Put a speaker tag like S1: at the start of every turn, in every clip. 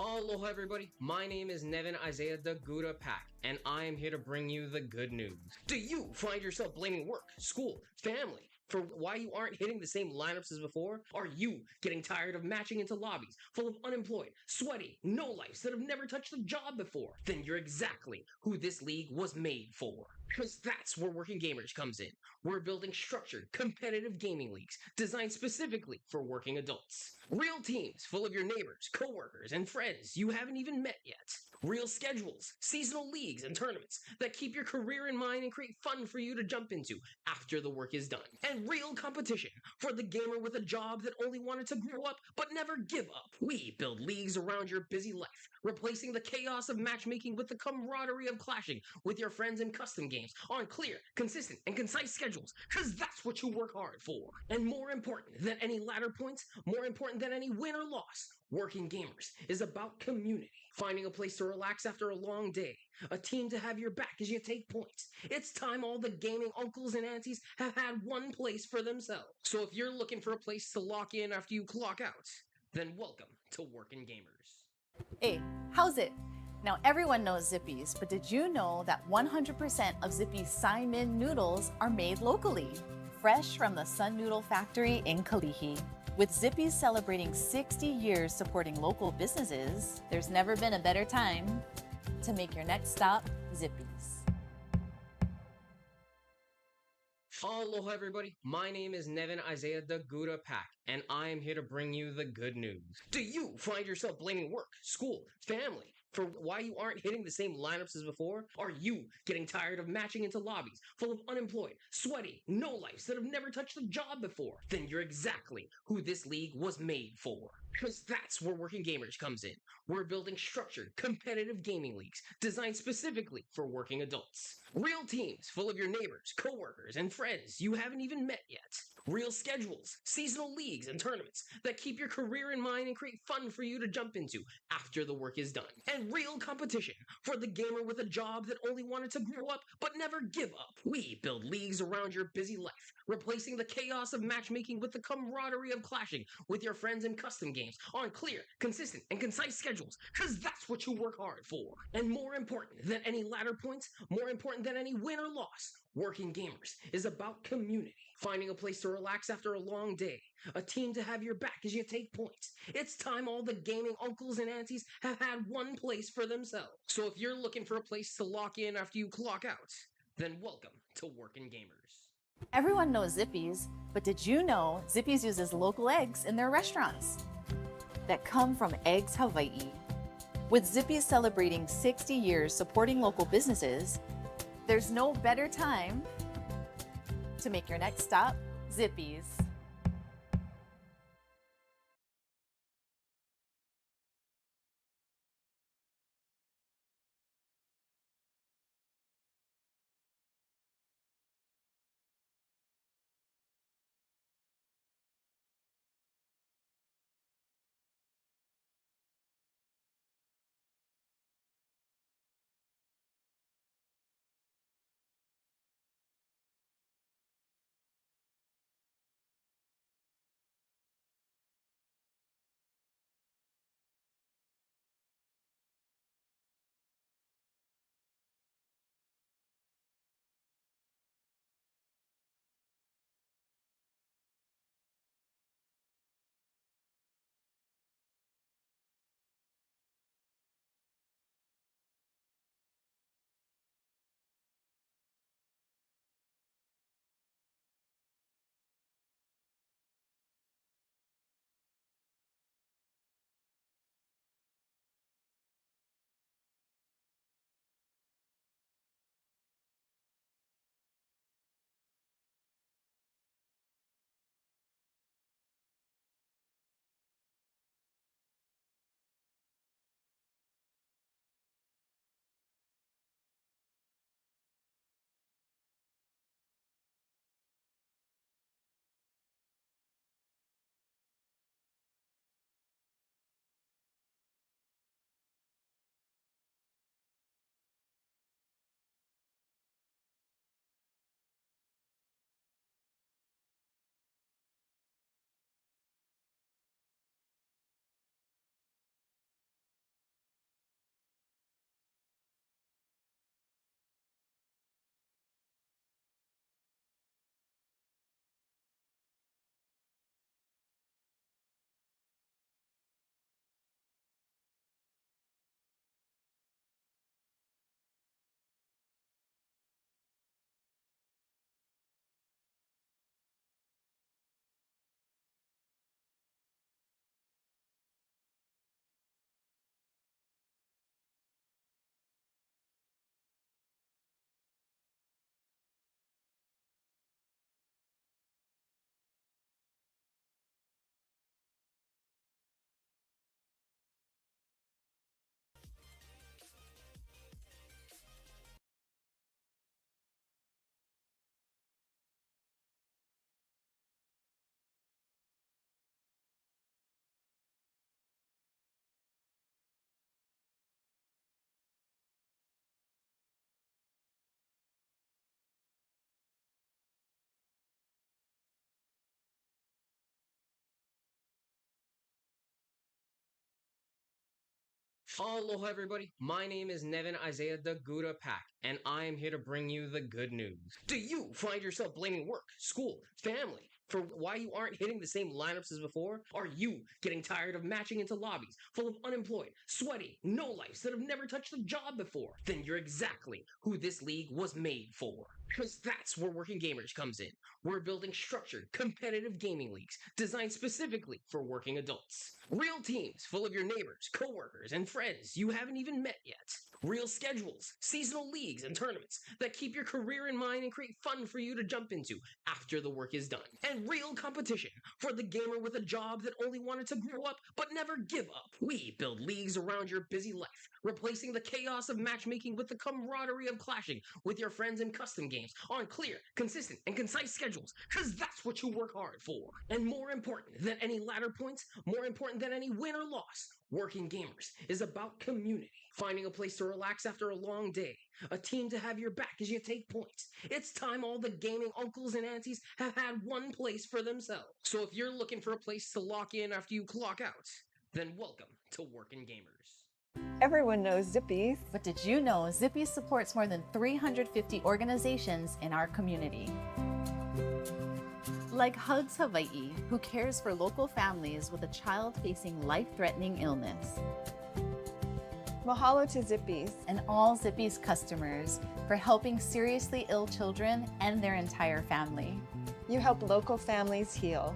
S1: Aloha everybody, my name is Nevin Isaiah the Gouda Pack, and I am here to bring you the good news. Do you find yourself blaming work, school, family for why you aren't hitting the same lineups as before? Are you getting tired of matching into lobbies full of unemployed, sweaty, no-lifes that have never touched a job before? Then you're exactly who this league was made for. Because that's where Working Gamerz comes in. We're building structured, competitive gaming leagues designed specifically for working adults. Real teams full of your neighbors, coworkers, and friends you haven't even met yet. Real schedules, seasonal leagues, and tournaments that keep your career in mind and create fun for you to jump into after the work is done. And real competition for the gamer with a job that only wanted to grow up but never give up. We build leagues around your busy life, replacing the chaos of matchmaking with the camaraderie of clashing with your friends in custom games on clear, consistent, and concise schedules, because that's what you work hard for. And more important than any ladder points, more important than any win or loss, Working Gamerz is about community. Finding a place to relax after a long day, a team to have your back as you take points. It's time all the gaming uncles and aunties have had one place for themselves. So if you're looking for a place to lock in after you clock out, then welcome to Working Gamerz.
S2: Hey, how's it? Now everyone knows Zippy's, but did you know that 100% of Zippy's Saimin noodles are made locally? Fresh from the Sun Noodle Factory in Kalihi. With Zippy's celebrating 60 years supporting local businesses, there's never been a better time to make your next stop Zippy's.
S1: Aloha everybody, my name is Nevin Isaiah the Gouda Pack, and I am here to bring you the good news. Do you find yourself blaming work, school, family for why you aren't hitting the same lineups as before? Are you getting tired of matching into lobbies full of unemployed, sweaty, no-lifes that have never touched a job before? Then you're exactly who this league was made for. Because that's where Working Gamerz comes in. We're building structured, competitive gaming leagues designed specifically for working adults. Real teams full of your neighbors, coworkers, and friends you haven't even met yet. Real schedules, seasonal leagues, and tournaments that keep your career in mind and create fun for you to jump into after the work is done. And real competition for the gamer with a job that only wanted to grow up but never give up. We build leagues around your busy life, replacing the chaos of matchmaking with the camaraderie of clashing with your friends in custom games on clear, consistent, and concise schedules, because that's what you work hard for. And more important than any ladder points, more important than any win or loss, Working Gamerz is about community. Finding a place to relax after a long day, a team to have your back as you take points. It's time all the gaming uncles and aunties have had one place for themselves. So if you're looking for a place to lock in after you clock out, then welcome to Working Gamerz.
S2: Everyone knows Zippy's, but did you know Zippy's uses local eggs in their restaurants that come from Eggs Hawaii? With Zippy's celebrating 60 years supporting local businesses, there's no better time to make your next stop Zippy's.
S1: Aloha, everybody. My name is Nevin Isaiah the Gouda Pack, and I am here to bring you the good news. Do you find yourself blaming work, school, family for why you aren't hitting the same lineups as before? Are you getting tired of matching into lobbies full of unemployed, sweaty, no-lifes that have never touched a job before? Then you're exactly who this league was made for. Because that's where Working Gamers comes in. We're building structured, competitive gaming leagues designed specifically for working adults. Real teams full of your neighbors, coworkers, and friends you haven't even met yet. Real schedules, seasonal leagues, and tournaments that keep your career in mind and create fun for you to jump into after the work is done. And real competition for the gamer with a job that only wanted to grow up but never give up. We build leagues around your busy life, replacing the chaos of matchmaking with the camaraderie of clashing with your friends in custom games on clear, consistent, and concise schedules, because that's what you work hard for. And more important than any ladder points, more important than any win or loss, Working Gamers is about community. Finding a place to relax after a long day, a team to have your back as you take points. It's time all the gaming uncles and aunties have had one place for themselves. So if you're looking for a place to lock in after you clock out, then welcome to Working Gamers.
S3: Everyone knows Zippies.
S2: But did you know Zippy supports more than 350 organizations in our community? Like Hugs Hawaii, who cares for local families with a child facing life-threatening illness.
S3: Mahalo to Zippies.
S2: And all Zippy's customers for helping seriously ill children and their entire family.
S3: You help local families heal.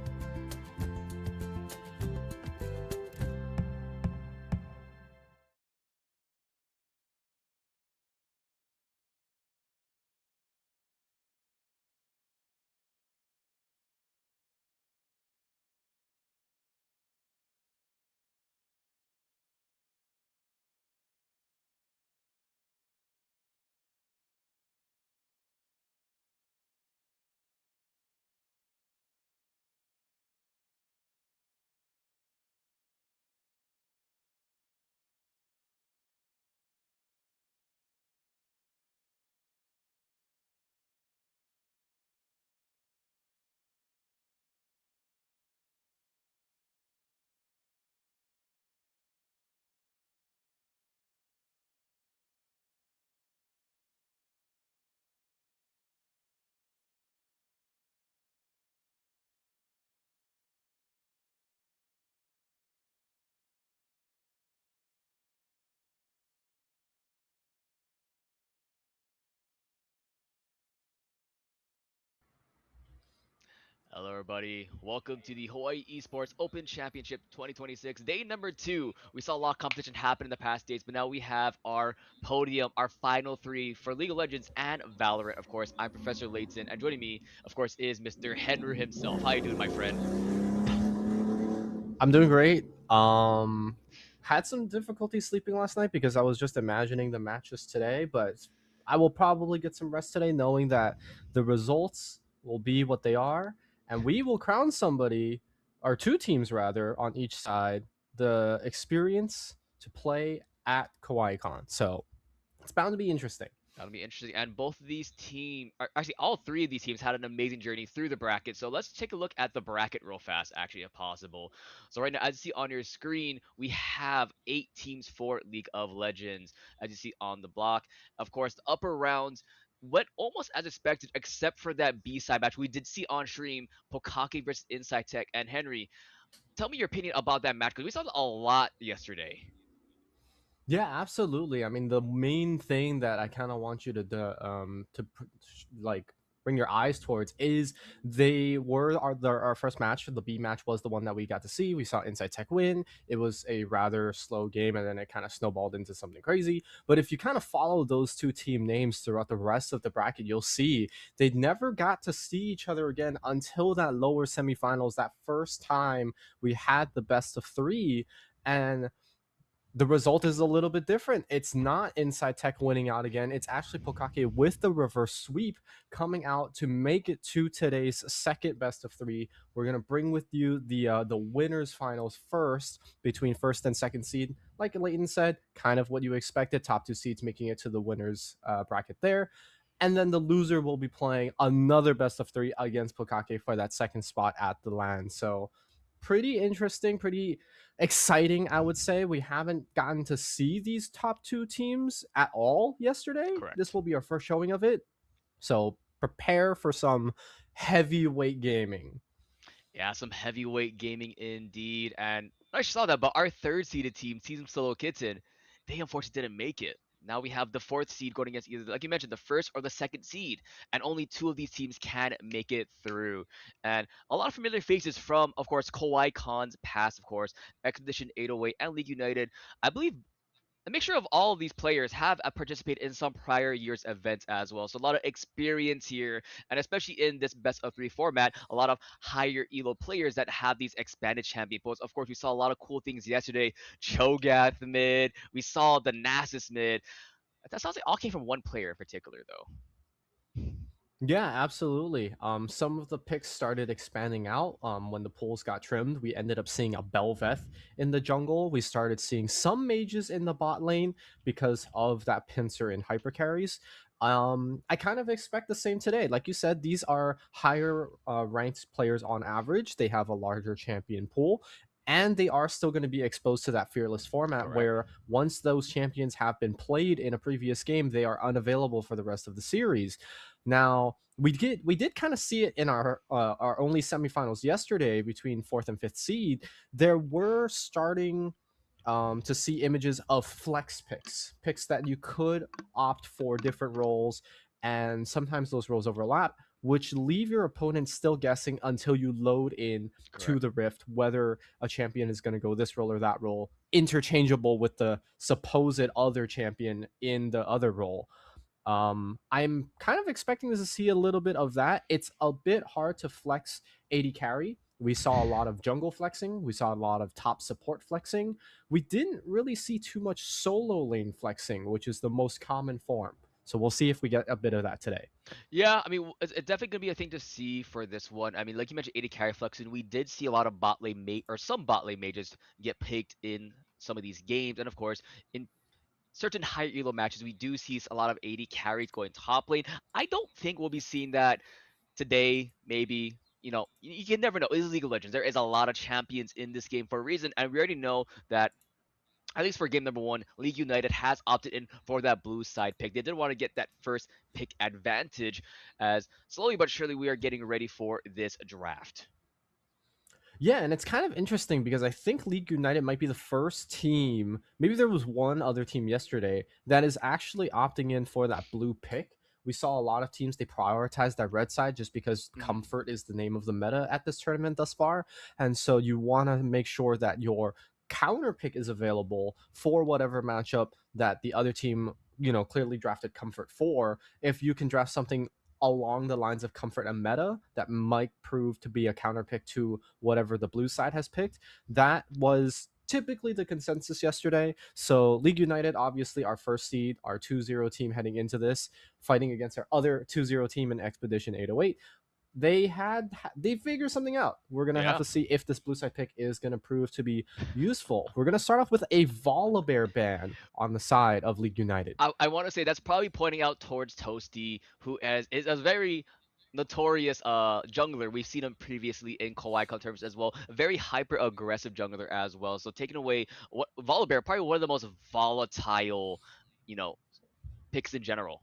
S4: Hello, everybody. Welcome to the Hawaii Esports Open Championship 2026, day number 2. We saw a lot of competition happen in the past days, but now we have our podium, our final 3 for League of Legends and Valorant. Of course, I'm Professor Layton, and joining me, of course, is Mr. Henry himself. How you doing, my friend?
S5: I'm doing great. Had some difficulty sleeping last night because I was just imagining the matches today, but I will probably get some rest today knowing that the results will be what they are, and we will crown somebody, or two teams rather, on each side, the experience to play at Kawaii Kon. So it's bound to be interesting.
S4: That'll be interesting. And both of these teams, actually, all 3 of these teams had an amazing journey through the bracket. So let's take a look at the bracket real fast, actually, if possible. So right now, as you see on your screen, we have 8 teams for League of Legends, as you see on the block. Of course, the upper rounds went almost as expected, except for that B-side match we did see on stream, Pokkake versus Inside Tech. And Henry, tell me your opinion about that match, because we saw a lot yesterday.
S5: Yeah, absolutely. I mean, the main thing that I kind of want you like bring your eyes towards is they were our first match. The B match was the one that we got to see. We saw Inside Tech win. It was a rather slow game, and then it kind of snowballed into something crazy. But if you kind of follow those two team names throughout the rest of the bracket, you'll see they never got to see each other again until that lower semifinals. That first time we had the best of 3, and the result is a little bit different. It's not Inside Tech winning out again. It's actually Pokkake with the reverse sweep coming out to make it to today's second best of 3. We're gonna bring with you the winners finals first between first and second seed. Like Layton said, kind of what you expected. Top 2 seeds making it to the winners bracket there. And then the loser will be playing another best of 3 against Pokkake for that second spot at the LAN. So pretty interesting, pretty exciting, I would say. We haven't gotten to see these top two teams at all yesterday. This
S4: Correct.
S5: will be our first showing of it. So prepare for some heavyweight gaming.
S4: Yeah, some heavyweight gaming indeed. And I saw that, but our third seeded team, Team Solo Kitten, they unfortunately didn't make it. Now we have the fourth seed going against either, like you mentioned, the first or the second seed, and only two of these teams can make it through. And a lot of familiar faces from, of course, Kawaii Kon's past, of course, Expedition 808 and League United. I believe a mixture of all of these players have participated in some prior years events as well. So a lot of experience here, and especially in this best of three format, a lot of higher elo players that have these expanded champion posts. Of course, we saw a lot of cool things yesterday. Cho'Gath mid, we saw the Nasus mid. That sounds like all came from one player in particular, though.
S5: Yeah, absolutely. Some of the picks started expanding out. When the pools got trimmed, we ended up seeing a Belveth in the jungle. We started seeing some mages in the bot lane because of that pincer and hyper carries. I kind of expect the same today. Like you said, these are higher ranked players on average. They have a larger champion pool. And they are still going to be exposed to that fearless format
S4: Correct.
S5: where once those champions have been played in a previous game, they are unavailable for the rest of the series. Now, we did kind of see it in our only semifinals yesterday between fourth and fifth seed. There were starting to see images of flex picks that you could opt for different roles, and sometimes those roles overlap, which leave your opponent still guessing until you load in to
S4: Correct.
S5: the rift whether a champion is going to go this role or that role, interchangeable with the supposed other champion in the other role. I'm kind of expecting to see a little bit of that. It's a bit hard to flex AD carry. We saw a lot of jungle flexing. We saw a lot of top support flexing. We didn't really see too much solo lane flexing, which is the most common form. So we'll see if we get a bit of that today.
S4: Yeah, I mean, it's definitely gonna be a thing to see for this one. I mean, like you mentioned, 80 carry flex, and we did see a lot of bot lane mate or some bot lane mages get picked in some of these games, and of course, in certain higher elo matches, we do see a lot of 80 carries going top lane. I don't think we'll be seeing that today. Maybe. You can never know. It is League of Legends. There is a lot of champions in this game for a reason, and we already know that at least for game number one, League United has opted in for that blue side pick. They did want to get that first pick advantage, as slowly but surely we are getting ready for this draft.
S5: Yeah, and it's kind of interesting because I think League United might be the first team, maybe there was one other team yesterday, that is actually opting in for that blue pick. We saw a lot of teams, they prioritize that red side just because comfort is the name of the meta at this tournament thus far. And so you want to make sure that your counter pick is available for whatever matchup that the other team, clearly drafted comfort for. If you can draft something along the lines of comfort and meta that might prove to be a counter pick to whatever the blue side has picked, that was typically the consensus yesterday. So League United, obviously our first seed, our 2-0 team heading into this, fighting against our other 2-0 team in Expedition 808. They figured something out. We're gonna have to see if this blue side pick is gonna prove to be useful. We're gonna start off with a Volibear ban on the side of League United.
S4: I want to say that's probably pointing out towards Toasty, who is a very notorious jungler. We've seen him previously in Kawaii Kon terms as well. A very hyper aggressive jungler as well. So taking away what Volibear, probably one of the most volatile, picks in general.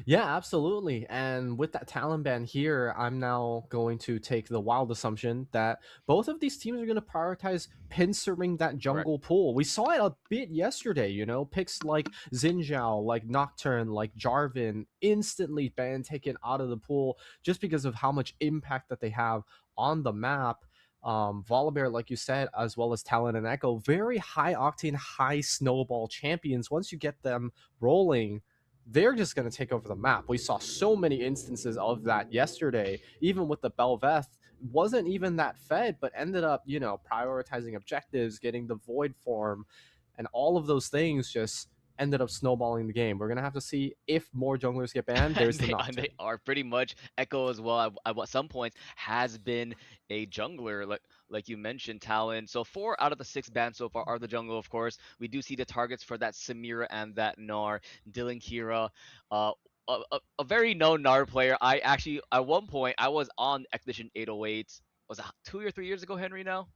S5: Yeah, absolutely. And with that talent ban here, I'm now going to take the wild assumption that both of these teams are going to prioritize pincering that jungle pool. We saw it a bit yesterday, picks like Xinjiao, like Nocturne, like Jarvan, instantly ban taken out of the pool just because of how much impact that they have on the map. Volibear, like you said, as well as Talon and Echo, very high octane, high snowball champions. Once you get them rolling, they're just going to take over the map. We saw so many instances of that yesterday, even with the Belveth. Wasn't even that fed, but ended up, prioritizing objectives, getting the void form, and all of those things just ended up snowballing the game. We're going to have to see if more junglers get banned. There's the Nocturne.
S4: They are pretty much. Echo as well at some points has been a jungler, like you mentioned, Talon. So 4 out of the 6 bans so far are the jungle, of course. We do see the targets for that Samira and that Gnar. Dylan Kira, a very known Gnar player. I actually, at one point, I was on Expedition 808 was it 2 or 3 years ago, Henry? Now,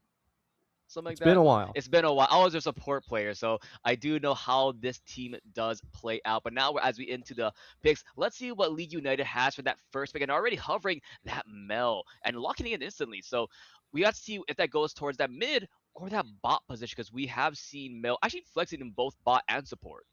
S4: something like
S5: It's been
S4: that.
S5: a while.
S4: It's been a while. I was a support player, so I do know how this team does play out. But now, as we into the picks, let's see what League United has for that first pick, and already hovering that Mel and locking it in instantly. So we got to see if that goes towards that mid or that bot position, because we have seen Mel actually flexing in both bot and support.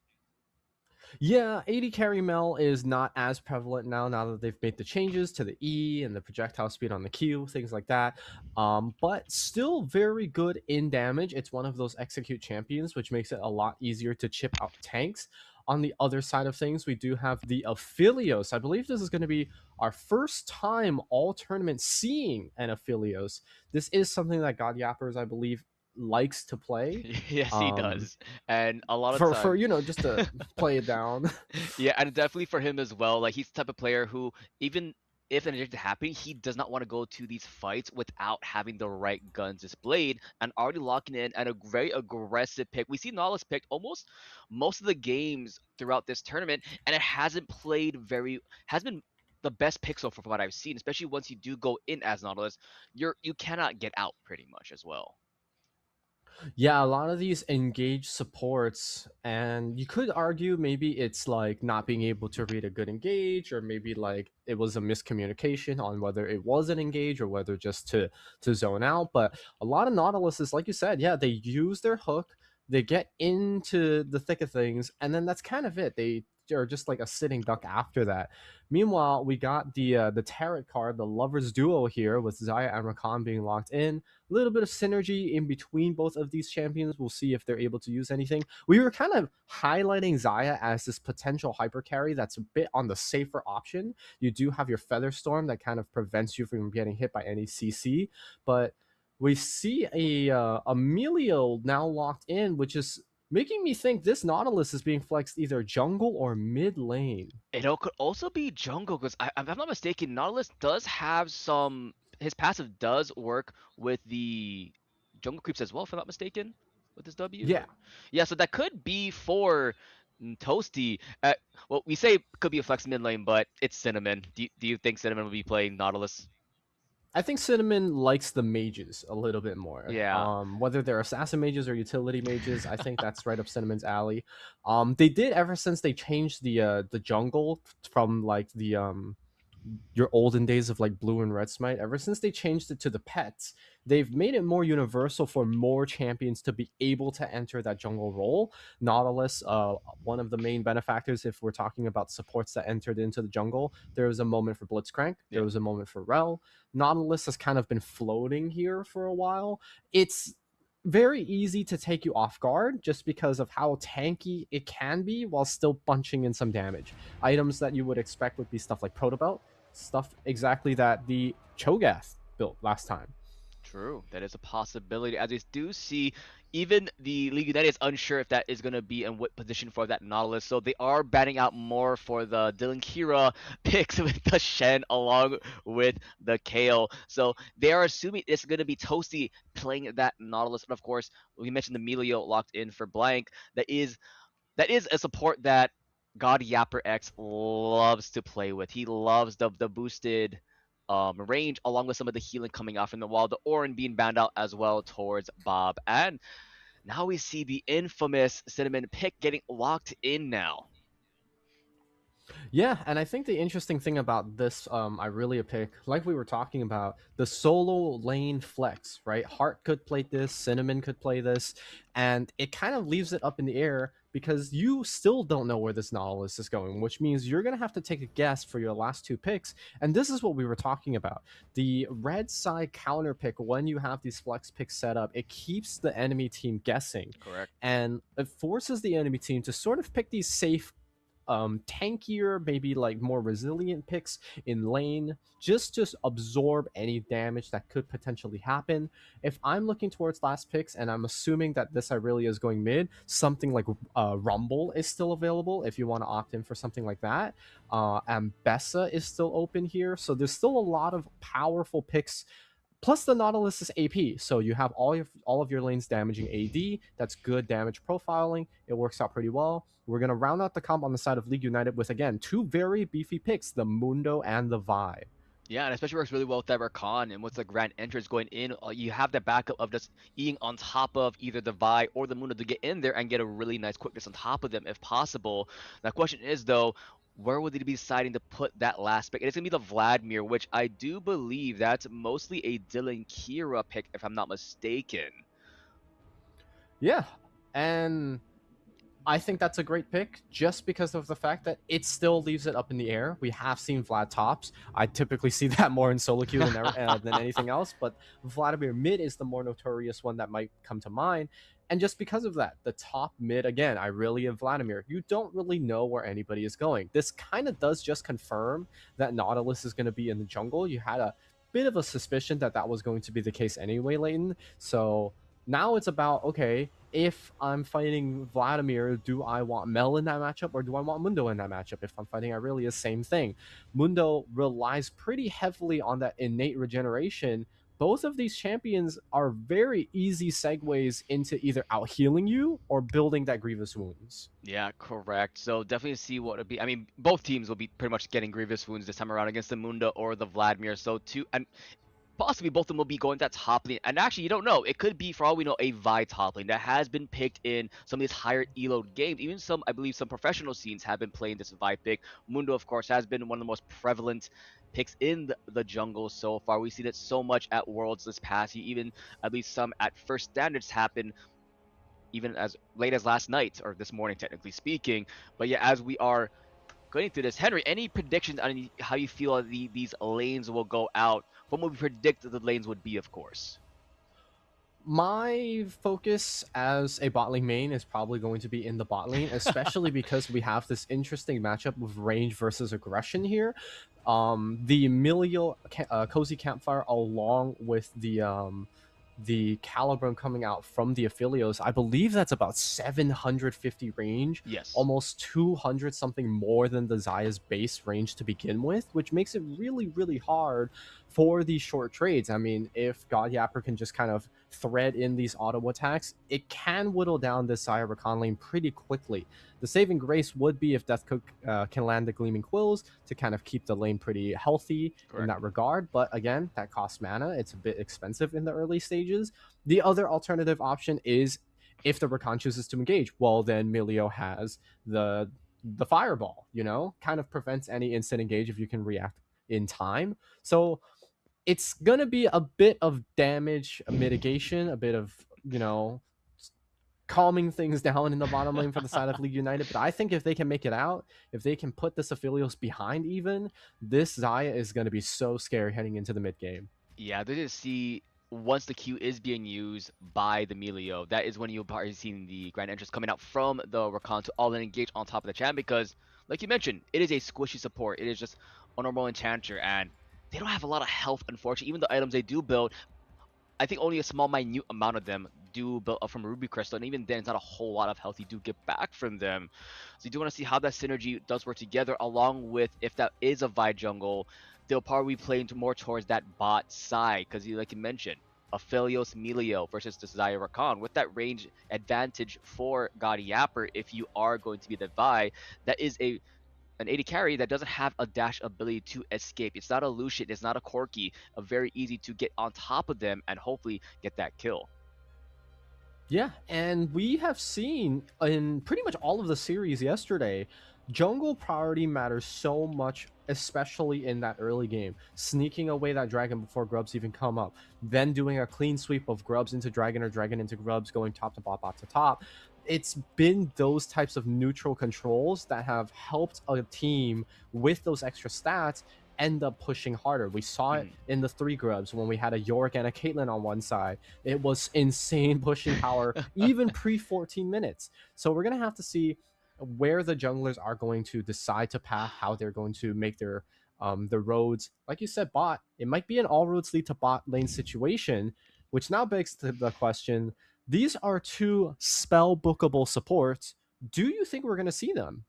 S5: Yeah, 80 carry Mel is not as prevalent now that they've made the changes to the E and the projectile speed on the Q, things like that. But still very good in damage. It's one of those execute champions, which makes it a lot easier to chip out tanks. On the other side of things, we do have the Aphelios. I believe this is going to be our first time all tournament seeing an Aphelios. This is something that God Yappers, I believe, likes to play.
S4: Yes, he does, and a lot of
S5: For
S4: times.
S5: just to play it down.
S4: Yeah, and definitely for him as well. Like, he's the type of player who, even if an injury happens, he does not want to go to these fights without having the right guns displayed and already locking in at a very aggressive pick. We see Nautilus picked almost most of the games throughout this tournament, and it has been the best pick so far from what I've seen. Especially once you do go in as Nautilus, you cannot get out pretty much as well.
S5: Yeah, a lot of these engage supports, and you could argue maybe it's like not being able to read a good engage, or maybe like it was a miscommunication on whether it was an engage or whether just to zone out. But a lot of Nautiluses, like you said, yeah, they use their hook, they get into the thick of things, and then that's kind of it. They are just like a sitting duck after that. Meanwhile, we got the tarot card, the lovers duo here with Xayah and Rakan being locked in. A little bit of synergy in between both of these champions. We'll see if they're able to use anything. We were kind of highlighting Xayah as this potential hyper carry that's a bit on the safer option. You do have your Featherstorm that kind of prevents you from getting hit by any CC, but we see a Emilio now locked in, which is making me think this Nautilus is being flexed either jungle or mid lane.
S4: It could also be jungle, because if I'm not mistaken, Nautilus does have some. His passive does work with the jungle creeps as well, if I'm not mistaken, with his W.
S5: Yeah,
S4: Yeah, so that could be for Toasty. Well, we say could be a flex mid lane, but it's Cinnamon. Do you think Cinnamon will be playing Nautilus?
S5: I think Cinnamon likes the mages a little bit more.
S4: Yeah.
S5: Whether they're assassin mages or utility mages, I think that's right up Cinnamon's alley. They did ever since they changed the jungle from like the your olden days of like blue and red smite. Ever since they changed it to the pets, they've made it more universal for more champions to be able to enter that jungle role. Nautilus, one of the main benefactors, if we're talking about supports that entered into the jungle, there was a moment for Blitzcrank, there was a moment for Rel. Nautilus has kind of been floating here for a while. It's very easy to take you off guard just because of how tanky it can be while still punching in some damage. Items that you would expect would be stuff like Protobelt, stuff exactly that the Cho'Gath built last time.
S4: True, that is a possibility. As we do see, even the League United is unsure if that is going to be in what position for that Nautilus. So they are batting out more for the Dylan Kira picks with the Shen along with the Kale. So they are assuming it's going to be Toasty playing that Nautilus. And of course, we mentioned the Melio locked in for Blank. That is a support that God Yapper X loves to play with. He loves the boosted range, along with some of the healing coming out from the wall, the Orin being banned out as well towards Bob. And now we see the infamous Cinnamon pick getting locked in now.
S5: Yeah, and I think the interesting thing about this Irelia pick, like we were talking about, the solo lane flex, right? Heart could play this, Cinnamon could play this, and it kind of leaves it up in the air because you still don't know where this Nautilus is going, which means you're going to have to take a guess for your last two picks. And this is what we were talking about. The red side counter pick, when you have these flex picks set up, it keeps the enemy team guessing.
S4: Correct.
S5: And it forces the enemy team to sort of pick these safe tankier, maybe like more resilient picks in lane, just to absorb any damage that could potentially happen. If I'm looking towards last picks and I'm assuming that this Irelia is going mid, something like Rumble is still available if you want to opt in for something like that. And Bessa is still open here, so there's still a lot of powerful picks. Plus the Nautilus is AP, so you have all of your lanes damaging AD. That's good damage profiling. It works out pretty well. We're going to round out the comp on the side of League United with, again, two very beefy picks, the Mundo and the Vi.
S4: Yeah, and especially works really well with that Rakan and with the grand entrance going in. You have the backup of just eating on top of either the Vi or the Mundo to get in there and get a really nice quickness on top of them if possible. Now, question is though, where would they be deciding to put that last pick? And it's gonna be the Vladimir, which I do believe that's mostly a Dylan Kira pick, if I'm not mistaken.
S5: Yeah, and I think that's a great pick just because of the fact that it still leaves it up in the air. We have seen Vlad tops. I typically see that more in solo queue than anything else, but Vladimir mid is the more notorious one that might come to mind. And just because of that, the top mid, again, Irelia and Vladimir, you don't really know where anybody is going. This kind of does just confirm that Nautilus is going to be in the jungle. You had a bit of a suspicion that that was going to be the case anyway, Leighton. So now it's about, okay, if I'm fighting Vladimir, do I want Mel in that matchup or do I want Mundo in that matchup? If I'm fighting Irelia, same thing. Mundo relies pretty heavily on that innate regeneration. Both of these champions are very easy segues into either out healing you or building that grievous wounds.
S4: Yeah, correct. So definitely see what would be. I mean, both teams will be pretty much getting grievous wounds this time around against the Mundo or the Vladimir. So two, and possibly both of them will be going that top lane. And actually, you don't know. It could be, for all we know, a Vi top lane that has been picked in some of these higher elo games. Even some, I believe, some professional scenes have been playing this Vi pick. Mundo, of course, has been one of the most prevalent picks in the jungle so far. We've seen it so much at Worlds this past year. Even, at least some at first standards happen even as late as last night, or this morning, technically speaking. But yeah, as we are going through this, Henry, any predictions on how you feel these lanes will go out? What would we predict the lanes would be, of course?
S5: My focus as a bot lane main is probably going to be in the bot lane, especially because we have this interesting matchup with range versus aggression here. The Emilio Cozy Campfire along with the Calibrum coming out from the Affilios, I believe that's about 750 range.
S4: Yes.
S5: Almost 200 something more than the Zaya's base range to begin with, which makes it really, really hard for these short trades. I mean, if God Yapper can just kind of thread in these auto attacks, it can whittle down this Zaya Rakan lane pretty quickly. The saving grace would be if Deathcook can land the Gleaming Quills to kind of keep the lane pretty healthy. Correct. In that regard. But again, that costs mana. It's a bit expensive in the early stages. The other alternative option is if the Rakan chooses to engage, well, then Milio has the fireball, you know, kind of prevents any instant engage if you can react in time. So it's going to be a bit of damage mitigation, a bit of, you know, calming things down in the bottom lane for the side of League United. But I think if they can make it out, if they can put this Affilios behind even, this Zaya is going to be so scary heading into the mid game.
S4: Yeah, they just see once the Q is being used by the Milio, that is when you'll probably see the grand entrance coming out from the Rakan to all in engage on top of the champ, because like you mentioned, it is a squishy support. It is just a normal enchanter, and they don't have a lot of health, unfortunately. Even the items they do build, I think only a small minute amount of them do build up from Ruby Crystal, and even then it's not a whole lot of health you do get back from them. So you do want to see how that synergy does work together, along with if that is a Vi jungle, they'll probably play into more towards that bot side, because like you mentioned, Aphelios Milio versus the Zaya Rakan, with that range advantage for God Yapper, if you are going to be the Vi, that is an AD carry that doesn't have a dash ability to escape. It's not a Lucian, it's not a Corki. Very easy to get on top of them and hopefully get that kill.
S5: Yeah, and we have seen in pretty much all of the series yesterday, jungle priority matters so much, especially in that early game. Sneaking away that dragon before grubs even come up, then doing a clean sweep of grubs into dragon or dragon into grubs, going top to bot to top. It's been those types of neutral controls that have helped a team with those extra stats end up pushing harder. We saw it in the 3 grubs when we had a Yorick and a Caitlyn on one side. It was insane pushing power, even pre 14 minutes. So we're going to have to see where the junglers are going to decide to path, how they're going to make their the roads. Like you said, bot, it might be an all roads lead to bot lane situation, which now begs the question, these are 2 spell bookable supports. Do you think we're going to see them?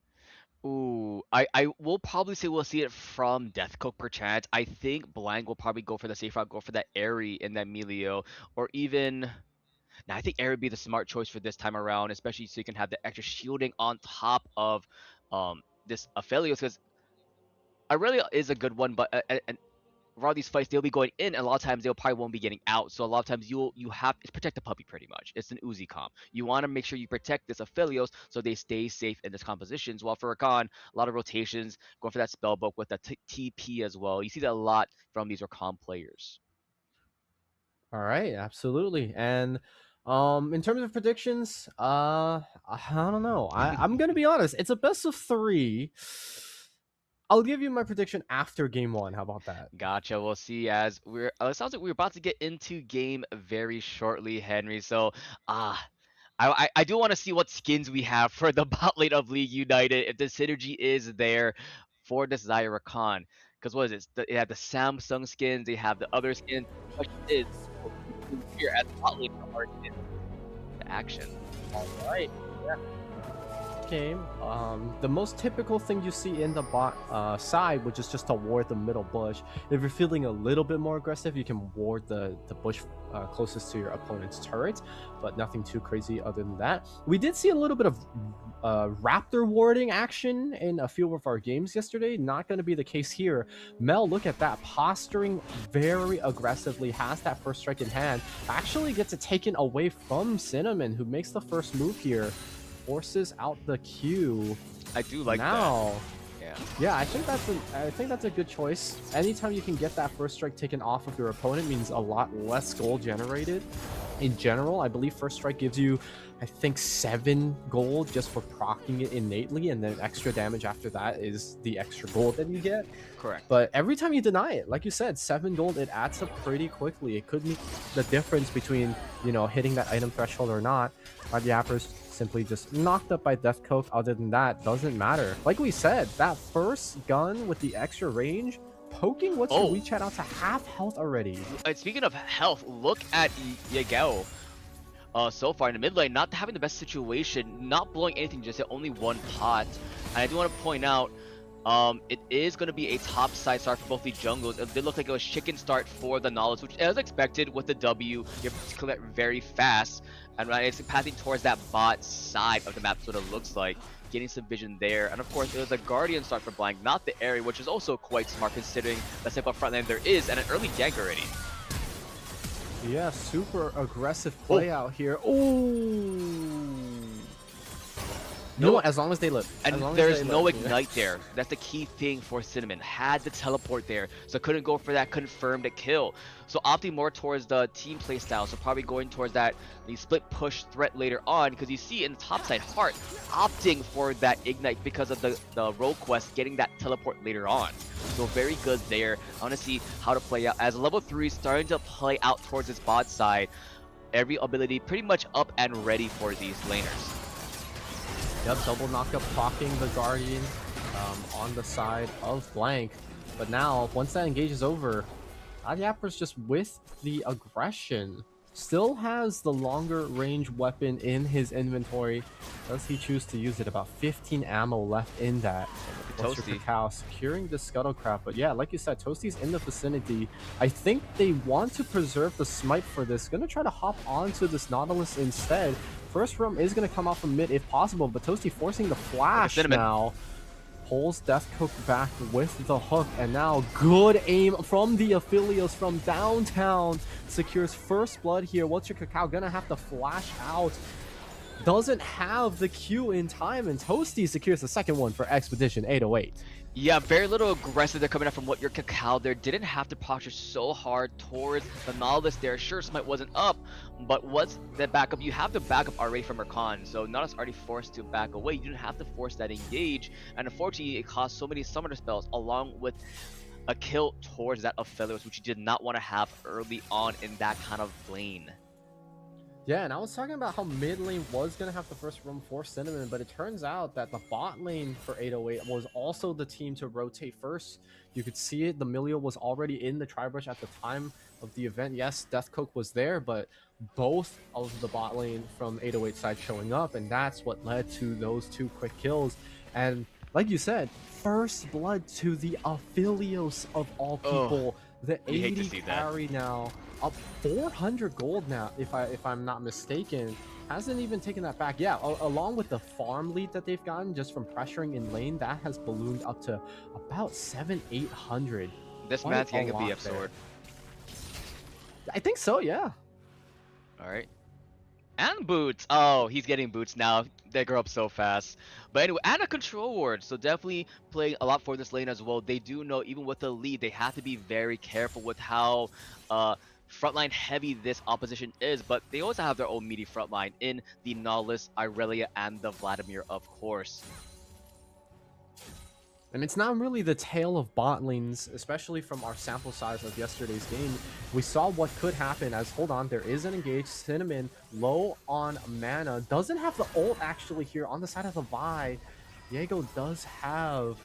S4: Ooh, I will probably say we'll see it from Deathcook perchance. I think Blank will probably go for the safe route, go for that Airy in that Milio, or even... Now, I think Airy would be the smart choice for this time around, especially so you can have the extra shielding on top of this Aphelios, because Aurelia is a good one, but a lot of these fights they'll be going in, and a lot of times they'll probably won't be getting out. So a lot of times you have to protect the puppy pretty much. It's an Uzi comp. You want to make sure you protect this Aphelios so they stay safe in this compositions. While for Rakan, a lot of rotations, going for that spell book with the TP as well. You see that a lot from these Rakan players.
S5: All right, absolutely. And in terms of predictions, I don't know. I'm gonna be honest. It's a best of 3. I'll give you my prediction after game 1. How about that?
S4: Gotcha. We'll see as we're. It sounds like we're about to get into game very shortly, Henry. So, I do want to see what skins we have for the bot lane of League United. If the synergy is there for this Zyra Khan, because what is it? They have the Samsung skins. They have the other skins. The question is, what we do here at the bot lane are in the action.
S5: All right. Yeah. Game. The most typical thing you see in the bot side, which is just to ward the middle bush. If you're feeling a little bit more aggressive, you can ward the bush closest to your opponent's turret, but nothing too crazy other than that. We did see a little bit of raptor warding action in a few of our games yesterday. Not going to be the case here. Mel, look at that, posturing very aggressively, has that first strike in hand, actually gets it taken away from Cinnamon, who makes the first move here. Forces out the Q.
S4: I do like
S5: now,
S4: that.
S5: Yeah, I think that's a good choice. Anytime you can get that first strike taken off of your opponent means a lot less gold generated. In general, I believe first strike gives you, I think, 7 gold just for proccing it innately, and then extra damage after that is the extra gold that you get.
S4: Correct.
S5: But every time you deny it, like you said, 7 gold, it adds up pretty quickly. It could be the difference between, you know, hitting that item threshold or not. The Yappers simply just knocked up by Death Coke. Other than that, doesn't matter. Like we said, that first gun with the extra range, poking what's your WeChat out to half health already.
S4: And speaking of health, look at Yagao. So far in the mid lane, not having the best situation, not blowing anything, just at only 1 pot. And I do want to point out, it is going to be a top side start for both the jungles. It did look like it was chicken start for the Knowledge, which as expected with the W, you have to collect very fast. And it's passing towards that bot side of the map, sort of looks like. Getting some vision there. And of course, it was a Guardian start for Blank, not the area, which is also quite smart considering the type of front line there is, and an early gank already.
S5: Yeah, super aggressive play out here. Ooh. You know what? As long as they live.
S4: And there's no ignite there. That's the key thing for Cinnamon. Had the teleport there, so couldn't go for that confirmed kill. So opting more towards the team play style, so probably going towards the split push threat later on, because you see in the top side, Heart opting for that ignite because of the role quest, getting that teleport later on. So very good there. I want to see how to play out as level 3 starting to play out towards its bot side. Every ability pretty much up and ready for these laners.
S5: Yep, double knockup blocking the Guardian on the side of Blank. But now, once that engage is over, Yappers just with the aggression. Still has the longer range weapon in his inventory. Does he choose to use it? About 15 ammo left in that.
S4: Toasty.
S5: Cacao securing the Scuttlecraft. But yeah, like you said, Toasty's in the vicinity. I think they want to preserve the smite for this. Gonna try to hop onto this Nautilus instead. First roam is going to come out from mid if possible, but Toasty forcing the flash now. Pulls Death Cook back with the hook, and now good aim from the Aphelios from downtown. Secures first blood here. What's your Cacao gonna have to flash out? Doesn't have the Q in time, and Toasty secures the second one for Expedition 808.
S4: Yeah, very little aggressive there coming up from what your Cacao there. Didn't have to posture so hard towards the Nautilus there. Sure, Smite wasn't up, but what's the backup? You have the backup already from Rakan, so Nautilus already forced to back away. You didn't have to force that engage, and unfortunately, it caused so many summoner spells along with a kill towards that Aphelios, which you did not want to have early on in that kind of lane.
S5: Yeah, and I was talking about how mid lane was going to have the first roam for Cinnamon, but it turns out that the bot lane for 808 was also the team to rotate first. You could see it. The Milio was already in the Tri-Brush at the time of the event. Yes, Death Coke was there, but both of the bot lane from 808 side showing up, and that's what led to those 2 quick kills. And like you said, first blood to the Aphelios of all people. The 80 carry now, up 400 gold now, if I'm not mistaken. Hasn't even taken that back. Yeah, along with the farm lead that they've gotten just from pressuring in lane, that has ballooned up to about 700-800.
S4: This
S5: Quite
S4: man's getting a
S5: lot
S4: BF
S5: there.
S4: sword.
S5: I think so, yeah.
S4: All right. And boots. Oh, he's getting boots now. They grow up so fast. But anyway, and a control ward. So definitely playing a lot for this lane as well. They do know even with the lead, they have to be very careful with how frontline heavy this opposition is. But they also have their own meaty frontline in the Nautilus, Irelia, and the Vladimir, of course.
S5: And it's not really the tale of bot lanes, especially from our sample size of yesterday's game. We saw what could happen as, hold on, there is an engage. Cinnamon, low on mana, doesn't have the ult actually here on the side of the Vi. Diego does have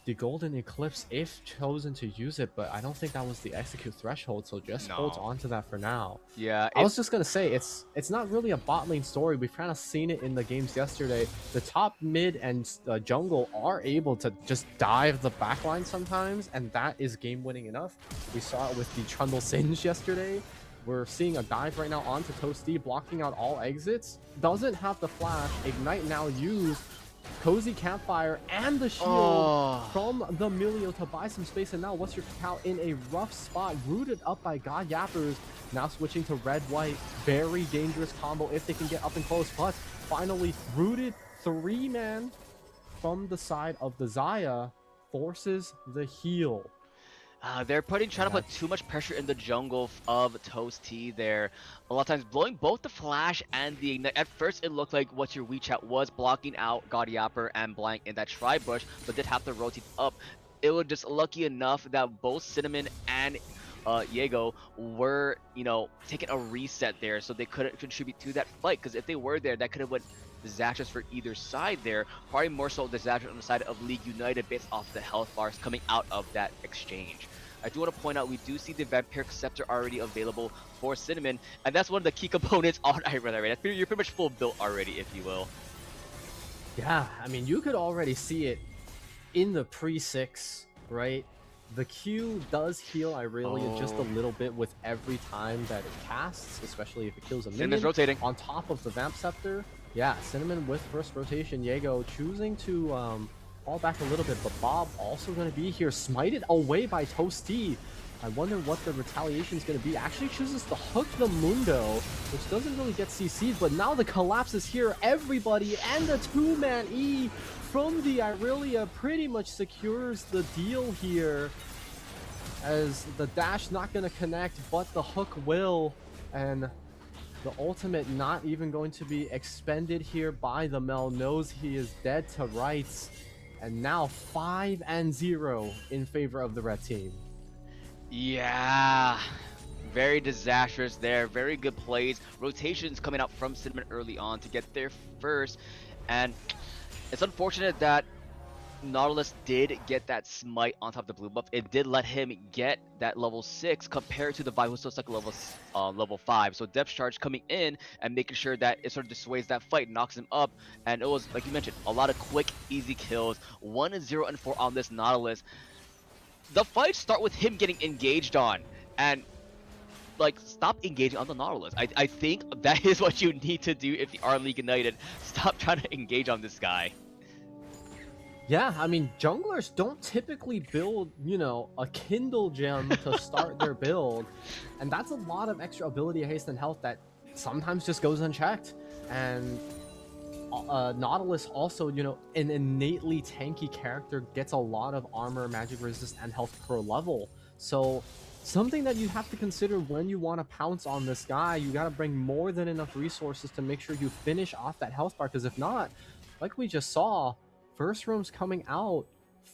S5: the Golden Eclipse if chosen to use it, but I don't think that was the execute threshold, so just holds on to that for now.
S4: Yeah,
S5: I was just gonna say, it's not really a bot lane story. We've kind of seen it in the games yesterday. The top, mid, and jungle are able to just dive the backline sometimes, and that is game-winning enough. We saw it with the Trundle Singe yesterday. We're seeing a dive right now onto Toasty, blocking out all exits. Doesn't have the flash. Ignite now used. Cozy Campfire and the shield from the Milio to buy some space, and now What's Your Cacao in a rough spot, rooted up by God Yappers. Now switching to red-white, very dangerous combo if they can get up and close, but finally rooted 3-man from the side of the Xayah, forces the heal.
S4: They're trying to put too much pressure in the jungle of Toasty there. A lot of times blowing both the flash and the ignite. At first it looked like What's Your WeChat was blocking out God Yapper and Blank in that Tri-Bush, but did have to rotate up. It was just lucky enough that both Cinnamon and Diego were, taking a reset there, so they couldn't contribute to that fight, because if they were there, that could have went disastrous for either side there. Probably more so disastrous on the side of League United based off the health bars coming out of that exchange. I do want to point out, we do see the Vampiric Scepter already available for Cinnamon, and that's one of the key components on Irelia, right? You're pretty much full built already, if you will.
S5: Yeah, I mean, you could already see it in the pre-6, right? The Q does heal Irelia just a little bit with every time that it casts, especially if it kills a minion.
S4: Cinnamon's rotating.
S5: On top of the Vamp Scepter. Yeah, Cinnamon with first rotation. Diego choosing to fall back a little bit, but Bob also going to be here, smited away by Toasty. I wonder what the retaliation is going to be. Actually chooses to hook the Mundo, which doesn't really get CC'd, but now the collapse is here. Everybody and the 2-man E from the Irelia pretty much secures the deal here, as the dash not going to connect, but the hook will, and the ultimate not even going to be expended here by the Mel. Knows he is dead to rights. And now 5-0 in favor of the red team.
S4: Yeah, very disastrous there. Very good plays. Rotations coming out from Cinnamon early on to get there first. And it's unfortunate that Nautilus did get that smite on top of the blue buff. It did let him get that level 6 compared to the Vi who's still stuck at level 5. So depth charge coming in and making sure that it sort of dissuades that fight, knocks him up. And it was, like you mentioned, a lot of quick, easy kills. 1-0-4 on this Nautilus. The fights start with him getting engaged on. And stop engaging on the Nautilus. I think that is what you need to do if you are League United. Stop trying to engage on this guy.
S5: Yeah, I mean, junglers don't typically build, a Kindle gem to start their build. And that's a lot of extra ability, haste, and health that sometimes just goes unchecked. And Nautilus also, an innately tanky character, gets a lot of armor, magic resist, and health per level. So something that you have to consider when you want to pounce on this guy, you got to bring more than enough resources to make sure you finish off that health bar. Because if not, like we just saw, first room's coming out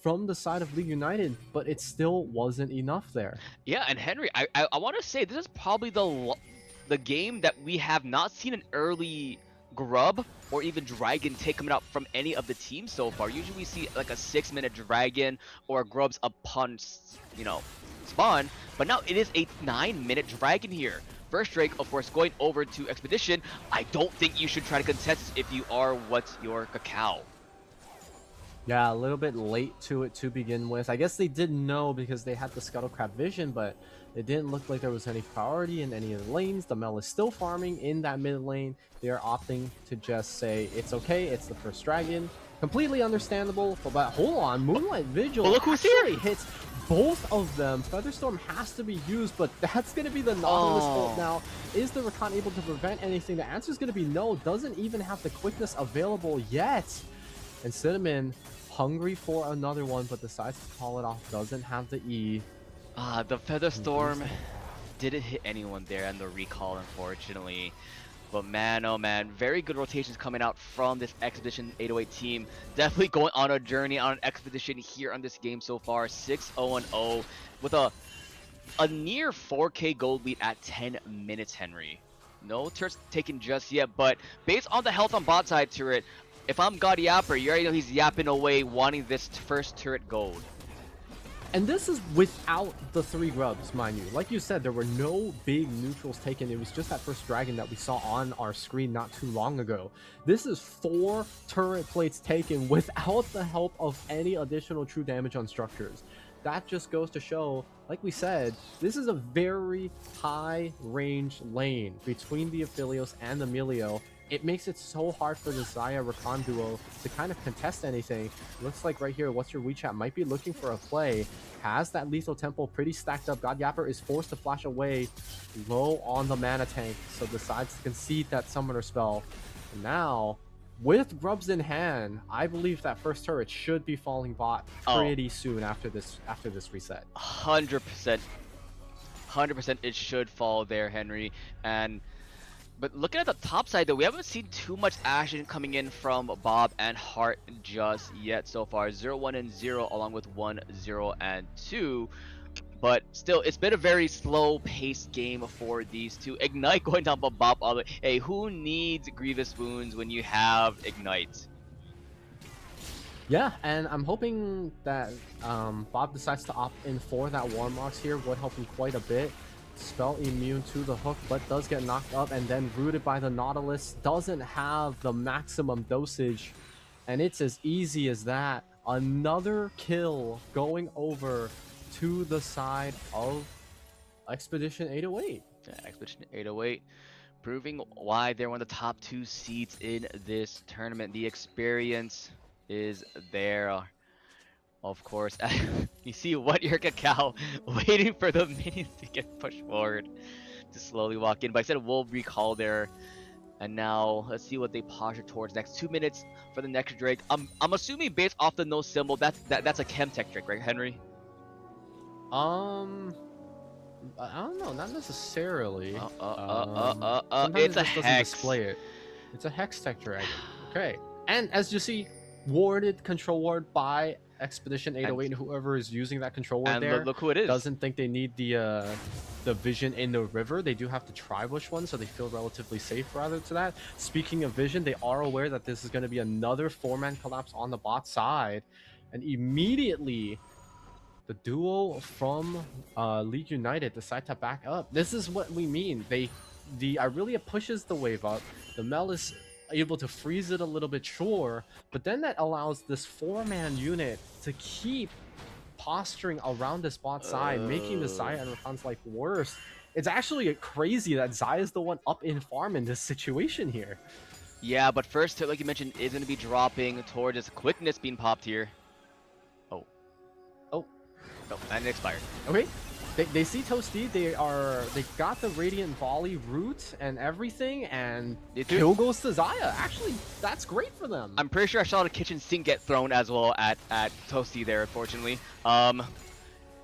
S5: from the side of League United, but it still wasn't enough there.
S4: Yeah, and Henry, I want to say this is probably the game that we have not seen an early Grub or even Dragon take coming out from any of the teams so far. Usually we see like a 6-minute Dragon or Grubs upon, spawn, but now it is a 9-minute Dragon here. First Drake, of course, going over to Expedition. I don't think you should try to contest if you are What's Your Cacao.
S5: Yeah, a little bit late to it to begin with. I guess they didn't know because they had the Scuttlecrab vision, but it didn't look like there was any priority in any of the lanes. The Mel is still farming in that mid lane. They are opting to just say, it's okay, it's the first dragon. Completely understandable, but hold on, Moonlight Vigil
S4: But look who's
S5: actually
S4: here!
S5: hits both of them. Featherstorm has to be used, but that's going to be the Nautilus ult now. Is the Rakan able to prevent anything? The answer is going to be no. Doesn't even have the quickness available yet. And Cinnamon, hungry for another one, but decides to call it off. Doesn't have the E.
S4: The Featherstorm didn't hit anyone there and the recall, unfortunately. But man, oh man, very good rotations coming out from this Expedition 808 team. Definitely going on a journey on an expedition here on this game so far. 6-0-0 with a near 4K gold lead at 10 minutes, Henry. No turrets taken just yet, but based on the health on bot side turret, if I'm God Yapper, you already know he's yapping away wanting this first turret gold.
S5: And this is without the 3 grubs, mind you. Like you said, there were no big neutrals taken. It was just that first dragon that we saw on our screen not too long ago. This is 4 turret plates taken without the help of any additional true damage on structures. That just goes to show, like we said, this is a very high range lane between the Aphelios and the Melio. It makes it so hard for the Xayah Rakan duo to kind of contest anything. Looks like right here, What's Your WeChat might be looking for a play. Has that lethal tempo pretty stacked up. God Yapper is forced to flash away low on the mana tank, so decides to concede that summoner spell. And now, with grubs in hand, I believe that first turret should be falling bot pretty soon after this reset.
S4: 100%. 100% it should fall there, Henry. But looking at the top side, though, we haven't seen too much action coming in from Bob and Hart just yet so far. 0-1 and 0, along with 1-0 and 2. But still, it's been a very slow-paced game for these two. Ignite going down, but Bob, hey, who needs Grievous Wounds when you have Ignite?
S5: Yeah, and I'm hoping that Bob decides to opt in for that Warmox here. Would help him quite a bit. Spell immune to the hook, but does get knocked up and then rooted by the Nautilus. Doesn't have the maximum dosage, and it's as easy as that. Another kill going over to the side of Expedition 808.
S4: Yeah, Expedition 808 proving why they're one of the top 2 seeds in this tournament. The experience is there. Of course, you see what your Cacao waiting for the minions to get pushed forward to slowly walk in. But I said we'll recall there. And now let's see what they posture towards next 2 minutes for the next Drake. I'm assuming based off the no symbol that's a Chemtech Drake, right, Henry?
S5: I don't know, not necessarily.
S4: It's a
S5: doesn't
S4: hex.
S5: Display it. It's a hex tech dragon. Okay, and as you see, warded control ward by Expedition 808, and whoever is using that control ward there,
S4: look who it is.
S5: Doesn't think they need the vision in the river. They do have the Tribush one, so they feel relatively safe rather to that. Speaking of vision, they are aware that this is going to be another 4-man collapse on the bot side, and immediately the duo from League United decide to back up. This is what we mean. The Irelia pushes the wave up. The Mel is able to freeze it a little bit, sure, but then that allows this 4-man unit to keep posturing around this bot side, making the Xayah and Rakan's life worse. It's actually crazy that Xayah is the one up in farm in this situation here.
S4: Yeah, but first, like you mentioned, is going to be dropping towards his quickness being popped here. Oh, and it expired.
S5: Okay, they see Toasty. They got the Radiant Volley route and everything, and kill goes to Xayah. Actually, that's great for them.
S4: I'm pretty sure I saw the kitchen sink get thrown as well at Toasty there, unfortunately.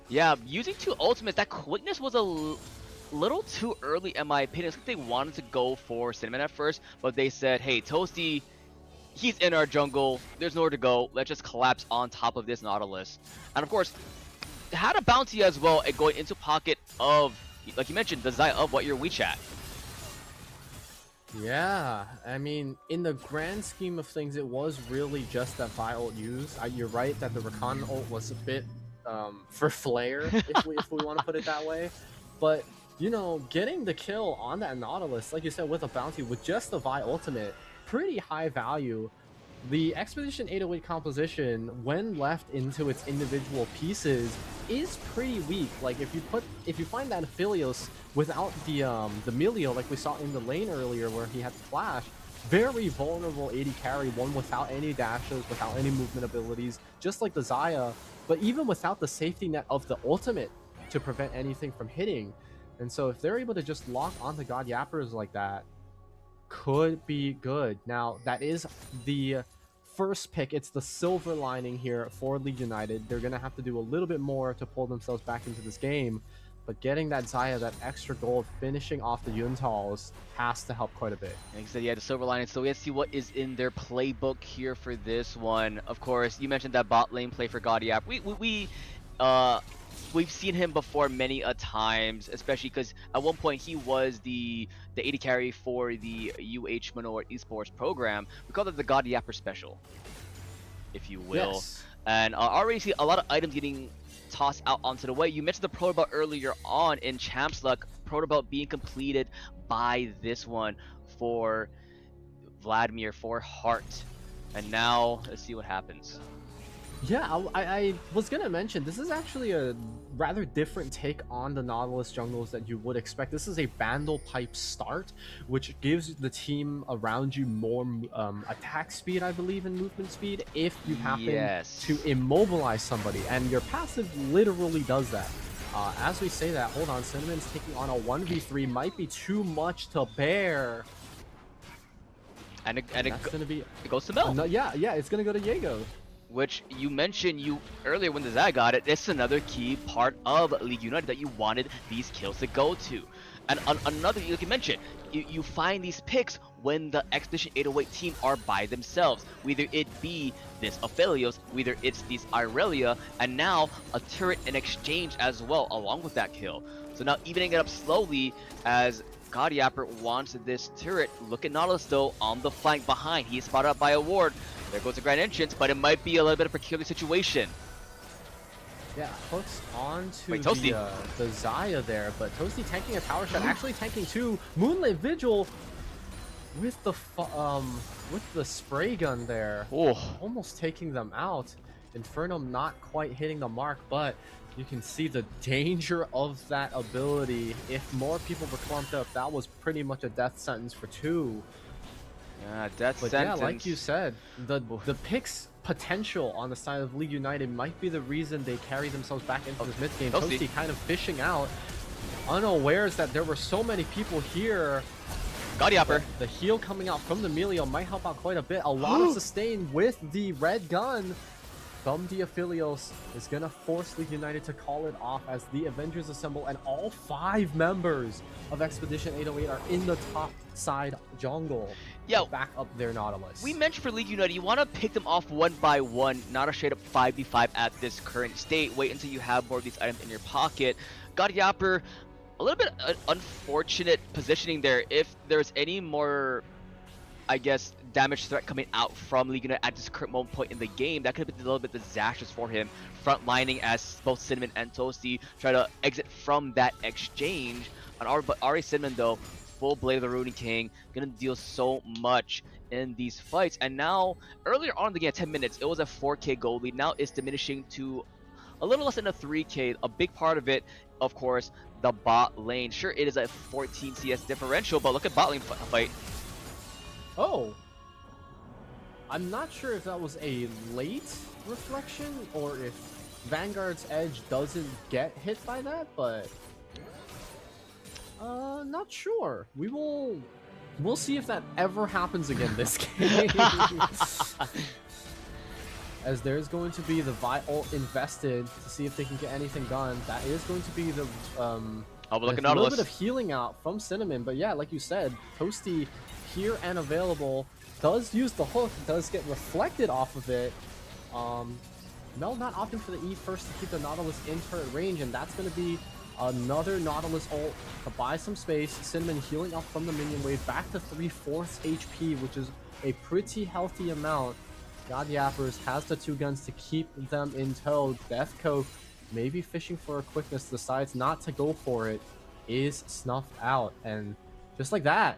S4: Yeah, using 2 ultimates, that quickness was a little too early in my opinion. I think they wanted to go for Cinnamon at first, but they said, hey, Toasty, he's in our jungle. There's nowhere to go. Let's just collapse on top of this Nautilus. And of course, had a bounty as well and going into pocket of, like you mentioned, the Xayah of What Your WeChat.
S5: Yeah, I mean, in the grand scheme of things, it was really just that Vi ult used. You're right that the Rakan ult was a bit for flair, if we want to put it that way. But, you know, getting the kill on that Nautilus, like you said, with a bounty, with just the Vi ultimate, pretty high value. The Expedition 808 composition, when left into its individual pieces, is pretty weak. Like if you find that Aphelios without the Melio, like we saw in the lane earlier where he had the flash, very vulnerable AD carry, one without any dashes, without any movement abilities, just like the Xayah, but even without the safety net of the ultimate to prevent anything from hitting. And so if they're able to just lock onto God Yappers like that, could be good. Now, that is the first pick. It's the silver lining here for League United. They're going to have to do a little bit more to pull themselves back into this game. But getting that Xayah, that extra gold, finishing off the Yuntals has to help quite a bit.
S4: Like I said, yeah, the silver lining. So we have to see what is in their playbook here for this one. Of course, you mentioned that bot lane play for Gaudiap. We've seen him before many a times, especially because at one point he was the AD carry for the Manor Esports program. We call it the Gaudiapper special, if you will.
S5: Yes.
S4: And already see a lot of items getting tossed out onto the way. You mentioned the Proto Belt earlier on in Champs Luck. Proto Belt being completed by this one for Vladimir, for Hart. And now let's see what happens.
S5: Yeah, I was gonna mention, this is actually a rather different take on the Nautilus jungles that you would expect. This is a Bandle pipe start, which gives the team around you more attack speed, I believe, and movement speed if you happen to immobilize somebody, and your passive literally does that. As we say that, hold on, Cinnamon's taking on a 1v3, might be too much to bear.
S4: And
S5: that's gonna be,
S4: it goes to Mel.
S5: No, yeah, it's gonna go to Jaego.
S4: Which you mentioned earlier when the Xayah got it. It's another key part of League United that you wanted these kills to go to. And another, like you mentioned, you find these picks when the Expedition 808 team are by themselves. Whether it be this Aphelios, whether it's these Irelia, and now a turret in exchange as well, along with that kill. So now evening it up slowly as Gaudiapper wants this turret. Look at Nautilus though on the flank behind. He is spotted up by a ward. There goes the grand entrance, but it might be a little bit of a peculiar situation.
S5: Yeah, hooks onto
S4: Wait,
S5: the Xayah there, but Toasty tanking a tower shot, actually tanking two. Moonlit Vigil with the spray gun there, almost taking them out. Inferno not quite hitting the mark, but you can see the danger of that ability. If more people were clumped up, that was pretty much a death sentence for two.
S4: Yeah, death
S5: but
S4: sentence.
S5: Yeah, like you said, the pick's potential on the side of League United might be the reason they carry themselves back into this mid game. Toasty kind of fishing out, unawares that there were so many people here.
S4: Gaudiapper.
S5: The heal coming out from the Melio might help out quite a bit. A lot of sustain with the red gun from the Aphelios is going to force League United to call it off as the Avengers assemble, and all 5 members of Expedition 808 are in the top side jungle to back up their Nautilus.
S4: We mentioned for League United, you want to pick them off one by one, not a straight up 5v5 at this current state. Wait until you have more of these items in your pocket. Gaudiapper, a little bit unfortunate positioning there. If there's any more, I guess, damage threat coming out from League United at this current moment point in the game, that could have been a little bit disastrous for him. Frontlining as both Cinnamon and Toasty try to exit from that exchange. But Ari Cinnamon though, full Blade of the Rooting King, gonna deal so much in these fights. And now, earlier on in the game, 10 minutes, it was a 4k gold lead. Now it's diminishing to a little less than a 3k. A big part of it, of course, the bot lane. Sure, it is a 14 CS differential, but look at bot lane fight.
S5: Oh, I'm not sure if that was a late reflection or if Vanguard's edge doesn't get hit by that, but not sure. We'll see if that ever happens again this game. As there's going to be the Vi ult invested to see if they can get anything done. That is going to be the
S4: a
S5: little bit of healing out from Cinnamon, but yeah, like you said, Toasty here and available, does use the hook, does get reflected off of it. Mel not opting for the E first to keep the Nautilus in turret range, and that's going to be another Nautilus ult to buy some space. Cinnamon healing up from the minion wave back to 3/4 HP, which is a pretty healthy amount. Gaudiappers has the 2 guns to keep them in tow. Deathcoat maybe fishing for a quickness, decides not to go for it, is snuffed out, and just like that,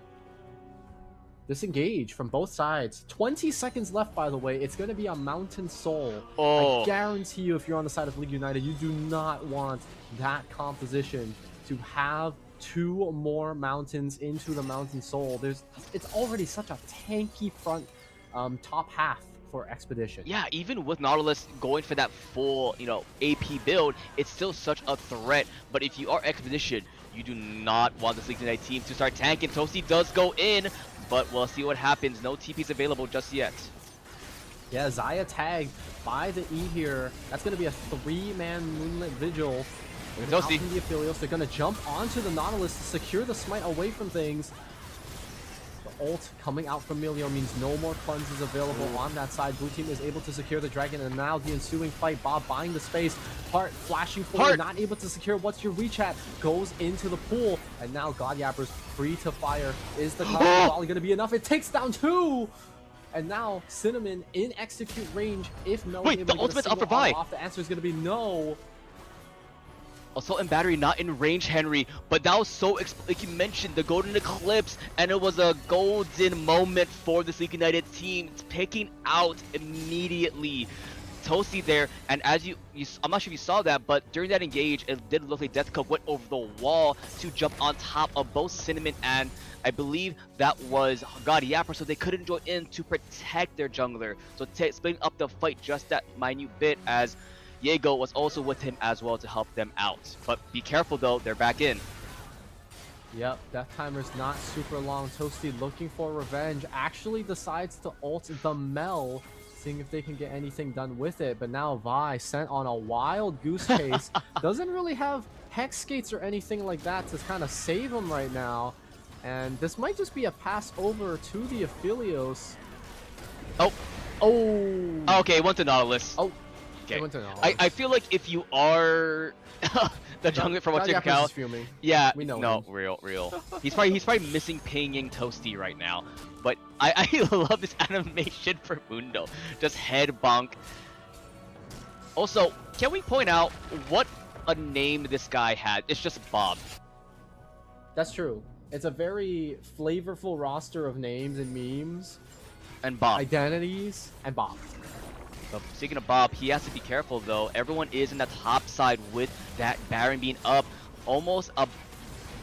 S5: disengage from both sides. 20 seconds left, by the way. It's going to be a Mountain Soul. I guarantee you, if you're on the side of League United, you do not want that composition to have 2 more mountains into the Mountain Soul. It's already such a tanky front top half for Expedition.
S4: Yeah, even with Nautilus going for that full, AP build, it's still such a threat. But if you are Expedition, you do not want the Sleek Night team to start tanking. Toasty does go in, but we'll see what happens. No TPs available just yet.
S5: Yeah, Xayah tagged by the E here. That's going to be a 3-man Moonlit Vigil.
S4: Toasty.
S5: The Aphelios. They're going to jump onto the Nautilus to secure the smite away from things. The ult coming out from Milio means no more cleanses available on that side. Blue team is able to secure the dragon, and now the ensuing fight. Bob buying the space. Heart flashing forward, not able to secure. What's your WeChat? Goes into the pool, and now Godyappers free to fire. Is the volley going to be enough? It takes down 2. And now Cinnamon in execute range. If no,
S4: wait, the ultimate's up for Vi.
S5: The answer is going to be no.
S4: Assault and Battery not in range, Henry, but that was so, like you mentioned, the Golden Eclipse, and it was a golden moment for the Sleek United team. It's picking out immediately. Toasty there, and as you I'm not sure if you saw that, but during that engage, it did look like Death Cup went over the wall to jump on top of both Cinnamon and I believe that was Godyappers, so they couldn't join in to protect their jungler. So splitting up the fight just that minute bit, as Jaego was also with him as well to help them out. But be careful though, they're back in.
S5: Yep, death timer's not super long. Toasty looking for revenge, actually decides to ult the Mel, seeing if they can get anything done with it. But now Vi sent on a wild goose chase. Doesn't really have Hex Skates or anything like that to kind of save him right now. And this might just be a pass over to the Aphelios.
S4: Oh. Okay, went to Nautilus.
S5: Oh.
S4: Okay.
S5: Went to Nautilus.
S4: I feel like if you are the jungler from what's your account. Yeah,
S5: we know.
S4: No,
S5: him.
S4: real. He's probably missing pinging Toasty right now. But I love this animation for Mundo. Just head bonk. Also, can we point out what a name this guy had? It's just Bob.
S5: That's true. It's a very flavorful roster of names and memes.
S4: And Bob.
S5: Identities. And Bob.
S4: But speaking of Bob, he has to be careful though. Everyone is in that top side with that Baron being up. Almost up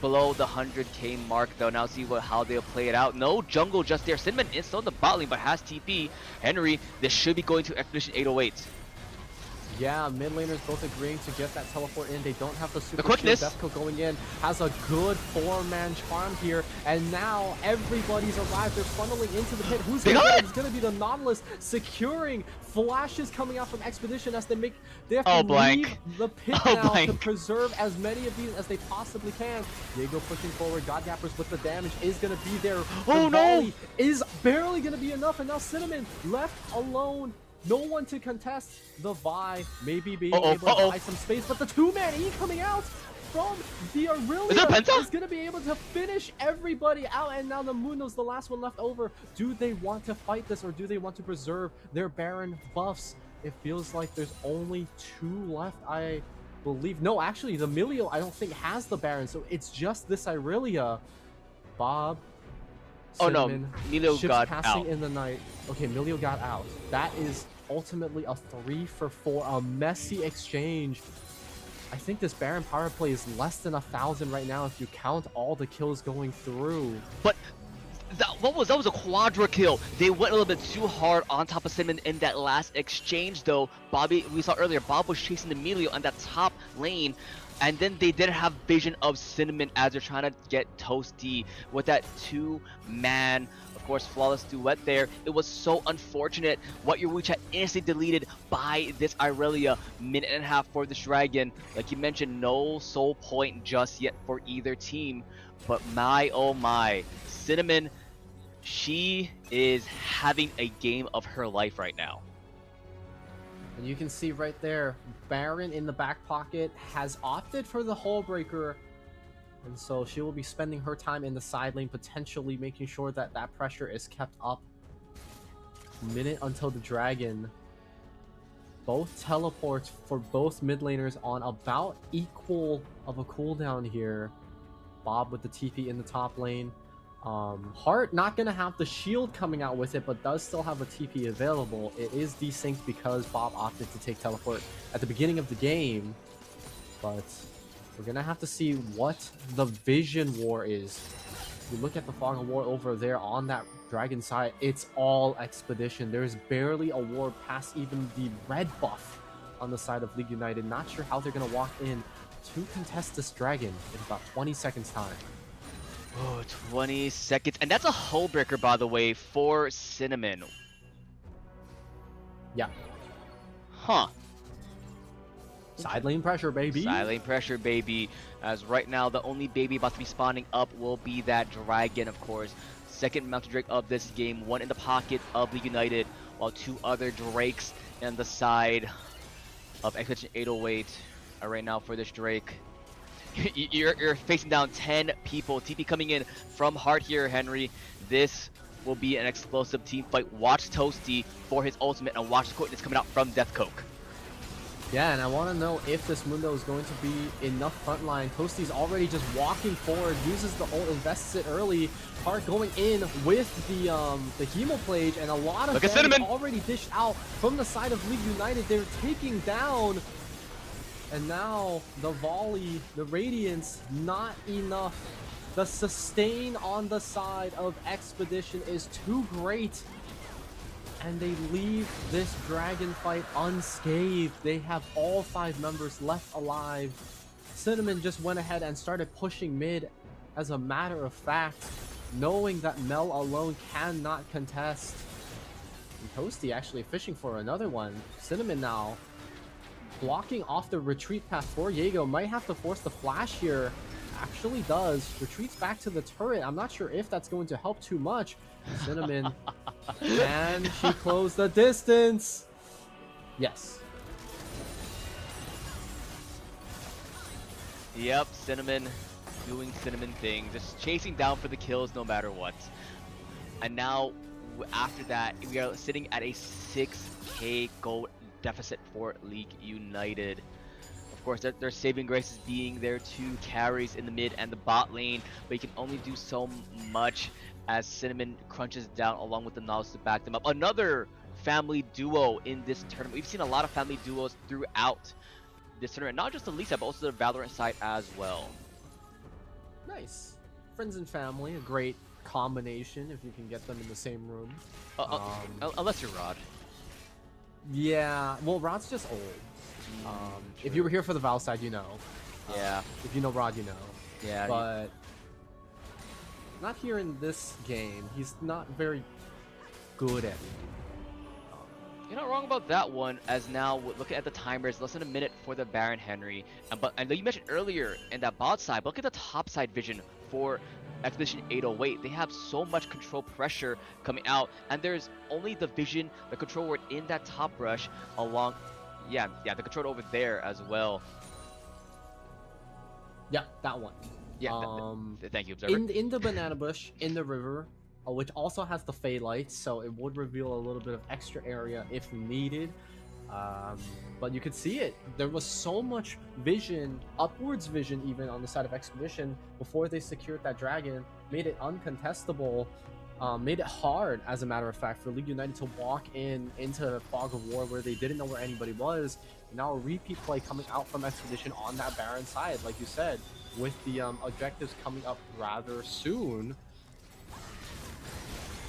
S4: below the 100k mark though. Now see how they'll play it out. No jungle just there. Cinnamon is still in the bot lane but has TP. Henry, this should be going to Expedition 808.
S5: Yeah, mid laners both agreeing to get that teleport in. They don't have the super
S4: quickness.
S5: Defco going in. Has a good 4-man charm here. And now everybody's arrived. They're funneling into the pit. Who's going to get it? It's going to be the Nautilus securing. Flashes coming out from Expedition as they have to leave the pit now to preserve as many of these as they possibly can. Jaego pushing forward. Godyappers with the damage is going to be there.
S4: Oh no!
S5: Is barely going to be enough. And now Cinnamon left alone. No one to contest the Vi, maybe being able to buy some space, but the 2-man E coming out from the Aurelia is going to be able to finish everybody out, and now the Mundo's the last one left over. Do they want to fight this, or do they want to preserve their Baron buffs? It feels like there's only 2 left, I believe. No, actually, the Milio I don't think has the Baron, so it's just this Aurelia. Bob. Cinnamon,
S4: Milio got
S5: passing
S4: out.
S5: In the night. Okay, Milio got out. That is ultimately a 3-for-4, a messy exchange. I think this Baron power play is less than 1,000 right now if you count all the kills going through.
S4: But that was a quadra kill. They went a little bit too hard on top of Cinnamon in that last exchange though. Bobby, we saw earlier, Bob was chasing the Milio on that top lane. And then they didn't have vision of Cinnamon as they're trying to get Toasty with that 2-man, of course, flawless duet there. It was so unfortunate. What your WeChat instantly deleted by this Aurelia. Minute and a half for this dragon. Like you mentioned, no soul point just yet for either team. But my oh my, Cinnamon, she is having a game of her life right now.
S5: And you can see right there, Baron in the back pocket has opted for the Hullbreaker. And so she will be spending her time in the side lane, potentially making sure that that pressure is kept up. Minute until the dragon. Both teleports for both mid laners on about equal of a cooldown here. Bob with the TP in the top lane. Heart not going to have the shield coming out with it, but does still have a TP available. It is desynced because Bob opted to take teleport at the beginning of the game. But We're gonna have to see what the vision war is. You look at the fog of war over there on that dragon side, it's all expedition. There's barely a ward past even the red buff on the side of League United. Not sure how they're gonna walk in to contest this dragon in about 20 seconds time.
S4: Oh, 20 seconds. And that's a hull breaker, by the way, for Cinnamon.
S5: Yeah.
S4: Huh.
S5: Side lane pressure, baby.
S4: Side lane pressure, baby. As right now, the only baby about to be spawning up will be that dragon, of course. Second mounted drake of this game. One in the pocket of the United, while two other drakes on the side of Expedition 808 are right now for this drake. You're facing down 10 people. TP coming in from heart here, Henry. This will be an explosive team fight. Watch Toasty for his ultimate, and watch the quickness coming out from Death Coke.
S5: Yeah, and I want to know if this Mundo is going to be enough frontline. Toasty's already just walking forward, uses the ult, invests it early. Heart going in with the Hemoplage, and a lot of damage already dished out from the side of League United. They're taking down, and now the volley, the Radiance, not enough. The sustain on the side of Expedition is too great. And they leave this dragon fight unscathed. They have all 5 members left alive. Cinnamon just went ahead and started pushing mid as a matter of fact, knowing that Mel alone cannot contest. And Toasty actually fishing for another one. Cinnamon now blocking off the retreat path for Jaego. Might have to force the flash here. Actually does. Retreats back to the turret. I'm not sure if that's going to help too much. Cinnamon, and she closed the distance. Yes.
S4: Yep, Cinnamon doing Cinnamon things, just chasing down for the kills no matter what. And now, after that, we are sitting at a 6k gold deficit for League United. Of course, their saving grace is being their 2 carries in the mid and the bot lane, but you can only do so much as Cinnamon crunches down along with the Nautilus to back them up. Another family duo in this tournament. We've seen a lot of family duos throughout this tournament, not just the League side, but also the Valorant side as well.
S5: Nice. Friends and family, a great combination if you can get them in the same room.
S4: Unless you're Rod.
S5: Yeah, well, Rod's just old. If you were here for the Val side, you know.
S4: Yeah.
S5: If you know Rod, you know.
S4: Yeah.
S5: But not here in this game. He's not very good at it.
S4: You're not wrong about that one, as now looking at the timers, less than a minute for the Baron Henry. But I know you mentioned earlier in that bot side, but look at the top side vision for Expedition 808. They have so much control pressure coming out, and there's only the vision, the control word in that top brush along, yeah, the control over there as well.
S5: Yeah, that one.
S4: Yeah, thank you, Observer.
S5: In the banana bush, in the river, which also has the Fey Light, so it would reveal a little bit of extra area if needed. But you could see it. There was so much vision, upwards vision even, on the side of Expedition before they secured that dragon, made it uncontestable, made it hard, as a matter of fact, for League United to walk into Fog of War where they didn't know where anybody was. Now a repeat play coming out from Expedition on that Baron side, like you said, with the objectives coming up rather soon.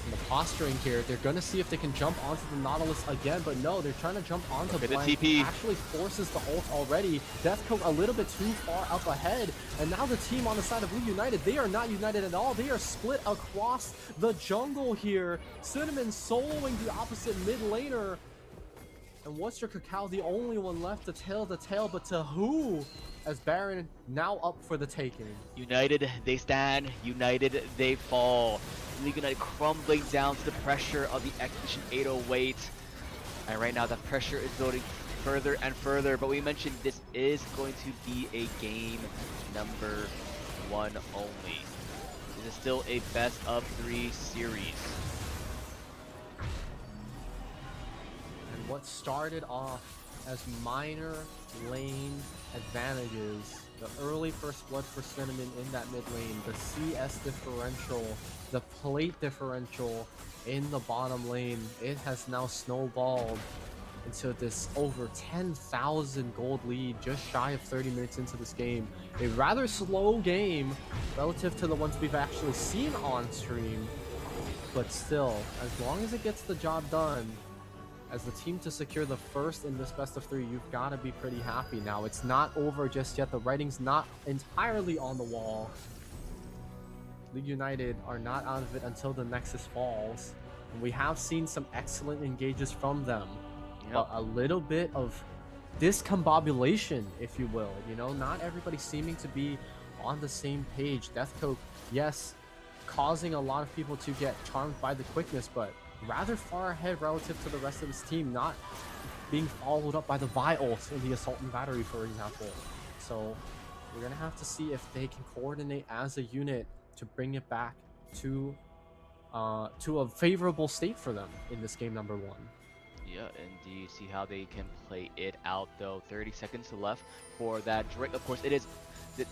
S5: And the posturing here, they're going to see if they can jump onto the Nautilus again, but no, they're trying to jump onto Blank.
S4: The TP
S5: actually forces the ult already. Deathcoat a little bit too far up ahead, and now the team on the side of League United, they are not united at all. They are split across the jungle here. Cinnamon soloing the opposite mid laner. And what's your Cacao, the only one left to tail the tail, but to who? As Baron now up for the taking.
S4: United, they stand. United, they fall. League United crumbling down to the pressure of the Expedition 808. And right now, the pressure is building further and further. But we mentioned this is going to be a game number 1 only. This is still a best of 3 series.
S5: What started off as minor lane advantages, the early first blood for Cinnamon in that mid lane, the CS differential, the plate differential in the bottom lane, it has now snowballed into this over 10,000 gold lead just shy of 30 minutes into this game. A rather slow game relative to the ones we've actually seen on stream, but still, as long as it gets the job done, as the team to secure the first in this best of 3, you've got to be pretty happy. Now, it's not over just yet. The writing's not entirely on the wall. League United are not out of it until the Nexus falls. And we have seen some excellent engages from them.
S4: Yep.
S5: But a little bit of discombobulation, if you will. You know, not everybody seeming to be on the same page. Deathcoke, yes, causing a lot of people to get charmed by the quickness, but rather far ahead relative to the rest of his team, not being followed up by the Vi ult in the Assault and Battery, for example. So we're going to have to see if they can coordinate as a unit to bring it back to a favorable state for them in this game number 1.
S4: Yeah, indeed. See how they can play it out, though. 30 seconds left for that Drake. Of course, it is this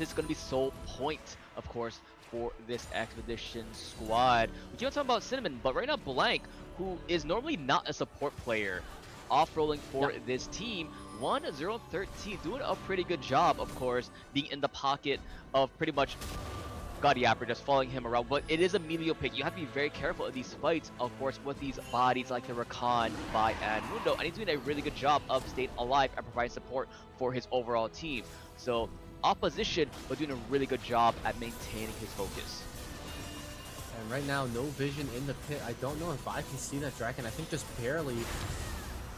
S4: is going to be sole point, of course, for this Expedition squad. We keep on talking about Cinnamon, but right now Blank, who is normally not a support player, off-rolling for this team. 1-0-13, doing a pretty good job, of course, being in the pocket of pretty much Yapper, just following him around. But it is a Melio pick. You have to be very careful of these fights, of course, with these bodies like the Rakan, Vi, and Mundo. And he's doing a really good job of staying alive and providing support for his overall team. So opposition, but doing a really good job at maintaining his focus.
S5: And right now, no vision in the pit. I don't know if I can see that dragon. I think just barely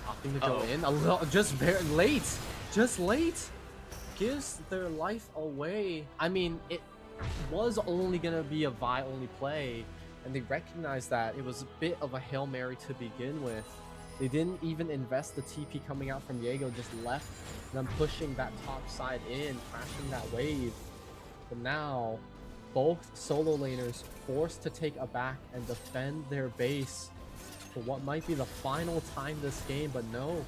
S5: opting to go in. A little, just late. Gives their life away. I mean, it was only gonna be a Vi only play, and they recognized that it was a bit of a Hail Mary to begin with. They didn't even invest the TP coming out from Diego, just left them pushing that top side in, crashing that wave. But now, both solo laners forced to take a back and defend their base for what might be the final time this game, but no.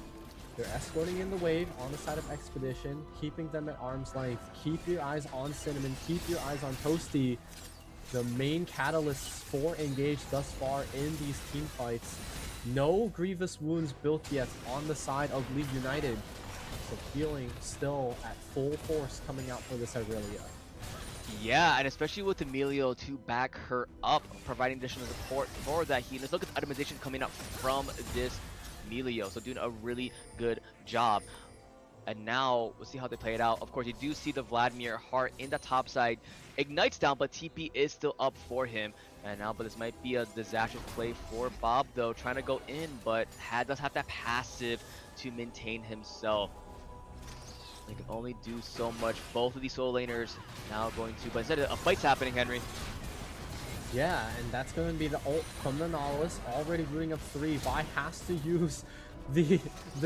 S5: They're escorting in the wave on the side of Expedition, keeping them at arm's length. Keep your eyes on Cinnamon, keep your eyes on Toasty. The main catalysts for Engage thus far in these team fights. No grievous wounds built yet on the side of League United. So healing still at full force coming out for this Irelia.
S4: Yeah, and especially with Emilio to back her up, providing additional support for that healing. Let's look at the itemization coming up from this Emilio, so doing a really good job. And now we'll see how they play it out. Of course, you do see the Vladimir Heart in the top side, ignites down, but TP is still up for him. And now, but this might be a disastrous play for Bob, though, trying to go in, but does have that passive to maintain himself. They can only do so much. Both of these solo laners now going to, but instead a fight's happening, Henry.
S5: Yeah, and that's going to be the ult from the Nautilus, already rooting up 3. Vi has to use the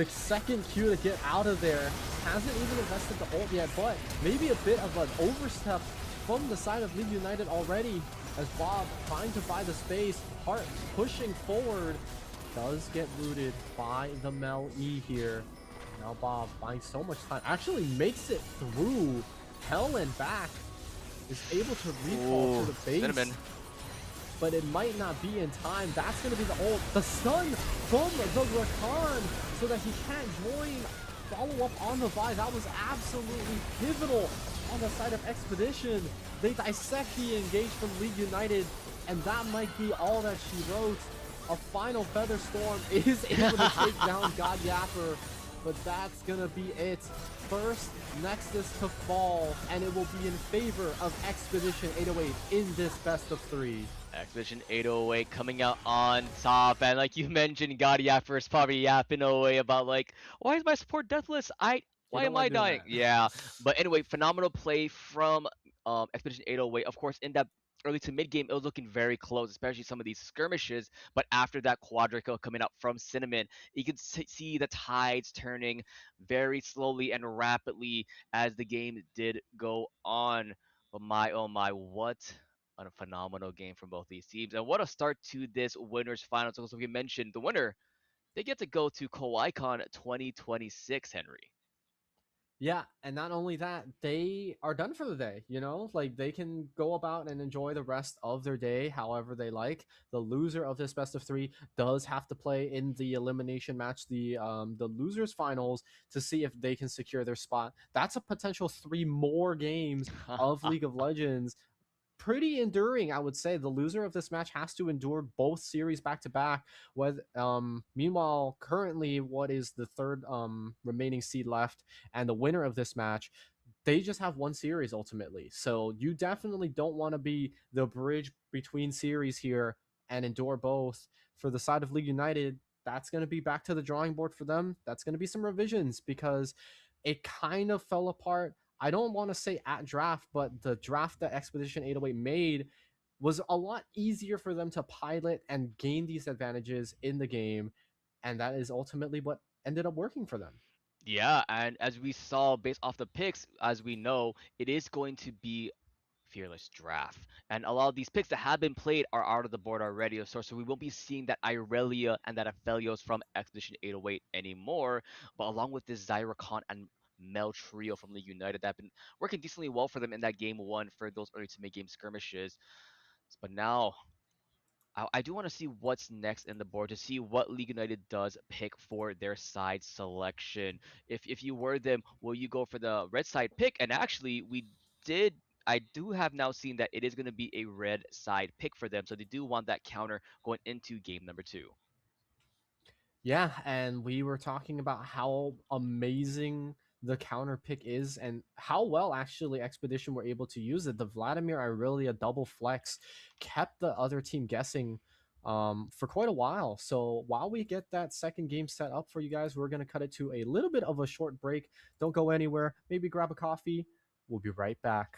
S5: second Q to get out of there. Hasn't even invested the ult yet, but maybe a bit of an overstep from the side of League United already, as Bob trying to buy the space. Heart pushing forward, does get rooted by the Mel E here. Now Bob buying so much time, actually makes it through hell and back, is able to recall to the base.
S4: Cinnamon.
S5: But it might not be in time. That's going to be the ult. The stun from the Rakan so that he can't join. Follow up on the Vi. That was absolutely pivotal on the side of Expedition. They dissect the engage from League United, and that might be all that she wrote. A final Feather Storm is able to take down God Yapper, but that's going to be it. First Nexus to fall, and it will be in favor of Expedition 808 in this best of 3.
S4: Expedition 808 coming out on top, and like you mentioned, God Yapper is probably yapping away about like, why is my support deathless? Why am I dying? Yeah, but anyway, phenomenal play from Expedition 808. Of course, in that early to mid game, it was looking very close, especially some of these skirmishes. But after that quadra coming out from Cinnamon, you could see the tides turning very slowly and rapidly as the game did go on. But my oh my, what a phenomenal game from both these teams, and what a start to this winners finals. So as we mentioned, the winner, they get to go to Kawaii Kon 2026, Henry.
S5: Yeah, and not only that, they are done for the day, you know? Like they can go about and enjoy the rest of their day however they like. The loser of this best of 3 does have to play in the elimination match, the losers finals, to see if they can secure their spot. That's a potential 3 more games of League of Legends. Pretty enduring, I would say. The loser of this match has to endure both series back to back. With meanwhile, currently, what is the third remaining seed left, and the winner of this match, they just have one series ultimately. So you definitely don't want to be the bridge between series here and endure both. For the side of League United, that's going to be back to the drawing board for them. That's going to be some revisions because it kind of fell apart. I don't want to say at draft, but the draft that Expedition 808 made was a lot easier for them to pilot and gain these advantages in the game. And that is ultimately what ended up working for them.
S4: Yeah, and as we saw based off the picks, as we know, it is going to be fearless draft. And a lot of these picks that have been played are out of the board already, so we won't be seeing that Irelia and that Aphelios from Expedition 808 anymore. But along with this Zyracon and Mel trio from League United that have been working decently well for them in that game one for those early to mid game skirmishes. But now I do want to see what's next in the board to see what League United does pick for their side selection. If you were them, will you go for the red side pick? And actually, I do have now seen that it is going to be a red side pick for them, so they do want that counter going into game number 2.
S5: Yeah, and we were talking about how amazing the counter pick is and how well actually Expedition were able to use it. The Vladimir Irelia double flex kept the other team guessing for quite a while. So while we get that second game set up for you guys, we're going to cut it to a little bit of a short break. Don't go anywhere. Maybe grab a coffee. We'll be right back.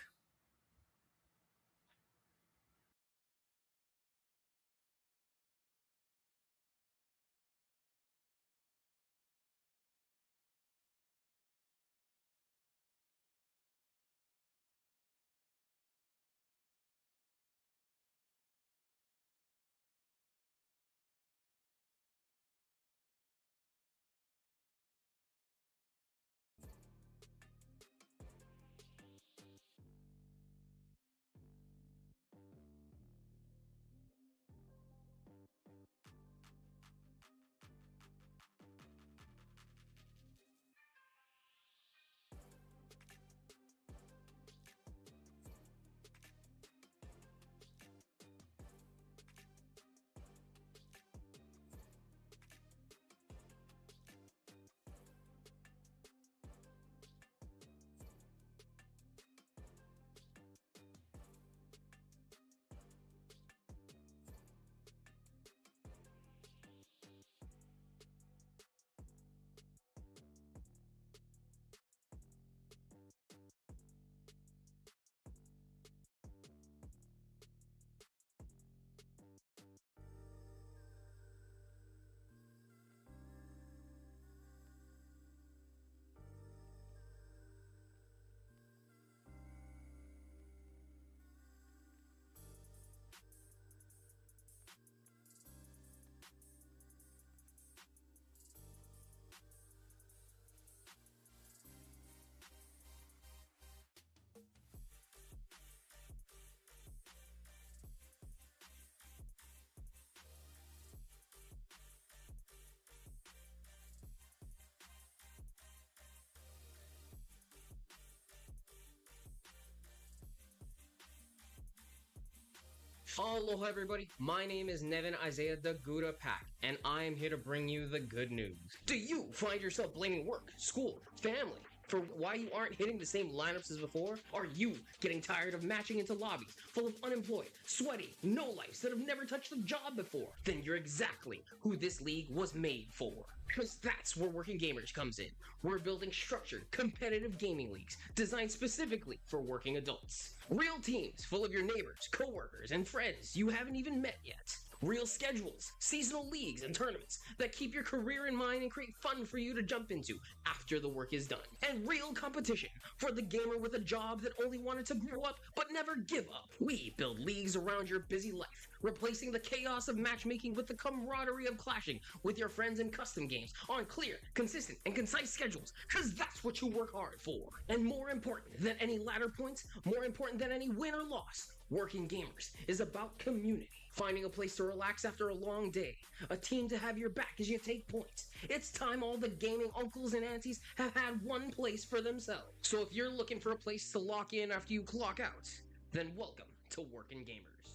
S1: Aloha everybody, my name is Nevin Isaiah the Gouda Pack, and I am here to bring you the good news. Do you find yourself blaming work, school, family for why you aren't hitting the same lineups as before? Are you getting tired of matching into lobbies full of unemployed, sweaty, no-lifes that have never touched a job before? Then you're exactly who this league was made for. Because that's where Workin Gamerz comes in. We're building structured, competitive gaming leagues designed specifically for working adults. Real teams full of your neighbors, coworkers, and friends you haven't even met yet. real schedules, seasonal leagues, and tournaments that keep your career in mind and create fun for you to jump into after the work is done, and real competition for the gamer with a job that only wanted to grow up but never give up. We build leagues around your busy life, replacing the chaos of matchmaking with the camaraderie of clashing with your friends in custom games on clear, consistent, and concise schedules, because that's what you work hard for. And more important than any ladder points, more important than any win or loss, Workin Gamers is about community. Finding a place to relax after a long day, a team to have your back as you take points. It's time all the gaming uncles and aunties have had one place for themselves. So if you're looking for a place to lock in after you clock out, then welcome to Workin Gamers.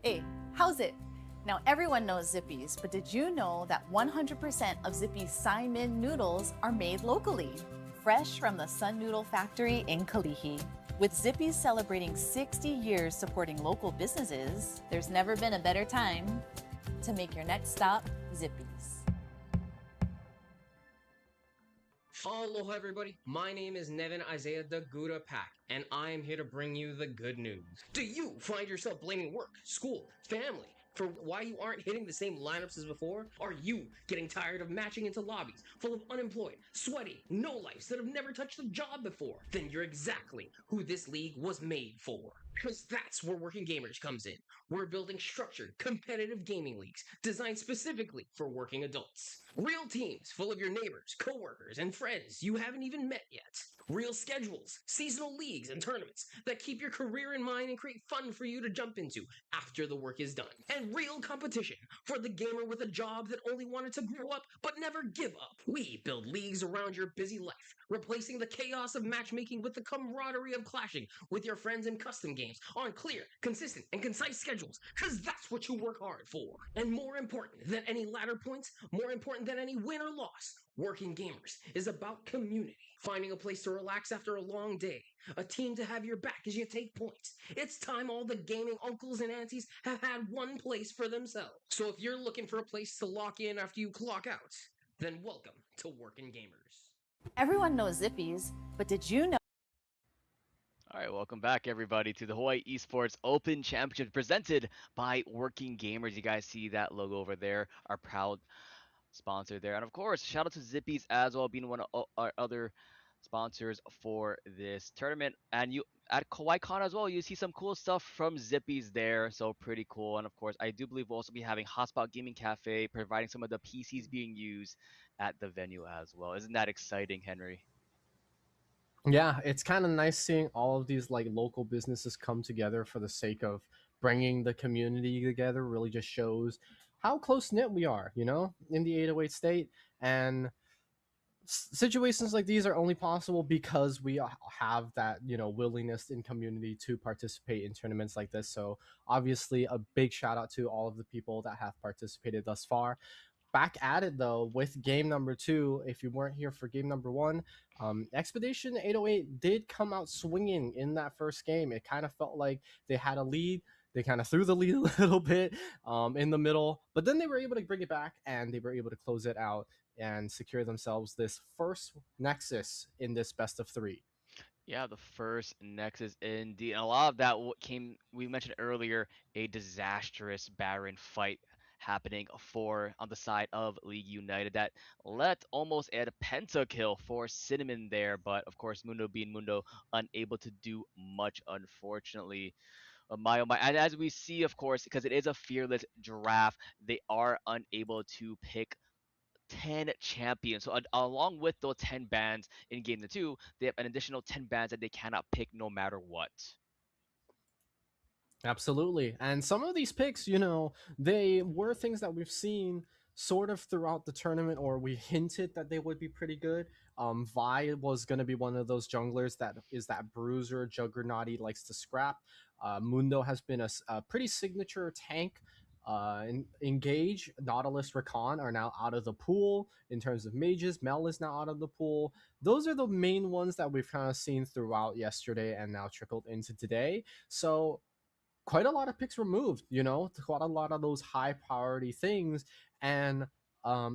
S2: Hey, how's it? Now everyone knows Zippies, but did you know that 100% of Zippy's Simon noodles are made locally? Fresh from the Sun Noodle Factory in Kalihi. With Zippy's celebrating 60 years supporting local businesses, there's never been a better time to make your next stop Zippy's.
S1: Aloha everybody, my name is Nevin Isaiah the Gouda Pack, and I am here to bring you the good news. Do you find yourself blaming work, school, family for why you aren't hitting the same lineups as before? Are you getting tired of matching into lobbies full of unemployed, sweaty, no-lifes that have never touched a job before? Then you're exactly who this league was made for. Because that's where Working Gamers comes in. We're building structured, competitive gaming leagues designed specifically for working adults. Real teams full of your neighbors, coworkers, and friends you haven't even met yet. Real schedules, seasonal leagues, and tournaments that keep your career in mind and create fun for you to jump into after the work is done. And real competition for the gamer with a job that only wanted to grow up but never give up. We build leagues around your busy life, replacing the chaos of matchmaking with the camaraderie of clashing with your friends in custom games on clear, consistent, and concise schedules, because that's what you work hard for. And more important than any ladder points, more important than any win or loss, Working Gamers is about community. Finding a place to relax after a long day, a team to have your back as you take points. It's time all the gaming uncles and aunties have had one place for themselves. So if you're looking for a place to lock in after you clock out, then welcome to Working Gamers.
S2: Everyone knows Zippies, but did you know?
S4: All right, welcome back, everybody, to the Hawaii Esports Open Championship presented by Working Gamers. You guys see that logo over there, our proud sponsor there. And of course, shout out to Zippies as well, being one of our other sponsors for this tournament. And you at Kawaii Kon as well, you see some cool stuff from Zippies there, so pretty cool. And of course, I do believe we'll also be having Hotspot Gaming Cafe, providing some of the PCs being used at the venue as well. Isn't that exciting, Henry?
S5: Yeah, it's kind of nice seeing all of these like local businesses come together for the sake of bringing the community together. Really just shows how close knit we are, you know, in the 808 state. And situations like these are only possible because we have that, you know, willingness in community to participate in tournaments like this. So obviously a big shout out to all of the people that have participated thus far. Back at it though with game number 2. If you weren't here for game number 1, Expedition 808 did come out swinging in that first game. It kind of felt like they had a lead. They kind of threw the lead a little bit in the middle, but then they were able to bring it back and they were able to close it out and secure themselves this first Nexus in this best of 3.
S4: Yeah, the first Nexus indeed. And a lot of that came, we mentioned earlier, a disastrous Baron fight happening on the side of League United that led almost at a pentakill for Cinnamon there, but of course Mundo being Mundo, unable to do much, unfortunately. My oh my, and as we see, of course, because it is a fearless draft, they are unable to pick 10 champions. So along with those 10 bans in game 2, they have an additional 10 bans that they cannot pick no matter what.
S5: Absolutely. And some of these picks, you know, they were things that we've seen sort of throughout the tournament, or we hinted that they would be pretty good. Vi was going to be one of those junglers that is that bruiser juggernaut he likes to scrap. Mundo has been a pretty signature tank. Engage, Nautilus, Rakan are now out of the pool. In terms of mages, Mel is now out of the pool. Those are the main ones that we've kind of seen throughout yesterday and now trickled into today. So quite a lot of picks removed, you know, quite a lot of those high priority things. And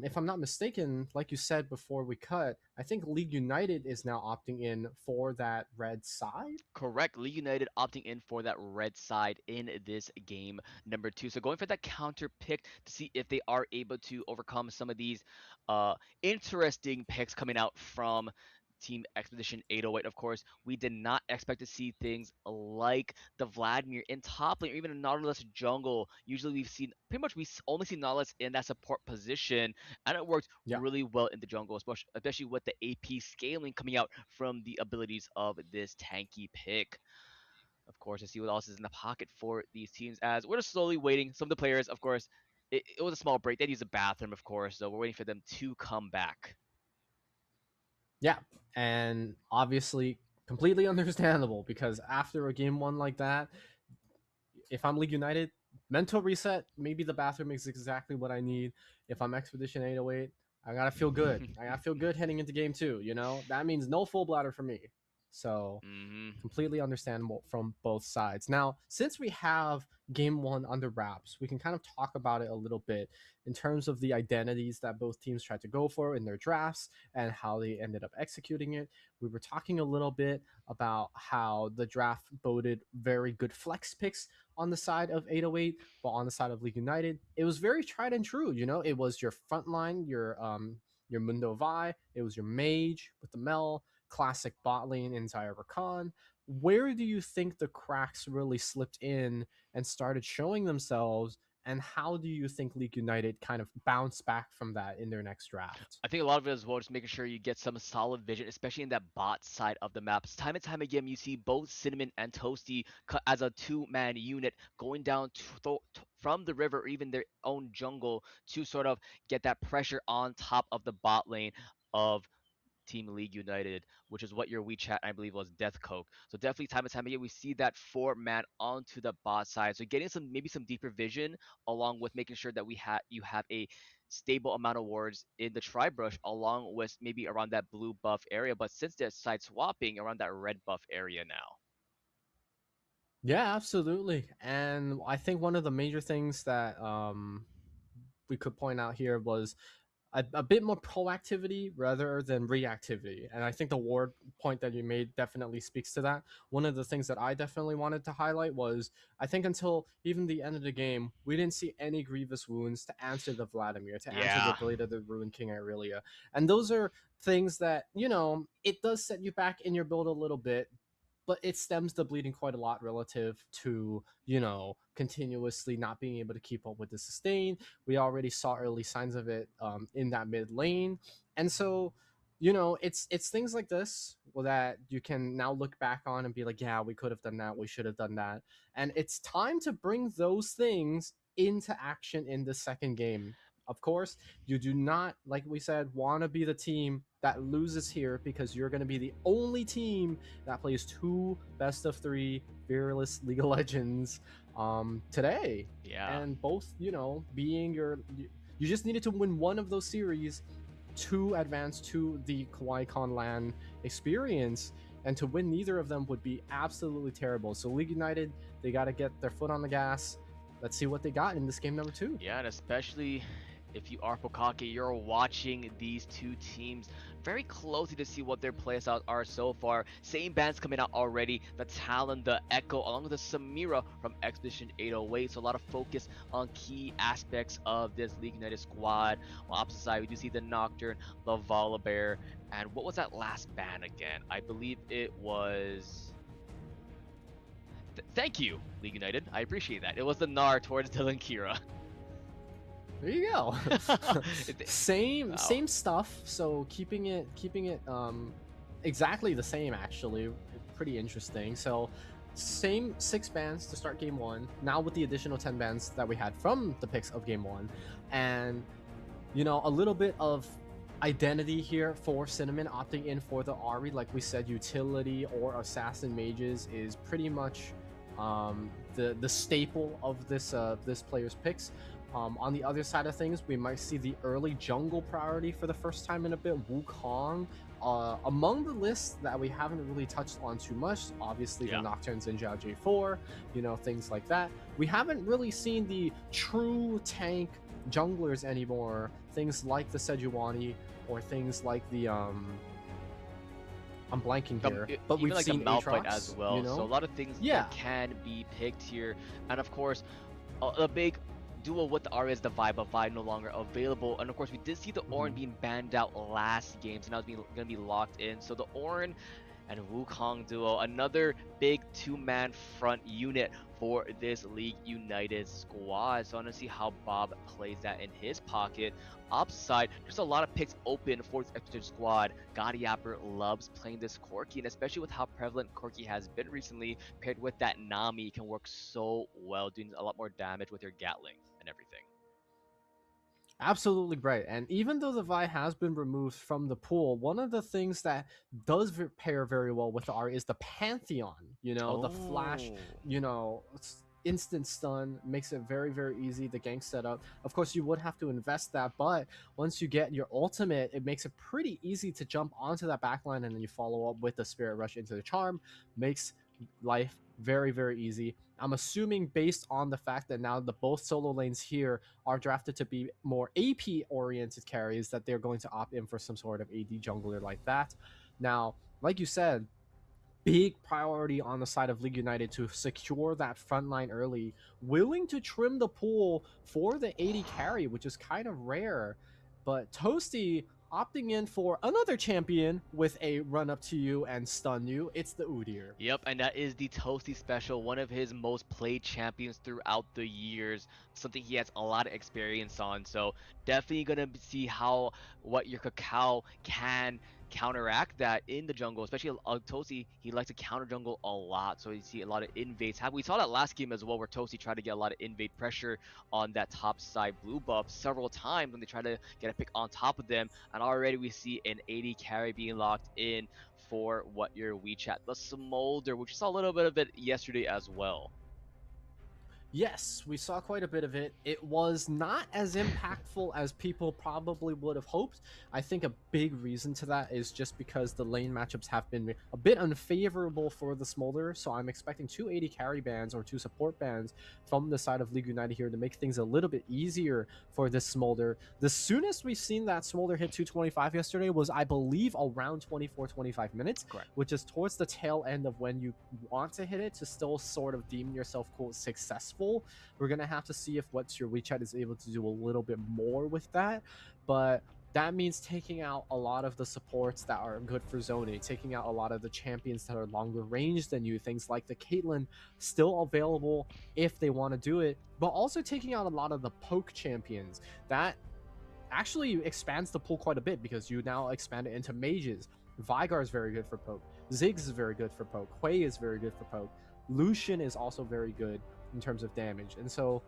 S5: if I'm not mistaken, like you said before we cut, I think League United is now opting in for that red side.
S4: Correct. League United opting in for that red side in this game number 2. So going for that counter pick to see if they are able to overcome some of these interesting picks coming out from Team Expedition 808. Of course, we did not expect to see things like the Vladimir in top lane or even a Nautilus jungle. Usually we only see Nautilus in that support position, and it worked
S5: Yeah.
S4: really well in the jungle, especially with the AP scaling coming out from the abilities of this tanky pick. Of course, to see what else is in the pocket for these teams, as we're just slowly waiting. Some of the players, of course, it was a small break. They'd use the bathroom, of course, so we're waiting for them to come back.
S5: Yeah, and obviously completely understandable, because after a game 1 like that, if I'm League United, mental reset, maybe the bathroom is exactly what I need. If I'm Expedition 808, I gotta feel good. I gotta feel good heading into game 2, you know? That means no full bladder for me. So completely understandable from both sides. Now, since we have game 1 under wraps, we can kind of talk about it a little bit in terms of the identities that both teams tried to go for in their drafts and how they ended up executing it. We were talking a little bit about how the draft boded very good flex picks on the side of 808, but on the side of League United, it was very tried and true. You know, it was your frontline, your Mundo Vi, it was your mage with the Mel, classic bot lane in Zyra Rakan. Where do you think the cracks really slipped in and started showing themselves? And how do you think League United kind of bounced back from that in their next draft?
S4: I think a lot of it as well, just making sure you get some solid vision, especially in that bot side of the maps. Time and time again, you see both Cinnamon and Toasty as a 2-man unit going down from the river or even their own jungle to sort of get that pressure on top of the bot lane of Team League United, which is what your WeChat, I believe, was Death Coke. So definitely time and time again, we see that 4-man onto the bot side. So getting maybe some deeper vision, along with making sure that you have a stable amount of wards in the tri-brush, along with maybe around that blue buff area. But since they're side swapping, around that red buff area now.
S5: Yeah, absolutely. And I think one of the major things that we could point out here was a bit more proactivity rather than reactivity. And I think the ward point that you made definitely speaks to that. One of the things that I definitely wanted to highlight was, I think until even the end of the game, we didn't see any grievous wounds to answer the Vladimir, to answer the Blade of the Ruined King Irelia. And those are things that, you know, it does set you back in your build a little bit, but it stems the bleeding quite a lot relative to, you know, continuously not being able to keep up with the sustain. We already saw early signs of it in that mid lane. And so, you know, it's things like this that you can now look back on and be like, yeah, we could have done that. We should have done that. And it's time to bring those things into action in the second game. Of course, you do not, like we said, want to be the team that loses here, because you're going to be the only team that plays 2 best-of-3 Fearless League of Legends today.
S4: Yeah.
S5: And both, you know, being you just needed to win one of those series to advance to the Kawaii Kon LAN experience, and to win neither of them would be absolutely terrible. So League United, they got to get their foot on the gas. Let's see what they got in this game number 2.
S4: Yeah, and especially if you are Pokkake, you're watching these two teams very closely to see what their playstyles are so far. Same bands coming out already, the Talon, the Echo, along with the Samira from Expedition 808. So a lot of focus on key aspects of this League United squad. On opposite side, we do see the Nocturne, the Volibear, and what was that last band again? I believe it was... Thank you, League United. I appreciate that. It was the Gnar towards Dylan Kira.
S5: There you go. Same stuff. So keeping it exactly the same, actually. Pretty interesting. So same 6 bans to start game 1, now with the additional 10 bans that we had from the picks of game 1. And, you know, a little bit of identity here for Cinnamon opting in for the Ahri. Like we said, utility or assassin mages is pretty much the staple of this player's picks. On the other side of things, we might see the early jungle priority for the first time in a bit. Wukong, among the lists that we haven't really touched on too much, obviously the Nocturnes in J4, you know, things like that. We haven't really seen the true tank junglers anymore. Things like the Sejuani or things like the I'm blanking here, but
S4: even
S5: we've
S4: like
S5: seen
S4: a Malphite
S5: Aatrox,
S4: as well.
S5: you know?
S4: So a lot of things
S5: Yeah.
S4: that can be picked here, and of course, a big duo with the Arya is the Vi no longer available, and of course we did see the Ornn being banned out last game, so now it's going to be locked in. So the Ornn and Wukong duo, another big two-man front unit for this League United squad. So I want to see how Bob plays that in his pocket. Upside, there's a lot of picks open for this Expedition squad. Godiyapper loves playing this Corki, and especially with how prevalent Corki has been recently, paired with that Nami, can work so well, doing a lot more damage with your Gatling and everything.
S5: Absolutely right. And even though the Vi has been removed from the pool, one of the things that does pair very well with the Arya is the Pantheon. You know, the flash, you know, instant stun makes it very, very easy. The gank setup, of course, you would have to invest that, but once you get your ultimate, it makes it pretty easy to jump onto that backline, and then you follow up with the Spirit Rush into the charm. Makes life very, very easy. I'm assuming based on the fact that now the both solo lanes here are drafted to be more AP oriented carries, that they're going to opt in for some sort of AD jungler like that. Now, like you said, big priority on the side of League United to secure that front line early, willing to trim the pool for the AD carry, which is kind of rare. But Toasty opting in for another champion with a run up to you and stun you. It's the Udyr.
S4: Yep, and that is the Toasty special, one of his most played champions throughout the years, something he has a lot of experience on. So definitely gonna see what your Cacao can counteract that in the jungle, especially Toasty. He likes to counter jungle a lot, so you see a lot of invades. We saw that last game as well, where Toasty tried to get a lot of invade pressure on that top side blue buff several times when they try to get a pick on top of them, and already we see an AD carry being locked in for what your WeChat, the Smolder, which we saw a little bit of it yesterday as well.
S5: Yes, we saw quite a bit of it. It was not as impactful as people probably would have hoped. I think a big reason to that is just because the lane matchups have been a bit unfavorable for the Smolder, so I'm expecting 2 AD carry bans or 2 support bans from the side of League United here to make things a little bit easier for this Smolder. The soonest we've seen that Smolder hit 225 yesterday was, I believe, around 24-25 minutes,
S4: correct,
S5: which is towards the tail end of when you want to hit it to still sort of deem yourself, quote, successful. We're gonna have to see if what's your WeChat is able to do a little bit more with that, but that means taking out a lot of the supports that are good for zoning, taking out a lot of the champions that are longer range than you, things like the Caitlyn, still available if they want to do it, but also taking out a lot of the poke champions. That actually expands the pool quite a bit, because you now expand it into mages. Veigar is very good for poke, Ziggs is very good for poke, Hui is very good for poke, Lucian is also very good in terms of damage. And so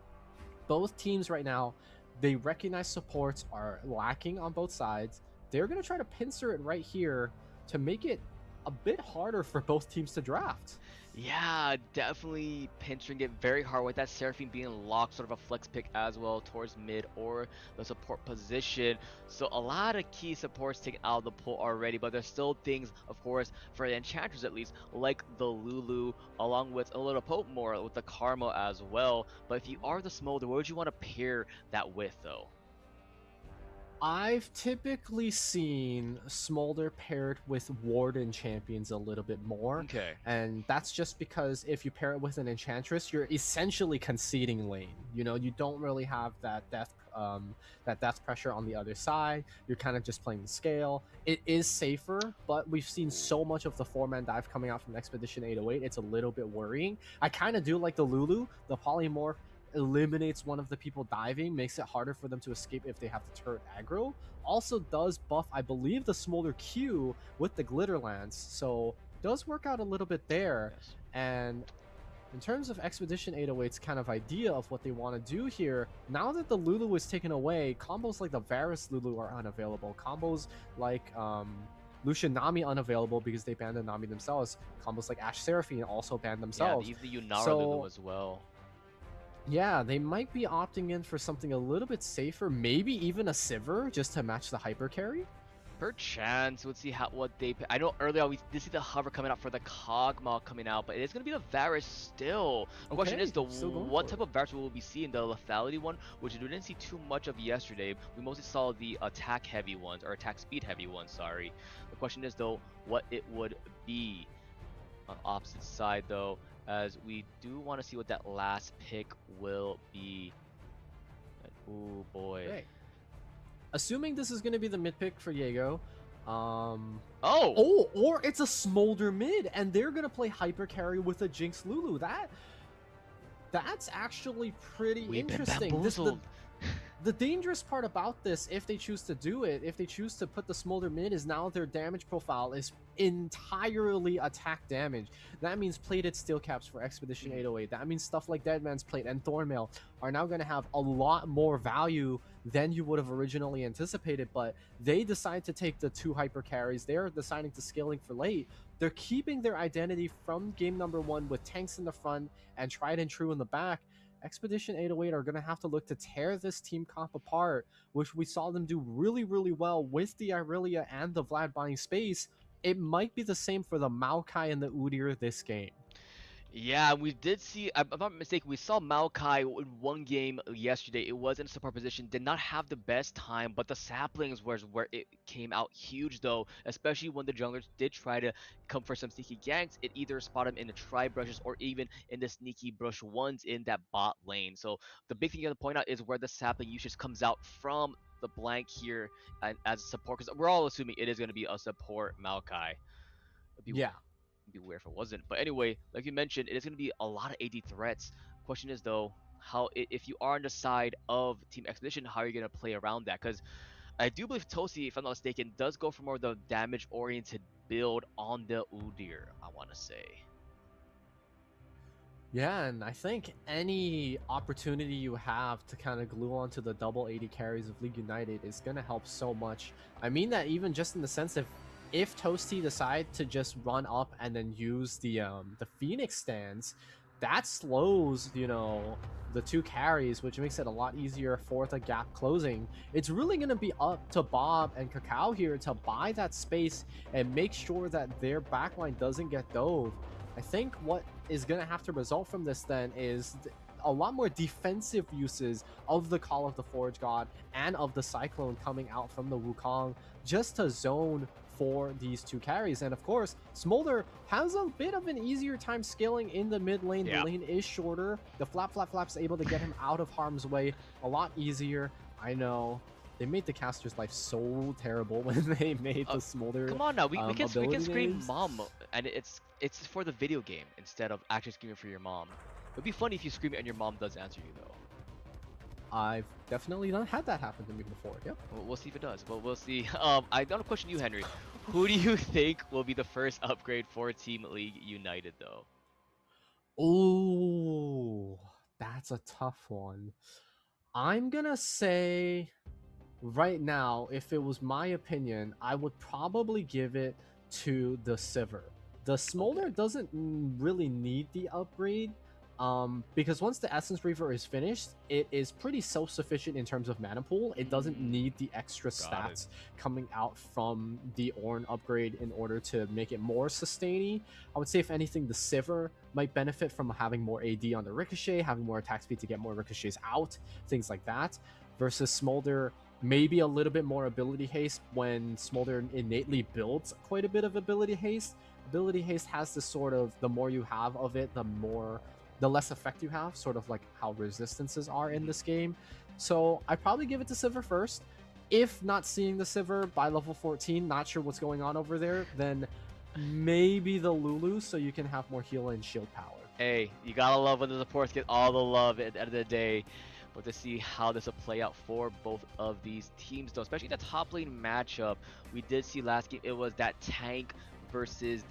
S5: both teams right now, they recognize supports are lacking on both sides. They're going to try to pincer it right here to make it a bit harder for both teams to draft.
S4: Yeah, definitely pinching it very hard with that Seraphine being locked, sort of a flex pick as well towards mid or the support position. So a lot of key supports taken out of the pool already, but there's still things, of course, for the Enchantress at least, like the Lulu, along with a little Potmore with the Karma as well. But if you are the Smolder, what would you want to pair that with, though?
S5: I've typically seen Smolder paired with Warden champions a little bit more.
S4: Okay.
S5: And that's just because if you pair it with an Enchantress, you're essentially conceding lane. You know, you don't really have that death pressure on the other side. You're kind of just playing the scale. It is safer, but we've seen so much of the 4-man dive coming out from Expedition 808. It's a little bit worrying. I kind of do like the Lulu. The Polymorph eliminates one of the people diving, makes it harder for them to escape if they have to turret aggro. Also does buff, I believe, the Smolder Q with the Glitter Lance, so does work out a little bit there.
S4: Yes.
S5: And in terms of Expedition 808's kind of idea of what they want to do here, now that the Lulu is taken away, combos like the Varus Lulu are unavailable. Combos like Lucian Nami unavailable because they banned the Nami themselves. Combos like Ashe Seraphine also banned themselves.
S4: Yeah, the Yunara Lulu as well.
S5: Yeah, they might be opting in for something a little bit safer, maybe even a Sivir just to match the hyper carry.
S4: Perchance, let's see what they. I know earlier we did see the hover coming out for the Kog'Maw coming out, but it is going to be the Varus still. The question is though, what type of Varus will we be seeing? The lethality one, which we didn't see too much of yesterday. We mostly saw the attack heavy ones, or attack speed heavy ones, sorry. The question is though, what it would be. On opposite side though, as we do want to see what that last pick will be. Oh boy.
S5: Hey. Assuming this is going to be the mid pick for Jaego, or it's a Smolder mid, and they're going to play hyper carry with a Jinx Lulu. That's actually pretty interesting. The dangerous part about this, if they choose to do it, if they choose to put the Smolder mid, is now their damage profile is entirely attack damage. That means plated steel caps for Expedition 808. That means stuff like Deadman's Plate and Thornmail are now going to have a lot more value than you would have originally anticipated, but they decide to take the 2 hyper carries. They're deciding to scaling for late. They're keeping their identity from game number 1 with tanks in the front and tried and true in the back. Expedition 808 are going to have to look to tear this team comp apart, which we saw them do really, really well with the Irelia and the Vlad buying space. It might be the same for the Maokai and the Udyr this game.
S4: Yeah, we did see, I'm not mistaken, we saw Maokai in one game yesterday. It was in a support position, did not have the best time, but the saplings was where it came out huge though, especially when the junglers did try to come for some sneaky ganks. It either spot him in the tri-brushes or even in the sneaky brush ones in that bot lane. So the big thing you have to point out is where the sapling usage comes out from the blank here and as a support, because we're all assuming it is going to be a support Maokai.
S5: Yeah.
S4: Be weird if it wasn't, but anyway, like you mentioned, it is going to be a lot of AD threats. Question is though, how if you are on the side of Team Expedition, how are you going to play around that? Because I do believe Tosi, if I'm not mistaken, does go for more of the damage oriented build on the Udyr, I want to say.
S5: Yeah, and I think any opportunity you have to kind of glue onto the double 80 carries of League United is going to help so much. I mean that even just in the sense of if Toasty decide to just run up and then use the Phoenix stands, that slows, you know, the 2 carries, which makes it a lot easier for the gap closing. It's really going to be up to Bob and Kakao here to buy that space and make sure that their backline doesn't get dove. I think what is going to have to result from this then is a lot more defensive uses of the Call of the Forge God and of the Cyclone coming out from the Wukong just to zone for these 2 carries. And of course, Smolder has a bit of an easier time scaling in the mid lane. The lane is shorter. The flap's able to get him out of harm's way a lot easier. I know they made the caster's life so terrible when they made the Smolder.
S4: Come on now, we can scream mom, and it's for the video game instead of actually screaming for your mom. It'd be funny if you scream it and your mom does answer you though.
S5: I've definitely not had that happen to me before. Yep.
S4: We'll see if it does. But we'll see. I got a question to you, Henry. Who do you think will be the first upgrade for Team League United, though?
S5: Oh, that's a tough one. I'm gonna say right now, if it was my opinion, I would probably give it to the Sivir. The Smolder doesn't really need the upgrade. Because once the Essence Reaver is finished, it is pretty self-sufficient in terms of mana pool. It doesn't need the extra stats coming out from the Ornn upgrade in order to make it more sustainy. I would say, if anything, the Sivir might benefit from having more AD on the Ricochet, having more attack speed to get more Ricochets out, things like that. Versus Smolder, maybe a little bit more ability haste when Smolder innately builds quite a bit of ability haste. Ability haste has this sort of, the more you have of it, the less effect you have, sort of like how resistances are in this game. So I probably give it to Sivir first. If not seeing the Sivir by level 14, not sure what's going on over there, then maybe the Lulu, so you can have more heal and shield power.
S4: Hey, you gotta love when the supports get all the love at the end of the day. But to see how this will play out for both of these teams, though, especially the top lane matchup, we did see last game, it was that tank versus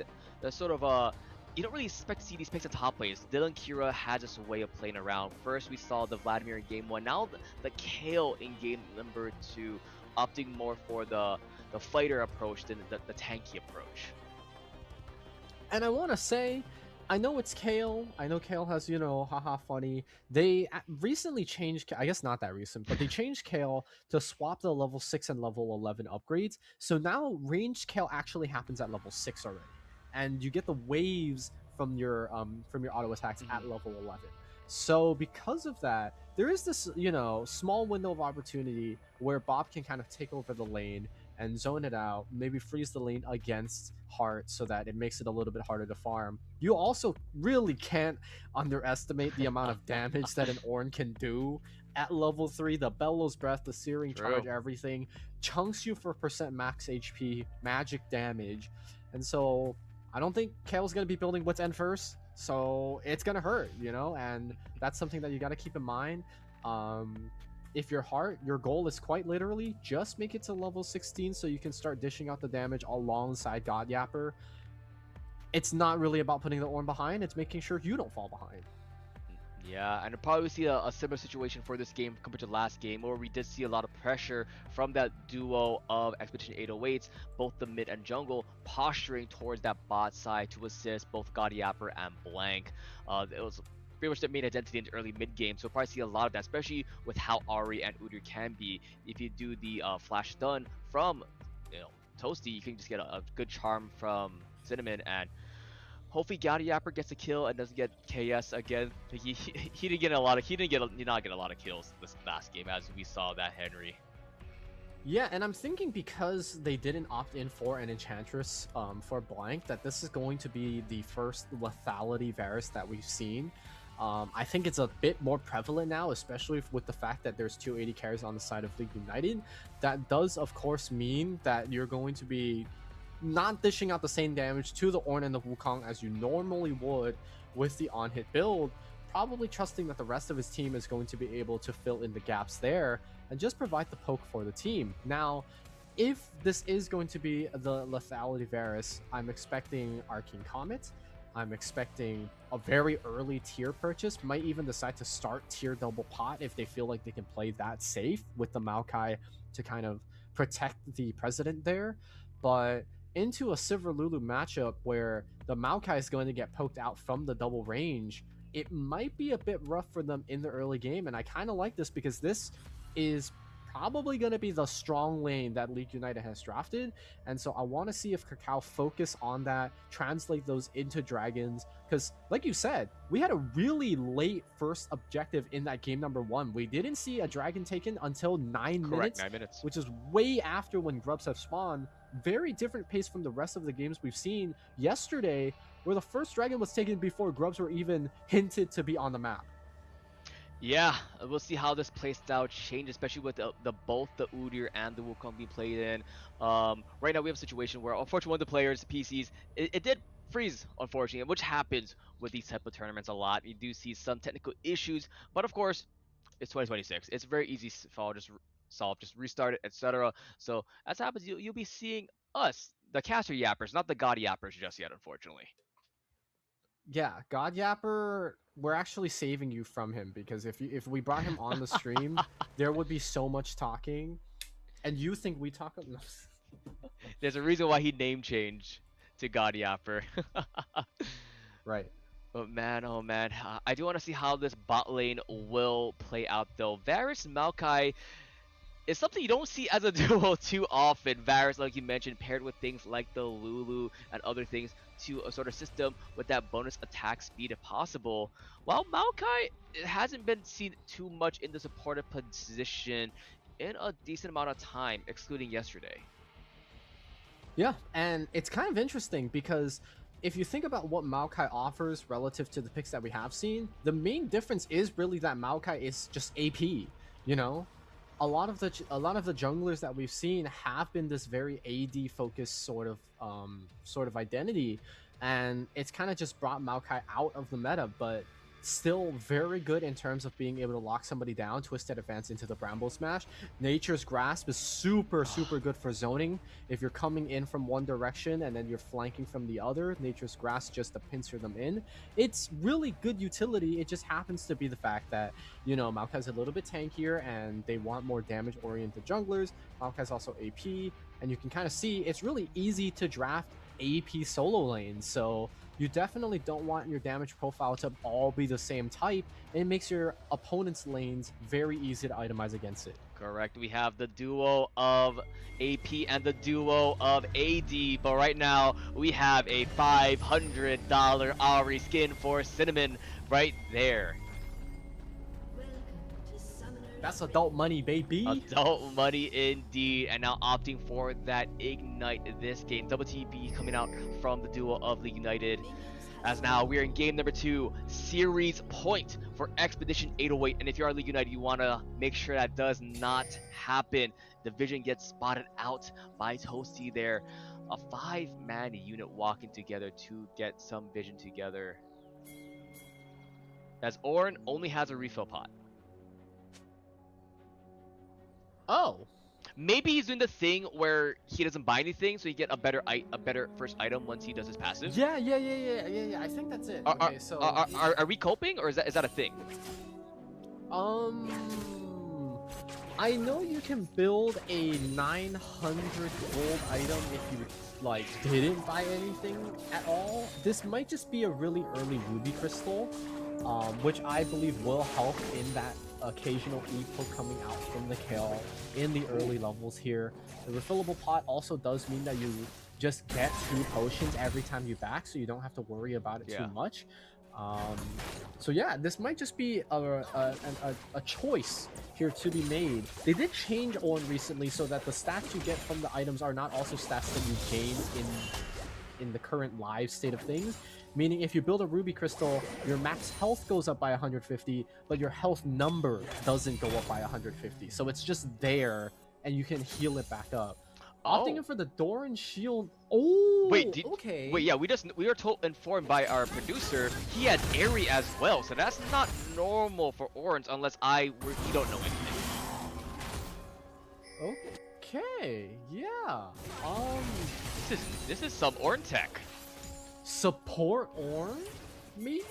S4: the sort of you don't really expect to see these picks at top lanes. Dylan Kira has this way of playing around. First, we saw the Vladimir in game 1. Now the Kale in game number 2, opting more for the fighter approach than the tanky approach.
S5: And I want to say, I know it's Kale. I know Kale has, you know, haha funny. They recently changed, I guess not that recent, but they changed Kale to swap the level 6 and level 11 upgrades. So now ranged Kale actually happens at level 6 already. And you get the waves from your auto attacks at level 11. So because of that, there is this, you know, small window of opportunity where Bob can kind of take over the lane and zone it out, maybe freeze the lane against Heart so that it makes it a little bit harder to farm. You also really can't underestimate the amount of damage that an Ornn can do at level 3. The Bellows Breath, the Searing Charge, everything chunks you for percent max HP, magic damage. And so I don't think Kale's going to be building Wit's End first, so it's going to hurt, you know, and that's something that you got to keep in mind. If your Heart, your goal is quite literally just make it to level 16 so you can start dishing out the damage alongside God Yapper. It's not really about putting the Ornn behind, it's making sure you don't fall behind.
S4: Yeah, and probably see a similar situation for this game compared to last game, where we did see a lot of pressure from that duo of Expedition 808s, both the mid and jungle, posturing towards that bot side to assist both God Yapper and Blank. It was pretty much the main identity in the early mid game, so we'll probably see a lot of that, especially with how Ahri and Udyr can be. If you do the flash stun from, you know, Toasty, you can just get a good charm from Cinnamon, and hopefully God Yapper gets a kill and doesn't get KS again. He didn't get a lot of he did not get a lot of kills this last game, as we saw that Henry.
S5: Yeah, and I'm thinking because they didn't opt in for an Enchantress for Blank, that this is going to be the first lethality Varus that we've seen. I think it's a bit more prevalent now, especially with the fact that there's 280 carries on the side of League United. That does, of course, mean that you're going to be not dishing out the same damage to the Ornn and the Wukong as you normally would with the on-hit build, probably trusting that the rest of his team is going to be able to fill in the gaps there and just provide the poke for the team. Now, if this is going to be the lethality Varus, I'm expecting Arcane Comet. I'm expecting a very early tier purchase, might even decide to start tier double pot if they feel like they can play that safe with the Maokai to kind of protect the president there. But into a Sivir Lulu matchup where the Maokai is going to get poked out from the double range, it might be a bit rough for them in the early game. And I kind of like this because this is probably going to be the strong lane that League United has drafted, and so I want to see if Kakao focus on that, translate those into dragons, because like you said, we had a really late first objective in that game number 1. We didn't see a dragon taken until 9 minutes, which is way after when grubs have spawned. Very different pace from the rest of the games we've seen yesterday, where the first dragon was taken before grubs were even hinted to be on the map.
S4: Yeah, we'll see how this playstyle changes, especially with the both the Udyr and the Wukong being played in. Right now we have a situation where, unfortunately, one of the players, PCs, it did freeze, unfortunately, which happens with these type of tournaments a lot. You do see some technical issues, but of course, it's 2026. It's very easy to solve, just restart it, etc. So as happens, you'll be seeing us, the caster yappers, not the god yappers just yet, unfortunately.
S5: Yeah, God Yapper, we're actually saving you from him, because if we brought him on the stream, there would be so much talking, and you think we talk enough.
S4: There's a reason why he name changed to God Yapper.
S5: Right.
S4: But man, oh man, I do want to see how this bot lane will play out though. Varus Maokai is something you don't see as a duo too often. Varus, like you mentioned, paired with things like the Lulu and other things to a sort of system with that bonus attack speed if possible. While Maokai hasn't been seen too much in the supportive position in a decent amount of time, excluding yesterday.
S5: Yeah, and it's kind of interesting because if you think about what Maokai offers relative to the picks that we have seen, the main difference is really that Maokai is just AP, you know? A lot of the junglers that we've seen have been this very AD focused sort of identity, and it's kind of just brought Maokai out of the meta, but still very good in terms of being able to lock somebody down, twisted advance into the Bramble Smash. Nature's Grasp is super good for zoning. If you're coming in from one direction and then you're flanking from the other, Nature's Grasp just to pincer them in. It's really good utility. It just happens to be the fact that, you know, Maokai's a little bit tankier and they want more damage-oriented junglers. Maokai's also AP, and you can kind of see it's really easy to draft AP solo lanes, so you definitely don't want your damage profile to all be the same type. It makes your opponent's lanes very easy to itemize against it.
S4: Correct. We have the duo of AP and the duo of AD, but right now we have a $500 Ari skin for Cinnamon right there.
S5: That's adult money, baby.
S4: Adult money indeed, and now opting for that Ignite this game. Double TB coming out from the duo of the United. As now we're in game number 2, series point for Expedition 808. And if you're on League United, you want to make sure that does not happen. The Vision gets spotted out by Toasty there. A 5-man unit walking together to get some Vision together. As Orin only has a refill pot.
S5: Oh.
S4: Maybe he's doing the thing where he doesn't buy anything, so you get a better first item once he does his passive.
S5: Yeah. I think that's it. Okay, so
S4: are we coping, or is that a thing?
S5: I know you can build a 900 gold item if you like didn't buy anything at all. This might just be a really early ruby crystal, which I believe will help in that occasional e-poke coming out from the Kale in the early levels here. The refillable pot also does mean that you just get 2 potions every time you back, so you don't have to worry about it too much. So yeah, this might just be a choice here to be made. They did change on recently so that the stats you get from the items are not also stats that you gain in the current live state of things. Meaning if you build a ruby crystal, your max health goes up by 150, but your health number doesn't go up by 150. So it's just there, and you can heal it back up. Opting in for the Doran shield. Oh,
S4: wait,
S5: okay.
S4: Wait, yeah, we were informed by our producer he had Airy as well, so that's not normal for Orange unless we don't know anything.
S5: Okay, yeah.
S4: This is some Orn tech.
S5: Support Orn, maybe?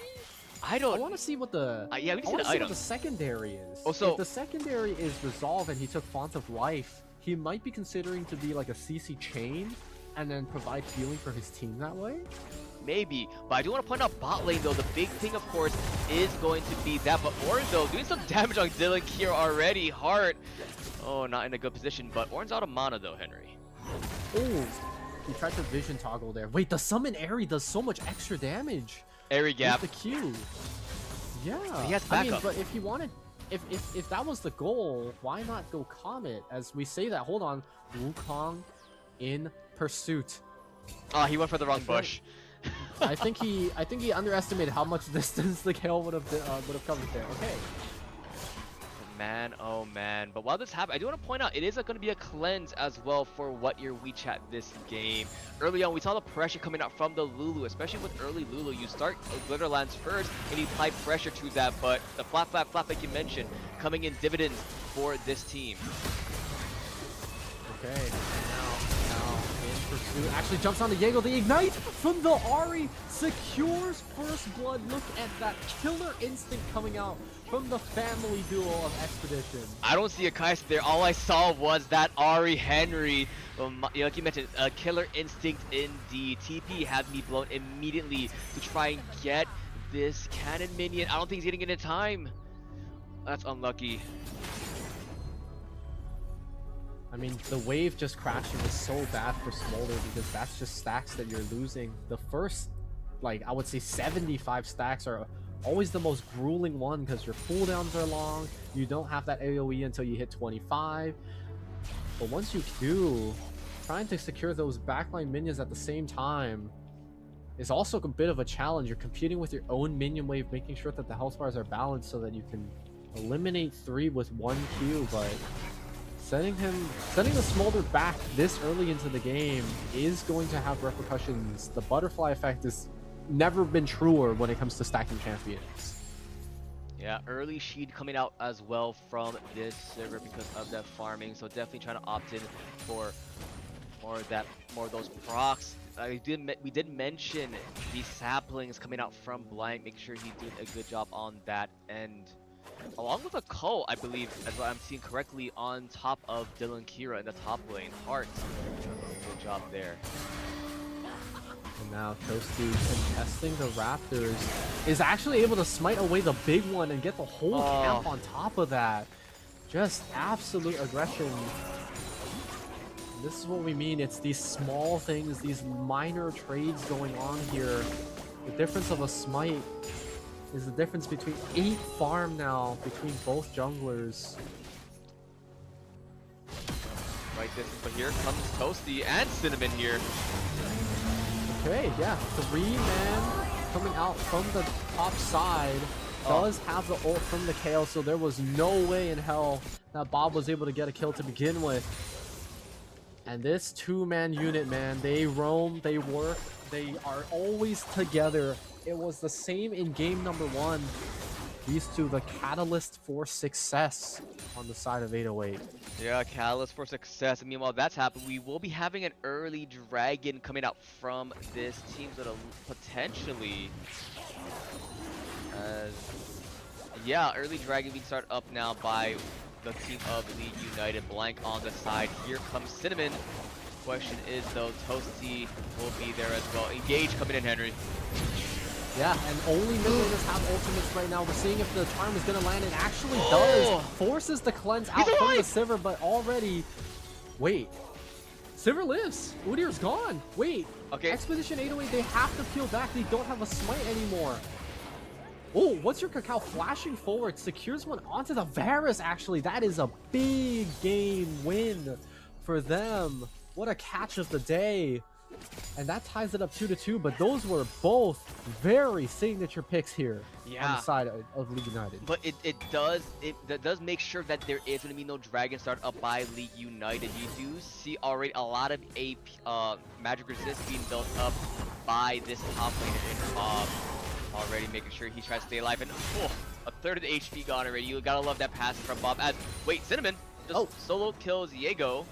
S5: I want to see what the
S4: yeah, we need to see the
S5: what
S4: item.
S5: the secondary is.
S4: Oh, so
S5: if the secondary is Resolve and he took Font of Life, he might be considering to be like a CC chain and then provide healing for his team that way.
S4: Maybe, but I do want to point out bot lane though. The big thing, of course, is going to be that. But Orin though doing some damage on Dylan here already. Hard. Oh, not in a good position. But Orin's out of mana though, Henry.
S5: Oh. He tried to vision toggle there. Wait, the summon Airy does so much extra damage.
S4: Airy gap.
S5: With the Q. Yeah.
S4: He has backup.
S5: I mean, but if he wanted, if that was the goal, why not go Comet? As we say that, hold on, Wukong in pursuit.
S4: Oh, he went for the wrong bush.
S5: I think he underestimated how much distance the Kale would have covered there. Okay.
S4: Man, oh man. But while this happens, I do want to point out it is going to be a cleanse as well for What Your WeChat this game. Early on, we saw the pressure coming out from the Lulu, especially with early Lulu. You start Glitterlands first and you apply pressure to that, but the flap like you mentioned, coming in dividends for this team.
S5: Okay, now in pursuit. Actually jumps on the Jaegel. The Ignite from the Ari secures first blood. Look at that killer instinct coming out from the family duo of Expedition.
S4: I don't see a Kai'Sa there. All I saw was that Ari Henry. Like you mentioned, a killer instinct indeed. TP had me blown immediately to try and get this cannon minion. I don't think he's getting it in time. That's unlucky.
S5: I mean, the wave just crashing is so bad for Smolder because that's just stacks that you're losing. The first, like, I would say 75 stacks are always the most grueling one because your cooldowns are long. You don't have that AoE until you hit 25. But once you do, trying to secure those backline minions at the same time is also a bit of a challenge. You're competing with your own minion wave, making sure that the health bars are balanced so that you can eliminate 3 with 1 Q, but sending the Smolder back this early into the game is going to have repercussions. The butterfly effect has never been truer when it comes to stacking champions.
S4: Yeah, early Sheed coming out as well from this server because of that farming. So definitely trying to opt in for more of those procs. We did mention the saplings coming out from Blank. Make sure he did a good job on that end. Along with a Cole, I believe, as what I'm seeing correctly, on top of Dylan Kira in the top lane. Heart, good job there.
S5: Now Toasty contesting the Raptors is actually able to smite away the big one and get the whole camp on top of that. Just absolute aggression. This is what we mean. It's these small things, these minor trades going on here. The difference of a smite is the difference between 8 farm now between both junglers.
S4: Right this, but here comes Toasty and Cinnamon here.
S5: Okay, yeah, 3-man coming out from the top side. Does have the ult from the KO, so there was no way in hell that Bob was able to get a kill to begin with. And this 2-man unit, man, they roam, they work, they are always together. It was the same in game number 1. These two, the catalyst for success on the side of 808.
S4: Yeah, catalyst for success. And meanwhile, that's happened. We will be having an early dragon coming out from this team that'll potentially... yeah, early dragon being started up now by the team of League United. Blank on the side. Here comes Cinnamon. Question is though, Toasty will be there as well. Engage coming in, Henry.
S5: Yeah, and only mid-laners have ultimates right now. We're seeing if the charm is gonna land. It actually does. Forces the cleanse out from the Sivir, but already... Wait. Sivir lives. Udyr's gone. Wait.
S4: Okay.
S5: Expedition 808, they have to peel back. They don't have a smite anymore. Oh, what's your Cacao flashing forward? Secures one onto the Varus, actually. That is a big game win for them. What a catch of the day. And that ties it up 2-2, but those were both very signature picks here on the side of League United.
S4: But that does make sure that there is going to be no dragon start up by League United. You do see already a lot of AP magic resist being built up by this top laner in Bob. Already making sure he tries to stay alive, and a third of the HP gone already. You gotta love that pass from Bob. Wait, Cinnamon just solo kills Diego.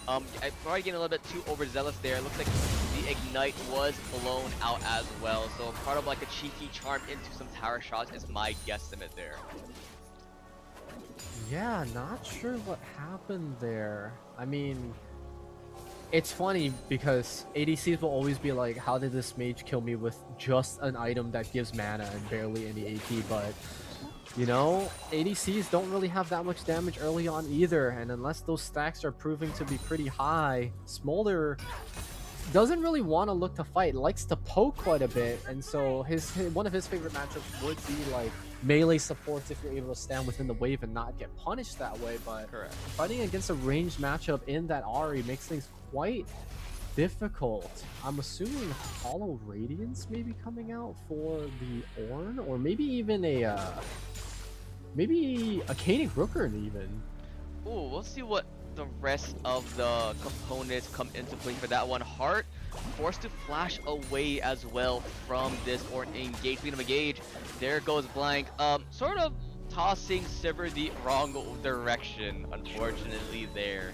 S4: I'm probably getting a little bit too overzealous there. It looks like the ignite was blown out as well, so part of like a cheeky charm into some tower shots is my guesstimate there.
S5: Yeah, not sure what happened there. I mean, it's funny because ADCs will always be like, how did this mage kill me with just an item that gives mana and barely any AP? But, you know, ADCs don't really have that much damage early on either. And unless those stacks are proving to be pretty high, Smolder doesn't really want to look to fight, likes to poke quite a bit. And so one of his favorite matchups would be like melee supports if you're able to stand within the wave and not get punished that way. But fighting against a ranged matchup in that Ahri makes things quite difficult. I'm assuming Hollow Radiance may be coming out for the Ornn, or maybe even a Canic Rookern even.
S4: Ooh, we'll see what the rest of the components come into play for that one. Heart forced to flash away as well from this Ornn engage. Speaking of engage, there goes Blank. Sort of tossing Sivir the wrong direction, unfortunately there.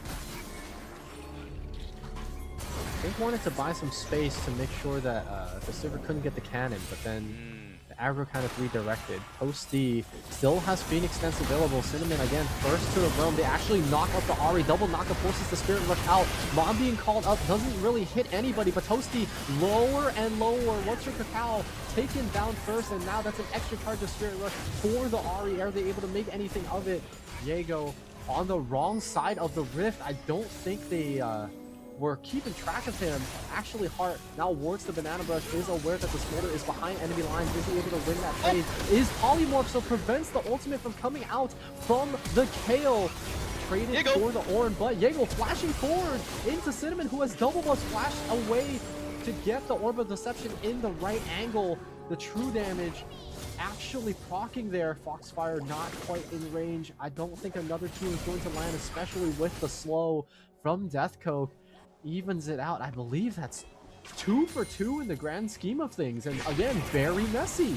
S5: They wanted to buy some space to make sure that the Sivir couldn't get the cannon, but then the aggro kind of redirected. Toasty still has Phoenix Stance available. Cinnamon again, first to the realm. They actually knock up the Ahri. Double knockup forces the Spirit Rush out. Mom being called up doesn't really hit anybody, but Toasty lower and lower. What's your Cacao taken down first, and now that's an extra charge of Spirit Rush for the Ahri. Are they able to make anything of it? Diego on the wrong side of the rift. I don't think they we're keeping track of him. Actually, Hart now wards the Banana Brush, is aware that the Smolder is behind enemy lines, is he able to win that phase? Is Polymorph, so prevents the ultimate from coming out from the KO. Traded for the Ornn, but Jaegel flashing forward into Cinnamon, who has double bus flashed away to get the Orb of Deception in the right angle. The true damage actually proccing there. Foxfire not quite in range. I don't think another team is going to land, especially with the slow from Deathcoke. Evens it out. I believe that's 2 for 2 in the grand scheme of things, and again, very messy.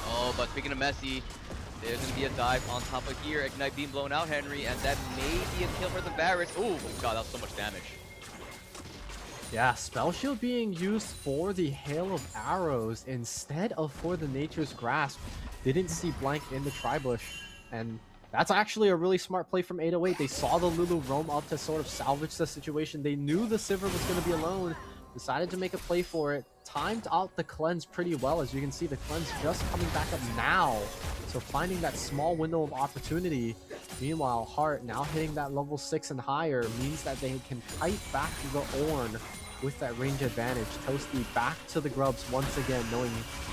S4: Oh, but speaking of messy, there's going to be a dive on top of here. Ignite being blown out, Henry, and that may be a kill for the Varus. Oh my god, that was so much damage.
S5: Yeah, Spell Shield being used for the Hail of Arrows instead of for the Nature's Grasp. Didn't see Blank in the Tribush, and that's actually a really smart play from 808. They saw the Lulu roam up to sort of salvage the situation. They knew the Sivir was going to be alone, decided to make a play for it. Timed out the cleanse pretty well. As you can see, the cleanse just coming back up now. So finding that small window of opportunity. Meanwhile, Heart now hitting that level 6 and higher means that they can kite back to the Ornn with that range advantage. Toasty back to the Grubs once again, knowing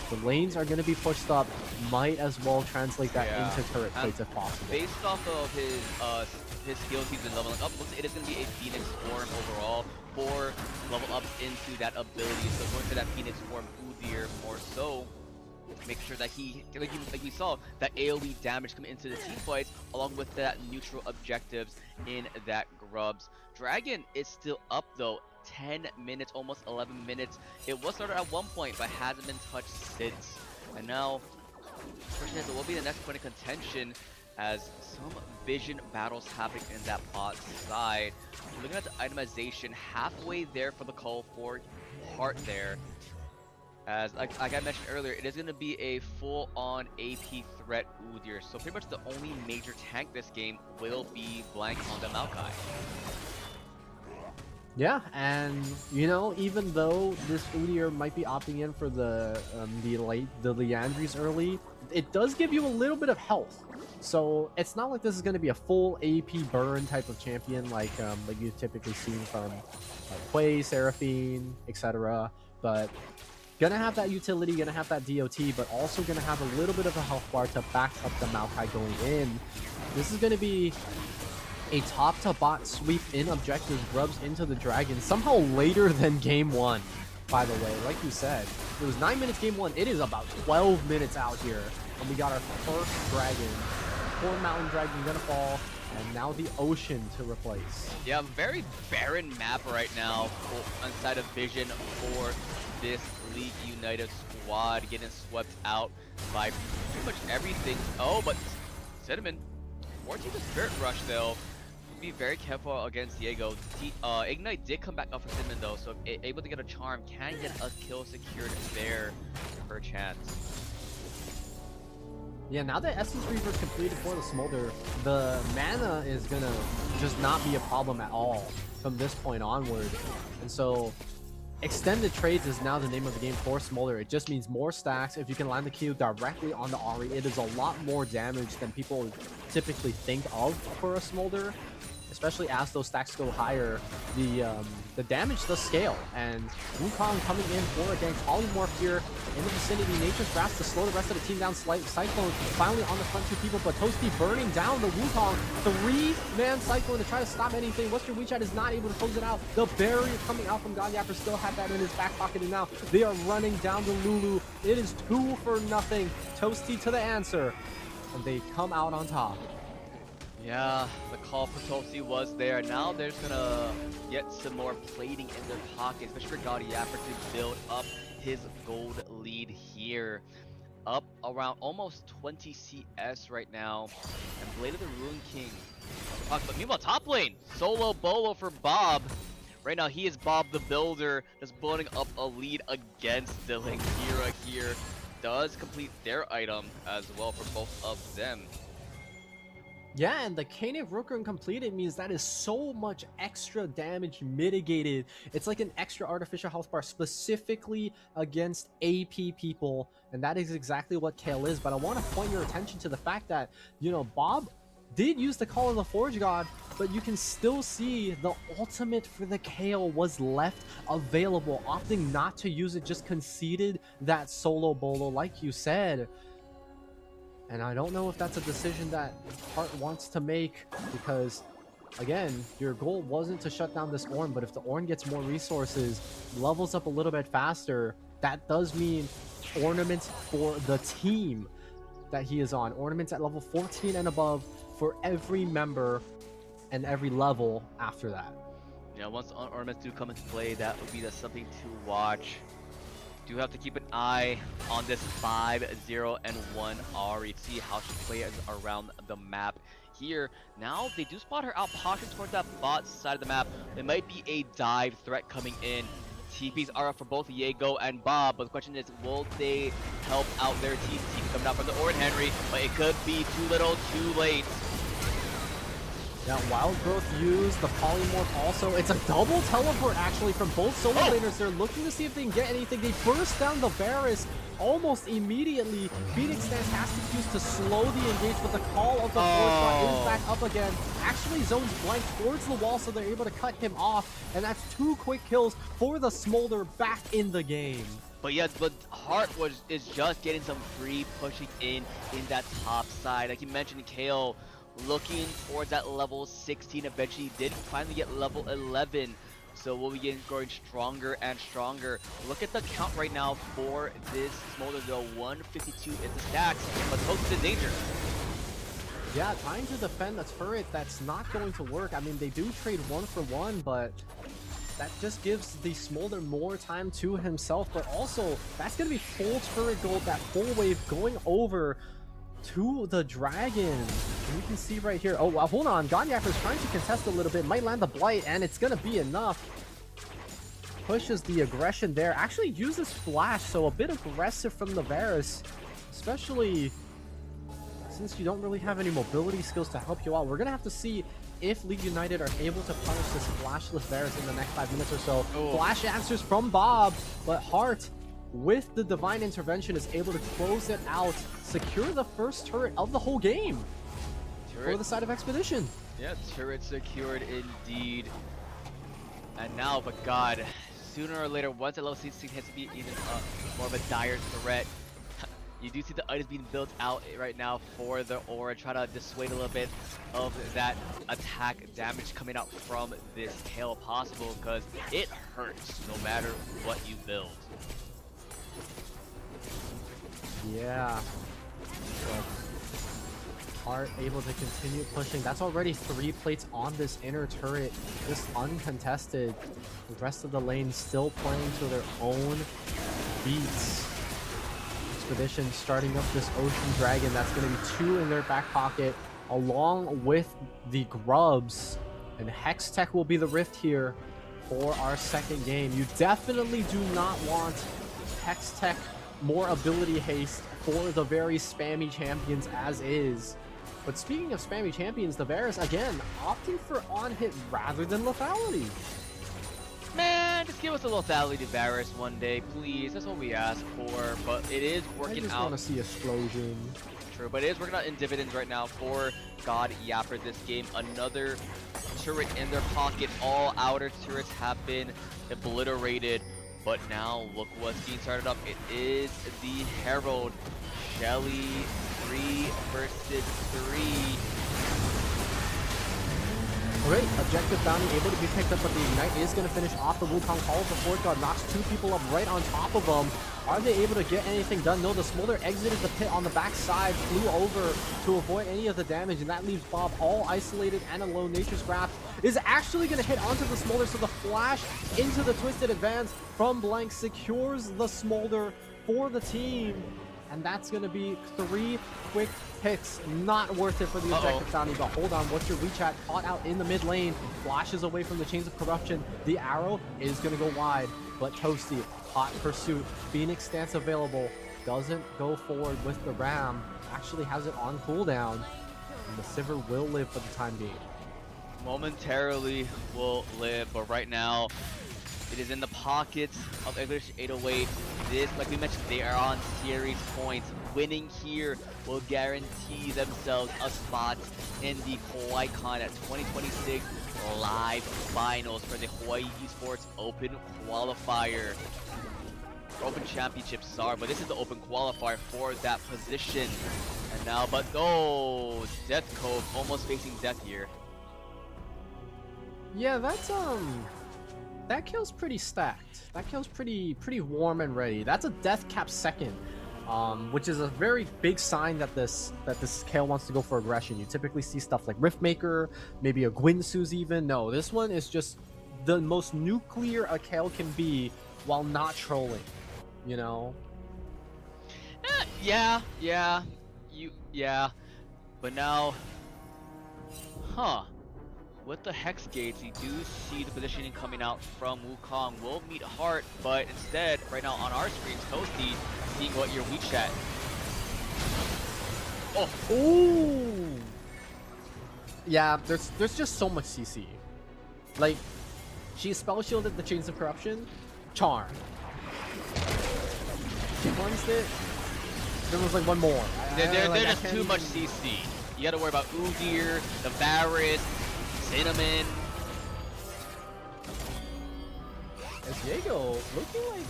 S5: the lanes are going to be pushed up. Might as well translate that into turret plates if possible.
S4: Based off of his skills he's been leveling up, it is going to be a Phoenix Form overall. 4 level ups into that ability, so going for that Phoenix Form Udyr more so. Make sure that he, like we saw, that AoE damage come into the team fights, along with that neutral objectives in that Grubs. Dragon is still up though, 10 minutes, almost 11 minutes. It was started at one point, but hasn't been touched since. And now, question is, it will be the next point of contention as some vision battles happening in that bot side. Looking at the itemization, halfway there for the call for Heart there. As like I mentioned earlier, it is going to be a full-on AP threat Udyr. So pretty much the only major tank this game will be blank on the Maokai.
S5: Yeah, and you know, even though this Udyr might be opting in for the Liandry's early, it does give you a little bit of health. So it's not like this is going to be a full AP burn type of champion like you've typically seen from Quay, Seraphine, etc. But gonna have that utility, gonna have that DOT, but also gonna have a little bit of a health bar to back up the Maokai going in. This is gonna be a top to bot sweep in objectives, Grubs into the Dragon, somehow later than game 1, by the way. Like you said, it was 9 minutes game 1, it is about 12 minutes out here, and we got our first Dragon. Poor Mountain Dragon gonna fall, and now the Ocean to replace.
S4: Yeah, very barren map right now inside of Vision for this League United squad, getting swept out by pretty much everything. Oh, but Cinnamon, 14 to Spirit Rush though. Be very careful against Diego. Ignite did come back up for Cinnamon though, so if able to get a charm, can get a kill secured there per chance.
S5: Yeah, now that Essence Reaver's completed for the Smolder, the mana is gonna just not be a problem at all from this point onward. And so extended trades is now the name of the game for Smolder. It just means more stacks. If you can land the Q directly on the Ahri, it is a lot more damage than people typically think of for a Smolder. Especially as those stacks go higher, the damage does scale. And Wukong coming in for a gang polymorph here in the vicinity. Nature's Grasp to slow the rest of the team down slightly. Cyclone finally on the front 2 people, but Toasty burning down the Wukong. 3-man Cyclone to try to stop anything. Western WeChat is not able to close it out. The barrier coming out from Godjapper still had that in his back pocket, and now they are running down the Lulu. It is 2-0. Toasty to the answer, and they come out on top.
S4: Yeah, the call for Toasty was there. Now they're just gonna get some more plating in their pocket, especially for Godjapper to build up his gold lead here. Up around almost 20 CS right now. And Blade of the Ruin King. But meanwhile, top lane, solo bolo for Bob. Right now, he is Bob the Builder, just building up a lead against Dylan Kira here. Does complete their item as well for both of them.
S5: Yeah, and the Kanev Rooker completed means that is so much extra damage mitigated. It's like an extra artificial health bar specifically against AP people, and that is exactly what Kale is. But I want to point your attention to the fact that, you know, Bob did use the Call of the Forge God, but you can still see the ultimate for the Kale was left available. Opting not to use it, just conceded that solo bolo, like you said. And I don't know if that's a decision that Heart wants to make, because, again, your goal wasn't to shut down this Ornn, but if the Ornn gets more resources, levels up a little bit faster, that does mean ornaments for the team that he is on. Ornaments at level 14 and above for every member and every level after that.
S4: Yeah, once ornaments do come into play, that would be something to watch. Do have to keep an eye on this 5-0-1 Ahri to see how she plays around the map here. Now they do spot her out posturing towards that bot side of the map. There might be a dive threat coming in. TPs are up for both Diego and Bob, but the question is, will they help out their team? TP coming out from the Ornn Henry, but it could be too little, too late.
S5: Yeah, Wild Growth used, the Polymorph also. It's a double teleport actually from both solo laners. They're looking to see if they can get anything. They burst down the Varus almost immediately. Phoenix Stance has to use to slow the engage, but the call of the forward shot is back up again. Actually zones blank towards the wall, so they're able to cut him off. And that's 2 quick kills for the Smolder back in the game.
S4: But yeah, but Heart is just getting some free pushing in that top side. Like you mentioned, Kale looking towards that level 16. Eventually did finally get level 11. So we'll be growing stronger and stronger. Look at the count right now for this Smolder though. 152 is the stacks, but Toast in danger.
S5: Yeah, trying to defend the turret, that's not going to work. I mean, they do trade 1 for 1, but that just gives the Smolder more time to himself. But also, that's going to be full turret gold, that full wave going over to the Dragon. And you can see right here, oh, hold on, Gonyapper's trying to contest a little bit, might land the Blight, and it's going to be enough. Pushes the aggression there, actually uses Flash, so a bit aggressive from the Varus, especially since you don't really have any mobility skills to help you out. We're going to have to see if League United are able to punish this flashless Varus in the next 5 minutes or so. Flash answers from Bob, but Heart, with the Divine Intervention, is able to close it out, secure the first turret of the whole game for the side of Expedition.
S4: Yeah, turret secured indeed. And now, but God, sooner or later, once the level 16 hits to be even more of a dire threat, you do see the items being built out right now for the aura, try to dissuade a little bit of that attack damage coming out from this Kale possible, because it hurts no matter what you build.
S5: Yeah. But Heart able to continue pushing. That's already 3 plates on this inner turret, just uncontested. The rest of the lane still playing to their own beats. Expedition starting up this Ocean Dragon. That's going to be 2 in their back pocket, along with the Grubs. And Hex Tech will be the Rift here for our second game. You definitely do not want Hex Tech more ability haste for the very spammy champions as is. But speaking of spammy champions, the Varus, again, opting for on-hit rather than lethality.
S4: Man, just give us a lethality Varus one day, please. That's what we ask for. But it is working out.
S5: I just want to see explosion.
S4: True, but it is working out in dividends right now for God Yapper this game. Another turret in their pocket. All outer turrets have been obliterated. But now look what's being started up. It is the Herald. Shelly 3 versus 3.
S5: Great, objective bounty able to be picked up, but the Ignite is going to finish off the Wukong. Call of the Fort Guard, knocks 2 people up right on top of them. Are they able to get anything done? No, the Smolder exited the pit on the backside, flew over to avoid any of the damage, and that leaves Bob all isolated and alone. Nature's Grasp is actually going to hit onto the Smolder, so the flash into the Twisted Advance from Blank secures the Smolder for the team. And that's going to be 3 quick picks. Not worth it for the objective bounty, but hold on. What's your WeChat? Caught out in the mid lane. Flashes away from the Chains of Corruption. The arrow is going to go wide, but Toasty, hot pursuit. Phoenix Stance available. Doesn't go forward with the Ram. Actually has it on cooldown. And the Sivir will live for the time being.
S4: Momentarily will live, but right now, it is in the pockets of English 808. This, like we mentioned, they are on series points. Winning here will guarantee themselves a spot in the Kawaii Kon at 2026 live finals for the Hawaii Esports Open Qualifier. Open Championship, sorry, but this is the Open Qualifier for that position. And now, but oh, Death Cove almost facing death here.
S5: Yeah, that's that kill's pretty stacked. That kill's pretty warm and ready. That's a death cap second, which is a very big sign that this Kale wants to go for aggression. You typically see stuff like Riftmaker, maybe a Gwynsu's even. No, this one is just the most nuclear a Kale can be while not trolling, you know?
S4: Yeah. But now, with the Hex Gates, you do see the positioning coming out from Wukong. Will meet Heart, but instead, right now on our screens, Toasty seeing what your WeChat.
S5: Oh! Ooh! Yeah, there's just so much CC. Like, she spell shielded the Chains of Corruption, charm. She cleansed it. There was like one more.
S4: There's just too much CC. You gotta worry about Udyr, the Varus, Cinnamon.
S5: As Diego looking like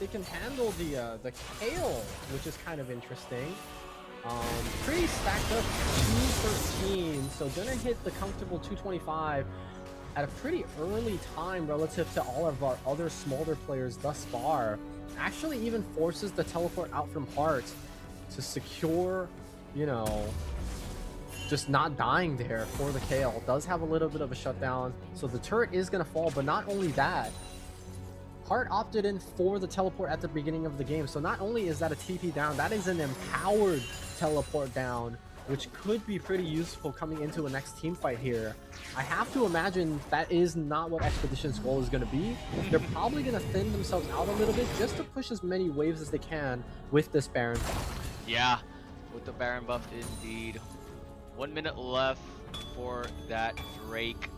S5: they can handle the Kale, which is kind of interesting. Pretty stacked up 213, so gonna hit the comfortable 225 at a pretty early time relative to all of our other smaller players thus far. Actually even forces the teleport out from Heart to secure, you know, just not dying there for the Kale. Does have a little bit of a shutdown, so the turret is gonna fall, but not only that, Heart opted in for the teleport at the beginning of the game, so not only is that a TP down, that is an empowered teleport down, which could be pretty useful coming into a next team fight here. I have to imagine that is not what Expedition's goal is going to be. They're probably going to thin themselves out a little bit just to push as many waves as they can with this Baron buff.
S4: Yeah, with the Baron buff indeed. 1 minute left for that Drake.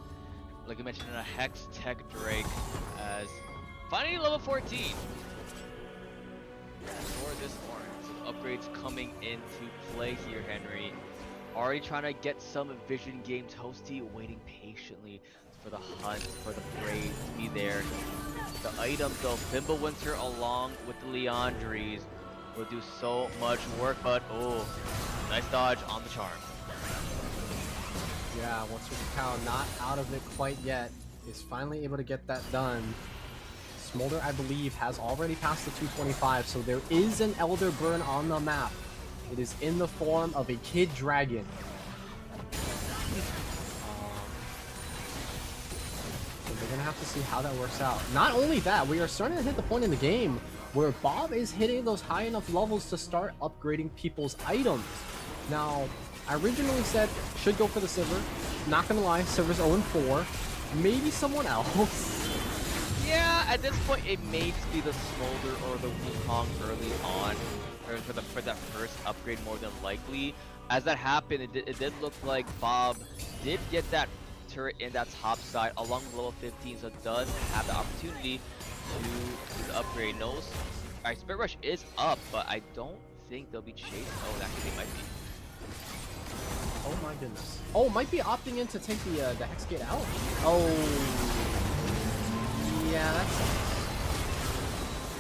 S4: Like I mentioned, a Hex Tech Drake as finally level 14 for this orange. So upgrades coming into play here, Henry. Already trying to get some Vision Game Toasty, waiting patiently for the hunt, for the Brave to be there. The items though, Winter along with the Leandries will do so much work, but oh, nice dodge on the charm.
S5: Yeah, once Cow not out of it quite yet, is finally able to get that done. Smolder, I believe, has already passed the 225, so there is an Elder Burn on the map. It is in the form of a Kid Dragon. So we're gonna have to see how that works out. Not only that, we are starting to hit the point in the game where Bob is hitting those high enough levels to start upgrading people's items. Now, I originally said should go for the Sivir. Not gonna lie, Sivir's 0-4. Maybe someone else.
S4: Yeah, at this point it may just be the Smolder or the Wukong early on, or for that first upgrade more than likely. As that happened, it did look like Bob did get that turret in that top side along with level 15, so does have the opportunity to do the upgrade. No, alright, Spirit Rush is up, but I don't think they'll be chased. Oh, actually they might be.
S5: Oh my goodness. Oh, might be opting in to take the Hex Gate out. Oh. Yeah, that sucks.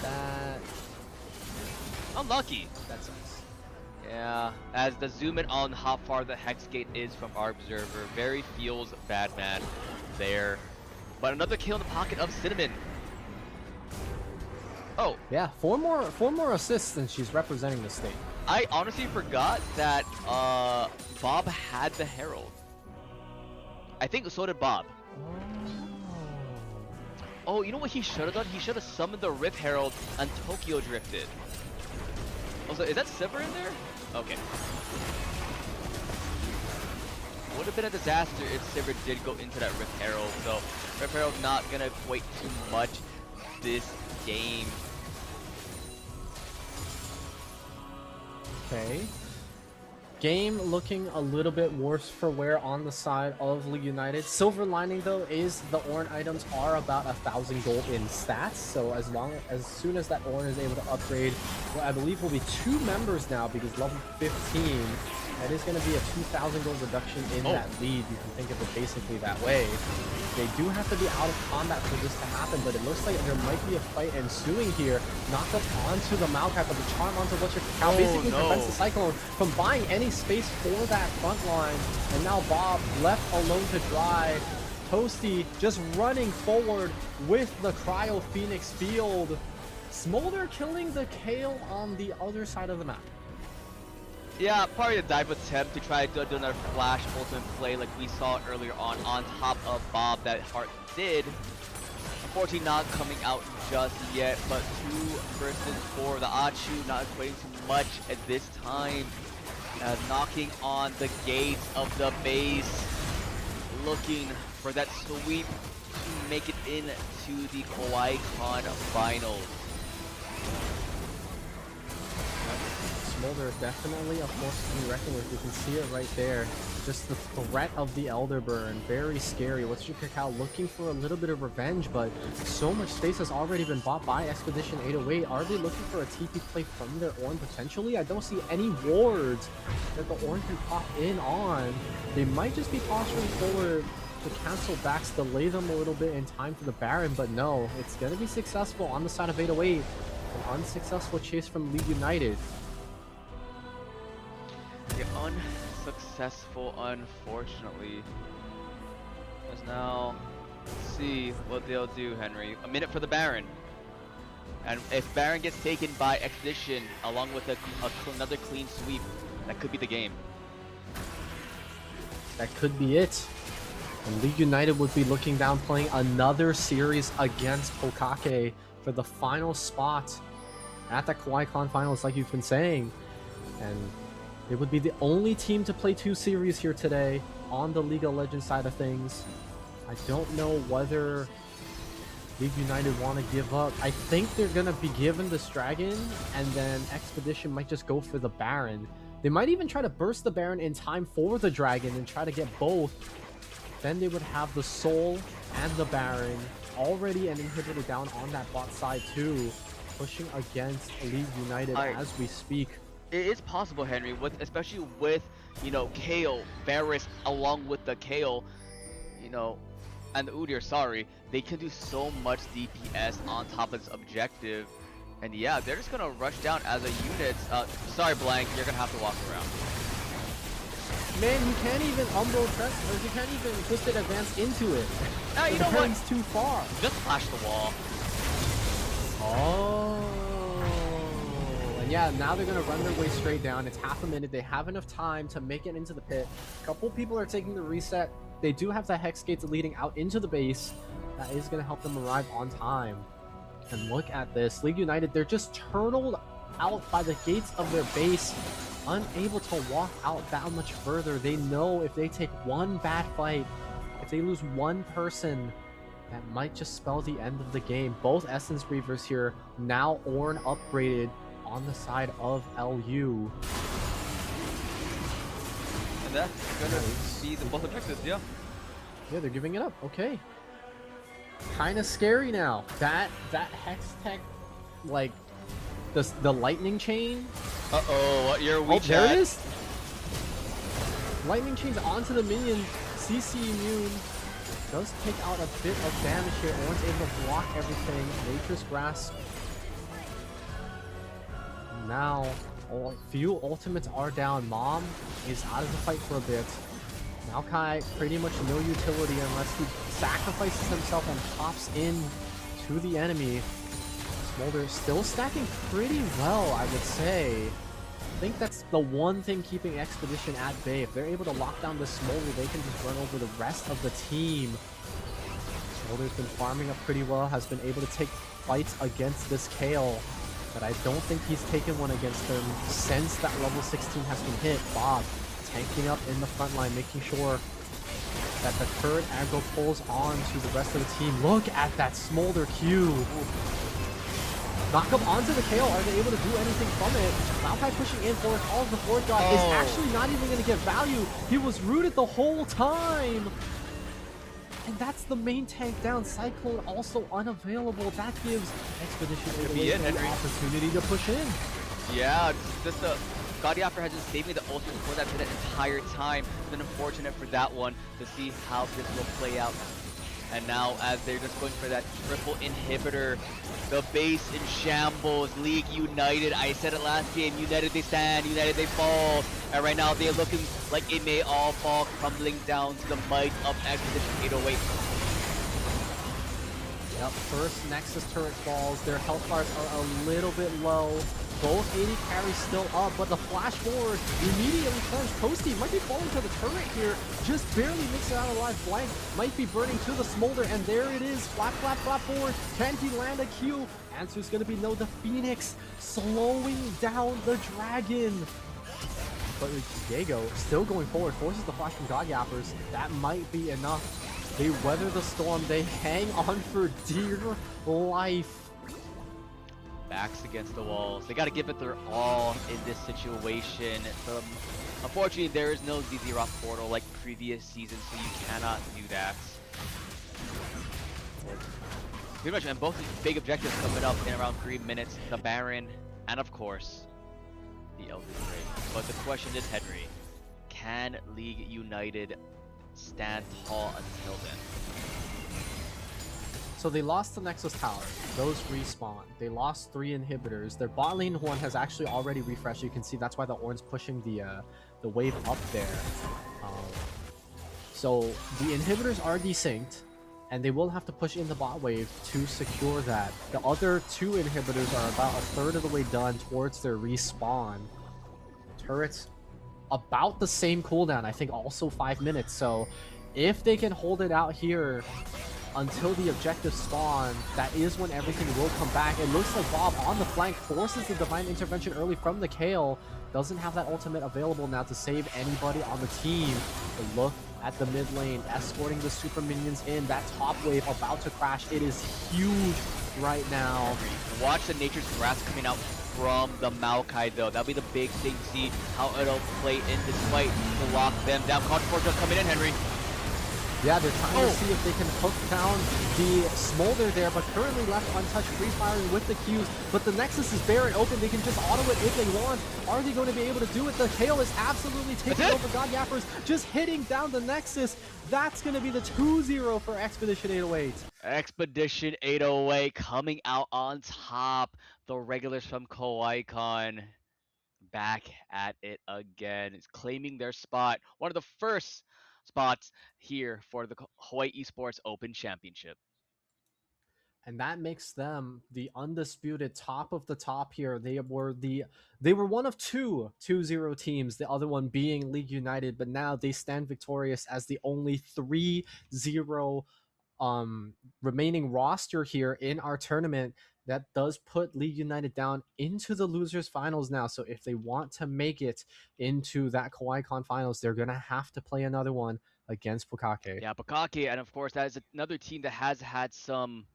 S5: That...
S4: Unlucky.
S5: That sucks.
S4: Yeah, as the zoom in on how far the Hex Gate is from our observer, very feels bad man there. But another kill in the pocket of Cinnamon. Oh.
S5: Yeah, four more assists and she's representing the state.
S4: I honestly forgot that Bob had the Herald. I think so did Bob. Oh, you know what he should have done? He should have summoned the Rift Herald and Tokyo drifted. Also, is that Sivir in there? Okay. Would have been a disaster if Sivir did go into that Rift Herald. So, Rift Herald not gonna equate too much this game.
S5: Okay. Game looking a little bit worse for wear on the side of League United. Silver lining though is the Ornn items are about 1,000 gold in stats. So as soon as that Ornn is able to upgrade, what I believe will be 2 members now, because level 15, that is going to be a 2,000 gold reduction in that lead. You can think of it basically that way. They do have to be out of combat for this to happen, but it looks like there might be a fight ensuing here. Knocked up onto the Maokai, but the charm onto Butcher Cow basically prevents the Cyclone from buying any space for that front line. And now Bob left alone to dry. Toasty just running forward with the Cryo Phoenix field. Smolder killing the Kale on the other side of the map.
S4: Yeah, probably a dive attempt to try to do another flash ultimate play like we saw earlier on top of Bob that Heart did. Unfortunately not coming out just yet, but 2 versus 4. The Achu not equating too much at this time. Knocking on the gates of the base. Looking for that sweep to make it into the Kawaii Kon finals.
S5: Smolder definitely a force to be reckoned with. You can see it right there. Just the threat of the Elder Burn, very scary. What's your Kakao looking for a little bit of revenge, but so much space has already been bought by Expedition 808. Are they looking for a TP play from their Ornn potentially? I don't see any wards that the Ornn can pop in on. They might just be posturing forward to cancel backs, delay them a little bit in time for the Baron, but no, it's going to be successful on the side of 808. An unsuccessful chase from League United.
S4: Yeah, unsuccessful, unfortunately. Because now, let's see what they'll do, Henry. A minute for the Baron. And if Baron gets taken by Expedition, along with another clean sweep, that could be the game.
S5: That could be it. And League United would be looking down, playing another series against Pokkake for the final spot at the Kawaii Kon finals, like you've been saying. And it would be the only team to play 2 series here today on the League of Legends side of things. I don't know whether League United want to give up. I think they're going to be given this Dragon, and then Expedition might just go for the Baron. They might even try to burst the Baron in time for the Dragon and try to get both. Then they would have the Soul and the Baron already an inhibitor down on that bot side too, pushing against League United as we speak.
S4: It is possible, Henry, especially with, you know, Kale, Varus, along with the Kale, you know, and the Udyr, sorry, they can do so much DPS on top of this objective. And yeah, they're just gonna rush down as a unit. Sorry, Blank, you're gonna have to walk around.
S5: Man, you can't even Umbro Trust, or you can't even Twisted Advance into it.
S4: No, you know what?
S5: It's too far.
S4: Just flash the wall.
S5: Oh. And yeah, now they're gonna run their way straight down. It's half a minute. They have enough time to make it into the pit. A couple people are taking the reset. They do have the Hex Gates leading out into the base. That is gonna help them arrive on time. And look at this. League United, they're just turtled out by the gates of their base, unable to walk out that much further. They know if they take one bad fight, if they lose one person, that might just spell the end of the game. Both Essence Reavers here, now Ornn upgraded on the side of LU.
S4: And that's gonna be the both objectives, yeah.
S5: Yeah, they're giving it up. Okay. Kind of scary now. That Hex Tech, like the lightning chain.
S4: Uh-oh, your WeChat.
S5: Oh, there it is. Lightning chains onto the minion. CC immune does take out a bit of damage here. Ornn's able to block everything. Nature's Grasp. Now, few ultimates are down. Mom is out of the fight for a bit. Maokai, pretty much no utility unless he sacrifices himself and pops in to the enemy. Smolder still stacking pretty well, I would say. I think that's the one thing keeping Expedition at bay. If they're able to lock down the Smolder, they can just run over the rest of the team. Smolder's been farming up pretty well, has been able to take fights against this Kale, but I don't think he's taken one against them since that level 16 has been hit. Bob tanking up in the front line, making sure that the turret aggro pulls on to the rest of the team. Look at that Smolder Q. Knock up onto the Kale. Are they able to do anything from it? Maokai pushing in for it. Calls the fourth god. Is actually not even going to get value. He was rooted the whole time. And that's the main tank down. Cyclone also unavailable. That gives Expedition the opportunity to push in.
S4: Yeah, just a Gaudiopter has been saving the ultimate for that entire time. It's been unfortunate for that one to see how this will play out. And now as they're just going for that triple inhibitor, the base in shambles. League United, I said it last game, United they stand, United they fall. And right now they're looking like it may all fall crumbling down to the might of Expedition 808.
S5: Yep, first Nexus turret falls. Their health bars are a little bit low. Both 80 carries still up, but the flash forward immediately turns. Toasty might be falling to the turret here. Just barely makes it out alive. Blank might be burning to the Smolder, and there it is. Flap, flap, flap forward. Can he land a Q? Answer's gonna be no. The Phoenix slowing down the Dragon. But Diego still going forward, forces the flash from Godyappers. That might be enough. They weather the storm. They hang on for dear life.
S4: backs against the walls. They got to give it their all in this situation. Unfortunately, there is no ZZ Rock portal like previous seasons, so you cannot do that. Pretty much, and both big objectives coming up in around 3 minutes. The Baron, and of course, the Elden Ring. But the question is, Henry, can League United stand tall until then?
S5: So they lost the Nexus Tower. Those respawn. They lost 3 inhibitors. Their bot lane one has actually already refreshed. You can see that's why the Ornn's pushing the wave up there. So the inhibitors are desynced, and they will have to push in the bot wave to secure that. The other 2 inhibitors are about a third of the way done towards their respawn. Turrets about the same cooldown, I think also 5 minutes. So if they can hold it out here until the objective spawn, that is when everything will come back. It looks like Bob on the flank forces the divine intervention early from the Kale. Doesn't have that ultimate available now to save anybody on the team. But look at the mid lane, escorting the super minions in. That top wave about to crash. It is huge right now.
S4: Watch the Nature's Grasp coming out from the Maokai though. That'll be the big thing to see how it'll play in this fight to lock them down. Contra just coming in, Henry.
S5: Yeah, they're trying to see if they can hook down the Smolder there, but currently left untouched, free firing with the Qs. But the Nexus is bare and open. They can just auto it if they want. Are they going to be able to do it? The Kale is absolutely taking over. God Yappers just hitting down the Nexus. That's going to be the 2-0 for Expedition 808.
S4: Expedition 808 coming out on top. The regulars from Kawaii Kon back at it again. It's claiming their spot. One of the first spots here for the Hawaii Esports Open Championship.
S5: And that makes them the undisputed top of the top here. They were one of 2-0 teams, the other one being League United, but now they stand victorious as the only 3-0 remaining roster here in our tournament. That does put League United down into the losers finals now. So if they want to make it into that Kawaii Kon finals, they're gonna have to play another one against Pokkake.
S4: Yeah, Pokkake, and of course that is another team that has had some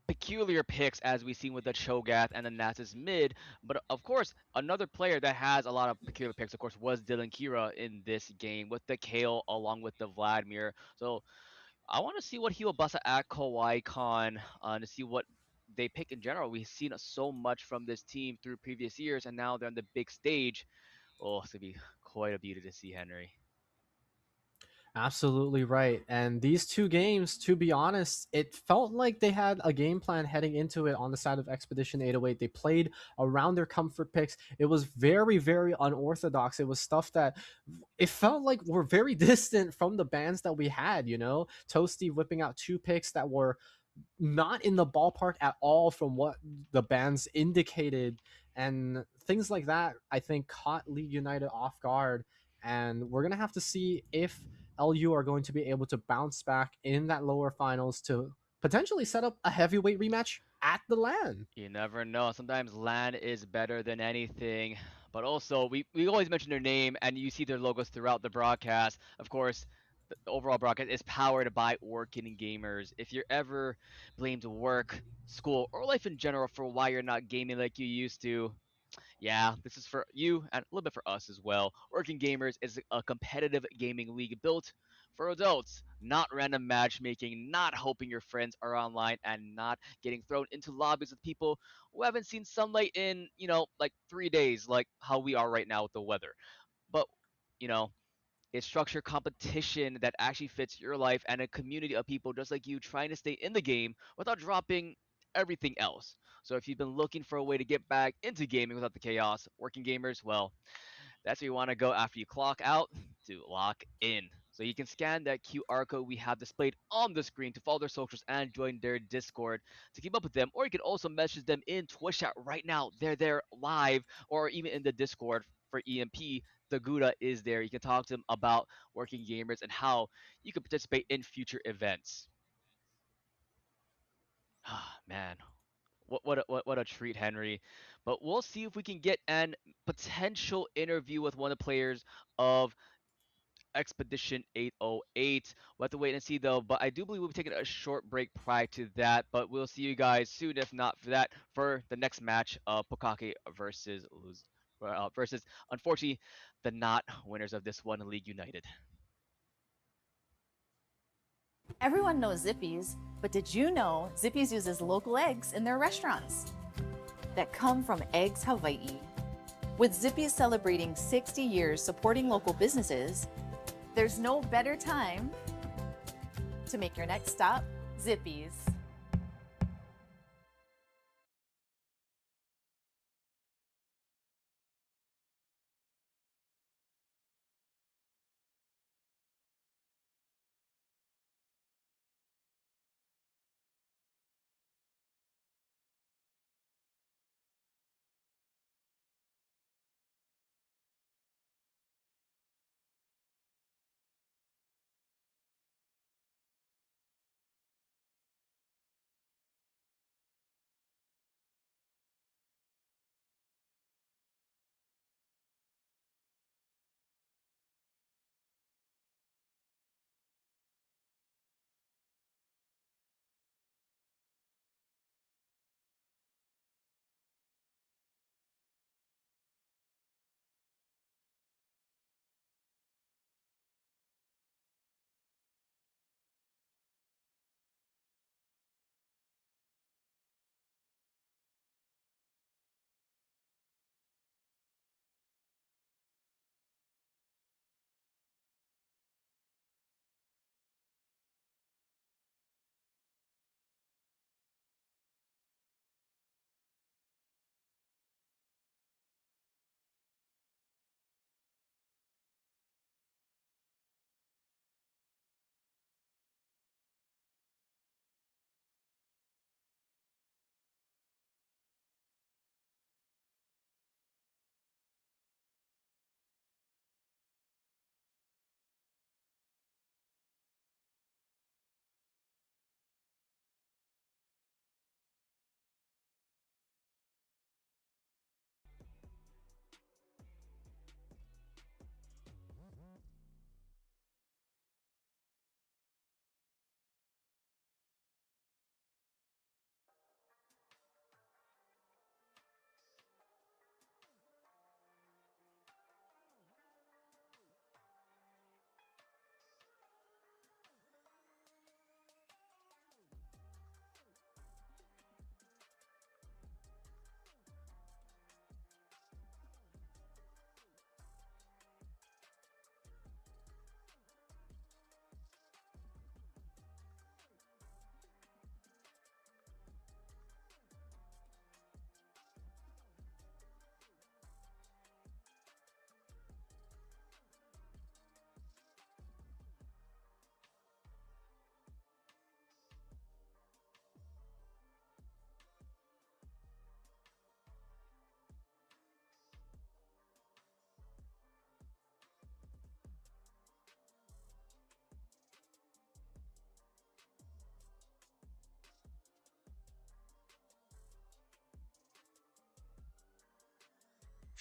S4: peculiar picks, as we've seen with the Cho'Gath and the Nasus mid. But of course, another player that has a lot of peculiar picks, of course, was Dylan Kira in this game with the Kale along with the Vladimir. So I want to see what he will bust at Kawaii Kon to see what they pick in general. We've seen so much from this team through previous years, and now they're on the big stage. Oh, it's going to be quite a beauty to see, Henry.
S5: Absolutely right. And these 2 games, to be honest, it felt like they had a game plan heading into it on the side of Expedition 808. They played around their comfort picks. It was very, very unorthodox. It was stuff that it felt like were very distant from the bans that we had, you know? Toasty whipping out 2 picks that were not in the ballpark at all from what the bans indicated. And things like that, I think, caught League United off guard. And we're going to have to see if LU are going to be able to bounce back in that lower finals to potentially set up a heavyweight rematch at the LAN.
S4: You never know. Sometimes LAN is better than anything. But also, we always mention their name, and you see their logos throughout the broadcast. Of course, the overall broadcast is powered by Workin and Gamerz. If you're ever blamed work, school, or life in general for why you're not gaming like you used to, yeah, this is for you and a little bit for us as well. Working Gamerz is a competitive gaming league built for adults, not random matchmaking, not hoping your friends are online, and not getting thrown into lobbies with people who haven't seen sunlight in, like 3 days, like how we are right now with the weather. But, you know, it's structured competition that actually fits your life and a community of people just like you trying to stay in the game without dropping everything else. So if you've been looking for a way to get back into gaming without the chaos, Working Gamers, well, that's where you want to go after you clock out to lock in. So you can scan that QR code we have displayed on the screen to follow their socials and join their Discord to keep up with them. Or you can also message them in Twitch chat right now. They're there live, or even in the Discord for EMP. The Gouda is there. You can talk to them about Working Gamers and how you can participate in future events. Ah, man, what a treat, Henry. But we'll see if we can get an potential interview with one of the players of Expedition 808. We'll have to wait and see though, but I do believe we'll be taking a short break prior to that, but we'll see you guys soon, if not for that, for the next match of Pokkake versus, unfortunately, the not winners of this one, League United.
S2: Everyone knows Zippy's, but did you know Zippy's uses local eggs in their restaurants that come from Eggs Hawaii? With Zippy's celebrating 60 years supporting local businesses, there's no better time to make your next stop Zippy's.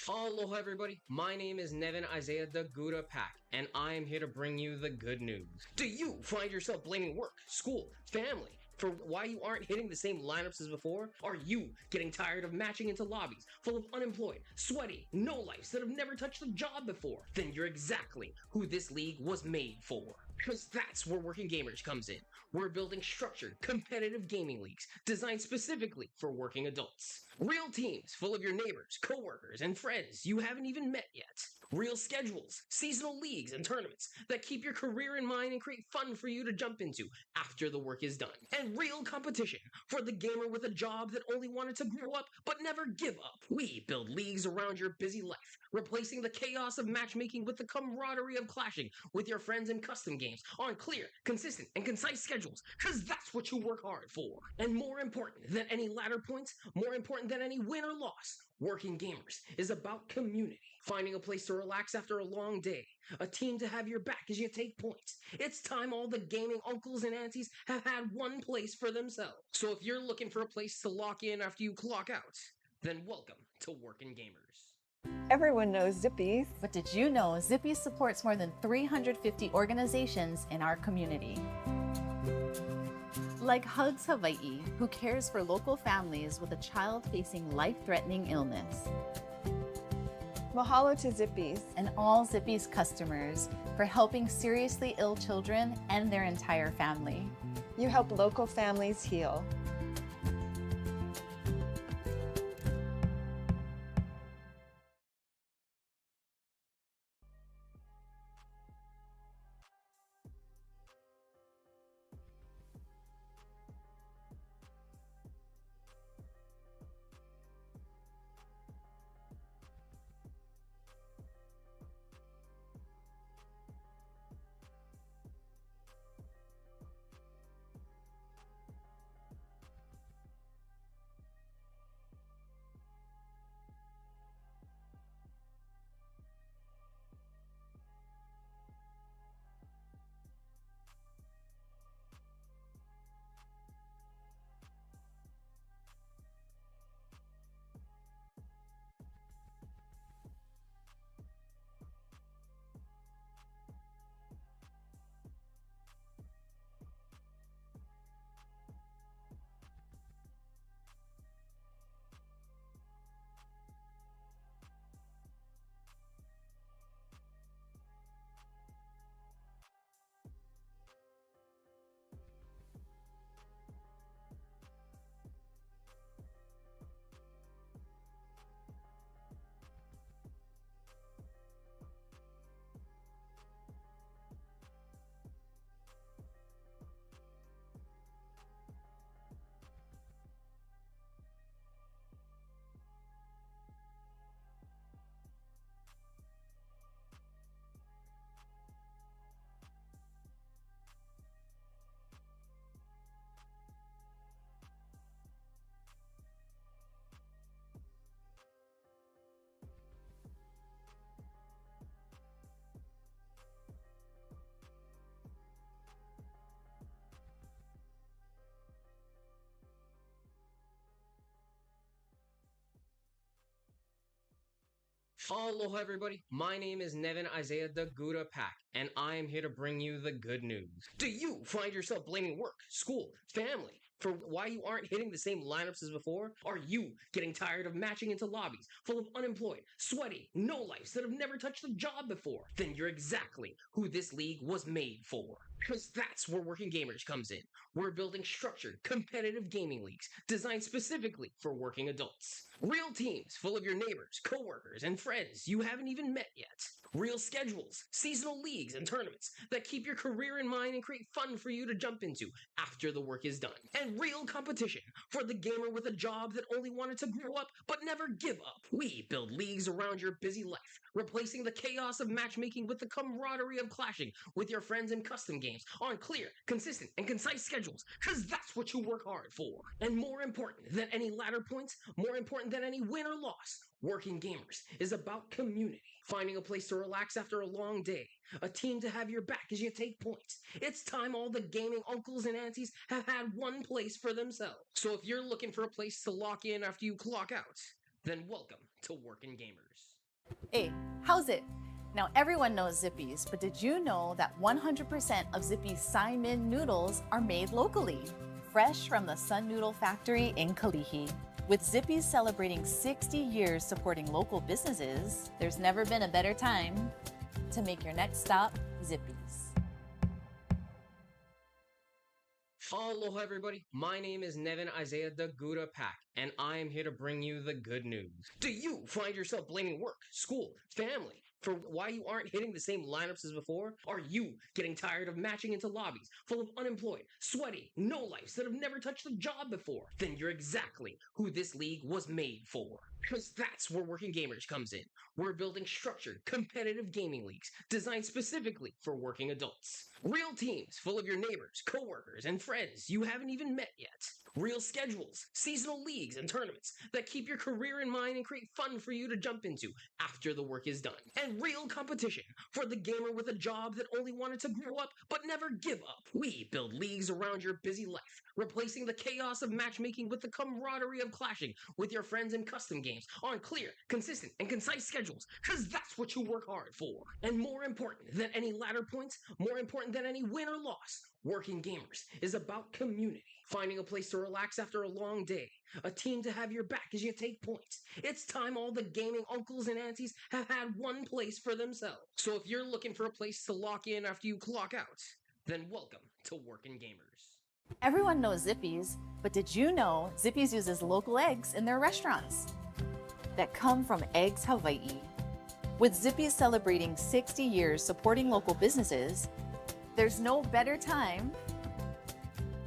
S1: Aloha everybody, my name is Nevin Isaiah the Gouda Pack, and I am here to bring you the good news. Do you find yourself blaming work, school, family for why you aren't hitting the same lineups as before? Are you getting tired of matching into lobbies full of unemployed, sweaty, no-lifes that have never touched a job before? Then you're exactly who this league was made for. Because that's where Working Gamers comes in. We're building structured, competitive gaming leagues designed specifically for working adults. Real teams full of your neighbors, coworkers, and friends you haven't even met yet. Real schedules, seasonal leagues, and tournaments that keep your career in mind and create fun for you to jump into after the work is done. And real competition for the gamer with a job that only wanted to grow up but never give up. We build leagues around your busy life, replacing the chaos of matchmaking with the camaraderie of clashing with your friends in custom games on clear, consistent, and concise schedules, because that's what you work hard for. And more important than any ladder points, more important than any win or loss, Working Gamers is about community. Finding a place to relax after a long day, a team to have your back as you take points. It's time all the gaming uncles and aunties have had one place for themselves. So if you're looking for a place to lock in after you clock out, then welcome to Working Gamers.
S3: Everyone knows Zippies.
S2: But did you know Zippy supports more than 350 organizations in our community? Like Hugs Hawaii, who cares for local families with a child facing life-threatening illness.
S3: Mahalo to Zippies.
S2: And all Zippy's customers for helping seriously ill children and their entire family.
S3: You help local families heal.
S1: Aloha, everybody. My name is Nevin Isaiah the Gouda Pack, and I am here to bring you the good news. Do you find yourself blaming work, school, family for why you aren't hitting the same lineups as before? Are you getting tired of matching into lobbies full of unemployed, sweaty, no-lifes that have never touched a job before? Then you're exactly who this league was made for. Because that's where Workin Gamerz comes in. We're building structured, competitive gaming leagues designed specifically for working adults. Real teams full of your neighbors, coworkers, and friends you haven't even met yet. Real schedules, seasonal leagues, and tournaments that keep your career in mind and create fun for you to jump into after the work is done. And real competition for the gamer with a job that only wanted to grow up but never give up. We build leagues around your busy life, replacing the chaos of matchmaking with the camaraderie of clashing with your friends in custom games on clear, consistent, and concise schedules, because that's what you work hard for. And more important than any ladder points, more important than any win or loss, Workin Gamerz is about community. Finding a place to relax after a long day, a team to have your back as you take points. It's time all the gaming uncles and aunties have had one place for themselves. So if you're looking for a place to lock in after you clock out, then welcome to Workin Gamerz.
S2: Hey, how's it? Now everyone knows Zippies, but did you know that 100% of Zippy's Simon noodles are made locally? Fresh from the Sun Noodle Factory in Kalihi. With Zippies celebrating 60 years supporting local businesses, there's never been a better time to make your next stop Zippies.
S1: Aloha, everybody. My name is Nevin Isaiah the Gouda Pack, and I am here to bring you the good news. Do you find yourself blaming work, school, family for why you aren't hitting the same lineups as before? Are you getting tired of matching into lobbies full of unemployed, sweaty, no-lifes that have never touched a job before? Then you're exactly who this league was made for. Because that's where Workin Gamerz comes in. We're building structured, competitive gaming leagues designed specifically for working adults. Real teams full of your neighbors, coworkers, and friends you haven't even met yet. Real schedules, seasonal leagues, and tournaments that keep your career in mind and create fun for you to jump into after the work is done. And real competition for the gamer with a job that only wanted to grow up but never give up. We build leagues around your busy life, replacing the chaos of matchmaking with the camaraderie of clashing with your friends in custom games on clear, consistent, and concise schedules, because that's what you work hard for. And more important than any ladder points, more important than any win or loss, Working Gamers is about community. Finding a place to relax after a long day, a team to have your back as you take points. It's time all the gaming uncles and aunties have had one place for themselves. So if you're looking for a place to lock in after you clock out, then welcome to Workin' Gamers.
S2: Everyone knows Zippies, but did you know Zippies uses local eggs in their restaurants that come from Eggs Hawaii? With Zippies celebrating 60 years supporting local businesses, there's no better time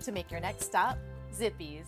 S2: to make your next stop Zippies.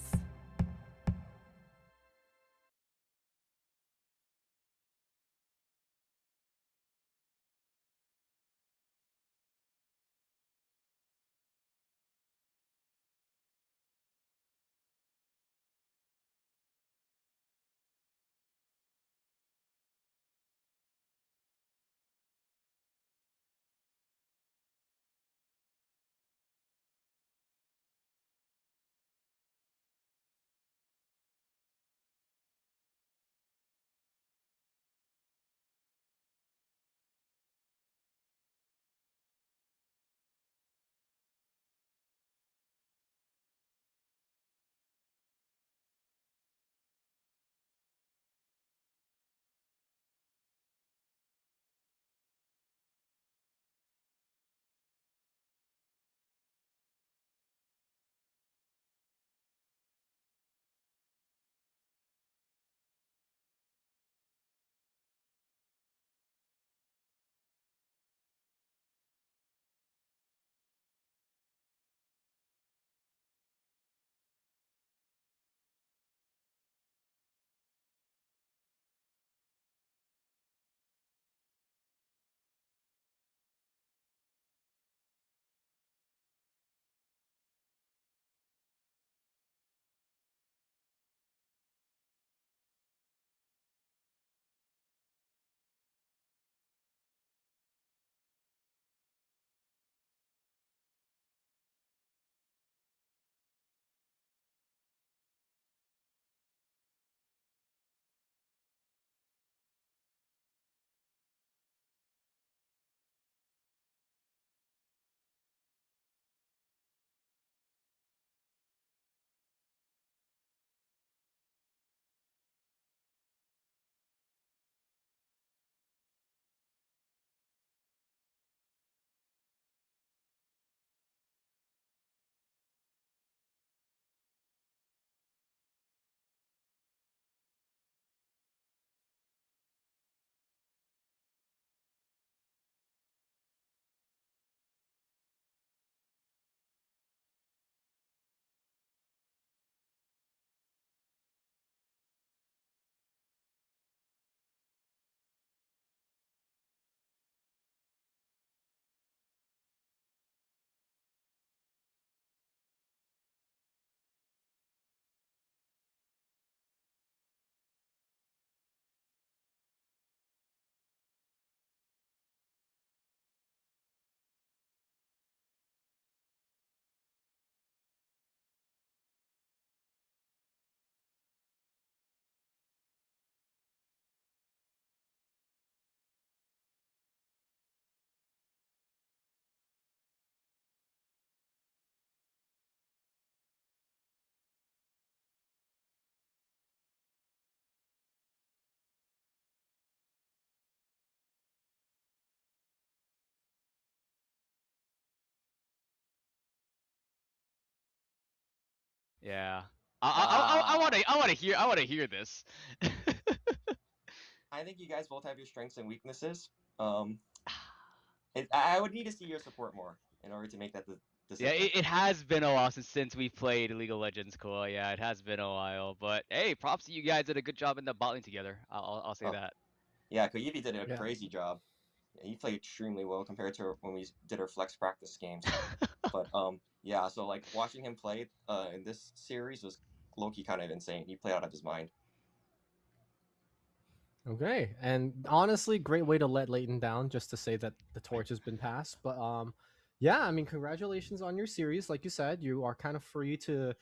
S4: Yeah. I want to hear this.
S6: I think you guys both have your strengths and weaknesses. I would need to see your support more in order to make that
S4: Yeah,
S6: decision.
S4: it has been a while since we played League of Legends, Cool. Yeah, it has been a while. But hey, props to you guys, did a good job in the bottling together. I'll say
S6: Oh,
S4: that.
S6: yeah, Koyivi did a
S5: Yeah.
S6: crazy job. Yeah, he played extremely well compared to when we did our flex practice games. But yeah, so like watching him play in this series was low-key kind of insane. He played out of his mind.
S5: Okay, and honestly, great way to let Leighton down, just to say that the torch has been passed. But yeah, I mean, congratulations on your series. Like you said, you are kind of free to,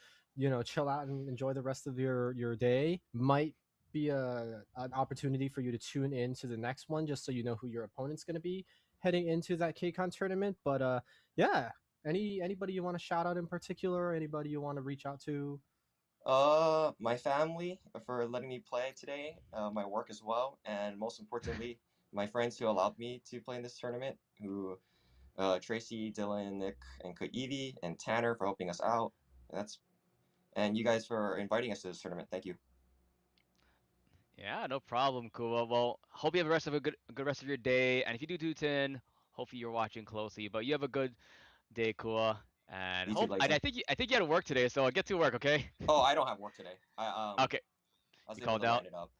S5: chill out and enjoy the rest of your day. Might be an opportunity for you to tune in to the next one, just so you know who your opponent's going to be heading into that KCON tournament. But yeah, anybody you want to shout out in particular? Anybody you want to reach out to?
S6: My family for letting me play today, my work as well, and most importantly, my friends who allowed me to play in this tournament, who Tracy, Dylan, Nick, and Kaivi, and Tanner for helping us out. And you guys for inviting us to this tournament. Thank you.
S4: Yeah, no problem, Kua. Well, hope you have the rest of a good rest of your day. And if you do tune in, hopefully you're watching closely. But you have a good day, Kua. And
S6: You too,
S4: I
S6: Layton.
S4: think you had to work today, so get to work, okay?
S6: Oh, I don't have work today.
S4: Okay,
S6: I was
S4: you
S6: able
S4: called
S6: to
S4: out.
S6: line it up.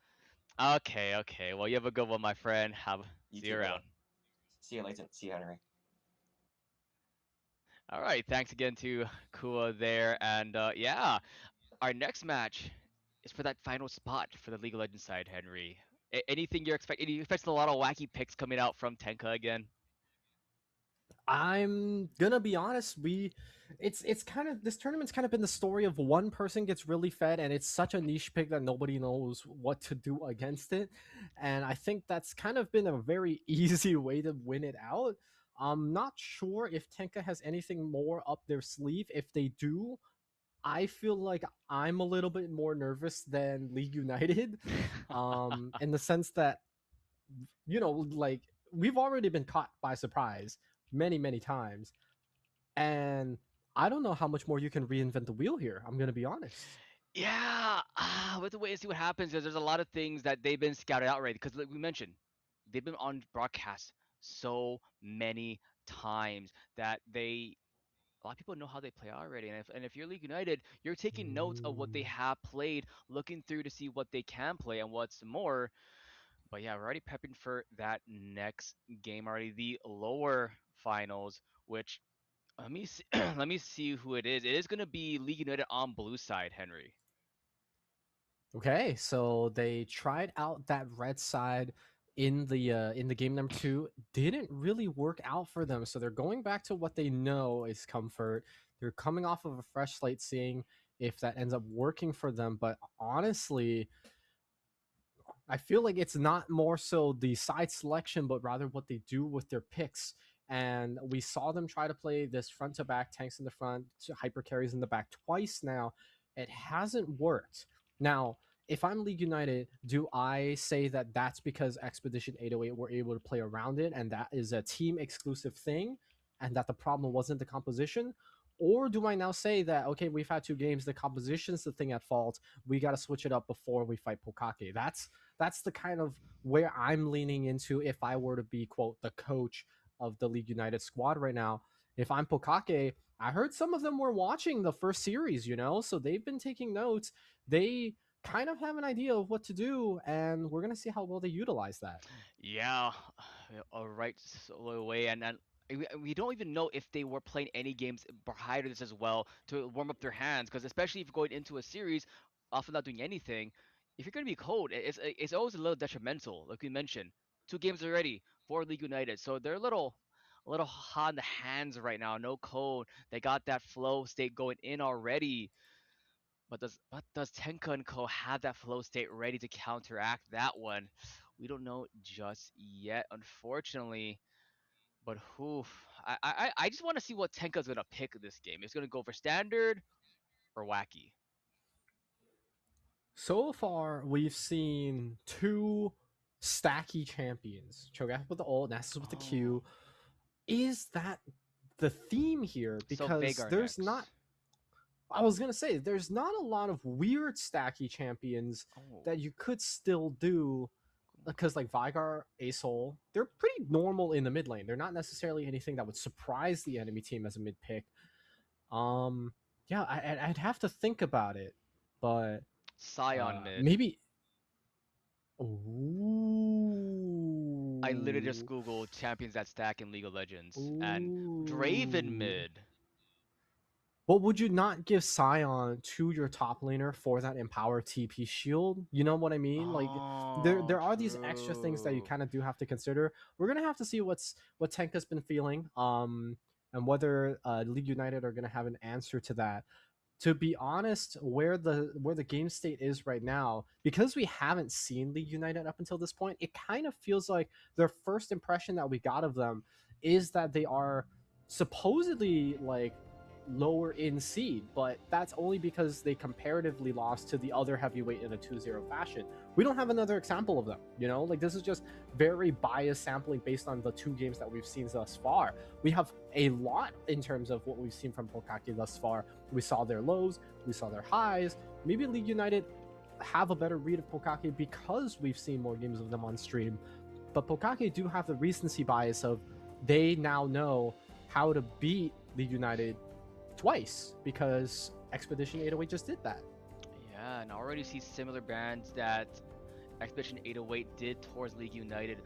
S4: Okay. Well, you have a good one, my friend.
S6: You
S4: See
S6: too,
S4: you
S6: brother.
S4: around.
S6: See you, Layton. See you, Henry.
S4: All right, thanks again to Kua there. And yeah, our next match is for that final spot for the League of Legends side, Henry. Anything you're expecting? You expecting a lot of wacky picks coming out from Tenka again?
S5: I'm gonna be honest, it's kind of, this tournament's kind of been the story of one person gets really fed and it's such a niche pick that nobody knows what to do against it. And I think that's kind of been a very easy way to win it out. I'm not sure if Tenka has anything more up their sleeve. If they do, I feel like I'm a little bit more nervous than League United. In the sense that, like, we've already been caught by surprise many times, and I don't know how much more you can reinvent the wheel here. I'm gonna be honest.
S4: Yeah, we have to wait and see what happens. There's a lot of things that they've been scouted out already. Because like we mentioned, they've been on broadcast so many times that a lot of people know how they play already. And if you're League United, you're taking notes of what they have played, looking through to see what they can play and what's more. But yeah, we're already prepping for that next game already, the lower finals, which let me see, let me see who it is. It is going to be League United on blue side, Henry.
S5: Okay, so they tried out that red side in the game number 2. Didn't really work out for them, so they're going back to what they know is comfort. They're coming off of a fresh slate, seeing if that ends up working for them. But honestly, I feel like it's not more so the side selection, but rather what they do with their picks. And we saw them try to play this front to back, tanks in the front, hyper carries in the back twice now. It hasn't worked. Now, if I'm League United, do I say that that's because Expedition 808 were able to play around it and that is a team exclusive thing and that the problem wasn't the composition? Or do I now say that, okay, we've had 2 games, the composition's the thing at fault, we got to switch it up before we fight Pokkake? That's the kind of where I'm leaning into if I were to be, quote, the coach of the League United squad right now. If I'm Pokkake, I heard some of them were watching the first series, so they've been taking notes. They kind of have an idea of what to do, and we're going to see how well they utilize that.
S4: Yeah, all right, solo away, and we don't even know if they were playing any games prior to this as well to warm up their hands, because especially if you're going into a series, often not doing anything, if you're going to be cold, it's always a little detrimental, like we mentioned. 2 games already for League United, so they're a little hot in the hands right now. No cold, they got that flow state going in already. But does Tenka and Co have that flow state ready to counteract that one? We don't know just yet, unfortunately. But who? I just want to see what Tenka's gonna pick this game. It's gonna go for standard or wacky.
S5: So far, we've seen 2 stacky champions. Cho'Gath with the ult, Nasus with the
S4: Oh,
S5: Q. Is that the theme here?
S4: so
S5: Because
S4: Vagar
S5: there's not,
S4: next.
S5: I was gonna say, there's not a lot of weird stacky champions
S4: Oh,
S5: that you could still do, because like Vigar, Asol, they're pretty normal in the mid lane. They're not necessarily anything that would surprise the enemy team as a mid pick. Um, yeah, I'd have to think about it, but
S4: Scion mid.
S5: maybe.
S4: I literally just
S5: Ooh,
S4: googled champions that stack in League of Legends, and Draven
S5: ooh.
S4: mid.
S5: But would you not give Scion to your top laner for that Empower TP shield? You know what I mean? Like there are these extra things that you
S4: True.
S5: kind of do have to consider. We're gonna have to see what Tenka's been feeling, and whether League United are gonna have an answer to that. To be honest, where the game state is right now, because we haven't seen League United up until this point, it kind of feels like their first impression that we got of them is that they are supposedly like lower in seed, but that's only because they comparatively lost to the other heavyweight in a 2-0 fashion. We don't have another example of them, you know? Like, this is just very biased sampling based on the 2 games that we've seen thus far. We have a lot in terms of what we've seen from Pokkake thus far. We saw their lows, we saw their highs. Maybe League United have a better read of Pokkake because we've seen more games of them on stream. But Pokkake do have the recency bias of they now know how to beat League United twice because Expedition 808 just did that.
S4: Yeah, and I already see similar bans that Expedition 808 did towards League United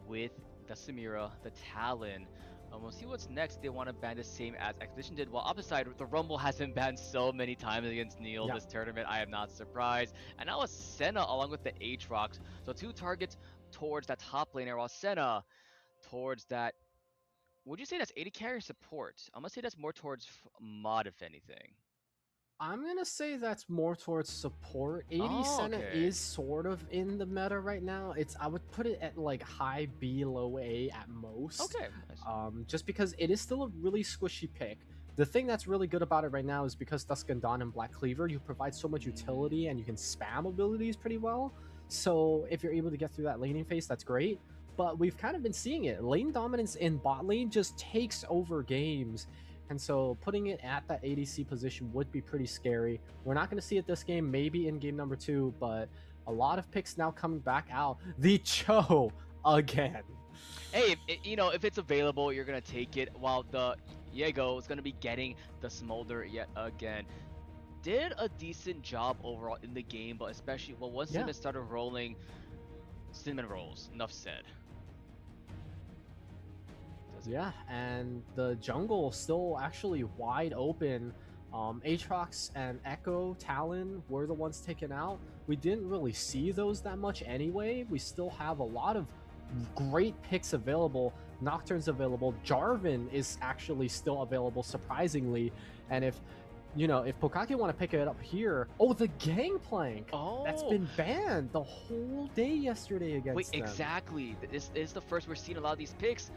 S4: with the Samira, the Talon. We'll see what's next. They want to ban the same as Expedition did. While opposite side, the Rumble has been banned so many times against Neil this tournament. I am not surprised. And now it's Senna along with the Aatrox. So 2 targets towards that top laner, while Senna towards that. Would you say that's AD carry support? I'm gonna say that's more towards mod, if anything.
S5: I'm gonna say that's more towards support. 80 Senna is sort of in the meta right now. I would put it at like high B, low A at most.
S4: Okay.
S5: Just because it is still a really squishy pick. The thing that's really good about it right now is because Dusk and Dawn and Black Cleaver, you provide so much utility and you can spam abilities pretty well. So if you're able to get through that laning phase, that's great. But we've kind of been seeing it. Lane dominance in bot lane just takes over games. And so putting it at that ADC position would be pretty scary. We're not going to see it this game, maybe in game number 2, but a lot of picks now coming back out. The Cho again.
S4: Hey, if it's available, you're going to take it, while the Diego is going to be getting the Smolder yet again. Did a decent job overall in the game, but especially once Cinnamon started rolling, Cinnamon rolls. Enough said.
S5: Yeah, and the jungle still actually wide open. Aatrox and Echo, Talon were the ones taken out. We didn't really see those that much anyway. We still have a lot of great picks available. Nocturne's available. Jarvan is actually still available, surprisingly. And if Pokkake want to pick it up here, the Gangplank. That's been banned the whole day yesterday against them.
S4: Exactly. This is the first we're seeing a lot of these picks.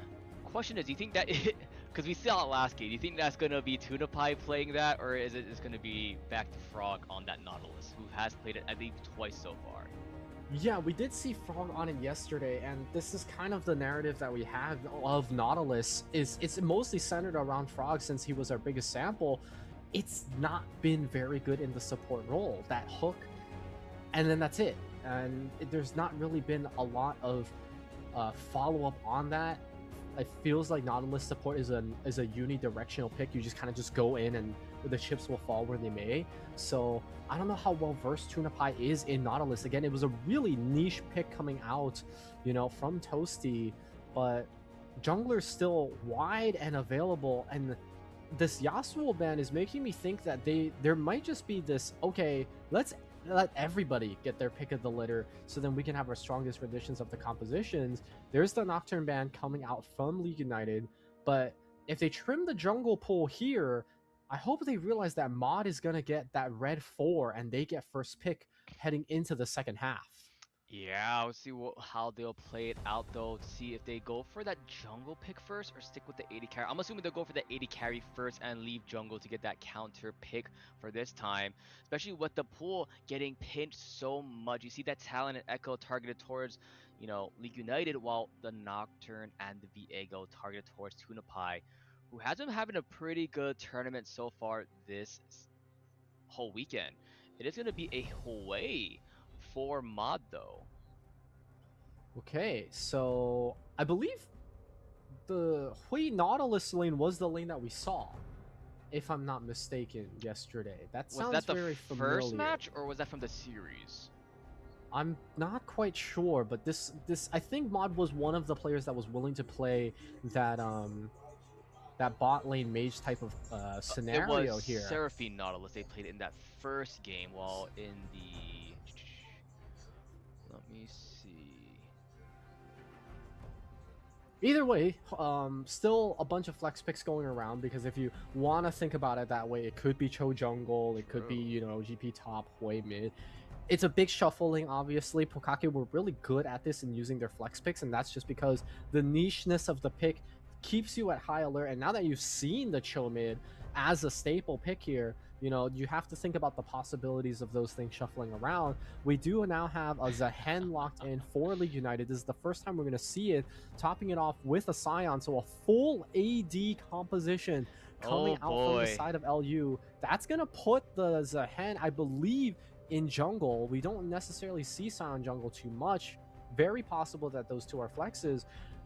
S4: Question is, do you think that because we saw it last game, do you think that's gonna be TunaPie playing that, or is it just gonna be back to Frog on that Nautilus, who has played it at least twice so far?
S5: Yeah, we did see Frog on it yesterday, and this is kind of the narrative that we have of Nautilus. It's mostly centered around Frog since he was our biggest sample. It's not been very good in the support role. That hook, and then that's it. And there's not really been a lot of follow-up on that. It feels like Nautilus support is a unidirectional pick. You just kind of just go in and the chips will fall where they may. So I don't know how well versed TunaPie is in Nautilus. Again, it was a really niche pick coming out, from Toasty, but jungler's still wide and available. And this Yasuo ban is making me think that there might just be this, okay, let's let everybody get their pick of the litter so then we can have our strongest renditions of the compositions. There's the Nocturne ban coming out from League United, but if they trim the jungle pool here, I hope they realize that Mod is going to get that red 4 and they get first pick heading into the second half.
S4: Yeah, we'll see how they'll play it out, though, to see if they go for that jungle pick first or stick with the AD carry. I'm assuming they'll go for the AD carry first and leave jungle to get that counter pick for this time, especially with the pool getting pinched so much. You see that Talon and Echo targeted towards, League United, while the Nocturne and the Viego targeted towards TunaPie, who has been having a pretty good tournament so far this whole weekend. It is going to be a Hawaii for Mod, though.
S5: Okay, so I believe the Hui Nautilus lane was the lane that we saw, if I'm not mistaken, yesterday. That sounds
S4: was that
S5: very
S4: the
S5: familiar.
S4: First match, or was that from the series?
S5: I'm not quite sure, but this I think Mod was one of the players that was willing to play that that bot lane mage type of scenario
S4: it was
S5: here.
S4: Seraphine Nautilus they played in that first game, while in the... Let me see.
S5: Either way, still a bunch of flex picks going around, because if you want to think about it that way, it could be Cho jungle, it could be, you know, GP top, Hui mid. It's a big shuffling, obviously. Pokkake were really good at this in using their flex picks, and that's just because the nicheness of the pick keeps you at high alert. And now that you've seen the Cho mid as a staple pick here, you know, you have to think about the possibilities of those things shuffling around. We do now have a Zehen locked in for League United. This is the first time we're going to see it, topping it off with a Scion. So a full AD composition coming out from the side of LU. That's going to put the Zehen, I believe, in jungle. We don't necessarily see Scion jungle too much. Very possible that those two are flexes.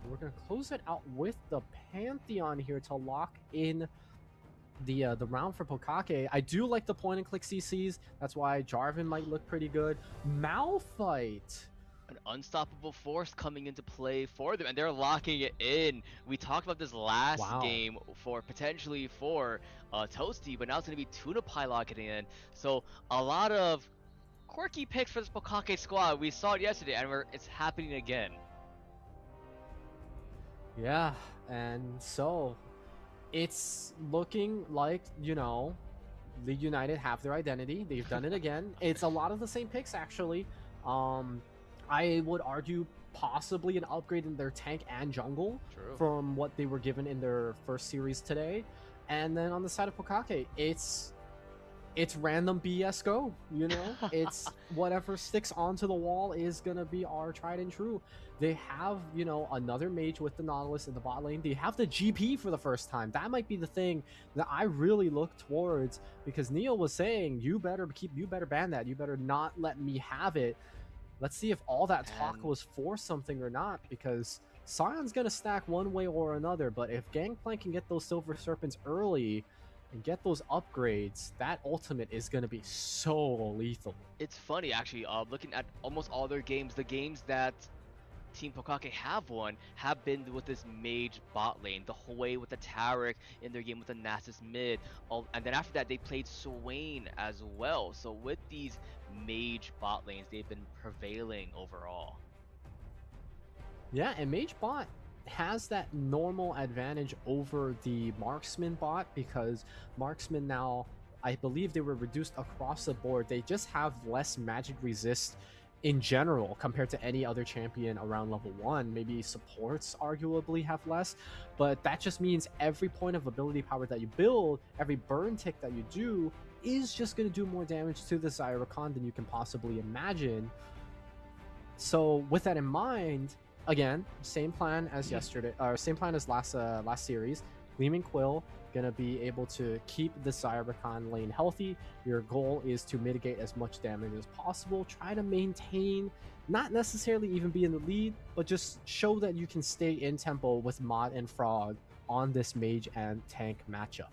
S5: We're going to close it out with the Pantheon here to lock in the round for Pokkake. I do like the point and click CCs. That's why Jarvan might look pretty good. Malphite,
S4: an unstoppable force coming into play for them, and they're locking it in. We talked about this last game for potentially for Toasty, but now it's going to be Tunapie locking in. So a lot of quirky picks for this Pokkake squad. We saw it yesterday, and it's happening again.
S5: Yeah, and so it's looking like, you know, League United have their identity. They've done it again. It's a lot of the same picks, actually. I would argue possibly an upgrade in their tank and jungle from what they were given in their first series today. And then on the side of Pokkake, it's random BS go, you know? It's whatever sticks onto the wall is gonna be our tried and true. They have, you know, another mage with the Nautilus in the bot lane. They have the GP for the first time. That might be the thing that I really look towards, because Neil was saying, you better ban that. You better not let me have it. Let's see if all that talk was for something or not, because Sion's gonna stack one way or another, but if Gangplank can get those Silver Serpents early and get those upgrades, that ultimate is going to be so lethal.
S4: It's funny, actually, looking at almost all their games, the games that Team Pokkake have won have been with this mage bot lane, the Hui with the Taric in their game with the Nasus mid, and then after that they played Swain as well. So with these mage bot lanes, they've been prevailing overall.
S5: Yeah, and mage bot has that normal advantage over the marksman bot, because marksman now, I believe they were reduced across the board. They just have less magic resist in general compared to any other champion around level 1. Maybe supports arguably have less, but that just means every point of ability power that you build, every burn tick that you do, is just going to do more damage to the Zyra Khan than you can possibly imagine. So with that in mind, again, same plan as yesterday, or same plan as last series. Gleaming Quill gonna be able to keep the Zyra Khan lane healthy. Your goal is to mitigate as much damage as possible. Try to maintain, not necessarily even be in the lead, but just show that you can stay in tempo with Mod and Frog on this mage and tank matchup.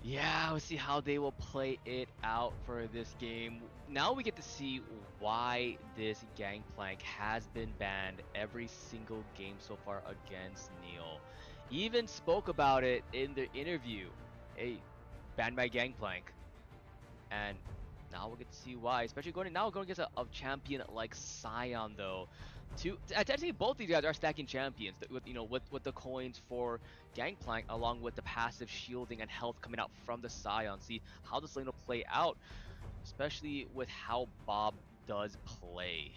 S4: Yeah, we'll see how they will play it out for this game. Now we get to see why this Gangplank has been banned every single game so far against Neil. He even spoke about it in the interview. Hey, banned by Gangplank. And now we'll get to see why, especially going against a champion like Sion, though. Technically, both these guys are stacking champions with the coins for Gangplank, along with the passive shielding and health coming out from the Sion. See how this lane will play out, especially with how Bob does play.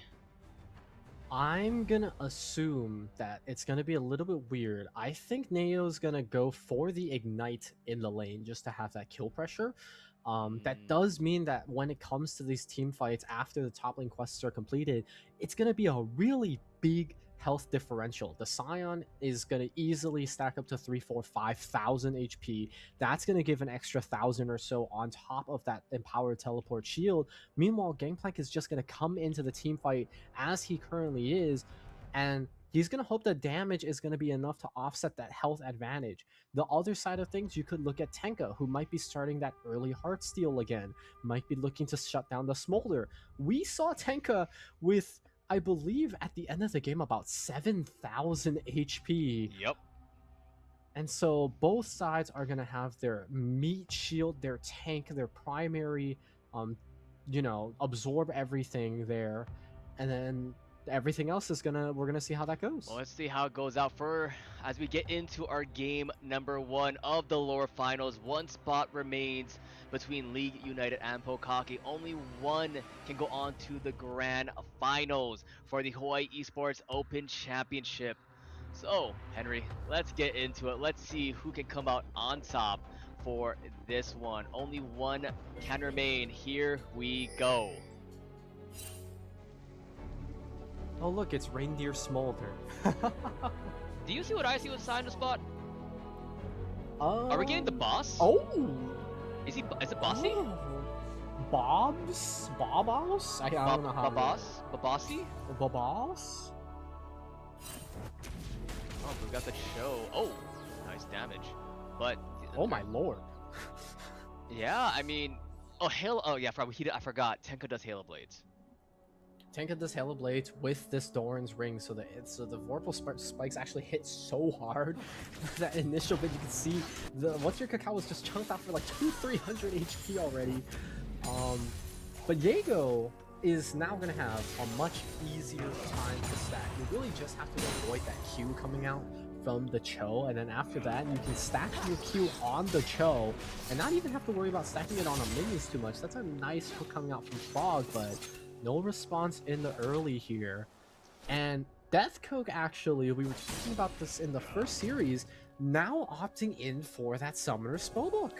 S5: I'm gonna assume that it's gonna be a little bit weird. I think Neo's gonna go for the ignite in the lane just to have that kill pressure. That does mean that when it comes to these team fights after the top lane quests are completed, it's going to be a really big health differential. The Sion is going to easily stack up to 3, 4, 5,000 HP. That's going to give an extra 1,000 or so on top of that empowered teleport shield. Meanwhile, Gangplank is just going to come into the team fight as he currently is, and he's going to hope the damage is going to be enough to offset that health advantage. The other side of things, you could look at Tenka, who might be starting that early Heartsteel again, might be looking to shut down the Smolder. We saw Tenka with, I believe, at the end of the game, about 7,000 HP.
S4: Yep.
S5: And so both sides are going to have their meat shield, their tank, their primary, absorb everything there. And then everything else is we're gonna see how that goes.
S4: Well, let's see how it goes out as we get into our game number 1 of the lower finals. One spot remains between League United and Pokkake. Only one can go on to the grand finals for the Hawaii Esports Open Championship. So, Henry, let's get into it. Let's see who can come out on top for this one. Only one can remain. Here we go.
S5: Oh look, it's Reindeer Smolder.
S4: Do you see what I see with Sign the Spot? Are we getting the boss?
S5: Oh!
S4: Is it Bossy?
S5: Oh. Bobs? Bobos? I don't know how.
S4: Babasi?
S5: Babos?
S4: Oh, we got the show. Oh, nice damage. But
S5: oh my lord.
S4: Yeah, I mean, Halo. Oh yeah, I forgot. Tenka does Halo Blades.
S5: Tenka does Halo Blades with this Doran's ring, so the Vorpal spikes actually hit so hard. That initial bit, you can see what's your cacao was just chunked out for like 200-300 HP already. But Jaego is now gonna have a much easier time to stack. You really just have to avoid that Q coming out from the Cho, and then after that you can stack your Q on the Cho and not even have to worry about stacking it on a minions too much. That's a nice hook coming out from Frog, but no response in the early here. And Deathcoke, actually, we were talking about this in the first series, now opting in for that Summoner Spellbook.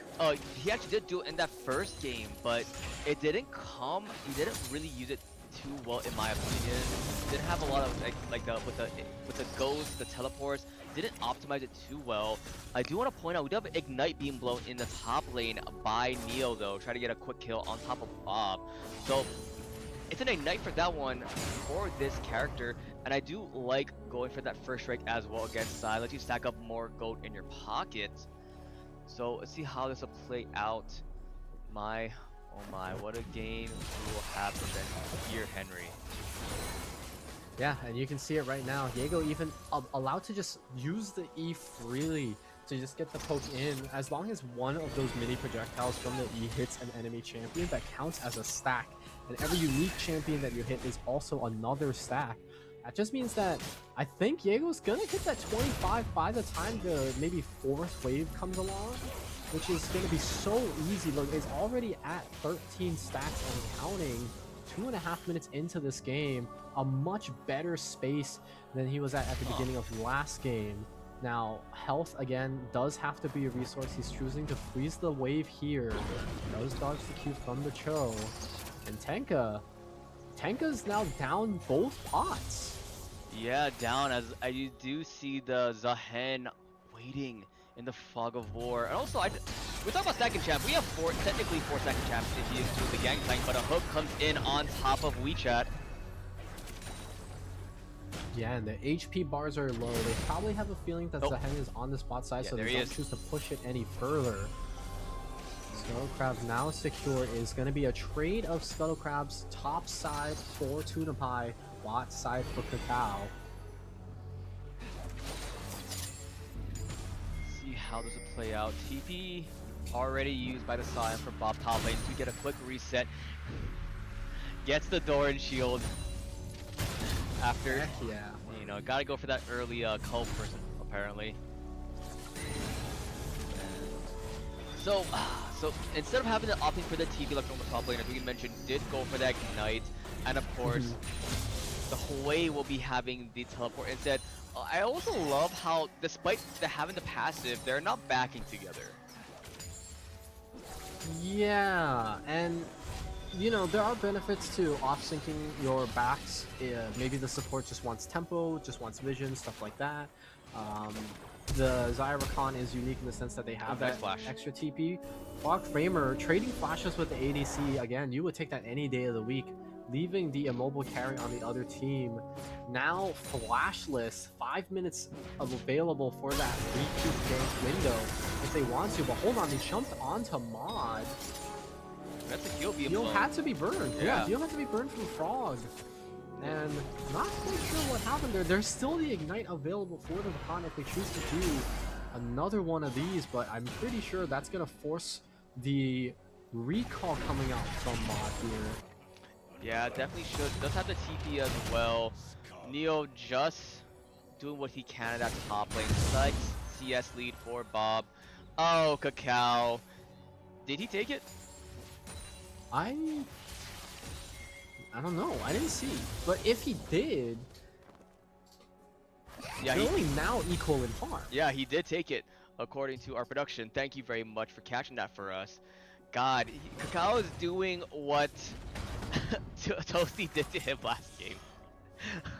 S4: He actually did do it in that first game, but it didn't come. He didn't really use it too well, in my opinion. Didn't have a lot of with the ghosts, the teleports. Didn't optimize it too well. I do want to point out we do have Ignite being blown in the top lane by Neo though. Try to get a quick kill on top of Bob. So it's an Ignite for that one for this character, and I do like going for that first strike as well against Sai. Let you stack up more gold in your pocket. So let's see how this will play out. Oh my, what a game we will have here, Henry.
S5: Yeah, and you can see it right now. Jaego even allowed to just use the E freely to just get the poke in. As long as one of those mini projectiles from the E hits an enemy champion, that counts as a stack. And every unique champion that you hit is also another stack. That just means that I think Jaego's gonna hit that 25 by the time the maybe 4th wave comes along, which is gonna be so easy. Look, it's already at 13 stacks and counting. 2.5 minutes into this game, a much better space than he was at the beginning of last game. Now, health again does have to be a resource. He's choosing to freeze the wave here. Does dodge the Q from the Cho. And Tenka's now down both pots.
S4: Yeah, down, as I do see the Zahen waiting in the fog of war. And also, we talk about stacking champ. We have technically four stacking champs if he is doing the gangplank, but a hook comes in on top of WeChat.
S5: Yeah, and the HP bars are low. They probably have a feeling that Zahen is on the spot side, so they don't choose to push it any further. Scuttle Crab now secure is going to be a trade of Scuttle Crabs top side for Tuna Pie, bot side for Cacao.
S4: See how this will play out. TP already used by the Scion for Bob top lane to get a quick reset. Gets the Doran shield. After, you know, gotta go for that early cult person, apparently. So instead of having the opting for the TP like on the top lane, as we mentioned, did go for that Ignite, and of course, the Hawaii will be having the teleport instead. I also love how, despite having the passive, they're not backing together.
S5: Yeah, and you know, there are benefits to off-syncing your backs. Maybe the support just wants tempo, just wants vision, stuff like that. The Zyra Khan is unique in the sense that they have that extra TP. Fog Framer trading flashes with the ADC, again, you would take that any day of the week. Leaving the immobile carry on the other team. Now flashless, 5 minutes available for that recoup gank window if they want to. But hold on, they jumped onto Mod.
S4: That's a heal being
S5: Heal
S4: blown.
S5: had to be burned. Yeah, heal had to be burned from Frog. And not quite sure what happened there. There's still the Ignite available for the Khan if they choose to do another one of these, but I'm pretty sure that's gonna force the recall coming out from Mod here.
S4: Yeah, definitely should. Does have the TP as well. Neo just doing what he can at that top lane. Such CS lead for Bob. Oh, Cacao. Did he take it?
S5: I don't know. I didn't see. But if he did,
S4: Yeah,
S5: they're only now equal in farm.
S4: Yeah, he did take it, according to our production. Thank you very much for catching that for us. God, Cacao is doing what Toasty did to him last game.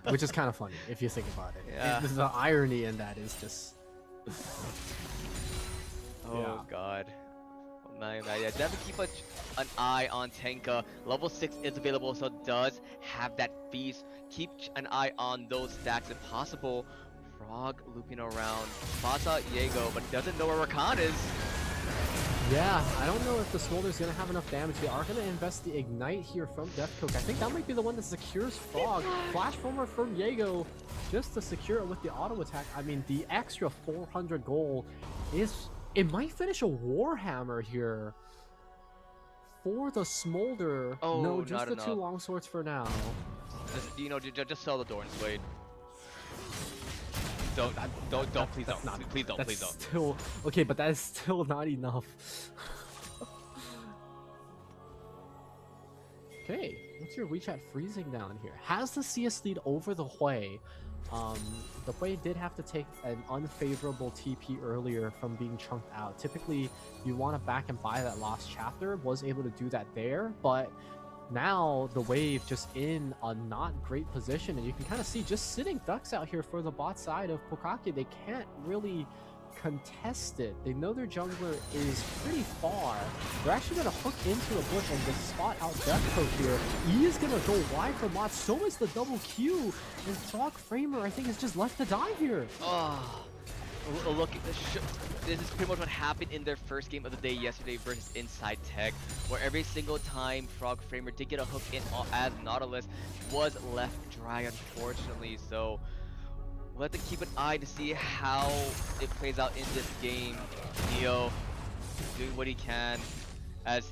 S5: Which is kind of funny if you think about it.
S4: Yeah.
S5: The irony in that is just.
S4: Oh
S5: Yeah.
S4: God. Oh, man, yeah, definitely keep an eye on Tenka. Level 6 is available, so does have that feast. Keep an eye on those stacks if possible. Frog looping around. Spots out Diego, but doesn't know where Rakan is.
S5: Yeah, I don't know if the Smolder's gonna have enough damage. They are gonna invest the Ignite here from Deathcook. I think that might be the one that secures Frog. Flash forward from Diego just to secure it with the auto attack. I mean, the extra 400 gold is... It might finish a Warhammer here for the Smolder.
S4: Oh,
S5: no, just
S4: not
S5: the
S4: enough.
S5: 2 longswords for now.
S4: Just sell the Doran's Blade. Don't, please
S5: That's
S4: don't.
S5: not-
S4: Please don't,
S5: that's
S4: please don't.
S5: Still, okay, but that is still not enough. Okay, what's your WeChat freezing down here? Has the CS lead over the Hui. The Hui did have to take an unfavorable TP earlier from being chunked out. Typically, you want to back and buy that lost chapter. Was able to do that there, but now the wave just in a not great position, and you can kind of see just sitting ducks out here for the bot side of Pokkake. They can't really contest it. They know their jungler is pretty far. They're actually going to hook into a bush and just spot out Deathcoat here. He is going to go wide for Mott. So is the double Q. And Frog Framer, I think, is just left to die here.
S4: Oh, look, this is pretty much what happened in their first game of the day yesterday versus Inside Tech, where every single time Frog Framer did get a hook in as Nautilus was left dry, unfortunately. So we'll have to keep an eye to see how it plays out in this game. Neo doing what he can, as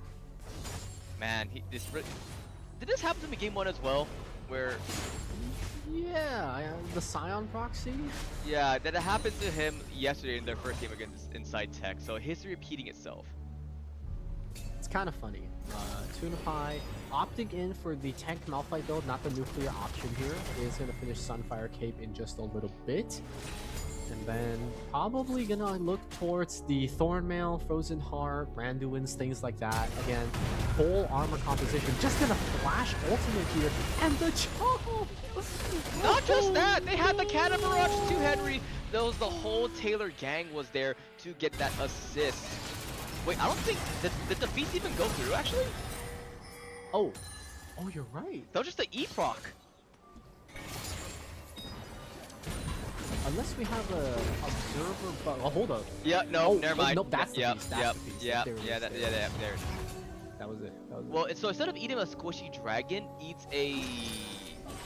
S4: man, did this happen to him in game 1 as well, where
S5: Yeah, the Scion proxy.
S4: yeah, that happened to him yesterday in their first game against Inside Tech, so history repeating itself.
S5: It's kind of funny. Tunify opting in for the tank Malphite build, not the nuclear option here. Is going to finish Sunfire Cape in just a little bit. And then probably going to look towards the Thornmail, Frozen Heart, Randuin's, things like that. Again, full armor composition. Just going to flash ultimate here. And the chop!
S4: Not just that, they had the Cannon Barrage too, Henry. There was the whole Taylor gang was there to get that assist. Wait, I don't think, did the feast even go through, actually?
S5: Oh, you're right.
S4: That was just the E-proc.
S5: Unless we have a observer bug. Oh, hold up.
S4: Yeah, no,
S5: Oh,
S4: never mind.
S5: no, that's the
S4: yeah,
S5: feast, that's
S4: yeah,
S5: the feast.
S4: yeah,
S5: There it
S4: yeah,
S5: is,
S4: there it is.
S5: That was it.
S4: Well, so instead of eating a squishy dragon, eats a...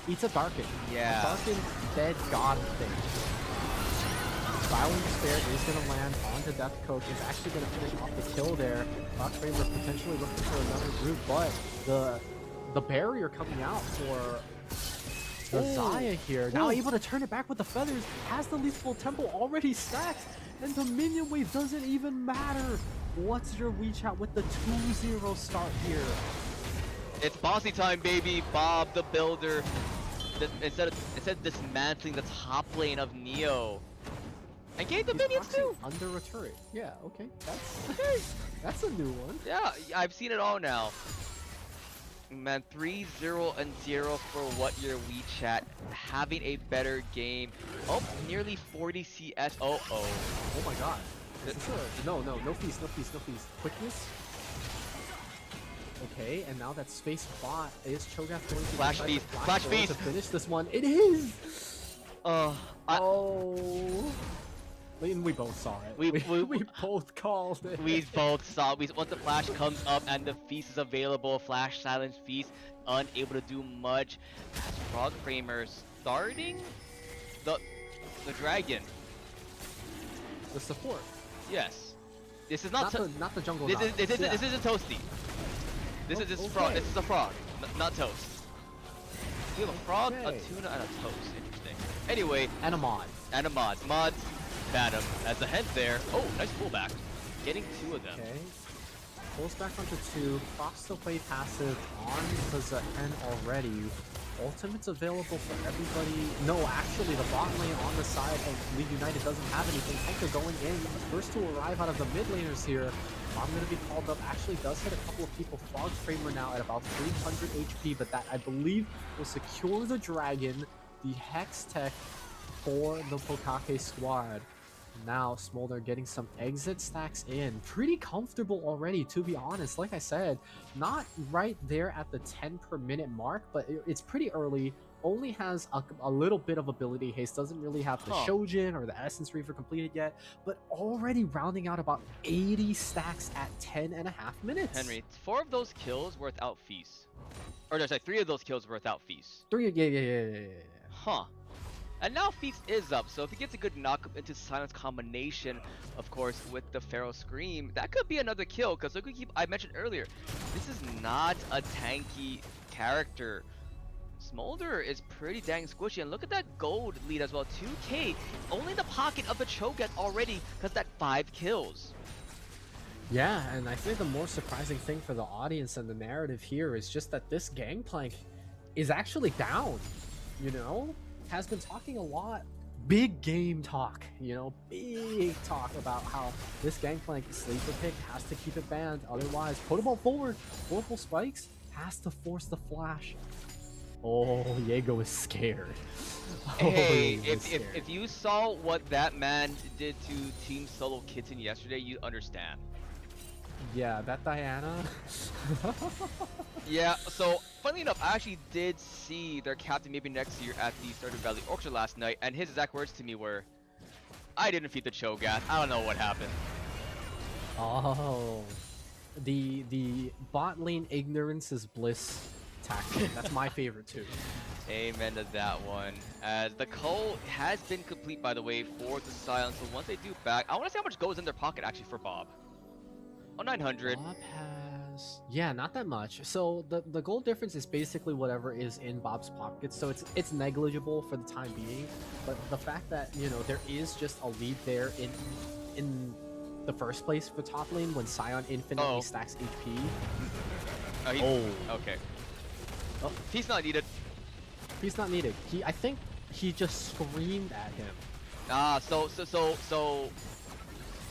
S5: Eats a Darkin.
S4: Yeah.
S5: A Darkin dead god thing. Silent Despair is going to land onto Deathcoat. Is actually going to finish off the kill there. Fox Framer potentially looking for another group, but the barrier coming out for the Zaya here. Now able to turn it back with the feathers. Has the Lethal Temple already stacked. And the minion wave doesn't even matter. What's your WeChat with the 2-0 start here?
S4: It's bossy time, baby. Bob the Builder. Instead of dismantling the top lane of Neo. And gave the
S5: He's
S4: minions
S5: proxying
S4: too.
S5: under a turret. Yeah, okay. That's a new one.
S4: Yeah, I've seen it all now. Man, 3-0 and 0 for what your WeChat. Having a better game. Oh, nearly 40 CS. Oh
S5: my god. No feast. Quickness. Okay, and now that space bot is Cho'Gath going to
S4: Flash feast. Flash feast
S5: to finish this one. It is. We both saw it. We both called it.
S4: We both saw. Once the flash comes up and the feast is available, flash silence feast, unable to do much. As Frog Framer starting the dragon.
S5: the support.
S4: Yes. This is not
S5: Not the jungle.
S4: this
S5: Nautilus,
S4: this isn't toasty. This is just frog. This is a frog, not toast. We have a frog, a tuna, and a toast. Interesting. Anyway.
S5: And a mod.
S4: And a mod. Mods. Phantom. As a hint there. Oh, nice pullback. Getting 2 of them.
S5: Okay. Pulls back onto 2. Procs to play passive on the Zen already. Ultimate's available for everybody. No, actually, the bot lane on the side of League United doesn't have anything. Hector going in. The first to arrive out of the mid laners here. I'm going to be called up. Actually does hit a couple of people. Frog Framer now at about 300 HP, but that, I believe, will secure the dragon. The Hex Tech for the Pokkake squad. Now, Smolder getting some exit stacks in. Pretty comfortable already, to be honest. Like I said, not right there at the 10 per minute mark, but it's pretty early. Only has a little bit of ability haste. Doesn't really have the Shojin or the Essence Reaver completed yet, but already rounding out about 80 stacks at 10.5 minutes.
S4: Henry, 4 of those kills were without feast. Or no, sorry, 3 of those kills were without feast.
S5: 3, yeah.
S4: Huh. And now Feast is up, so if he gets a good knock up into Silence combination, of course, with the Pharaoh Scream, that could be another kill, because look, I mentioned earlier, this is not a tanky character. Smolder is pretty dang squishy, and look at that gold lead as well, 2k, only in the pocket of the Cho'Gath already, because that 5 kills.
S5: Yeah, and I think the more surprising thing for the audience and the narrative here is just that this Gangplank is actually down, you know? Has been talking a lot, big game talk, you know, big talk about how this Gangplank sleeper pick has to keep it banned, otherwise protocol forward, Vorpal Spikes has to force the flash. Oh, Jaego is scared.
S4: Hey, if you saw what that man did to Team Solo Kitten yesterday, you understand.
S5: Yeah, that Diana.
S4: Yeah, so funnily enough, I actually did see their captain maybe next year at the Stardew Valley Orchestra last night, and his exact words to me were, I didn't feed the Cho'Gath, I don't know what happened.
S5: Oh, the bot lane ignorance is bliss tactic. That's my favorite too.
S4: Amen to that one. As the cull has been complete, by the way, for the Silence, so once they do back, I want to see how much goes in their pocket actually for Bob. Oh, 900.
S5: Bob has, yeah, not that much. So the gold difference is basically whatever is in Bob's pockets, so it's negligible for the time being. But the fact that, you know, there is just a lead there in the first place for top lane when Sion infinitely stacks HP.
S4: Okay.
S5: Oh,
S4: he's not needed.
S5: He's not needed. I think he just screamed at him.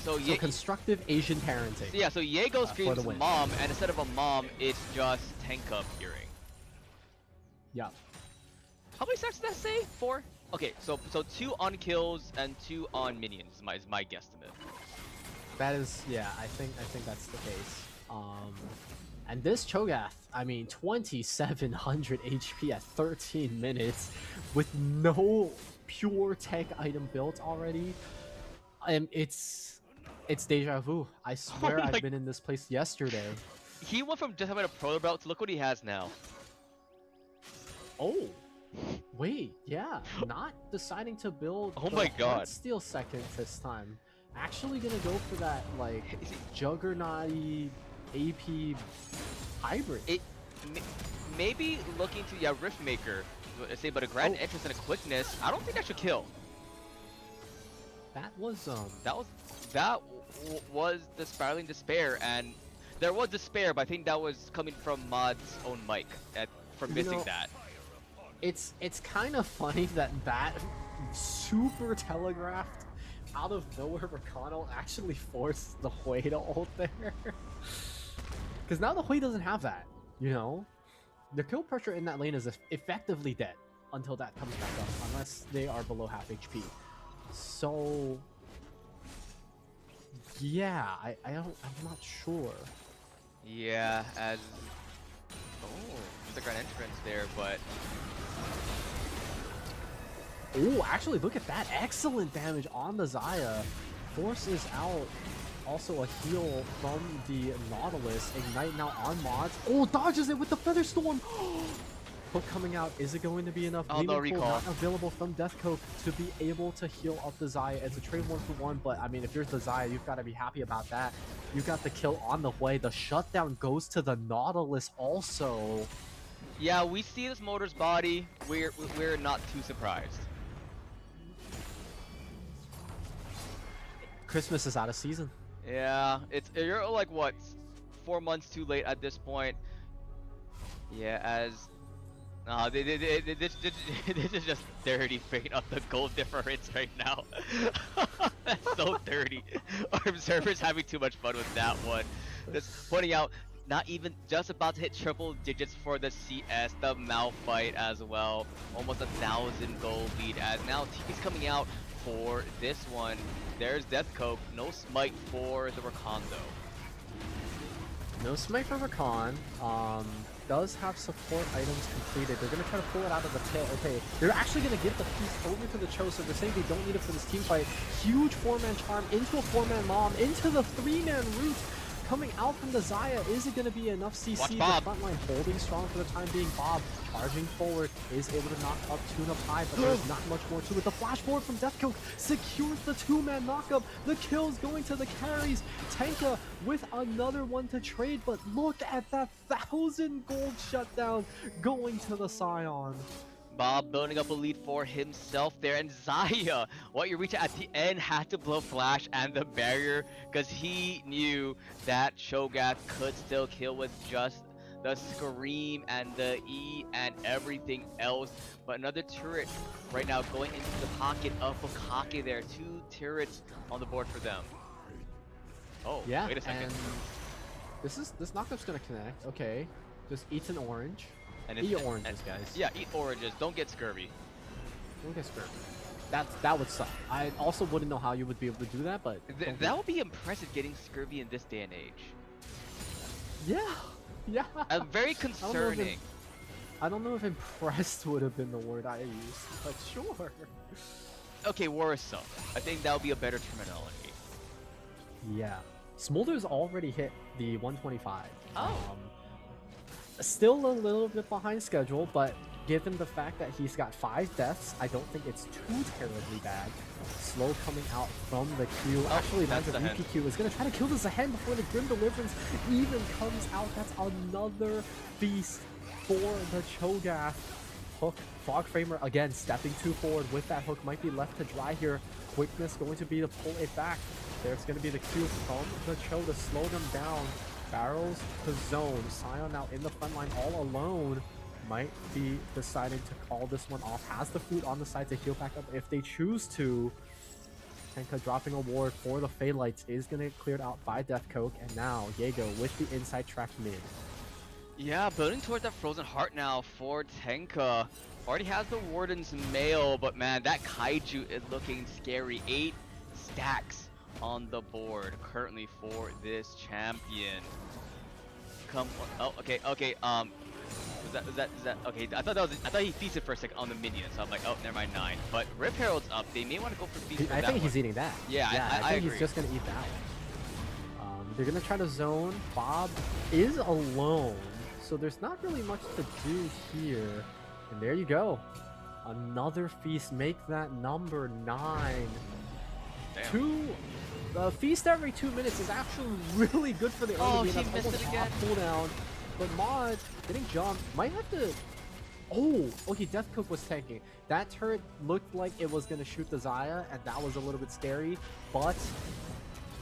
S5: So constructive Asian parenting.
S4: Yeah, so Jaego screams mom, and instead of a mom, it's just Tenka appearing.
S5: Yeah.
S4: How many stacks did that say? 4? Okay, so 2 on kills and 2 on minions is my guesstimate.
S5: That is, yeah, I think that's the case. And this Cho'Gath, I mean, 2700 HP at 13 minutes with no pure tech item built already. It's deja vu. I swear I've been in this place yesterday.
S4: He went from just having a pro belt to look what he has now.
S5: Oh, wait, yeah, not deciding to build.
S4: Oh my god.
S5: Steel second this time. Actually gonna go for that like juggernaut-y AP hybrid.
S4: Maybe looking to Riftmaker, say, but a grand entrance and a quickness. I don't think that should kill.
S5: That was
S4: the Spiraling Despair, and there was despair, but I think that was coming from Mod's own mic for missing that.
S5: It's kind of funny that super telegraphed out of nowhere Rakano actually forced the Hui to ult there. Because now the Hui doesn't have that, you know? The kill pressure in that lane is effectively dead until that comes back up, unless they are below half HP. So yeah, I'm not sure.
S4: Yeah, as there's a grand entrance there, but
S5: actually look at that, excellent damage on the Xayah. Force is out. Also a heal from the Nautilus. Ignite now on Mods. Dodges it with the Feather Storm. Hook coming out. Is it going to be enough?
S4: Oh, no
S5: Gleaming Pool
S4: recall.
S5: not available from Deathcoke to be able to heal up the Xayah. It's a trade 1-for-1, but I mean, if you're the Xayah, you've got to be happy about that. You got the kill on the way. The shutdown goes to the Nautilus also.
S4: Yeah, we see this Motor's body. We're not too surprised.
S5: Christmas is out of season.
S4: Yeah, you're like what, 4 months too late at this point. Yeah, as this is just dirty straight up the goal difference right now. That's so dirty. Our observer's having too much fun with that one. Just pointing out, not even just about to hit triple digits for the CS, the Malphite as well. Almost 1,000 gold lead as now TP's coming out for this one. There's Deathcoke, no smite for the Rakan though.
S5: No smite for Rakan. Does have support items completed. They're going to try to pull it out of the pit. Okay, they're actually going to give the piece over to the Cho, so they're saying they don't need it for this team fight. Huge 4-man charm into a 4-man mom, into the 3-man root. Coming out from the Xayah, is it going to be enough CC? The front line holding strong for the time being. Bob charging forward, is able to knock up Tune up high, but there's not much more to it. The flash forward from Deathcoke secures the 2-man knockup. The kills going to the carries. Tenka with another one to trade, but look at that 1,000 gold shutdown going to the Scion.
S4: Bob building up a lead for himself there, and Xayah, what you reach at the end, had to blow Flash and the barrier because he knew that Cho'Gath could still kill with just the Scream and the E and everything else. But another turret right now going into the pocket of Pokkake there. 2 turrets on the board for them. Oh,
S5: yeah,
S4: wait a second.
S5: And this knockup's gonna connect. Okay, just eats an orange.
S4: And
S5: eat oranges, guys.
S4: Yeah, eat oranges. Don't get scurvy.
S5: Don't get scurvy. That would suck. I also wouldn't know how you would be able to do that, but
S4: that would be impressive getting scurvy in this day and age.
S5: Yeah, yeah.
S4: Very concerning.
S5: I don't know if impressed would have been the word I used, but sure.
S4: Okay, worrisome. I think that would be a better terminology.
S5: Yeah. Smolder's already hit the 125.
S4: Oh.
S5: Still a little bit behind schedule, but given the fact that he's got 5 deaths, I don't think it's too terribly bad. Slow coming out from the Q. Actually, lands an EPQ. Is going to try to kill the Zahen before the Grim Deliverance even comes out. That's another feast for the Cho'Gath. Hook, Fog Framer again stepping too forward with that hook. Might be left to dry here. Quickness going to be to pull it back. There's going to be the Q from the Cho to slow them down. Barrels to zone. Scion now in the front line all alone. Might be deciding to call this one off. Has the food on the side to heal back up if they choose to. Tenka dropping a ward for the Phaelites is going to get cleared out by Deathcoke. And now Jaego with the inside track mid.
S4: Yeah, building towards that Frozen Heart now for Tenka. Already has the Warden's Mail, but man, that Kaiju is looking scary. 8 stacks on the board currently for this champion. Come on. Oh, okay. Is that okay? I thought he feasted for a second on the minions. So I'm like, oh, never mind, 9. But Rip Herald's up. They may want to go for feast.
S5: I think he's eating that.
S4: Yeah,
S5: I think
S4: agree.
S5: he's just gonna eat that one. They're gonna try to zone. Bob is alone, so there's not really much to do here. And there you go. Another feast. Make that number 9.
S4: Damn.
S5: Feast every 2 minutes is actually really good for the early
S4: Oh,
S5: game.
S4: he
S5: That's
S4: missed it again.
S5: Cooldown, but Mod getting jumped might have to. Oh, okay. Deathcook was tanking. That turret looked like it was gonna shoot the Xayah, and that was a little bit scary. But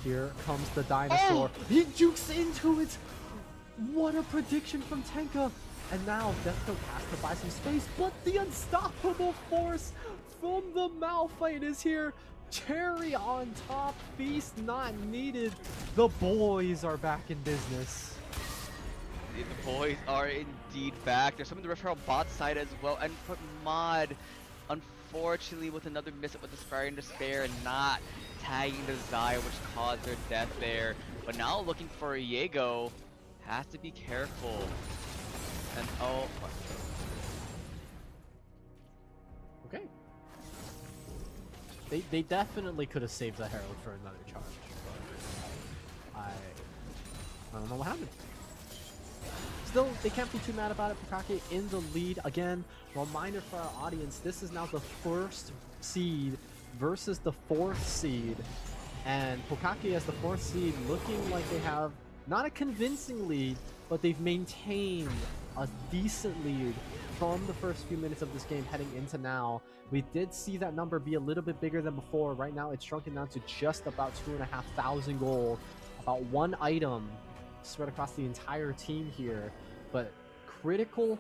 S5: here comes the dinosaur. Oh! He jukes into it. What a prediction from Tenka. And now Deathcoke has to buy some space, but the unstoppable force from the Malphite is here. Cherry on top, feast not needed. The boys are back in business.
S4: The boys are indeed back. There's some of the referral bot side as well, and put Mod, unfortunately, with another miss with the Inspiring Despair and not tagging the Xayah, which caused their death there. But now looking for a Jaego, has to be careful. And oh. Okay.
S5: They definitely could have saved the Herald for another charge, but I don't know what happened. Still, they can't be too mad about it. Pokkake in the lead. Again, reminder for our audience, this is now the first seed versus the 4th seed. And Pokkake as the 4th seed looking like they have not a convincing lead, but they've maintained a decent lead from the first few minutes of this game heading into now. We did see that number be a little bit bigger than before. Right now, it's shrunken down to just about 2,500 gold. About 1 item spread across the entire team here. But critical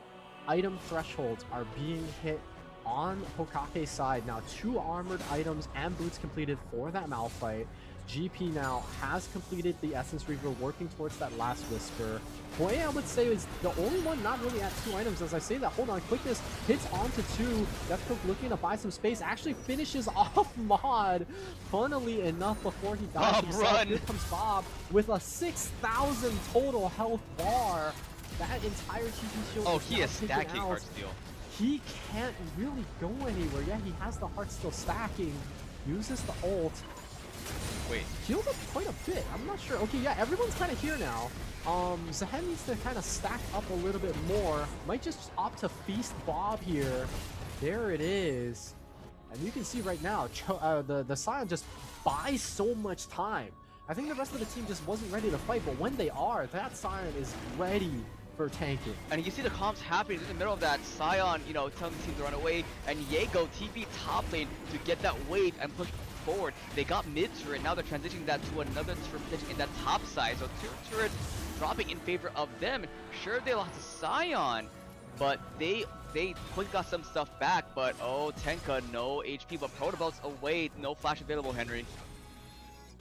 S5: item thresholds are being hit on Pokake's side. Now 2 armored items and boots completed for that Malphite. GP now has completed the Essence Reaver, working towards that last Whisper. Boy, I would say is the only one not really at 2 items. As I say that, hold on, quickness hits onto 2. Deathcook looking to buy some space, actually finishes off Mod, funnily enough, before he dies himself. Here comes Bob with a 6,000 total health bar. That entire TP shield.
S4: Oh, he is stacking Heartsteel.
S5: He can't really go anywhere. Yeah, he has the Heartsteel stacking. Uses the ult.
S4: Wait.
S5: Healed up quite a bit. I'm not sure. Okay, yeah, everyone's kind of here now. Zehen needs to kind of stack up a little bit more. Might just opt to feast Bob here. There it is. And you can see right now, the Scion just buys so much time. I think the rest of the team just wasn't ready to fight, but when they are, that Scion is ready for tanking.
S4: And you see the comms happening in the middle of that. Scion, you know, telling the team to run away, and Jaego TP top lane to get that wave and push forward. They got mid turret, now they're transitioning that to another turret position in that top side. So 2 turrets dropping in favor of them. Sure, they lost to Scion, but they quickly got some stuff back. But oh, Tenka, no HP, but Protobelt's away. No flash available, Henry.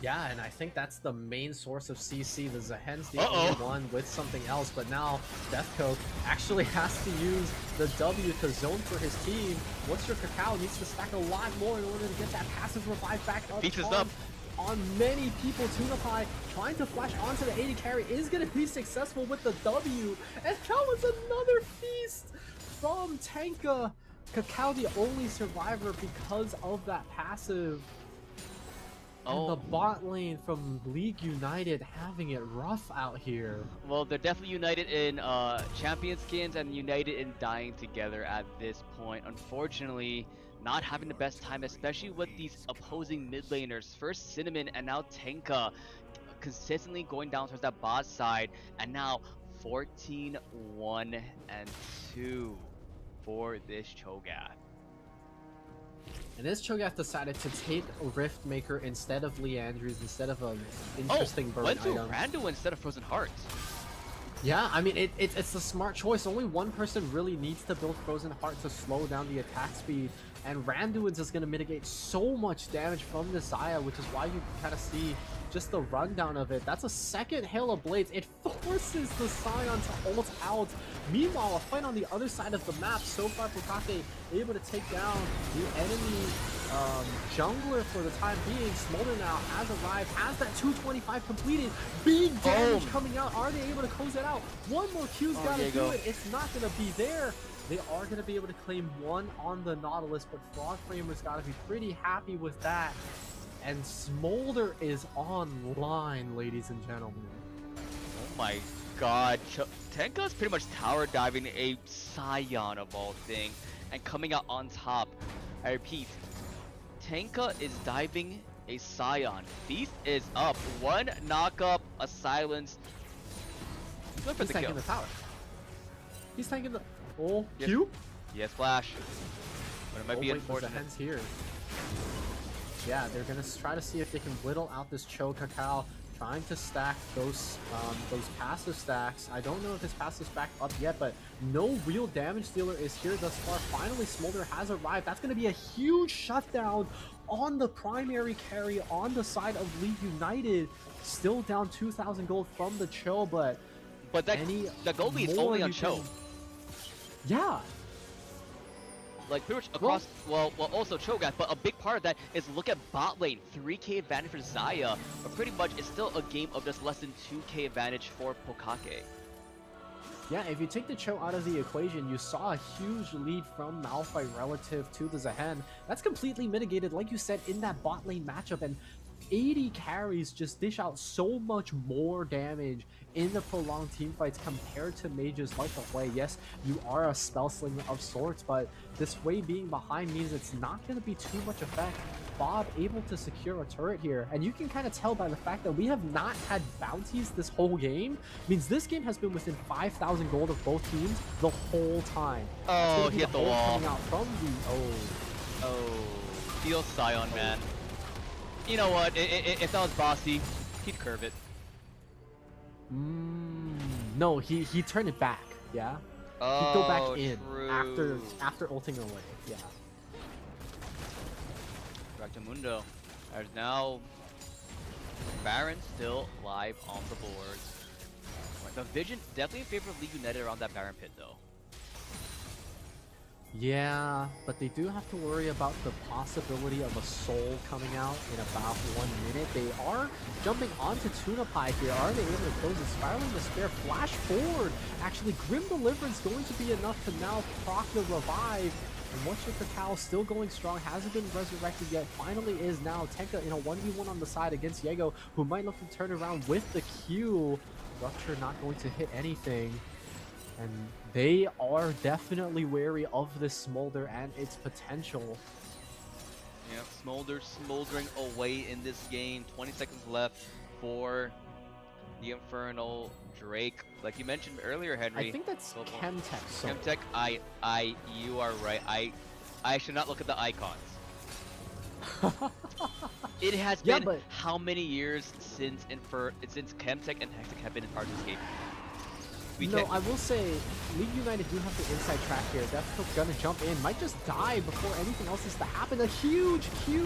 S5: Yeah, and I think that's the main source of CC. The Zehen's the only one with something else, but now Deathcoke actually has to use the W to zone for his team. What's your Cacao needs to stack a lot more in order to get that passive revive back up.
S4: Beats us up
S5: on many people. Tunapie trying to flash onto the AD carry is going to be successful with the W, and that was another feast from Tenka. Cacao the only survivor because of that passive. And the bot lane from League United having it rough out here.
S4: Well, they're definitely united in champion skins and united in dying together at this point. Unfortunately, not having the best time, especially with these opposing mid laners. First Cinnamon and now Tenka consistently going down towards that bot side. And now 14-1-2 for this Cho'Gath.
S5: And this Cho'Gath decided to take a Rift Maker instead of Leandry's, instead of an interesting burn
S4: went to
S5: item.
S4: Randuin instead of Frozen Hearts.
S5: Yeah, I mean, it's a smart choice. Only one person really needs to build Frozen Heart to slow down the attack speed. And Randuin's is going to mitigate so much damage from the Xayah, which is why you kind of see just the rundown of it. That's a second Hail of Blades. It forces the Scion to ult out. Meanwhile, a fight on the other side of the map. So far, Pokkake able to take down the enemy jungler for the time being. Smolder now has arrived, has that 225 completed. Big damage coming out. Are they able to close it out? One more Q's got to do it. It's not going to be there. They are going to be able to claim 1 on the Nautilus, but Frog Framer's got to be pretty happy with that. And Smolder is online, ladies and gentlemen.
S4: Oh my god. Tenka's pretty much tower diving a Scion of all things and coming out on top. I repeat, Tenka is diving a Scion. Beast is up. 1 knock-up, a silence. Good for
S5: He's
S4: the kill.
S5: tanking the tower. He's tanking the... Oh,
S4: yes.
S5: Q?
S4: Yes, flash. But it might be unfortunate.
S5: The hens here. Yeah, they're gonna try to see if they can whittle out this Cho Cacao, trying to stack those passive stacks. I don't know if his passive's back up yet, but no real damage dealer is here thus far. Finally, Smolder has arrived. That's gonna be a huge shutdown on the primary carry on the side of League United. Still down 2,000 gold from the Cho, but
S4: that the gold lead is only on Cho.
S5: Yeah.
S4: Like pretty much across, well, also Cho'Gath, but a big part of that is look at bot lane, 3k advantage for Xayah, but pretty much it's still a game of just less than 2k advantage for Pokkake.
S5: Yeah, if you take the Cho out of the equation, you saw a huge lead from Malphite relative to the Zehen. That's completely mitigated, like you said, in that bot lane matchup, and 80 carries just dish out so much more damage in the prolonged team fights compared to mages like the Hwei. Yes, you are a spell slinger of sorts, but this Hwei being behind means it's not going to be too much effect. Bob able to secure a turret here, and you can kind of tell by the fact that we have not had bounties this whole game, means this game has been within 5,000 gold of both teams the whole time.
S4: Oh, he hit the wall.
S5: Coming out from the,
S4: Feel Scion, man. You know what? If that was Bossy, he'd curve it.
S5: No, he turned it back. Yeah.
S4: Oh,
S5: He'd go back in
S4: true.
S5: after ulting away. Yeah.
S4: Back to Mundo. There's now Baron still live on the board. The vision definitely in favor of League United around that Baron pit though.
S5: Yeah, but they do have to worry about the possibility of a soul coming out in about 1 minute. They are jumping onto Tuna Pie here. Are they able to close it? Spiraling Despair, flash forward. Actually, Grim Deliverance going to be enough to now proc the revive. And Watch Your Cacao still going strong, hasn't been resurrected yet. Finally is now Tenka in a 1v1 on the side against Yego, who might look to turn around with the Q. Rupture not going to hit anything. And they are definitely wary of this Smolder and its potential.
S4: Yeah, Smolder smoldering away in this game. 20 seconds left for the Infernal Drake. Like you mentioned earlier, Henry.
S5: I think that's Chemtech. So.
S4: Chemtech, you are right. I should not look at the icons. It has been how many years since Chemtech and Hextech have been in part of this game?
S5: No, I will say, League United do have the inside track here. Deathstroke's gonna jump in, might just die before anything else is to happen. A huge Q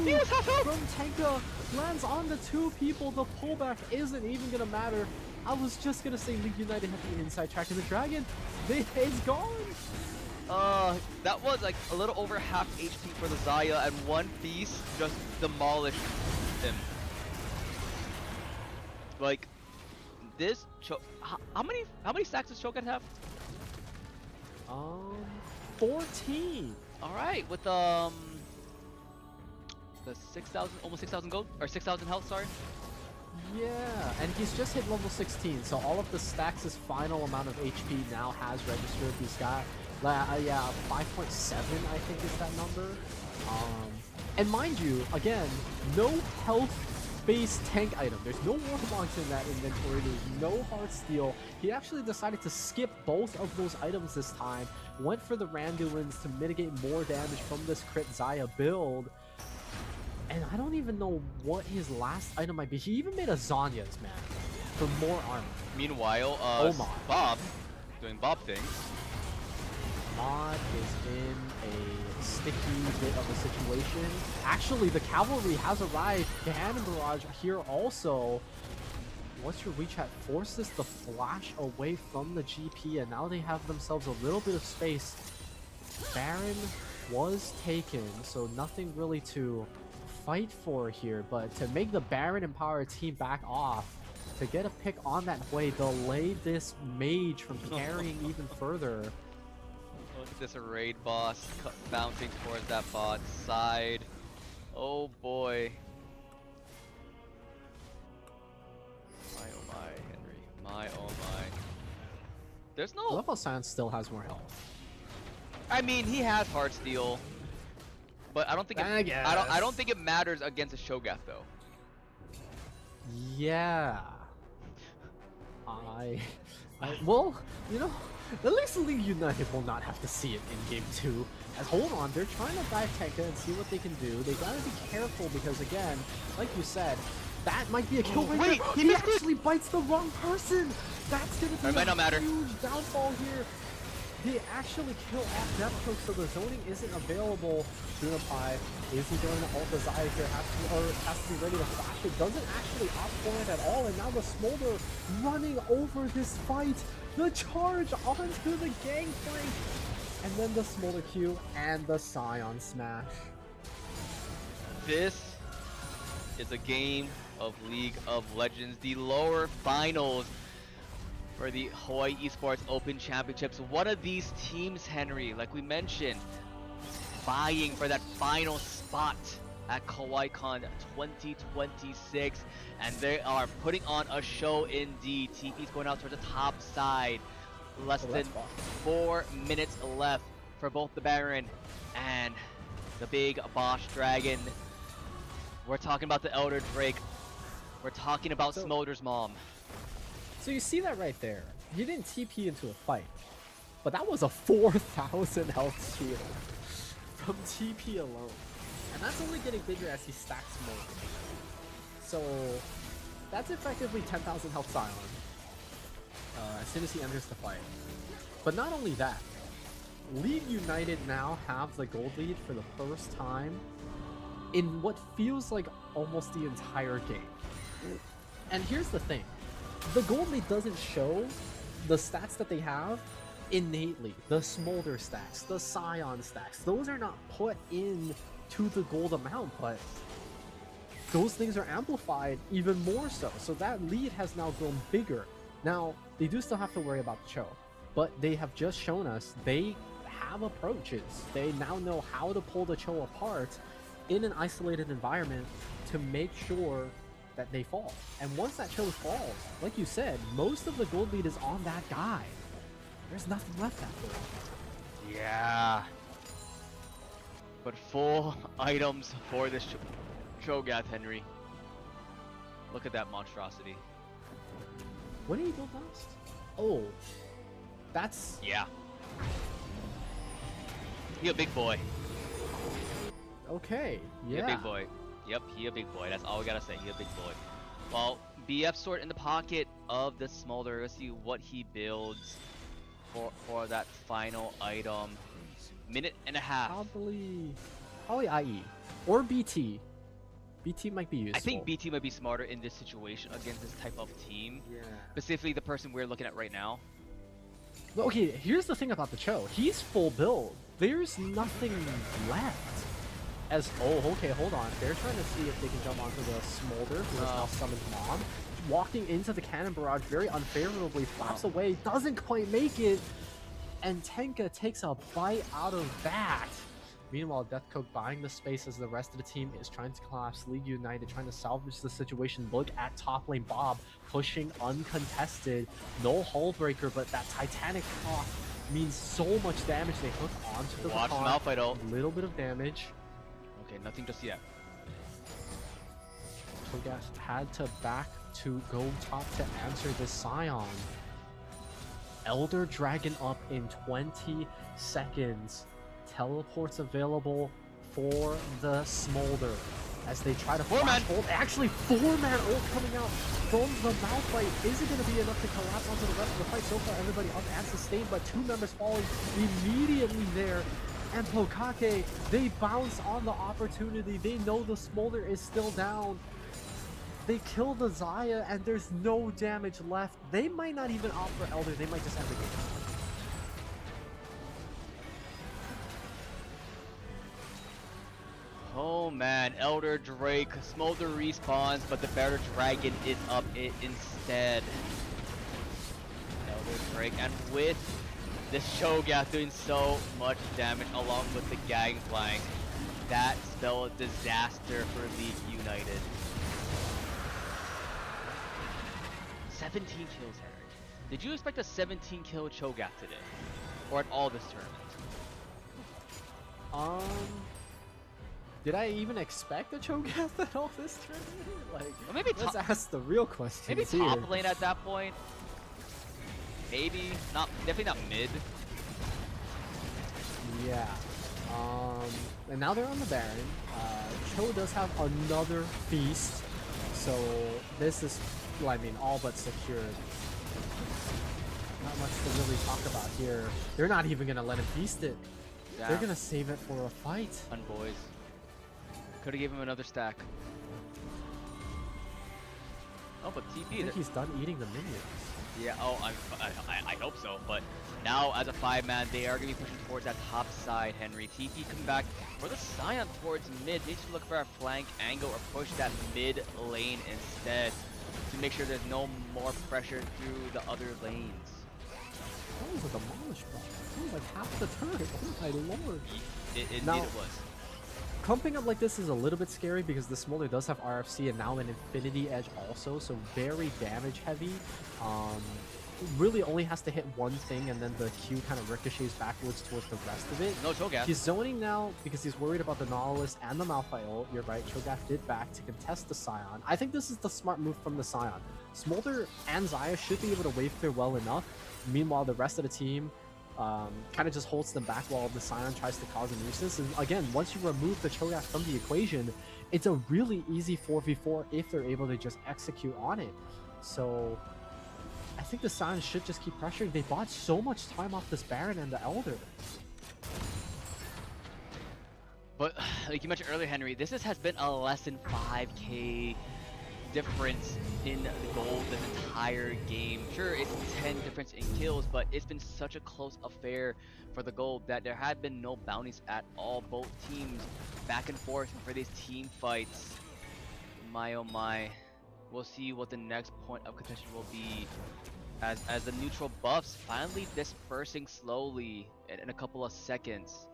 S5: from Tenka lands on the two people. The pullback isn't even gonna matter. I was just gonna say League United have the inside track, and the Dragon, it's gone.
S4: That was like a little over half HP for the Xayah, and one piece just demolished him. Like, this how many stacks does Cho'Gath have?
S5: 14.
S4: All right, with the 6,000, almost 6,000 gold or 6,000 health. Sorry.
S5: Yeah, and he's just hit level 16, so all of the stacks' final amount of HP now has registered. He's got, yeah, 5.7, I think is that number. And mind you, again, no health-based tank item. There's no Warmogs in that inventory. There's no Heartsteel. He actually decided to skip both of those items this time. Went for the Randuins to mitigate more damage from this crit Xayah build. And I don't even know what his last item might be. He even made a Zanya's, man, for more armor.
S4: Meanwhile, Bob, doing Bob things.
S5: Mod is in a sticky bit of a situation. Actually, the cavalry has arrived. Cannon Barrage here also. What's your WeChat? Forces the flash away from the GP, and now they have themselves a little bit of space. Baron was taken, so nothing really to fight for here, but to make the Baron Empower team back off, to get a pick on that way, delay this mage from carrying even further.
S4: Look at this raid boss bouncing towards that bot side. Oh boy. My oh my, Henry. My oh my. There's no...
S5: Level Science still has more health.
S4: I mean, he has Heartsteel. But I don't think I don't think it matters against a Cho'Gath though.
S5: Yeah. Well, you know, at least League United will not have to see it in game 2. As hold on, they're trying to dive Tenka and see what they can do. They gotta be careful because again, like you said, that might be a kill.
S4: Wait,
S5: he actually bites the wrong person. That's gonna be
S4: it might not matter.
S5: Huge downfall here. They actually kill off Deathstroke, so the zoning isn't available. Pie, is he going to ult the Xayah here? Has to be ready to flash it. Doesn't actually opt for it at all, and now the Smolder running over this fight. The charge onto the gangplank, and then the Smolder Q and the Scion Smash.
S4: This is a game of League of Legends, the lower finals for the Hawaii Esports Open Championships. One of these teams, Henry, like we mentioned, vying for that final spot at Kawaii Kon 2026, and they are putting on a show indeed. TP's going out towards the top side. Less than 4 minutes left for both the Baron and the big Bosch Dragon. We're talking about the Elder Drake. We're talking about Smolder's mom.
S5: So you see that right there. He didn't TP into a fight, but that was a 4,000 health shield from TP alone. And that's only getting bigger as he stacks more. So that's effectively 10,000 health Scion as soon as he enters the fight. But not only that, League United now have the gold lead for the first time in what feels like almost the entire game. And here's the thing. The gold lead doesn't show the stats that they have innately. The Smolder stacks, the Scion stacks, those are not put in to the gold amount, but those things are amplified even more so. So that lead has now grown bigger. Now, they do still have to worry about the Cho, but they have just shown us they have approaches. They now know how to pull the Cho apart in an isolated environment to make sure that they fall. And once that Cho falls, like you said, most of the gold lead is on that guy. There's nothing left after that.
S4: Yeah. But full items for this Cho'Gath, Henry. Look at that monstrosity.
S5: What did he build last? Oh, that's...
S4: Yeah. He a big boy.
S5: Okay,
S4: He
S5: yeah.
S4: a big boy. Yep, he a big boy. That's all we gotta say. He a big boy. Well, BF sword in the pocket of the Smolder. Let's see what he builds for that final item. Minute and a half.
S5: Probably IE or BT. BT might be useful.
S4: I think BT might be smarter in this situation against this type of team.
S5: Yeah.
S4: Specifically the person we're looking at right now.
S5: Well, okay, here's the thing about the Cho. He's full build. There's nothing left. Okay, hold on. They're trying to see if they can jump onto the Smolder, who has now summoned Mom. Walking into the cannon barrage very unfavorably, flaps away, doesn't quite make it, and Tenka takes a bite out of that. Meanwhile, Deathcoke buying the space as the rest of the team is trying to collapse. League United trying to salvage the situation. Look at top lane Bob pushing uncontested. No hull breaker, but that Titanic Claw means so much damage. They hook onto the
S4: Watch
S5: Rakan.
S4: Malphite ult.
S5: A little bit of damage.
S4: Okay, nothing just yet.
S5: Cho'Gath had to back to go top to answer this Scion. Elder Dragon up in 20 seconds. Teleports available for the Smolder as they try to flash ult. Actually, 4-man ult coming out from the Malphite. Is it going to be enough to collapse onto the rest of the fight? So far, everybody up and sustained, but 2 members falling immediately there. And Pokkake, they bounce on the opportunity. They know the Smolder is still down. They kill the Xayah, and there's no damage left. They might not even opt for Elder. They might just end the game.
S4: Oh man, Elder Drake, Smolder respawns, but the Elder Dragon is up instead. Elder Drake, and with this Cho'Gath doing so much damage along with the Gangplank, that spelled disaster for League United. 17 kills, Henry. Did you expect a 17 kill Cho'Gath today? Or at all this tournament?
S5: Did I even expect a Cho'Gath at all this tournament? Like,
S4: Well, maybe
S5: let's ask the real questions
S4: maybe
S5: here.
S4: top lane at that point. Maybe not. Definitely not mid.
S5: Yeah. And now they're on the Baron. Cho does have another feast, so this is, well, I mean, all but secured. Not much to really talk about here. They're not even gonna let him feast it.
S4: Damn.
S5: They're gonna save it for a fight.
S4: Fun boys. Could have given him another stack. Oh, but
S5: I
S4: TP.
S5: think he's done eating the minions.
S4: Yeah. Oh, I hope so. But now as a 5-man, they are gonna be pushing towards that top side. Henry TP coming back for the Scion towards mid. Needs to look for a flank angle or push that mid lane instead to make sure there's no more pressure through the other lanes.
S5: That was a demolished ball. That was like half the turret. Oh my lord.
S4: Indeed
S5: Now-
S4: it was.
S5: clumping up like this is a little bit scary because the Smolder does have RFC and now an Infinity Edge also, so very damage heavy. Really only has to hit one thing and then the Q kind of ricochets backwards towards the rest of it.
S4: No Cho'Gath.
S5: He's zoning now because he's worried about the Nautilus and the Malphite ult. You're right, Cho'Gath did back to contest the Scion. I think this is the smart move from the Scion. Smolder and Xayah should be able to wave clear well enough. Meanwhile, the rest of the team kind of just holds them back while the Scion tries to cause a nuisance. And again, once you remove the Cho'Gath from the equation, it's a really easy 4v4 if they're able to just execute on it. So I think the Scion should just keep pressuring. They bought so much time off this Baron and the Elder.
S4: But like you mentioned earlier, Henry, this has been a less than 5k difference in the gold this entire game. Sure, it's 10 difference in kills, but it's been such a close affair for the gold that there had been no bounties at all. Both teams back and forth for these team fights. My oh my. We'll see what the next point of contention will be as the neutral buffs finally dispersing slowly in a couple of seconds,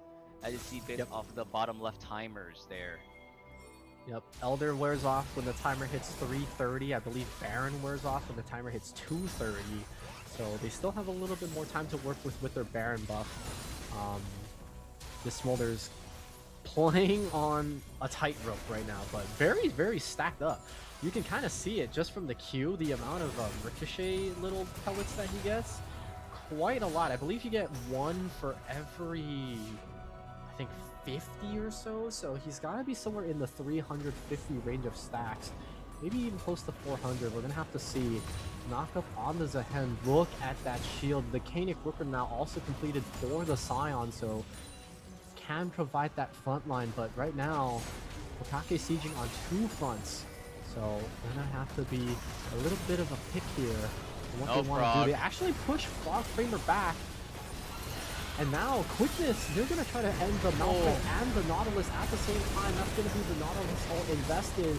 S4: as you see based off the bottom left timers there.
S5: Yep, Elder wears off when the timer hits 3:30. I believe Baron wears off when the timer hits 2:30. So they still have a little bit more time to work with their Baron buff. This Smolder's playing on a tightrope right now, but very, very stacked up. You can kind of see it just from the Q, the amount of ricochet little pellets that he gets. Quite a lot. I believe you get one for every, I think, 50 or so. So he's got to be somewhere in the 350 range of stacks. Maybe even close to 400. We're going to have to see. Knock up on the Zehen. Look at that shield. The Kainic Whipper now also completed for the Scion, so can provide that front line. But right now, Pokkake sieging on two fronts. So gonna have to be a little bit of a pick here. What they want to do, they actually push Frog Framer back. And now quickness, they're gonna try to end the Malphite and the Nautilus at the same time. That's gonna be the Nautilus all invested.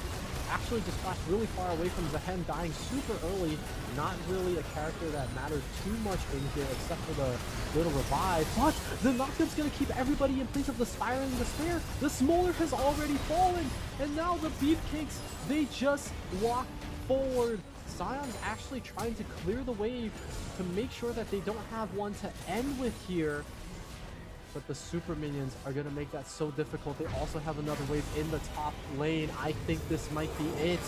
S5: Actually just flashed really far away from Zehen, dying super early. Not really a character that matters too much in here except for the little revive. But the knockup's gonna keep everybody in place of the Spiraling Despair. The Smolder has already fallen. And now the Beefcakes, they just walk forward. Scion's actually trying to clear the wave to make sure that they don't have one to end with here. But the super minions are going to make that so difficult. They also have another wave in the top lane. I think this might be it.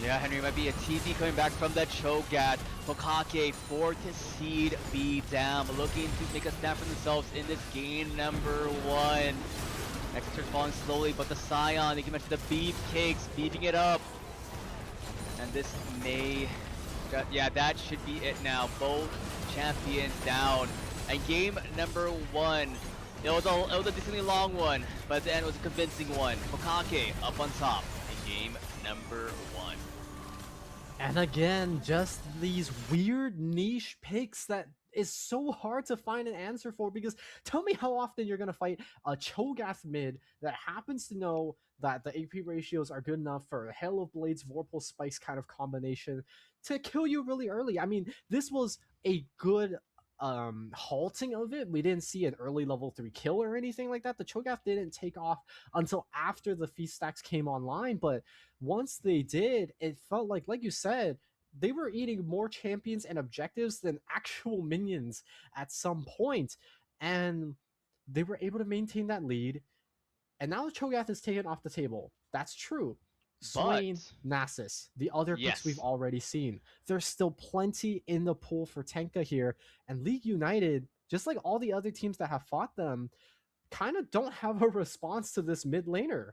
S4: Yeah, Henry, might be a TD coming back from the Cho'Gath. Pokkake, 4th seed B down, looking to make a stand for themselves in this game number 1. Exeter's falling slowly, but the Scion, they can mention the Beefcakes, beefing it up. And this may, yeah, that should be it now. Both champions down. And game number 1, it was a decently long one, but at the end it was a convincing one. Pokkake up on top in game number 1.
S5: And again, just these weird niche picks that is so hard to find an answer for, because tell me how often you're going to fight a Cho'Gath mid that happens to know that the AP ratios are good enough for a Hail of Blades, Vorpal Spikes kind of combination to kill you really early. I mean, this was a good halting of it. We didn't see an early level 3 kill or anything like that. The Cho'Gath didn't take off until after the feast stacks came online, but once they did, it felt like you said, they were eating more champions and objectives than actual minions at some point, and they were able to maintain that lead. And now the Cho'Gath is taken off the table. That's true. Swain, Nasus, the other picks we've already seen. There's still plenty in the pool for Tenka here, and League United, just like all the other teams that have fought them, kind of don't have a response to this mid laner.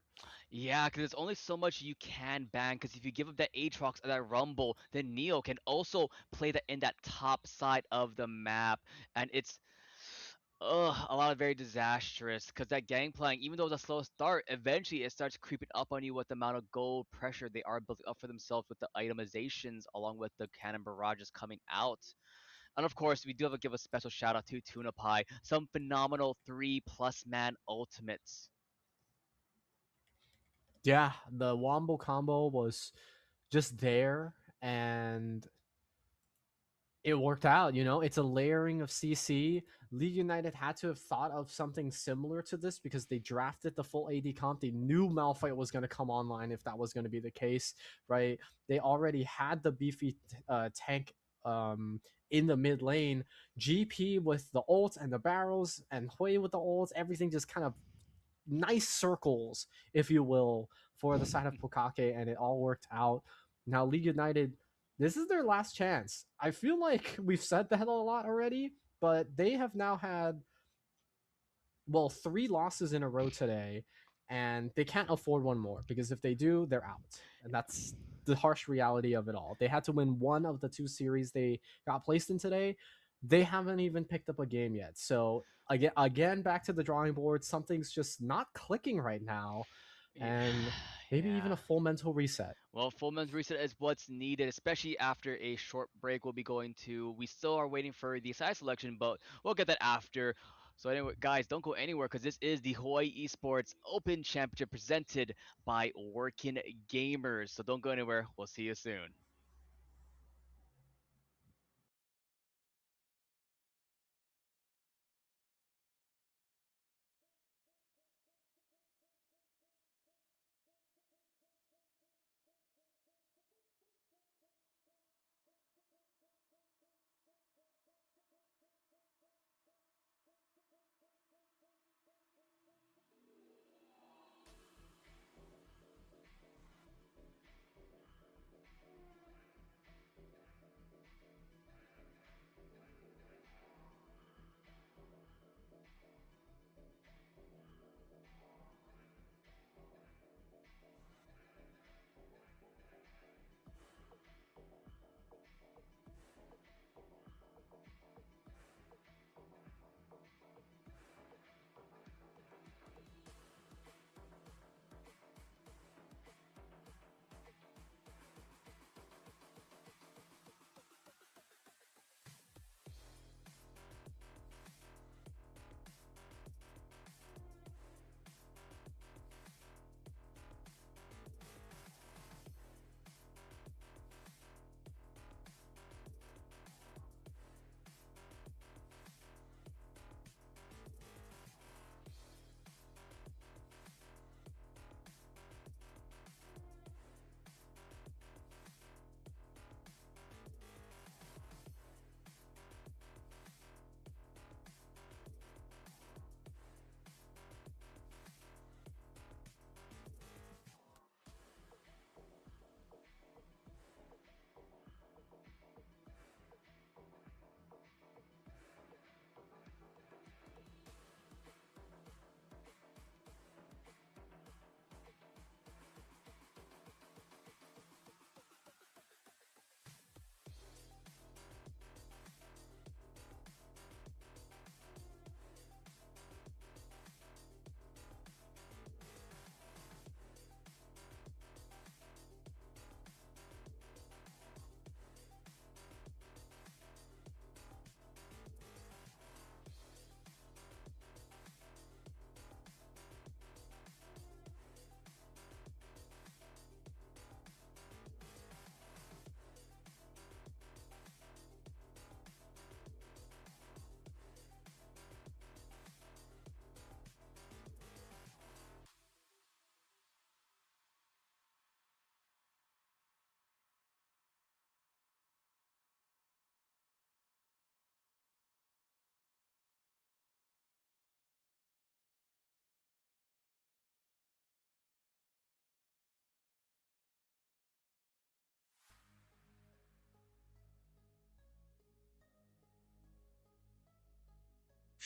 S4: Yeah, because there's only so much you can ban, because if you give up that Aatrox and that Rumble, then Neo can also play that in that top side of the map, and it's a lot of very disastrous, because that Gangplank, even though it's a slow start, eventually it starts creeping up on you with the amount of gold pressure they are building up for themselves with the itemizations, along with the cannon barrages coming out. And of course, we do have to give a special shout out to Tuna Pie. Some phenomenal 3+ man ultimates.
S5: Yeah, the Wombo combo was just there, and it worked out, you know. It's a layering of CC. League United had to have thought of something similar to this because they drafted the full AD comp. They knew Malphite was going to come online if that was going to be the case, right? They already had the beefy tank in the mid lane. GP with the ult and the barrels, and Hui with the ults, everything just kind of nice circles, if you will, for the side of Pokkake, and it all worked out. Now, League United, this is their last chance. I feel like we've said that a lot already, but they have now had, well, 3 losses in a row today, and they can't afford one more because if they do, they're out. And that's the harsh reality of it all. They had to win one of the 2 series they got placed in today. They haven't even picked up a game yet. So again, back to the drawing board. Something's just not clicking right now, and maybe even
S4: Yeah.
S5: a full mental reset.
S4: Well, full men's reset is what's needed, especially after a short break we'll be going to. We still are waiting for the side selection, but we'll get that after. So anyway, guys, don't go anywhere because this is the Hawaii Esports Open Championship presented by Workin Gamers. So don't go anywhere. We'll see you soon.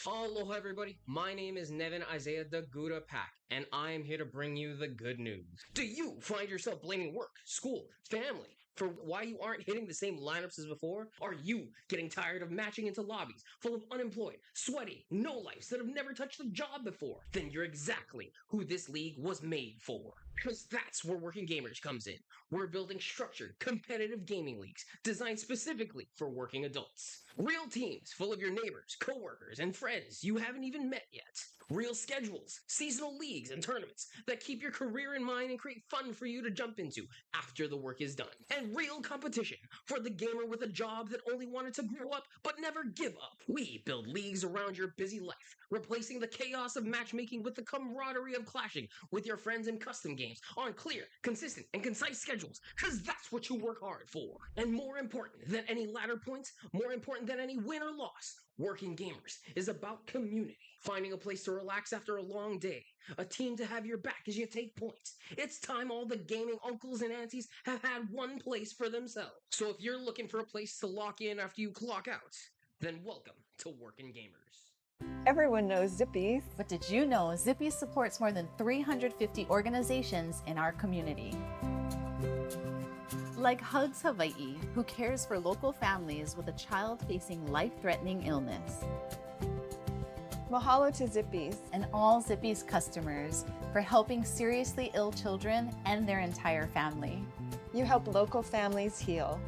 S1: Aloha, everybody. My name is Nevin Isaiah the Gouda Pack, and I am here to bring you the good news. Do you find yourself blaming work, school, family for why you aren't hitting the same lineups as before? Are you getting tired of matching into lobbies full of unemployed, sweaty, no-lifes that have never touched a job before? Then you're exactly who this league was made for. Because that's where Working Gamers comes in. We're building structured, competitive gaming leagues designed specifically for working adults. Real teams full of your neighbors, coworkers, and friends you haven't even met yet. Real schedules, seasonal leagues, and tournaments that keep your career in mind and create fun for you to jump into after the work is done. And real competition for the gamer with a job that only wanted to grow up but never give up. We build leagues around your busy life, replacing the chaos of matchmaking with the camaraderie of clashing with your friends in custom games on clear, consistent, and concise schedules, because that's what you work hard for. And more important than any ladder points, more important than any win or loss, Working Gamers is about community. Finding a place to relax after a long day, a team to have your back as you take points. It's time all the gaming uncles and aunties have had one place for themselves. So if you're looking for a place to lock in after you clock out, then welcome to Workin' Gamers.
S3: Everyone knows Zippies.
S2: But did you know Zippy supports more than 350 organizations in our community? Like Hugs Hawaii, who cares for local families with a child facing life-threatening illness.
S3: Mahalo to Zippies.
S2: And all Zippy's customers for helping seriously ill children and their entire family.
S3: You help local families heal.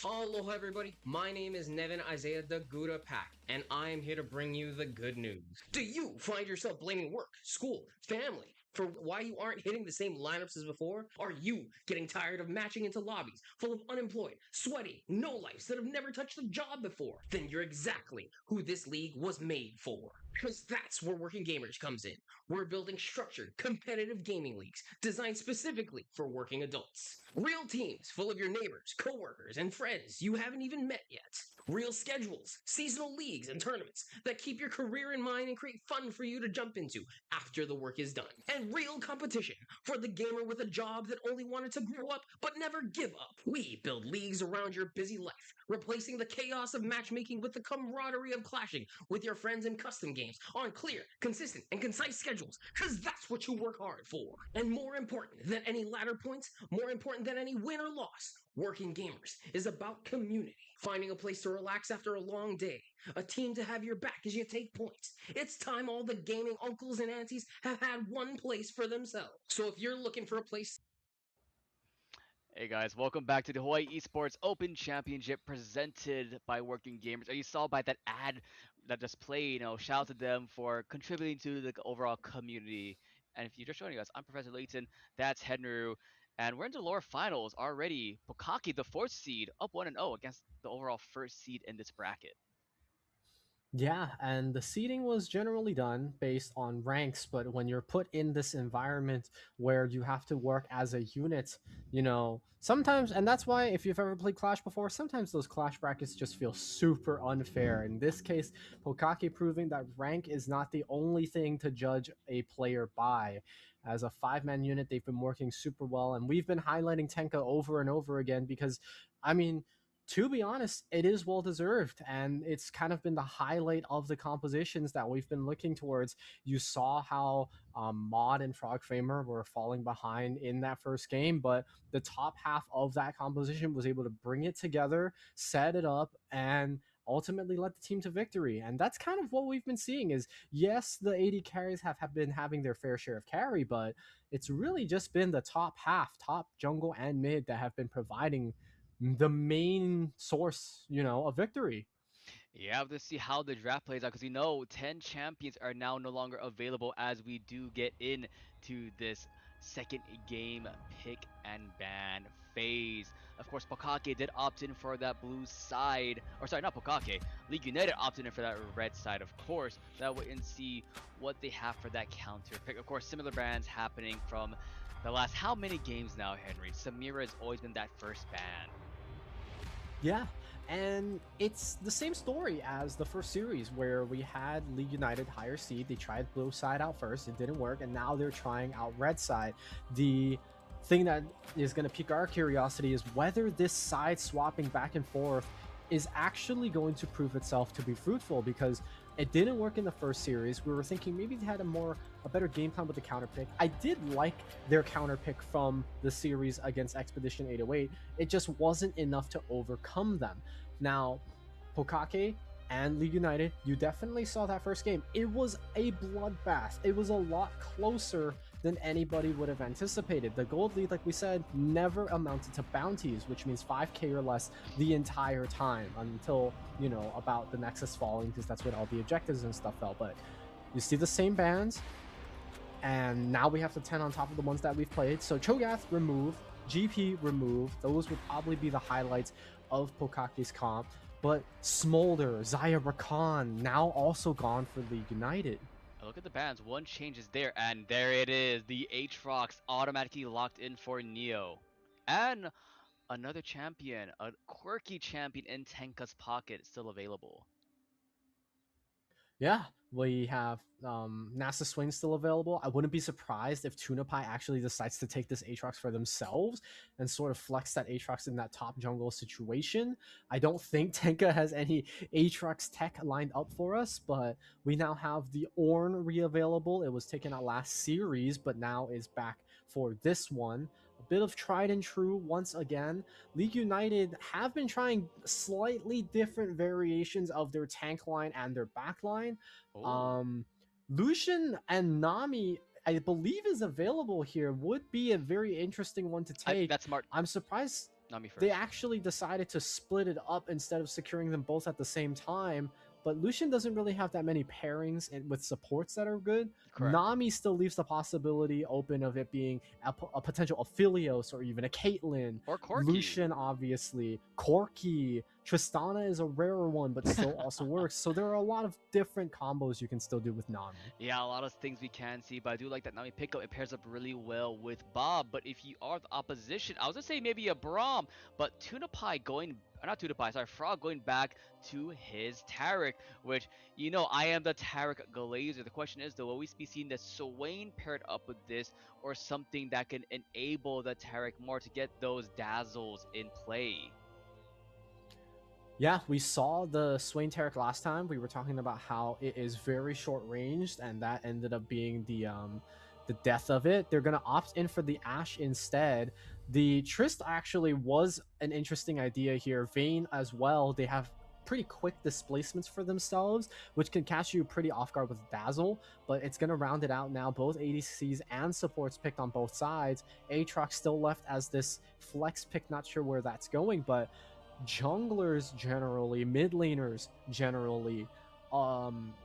S1: Aloha everybody, my name is Nevin Isaiah the Gouda Pack, and I am here to bring you the good news. Do you find yourself blaming work, school, family for why you aren't hitting the same lineups as before? Are you getting tired of matching into lobbies full of unemployed, sweaty, no-lifes that have never touched a job before? Then you're exactly who this league was made for. Because that's where Working Gamers comes in. We're building structured, competitive gaming leagues designed specifically for working adults. Real teams full of your neighbors, coworkers, and friends you haven't even met yet. Real schedules, seasonal leagues, and tournaments that keep your career in mind and create fun for you to jump into after the work is done. And real competition for the gamer with a job that only wanted to grow up but never give up. We build leagues around your busy life, replacing the chaos of matchmaking with the camaraderie of clashing with your friends in custom games on clear, consistent, and concise schedules, because that's what you work hard for. And more important than any ladder points, more important than any win or loss, Working Gamers is about community. Finding a place to relax after a long day, a team to have your back as you take points. It's time all the gaming uncles and aunties have had one place for themselves. So if you're looking for a place...
S4: Hey guys, welcome back to the Hawaii Esports Open Championship presented by Working Gamers. As you saw by that ad that just played, shout out to them for contributing to the overall community. And if you're just joining us, I'm Professor Layton, that's Henru, and we're into the lower finals already. Pokkake, the 4th seed, up 1-0 against the overall 1st seed in this bracket.
S5: Yeah, and the seeding was generally done based on ranks, but when you're put in this environment where you have to work as a unit, sometimes, and that's why if you've ever played Clash before, sometimes those Clash brackets just feel super unfair. In this case, Pokkake proving that rank is not the only thing to judge a player by. As a 5-man unit, they've been working super well, and we've been highlighting Tenka over and over again because, I mean, to be honest, it is well deserved, and it's kind of been the highlight of the compositions that we've been looking towards. You saw how Mod and Frog Framer were falling behind in that first game, but the top half of that composition was able to bring it together, set it up, and ultimately led the team to victory. And that's kind of what we've been seeing is, yes, the AD carries have been having their fair share of carry, but it's really just been the top half, top jungle and mid, that have been providing the main source, of victory.
S4: Yeah, have to see how the draft plays out because 10 champions are now no longer available as we do get into this second game pick and ban phase. Of course, Pokkake did opt in for that blue side, or sorry, not Pokkake. League United opted in for that red side, of course. So I'll wait and see what they have for that counter pick. Of course, similar bans happening from the last how many games now, Henry? Samira has always been that first ban.
S5: Yeah, and it's the same story as the first series where we had League United higher seed. They tried blue side out first, it didn't work, and now they're trying out red side. The thing that is going to pique our curiosity is whether this side swapping back and forth is actually going to prove itself to be fruitful, because it didn't work in the first series. We were thinking maybe they had a better game plan with the counter pick. I did like their counter pick from the series against Expedition 808. It just wasn't enough to overcome them. Now, Pokkake and League United, you definitely saw that first game. It was a bloodbath. It was a lot closer than anybody would have anticipated. The gold lead, like we said, never amounted to bounties, which means 5k or less the entire time until, about the Nexus falling, because that's when all the objectives and stuff fell. But you see the same bands, and now we have the 10 on top of the ones that we've played. So Cho'Gath removed, GP removed. Those would probably be the highlights of Pokake's comp. But Smolder, Zaya Rakan, now also gone for League United.
S4: Look at the bans. One change is there, and there it is. The Aatrox automatically locked in for Neo. And another champion, a quirky champion in Tenka's pocket, still available.
S5: Yeah, we have NASA Swing still available. I wouldn't be surprised if TunaPie actually decides to take this Aatrox for themselves and sort of flex that Aatrox in that top jungle situation. I don't think Tenka has any Aatrox tech lined up for us, but we now have the Ornn re-available. It was taken out last series, but now is back for this one. A bit of tried and true once again. League United have been trying slightly different variations of their tank line and their back line. Lucian and Nami, I believe, is available here. Would be a very interesting one to take.
S4: That's smart.
S5: I'm surprised
S4: Nami first.
S5: They actually decided to split it up instead of securing them both at the same time. But Lucian doesn't really have that many pairings with supports that are good.
S4: Correct.
S5: Nami still leaves the possibility open of it being a potential Aphelios or even a Caitlyn.
S4: Or Corki.
S5: Lucian, obviously. Corki. Tristana is a rarer one, but still also works. So there are a lot of different combos you can still do with Nami.
S4: Yeah, a lot of things we can see, but I do like that Nami pickup. It pairs up really well with Bob. But if you are the opposition, I was gonna say maybe a Braum, but Frog going back to his Taric, which, I am the Taric Glazer. The question is, though, will we be seeing the Swain paired up with this, or something that can enable the Taric more to get those dazzles in play?
S5: Yeah, we saw the Swain Taric last time. We were talking about how it is very short ranged, and that ended up being the death of it. They're gonna opt in for the Ashe instead. The Trist actually was an interesting idea here. Vayne as well. They have pretty quick displacements for themselves, which can catch you pretty off guard with Dazzle, but it's going to round it out now. Both ADCs and supports picked on both sides. Aatrox still left as this flex pick, not sure where that's going, but junglers generally, mid laners generally,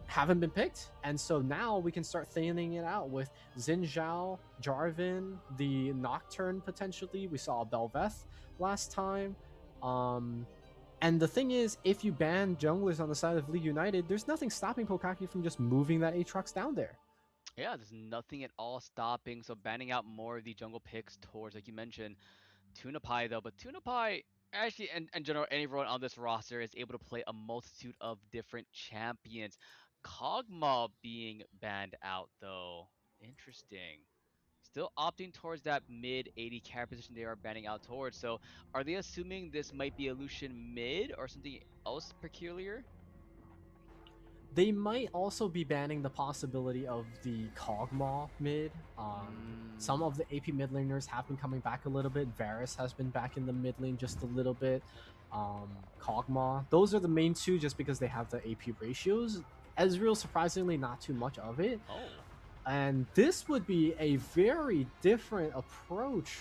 S5: haven't been picked, and so now we can start thinning it out with Xin Zhao, Jarvan, the Nocturne potentially. We saw Bel'Veth last time. And the thing is, if you ban junglers on the side of League United, there's nothing stopping Pokkake from just moving that Aatrox down there.
S4: Yeah, there's nothing at all stopping. So banning out more of the jungle picks towards, like you mentioned, Tuna Pie though. But Tuna Pie, actually, in general, everyone on this roster is able to play a multitude of different champions. Kog'Maw being banned out though. Interesting. Still opting towards that mid 80 carry position they are banning out towards. So are they assuming this might be a Lucian mid or something else peculiar?
S5: They might also be banning the possibility of the Kog'Maw mid. Some of the AP mid laners have been coming back a little bit. Varus has been back in the mid lane just a little bit. Kog'Maw. Those are the main two just because they have the AP ratios. Ezreal, surprisingly, not too much of it.
S4: Oh.
S5: And this would be a very different approach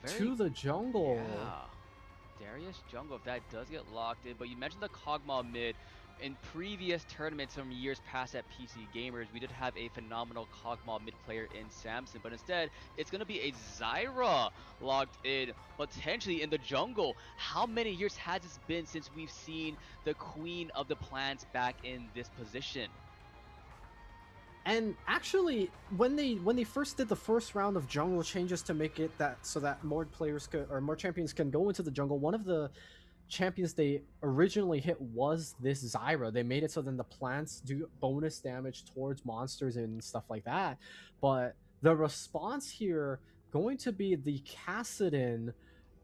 S5: to the jungle.
S4: Yeah. Darius jungle, if that does get locked in. But you mentioned the Kog'Maw mid. In previous tournaments from years past at PC Gamers, we did have a phenomenal Kog'Maw mid player in Samson, but instead, it's going to be a Zyra logged in, potentially in the jungle. How many years has this been since we've seen the Queen of the Plants back in this position?
S5: And actually, when they first did the first round of jungle changes to make it that so that more players could, or more champions can go into the jungle, one of the champions they originally hit was this Zyra. They made it so then the plants do bonus damage towards monsters and stuff like that. But the response here going to be the Kassadin,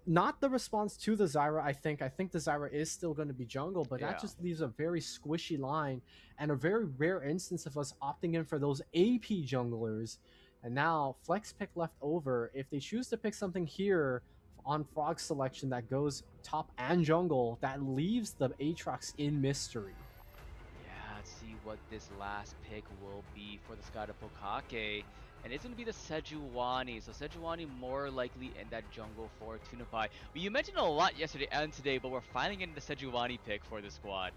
S5: not the response to the Zyra. I think the Zyra is still going to be jungle, but that just leaves a very squishy line and a very rare instance of us opting in for those AP junglers. And now flex pick left over. If they choose to pick something here on Frog selection that goes top and jungle, that leaves the Aatrox in mystery.
S4: Yeah, let's see what this last pick will be for the Sky to Pokkake. And it's going to be the Sejuani. So Sejuani more likely in that jungle for Tuna Pie. But you mentioned a lot yesterday and today, but we're finally getting the Sejuani pick for the squad.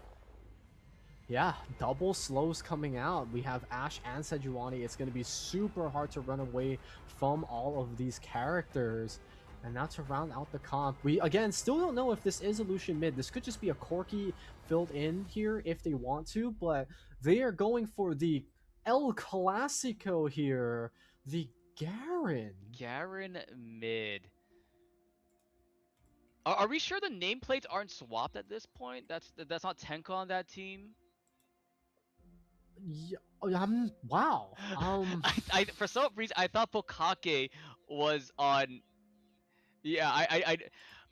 S5: Yeah, double slows coming out. We have Ashe and Sejuani. It's going to be super hard to run away from all of these characters. And now to round out the comp, we again still don't know if this is a Lucian mid. This could just be a Corki filled in here if they want to, but they are going for the El Clasico here, the Garen.
S4: Garen mid. Are we sure the nameplates aren't swapped at this point? That's not Tenka on that team?
S5: Yeah, wow.
S4: I for some reason I thought Pokkake was on. Yeah,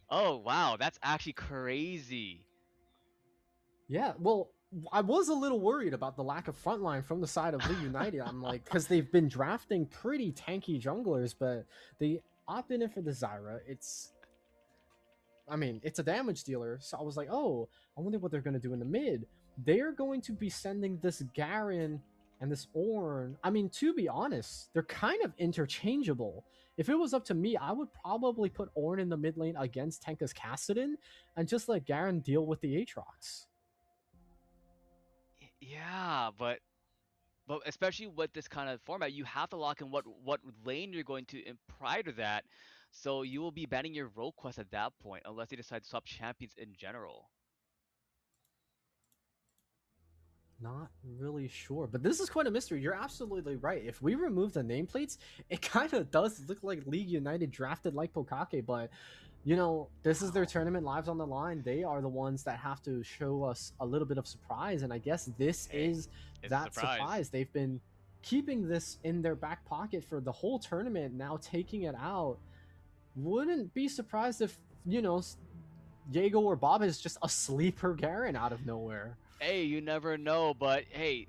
S4: oh wow, that's actually crazy.
S5: Yeah, well, I was a little worried about the lack of frontline from the side of League United. I'm like, because they've been drafting pretty tanky junglers, but they opted in for the Zyra. It's a damage dealer, so I was like, oh, I wonder what they're going to do in the mid. They're going to be sending this Garen and this Ornn. I mean, to be honest, they're kind of interchangeable. If it was up to me, I would probably put Ornn in the mid lane against Tenka's Kassadin and just let Garen deal with the Aatrox.
S4: Yeah, but especially with this kind of format, you have to lock in what lane you're going to in prior to that. So you will be banning your role quest at that point, unless they decide to swap champions in general.
S5: Not really sure, but this is quite a mystery. You're absolutely right. If we remove the nameplates, it kind of does look like League United drafted like Pokkake, but you know, this is their tournament, lives on the line. They are the ones that have to show us a little bit of surprise, and I guess this is that surprise. They've been keeping this in their back pocket for the whole tournament, now taking it out. Wouldn't be surprised if, you know, Diego or Bob is just a sleeper Garen out of nowhere.
S4: Hey, you never know, but hey,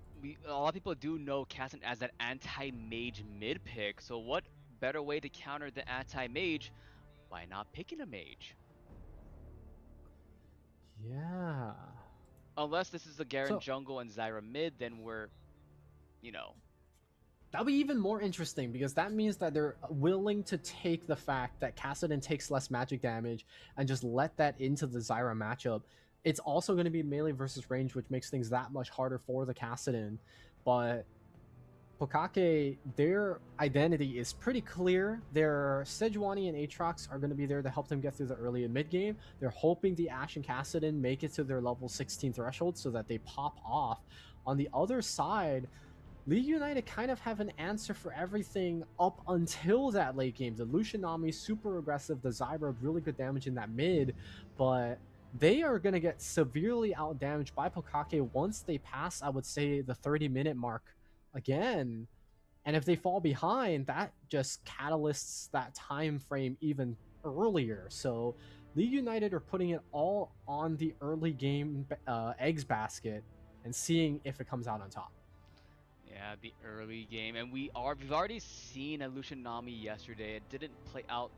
S4: a lot of people do know Kassadin as that anti-mage mid pick, so what better way to counter the anti-mage by not picking a mage?
S5: Yeah.
S4: Unless this is the Garen jungle and Zyra mid, then we're, you know.
S5: That'll be even more interesting, because that means that they're willing to take the fact that Kassadin takes less magic damage and just let that into the Zyra matchup. It's also going to be melee versus range, which makes things that much harder for the Kassadin. But Pokkake, their identity is pretty clear. Their Sejuani and Aatrox are going to be there to help them get through the early and mid game. They're hoping the Ashe and Kassadin make it to their level 16 threshold so that they pop off. On the other side, League United kind of have an answer for everything up until that late game. The Lucianami, super aggressive. The Zyra, really good damage in that mid. But they are going to get severely outdamaged by Pokkake once they pass, I would say, the 30-minute mark again. And if they fall behind, that just catalysts that time frame even earlier. So League United are putting it all on the early game eggs basket and seeing if it comes out on top.
S4: Yeah, the early game, and we've already seen a Lucianami yesterday. It didn't play out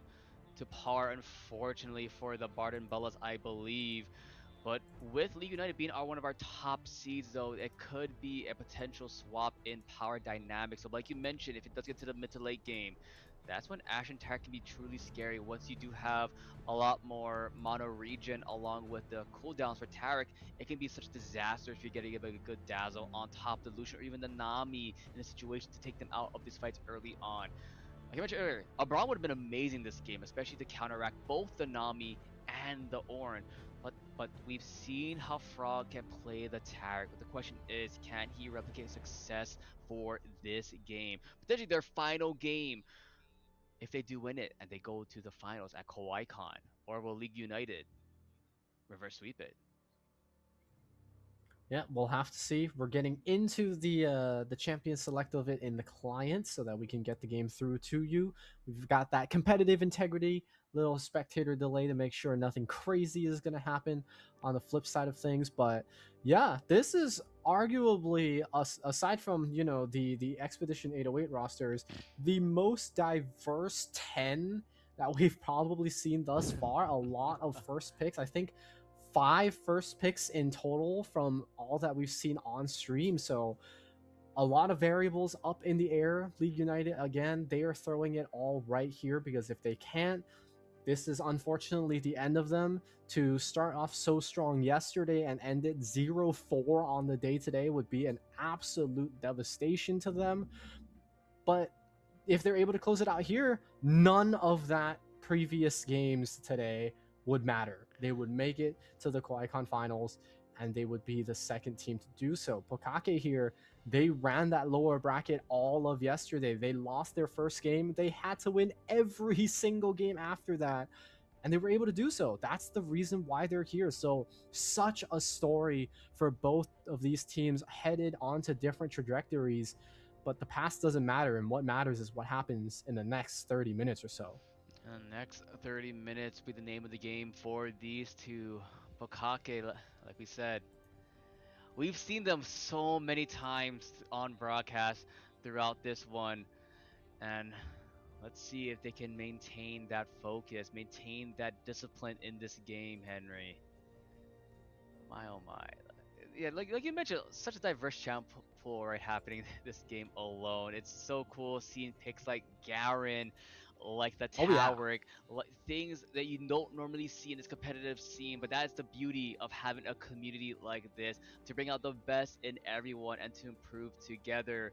S4: to par, unfortunately, for the Barden Bellas, I believe. But with League United being one of our top seeds, though, it could be a potential swap in power dynamics. So like you mentioned, if it does get to the mid to late game, that's when Ashe and Tech can be truly scary. Once you do have a lot more mono region along with the cooldowns for Taric, it can be such a disaster if you're getting a good dazzle on top of the Lucian or even the Nami in a situation to take them out of these fights early on. Like I mentioned earlier, a Braum would have been amazing this game, especially to counteract both the Nami and the Ornn. But we've seen how Frog can play the Taric. But the question is, can he replicate success for this game? Potentially their final game, if they do win it and they go to the finals at Kawaii Kon, or will League United reverse sweep it?
S5: Yeah, we'll have to see. We're getting into the champion select of it in the client so that we can get the game through to you. We've got that competitive integrity, little spectator delay to make sure nothing crazy is going to happen on the flip side of things. But yeah, this is arguably, aside from, you know, the Expedition 808 rosters, the most diverse 10 that we've probably seen thus far. A lot of first picks. I think 5 first picks in total from all that we've seen on stream. So a lot of variables up in the air. League United, again, they are throwing it all right here, because if they can't, this is unfortunately the end of them. To start off so strong yesterday and end it 0-4 on the day today would be an absolute devastation to them. But if they're able to close it out here, none of that previous games today would matter. They would make it to the Kawaii Kon finals, and they would be the second team to do so. Pokkake here, they ran that lower bracket all of yesterday. They lost their first game. They had to win every single game after that, and they were able to do so. That's the reason why they're here. So such a story for both of these teams headed onto different trajectories, but the past doesn't matter, and what matters is what happens in the next 30 minutes or so.
S4: The next 30 minutes will be the name of the game for these two. Pokkake, like we said, we've seen them so many times on broadcast throughout this one, and let's see if they can maintain that focus, maintain that discipline in this game, Henry. My oh my. Yeah, like you mentioned, such a diverse champ pool right happening this game alone. It's so cool seeing picks like Garen, like the Taric, like things that you don't normally see in this competitive scene. But that's the beauty of having a community like this, to bring out the best in everyone and to improve together.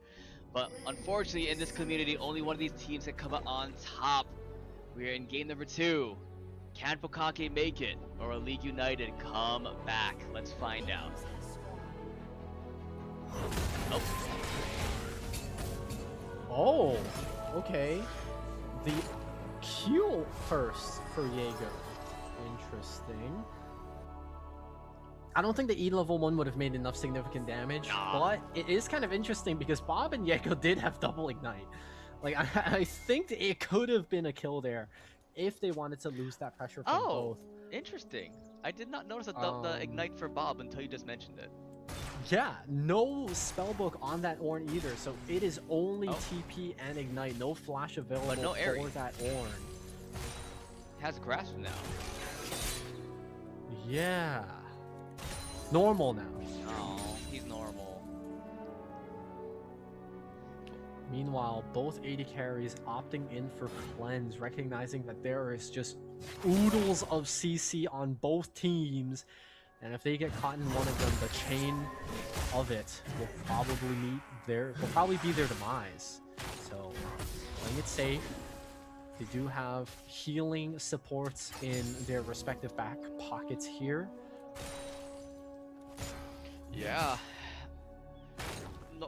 S4: But unfortunately, in this community, only one of these teams can come out on top. We're in game number 2. Can Pokkake make it, or will League United come back? Let's find out.
S5: Oh, okay. The Q first for Jaeger. Interesting. I don't think the E level 1 would have made enough significant damage, but it is kind of interesting because Bob and Jaeger did have double ignite. Like, I think it could have been a kill there if they wanted to lose that pressure from both.
S4: Interesting. I did not notice the ignite for Bob until you just mentioned it.
S5: Yeah, no spellbook on that Ornn either, so it is only TP and ignite, no flash available for that Ornn.
S4: Has grasp now.
S5: Yeah. Normal now.
S4: Oh, he's normal.
S5: Meanwhile, both AD carries opting in for cleanse, recognizing that there is just oodles of CC on both teams. And if they get caught in one of them, the chain of it will probably be their demise. So playing it safe. They do have healing supports in their respective back pockets here.
S4: Yeah.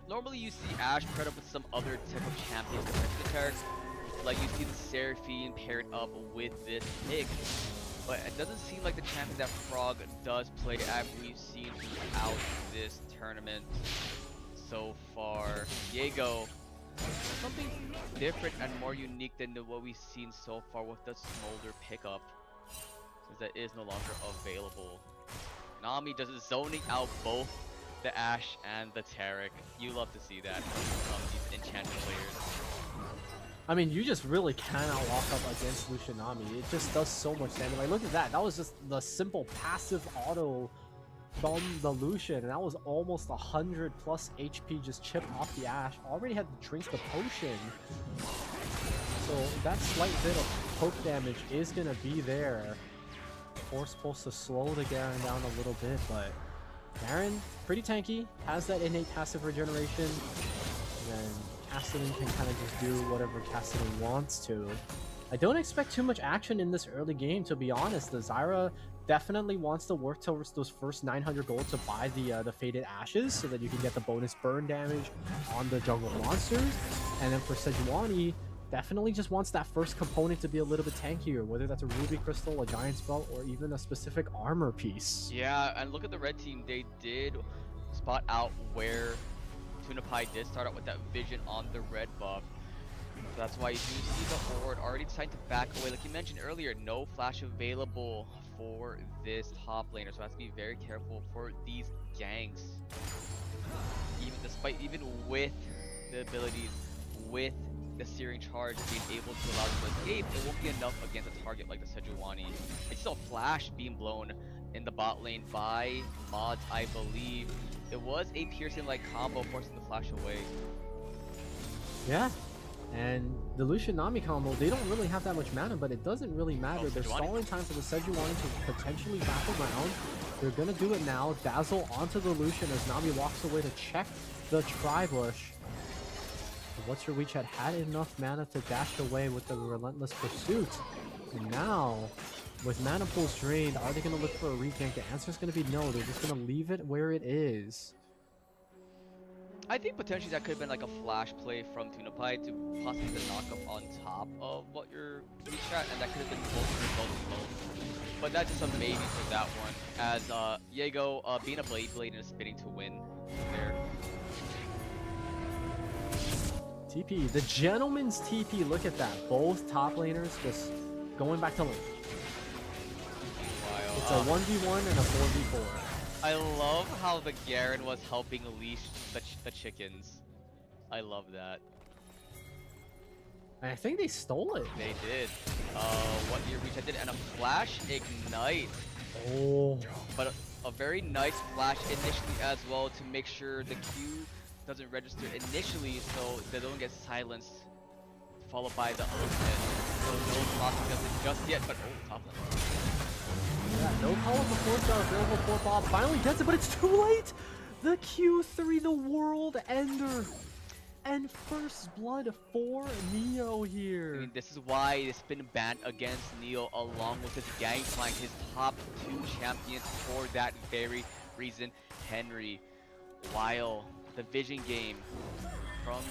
S4: Normally you see Ashe paired up with some other type of champions defensive attack. Like you see the Seraphine paired up with this pick. But it doesn't seem like the champion that Frog does play as we've seen throughout this tournament so far. Diego, something different and more unique than what we've seen so far with the Smolder pickup, since that is no longer available. Nami just zoning out both the Ashe and the Taric. You love to see that from these enchanted players.
S5: I mean, you just really cannot walk up against Lucian Nami. It just does so much damage. Like, look at that. That was just the simple passive auto from the Lucian, and that was almost 100 plus HP just chipped off the Ashe. Already had to drink the potion. So that slight bit of poke damage is going to be there. Force supposed to slow the Garen down a little bit, but Garen, pretty tanky, has that innate passive regeneration, and then Cassidy can kind of just do whatever Cassidy wants to. I don't expect too much action in this early game, to be honest. The Zyra definitely wants to work towards those first 900 gold to buy the Faded Ashes so that you can get the bonus burn damage on the jungle monsters. And then for Sejuani, definitely just wants that first component to be a little bit tankier, whether that's a Ruby Crystal, a Giant's Belt, or even a specific armor piece.
S4: Yeah, and look at the red team. They did spot out where Tunapai did start out with that vision on the red buff. That's why you do see the Horde already deciding to back away. Like you mentioned earlier, no flash available for this top laner, so have to be very careful for these ganks. Even with the abilities, with the Searing Charge being able to allow them to escape, it won't be enough against a target like the Sejuani. It's just a flash being blown in the bot lane by Mods, I believe. It was a piercing-like combo, forcing the flash away.
S5: Yeah, and the Lucian Nami combo, they don't really have that much mana, but it doesn't really matter. They're stalling time for the Sejuani to potentially back around. They're gonna do it now. Dazzle onto the Lucian as Nami walks away to check the Tri-Bush. What's Your Reach had enough mana to dash away with the Relentless Pursuit. And now, with mana pools drained, are they going to look for a regank? The answer is going to be no. They're just going to leave it where it is.
S4: I think potentially that could have been like a flash play from Tunapai to possibly the knockup on top of what your reach at, and that could have been both. But that's just a maybe for that one, as Diego being a Blade and spitting to win there.
S5: TP, the gentleman's TP, look at that. Both top laners just going back to lane.
S4: Wow.
S5: It's a 1v1 and a 4v4.
S4: I love how the Garen was helping leash the chickens. I love that.
S5: I think they stole it.
S4: They did. What Your Reach did, and a flash ignite.
S5: Oh.
S4: But a very nice flash initially as well to make sure the Q doesn't register initially, so they don't get silenced, followed by the ultimate. So no crossing doesn't just yet, but oh, top lane.
S5: Yeah, no call of the 4-star available for Bob. Finally gets it, but it's too late! The Q3, the World Ender. And first blood for Neo here.
S4: I mean, this is why it's been banned against Neo along with his Gangplank, his top 2 champions for that very reason. Henry, while the vision game from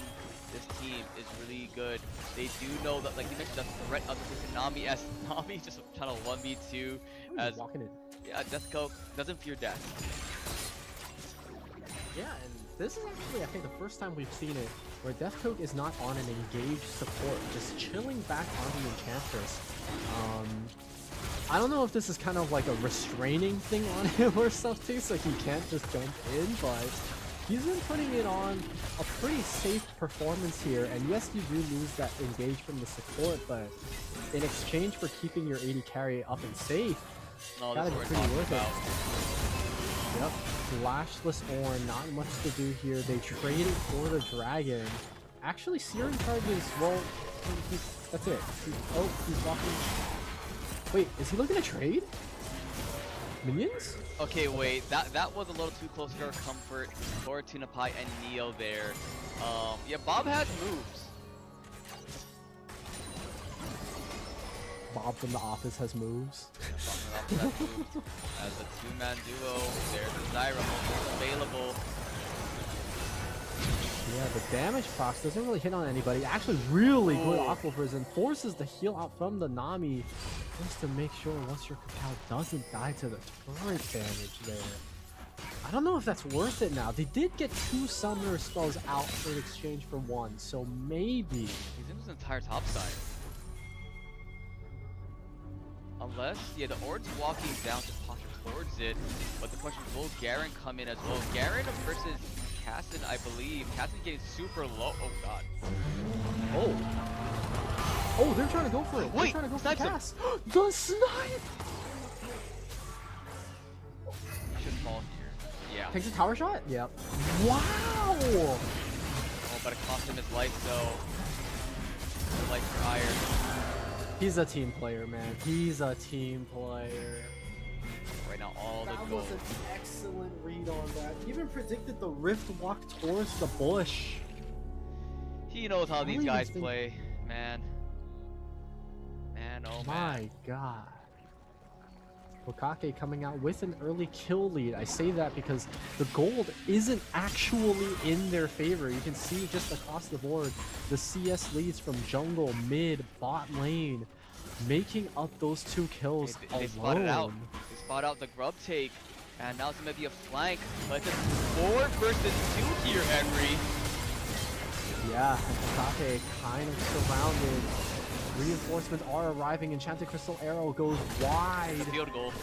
S4: this team is really good, they do know that, like you mentioned, the threat of the Nami, as Nami just trying to 1v2 as
S5: walking in.
S4: Yeah, Deathcoke doesn't fear death.
S5: Yeah, and this is actually, I think, the first time we've seen it where Deathcoke is not on an engaged support, just chilling back on the Enchantress. I don't know if this is kind of like a restraining thing on him or stuff too, so he can't just jump in, but he's been putting it on a pretty safe performance here. And yes, you do lose that engage from the support, but in exchange for keeping your AD carry up and safe, gotta be pretty worth it. Yep, Flashless Ornn, not much to do here. They traded for the Dragon. Actually, Searing Charges, well, that's it. He's walking. Wait, is he looking to trade? Minions?
S4: Okay, wait, that was a little too close for comfort for Tuna Pie and Neo there. Yeah, Bob has moves.
S5: Bob from the office has moves.
S4: As a two-man duo, there's the Zyra almost available.
S5: Yeah, the damage procs doesn't really hit on anybody. Actually, really good Aqua Prison forces the heal out from the Nami just to make sure once your Cacao doesn't die to the turret damage there. I don't know if that's worth it now. They did get 2 summoner spells out in exchange for 1, so maybe.
S4: He's in his entire top side. Unless, yeah, the Ord's walking down to posture towards it, but the question is, will Garen come in as well? Garen versus Casson, I believe. Casson getting super low. Oh god.
S5: Oh, they're trying to go for it.
S4: Wait,
S5: they're trying to go for
S4: snipes him.
S5: Cass. The snipe!
S4: He should fall here. Yeah.
S5: Takes a tower shot? Yep. Wow!
S4: Oh, but it cost him his life, so life for iron.
S5: He's a team player, man. He's a team player.
S4: Right now, all the
S5: That
S4: gold.
S5: was an excellent read on that. He even predicted the Rift walk towards the bush.
S4: He knows how
S5: I
S4: these
S5: don't even
S4: guys
S5: think-
S4: play, man. Man, oh man.
S5: My god. Pokkake coming out with an early kill lead. I say that because the gold isn't actually in their favor. You can see just across the board the CS leads from jungle, mid, bot lane, making up those 2 kills
S4: They
S5: alone.
S4: spot it out. They spot out the grub take, and now it's gonna be a flank, but it's a 4 versus 2 here, Henry.
S5: Yeah, and Pokkake kind of surrounded. Reinforcements are arriving. Enchanted Crystal Arrow goes wide.
S4: Field goal.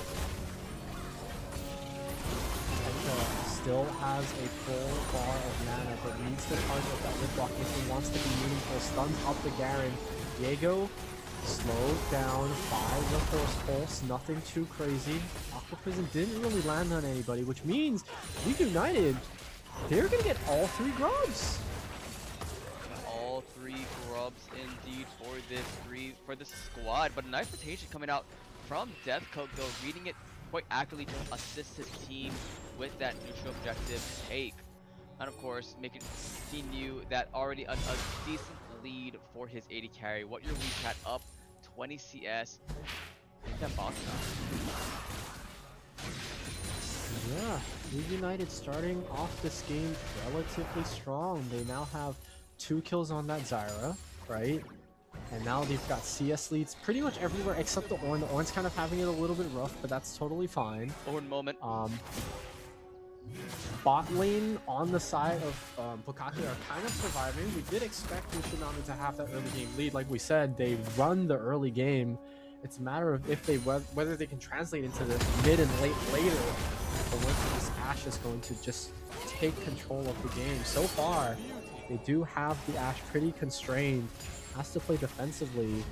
S5: Penta still has a full bar of mana, but needs to target that Rift Walk if he wants to be meaningful. Stuns up the Garen. Diego slowed down by the Force Pulse. Nothing too crazy. Aqua Prison didn't really land on anybody, which means League United, they're going to get all 3 grubs.
S4: All 3 grubs indeed for this squad, but a nice rotation coming out from Deathcoat though, reading it quite accurately to assist his team with that neutral objective take. And of course, he knew that already a decent lead for his AD carry. What your lead cat up 20 CS. Take that box now.
S5: Yeah, League United starting off this game relatively strong. They now have 2 kills on that Zyra, right? And now they've got CS leads pretty much everywhere except the Ornn. The Ornn's kind of having it a little bit rough, but that's totally fine.
S4: Ornn moment.
S5: Bot lane on the side of Pokkake are kind of surviving. We did expect Ushinami to have that early game lead. Like we said, they run the early game. It's a matter of if they whether they can translate into the mid and late later, or whether this Ashe is going to just take control of the game. So far, they do have the Ashe pretty constrained. Has to play defensively.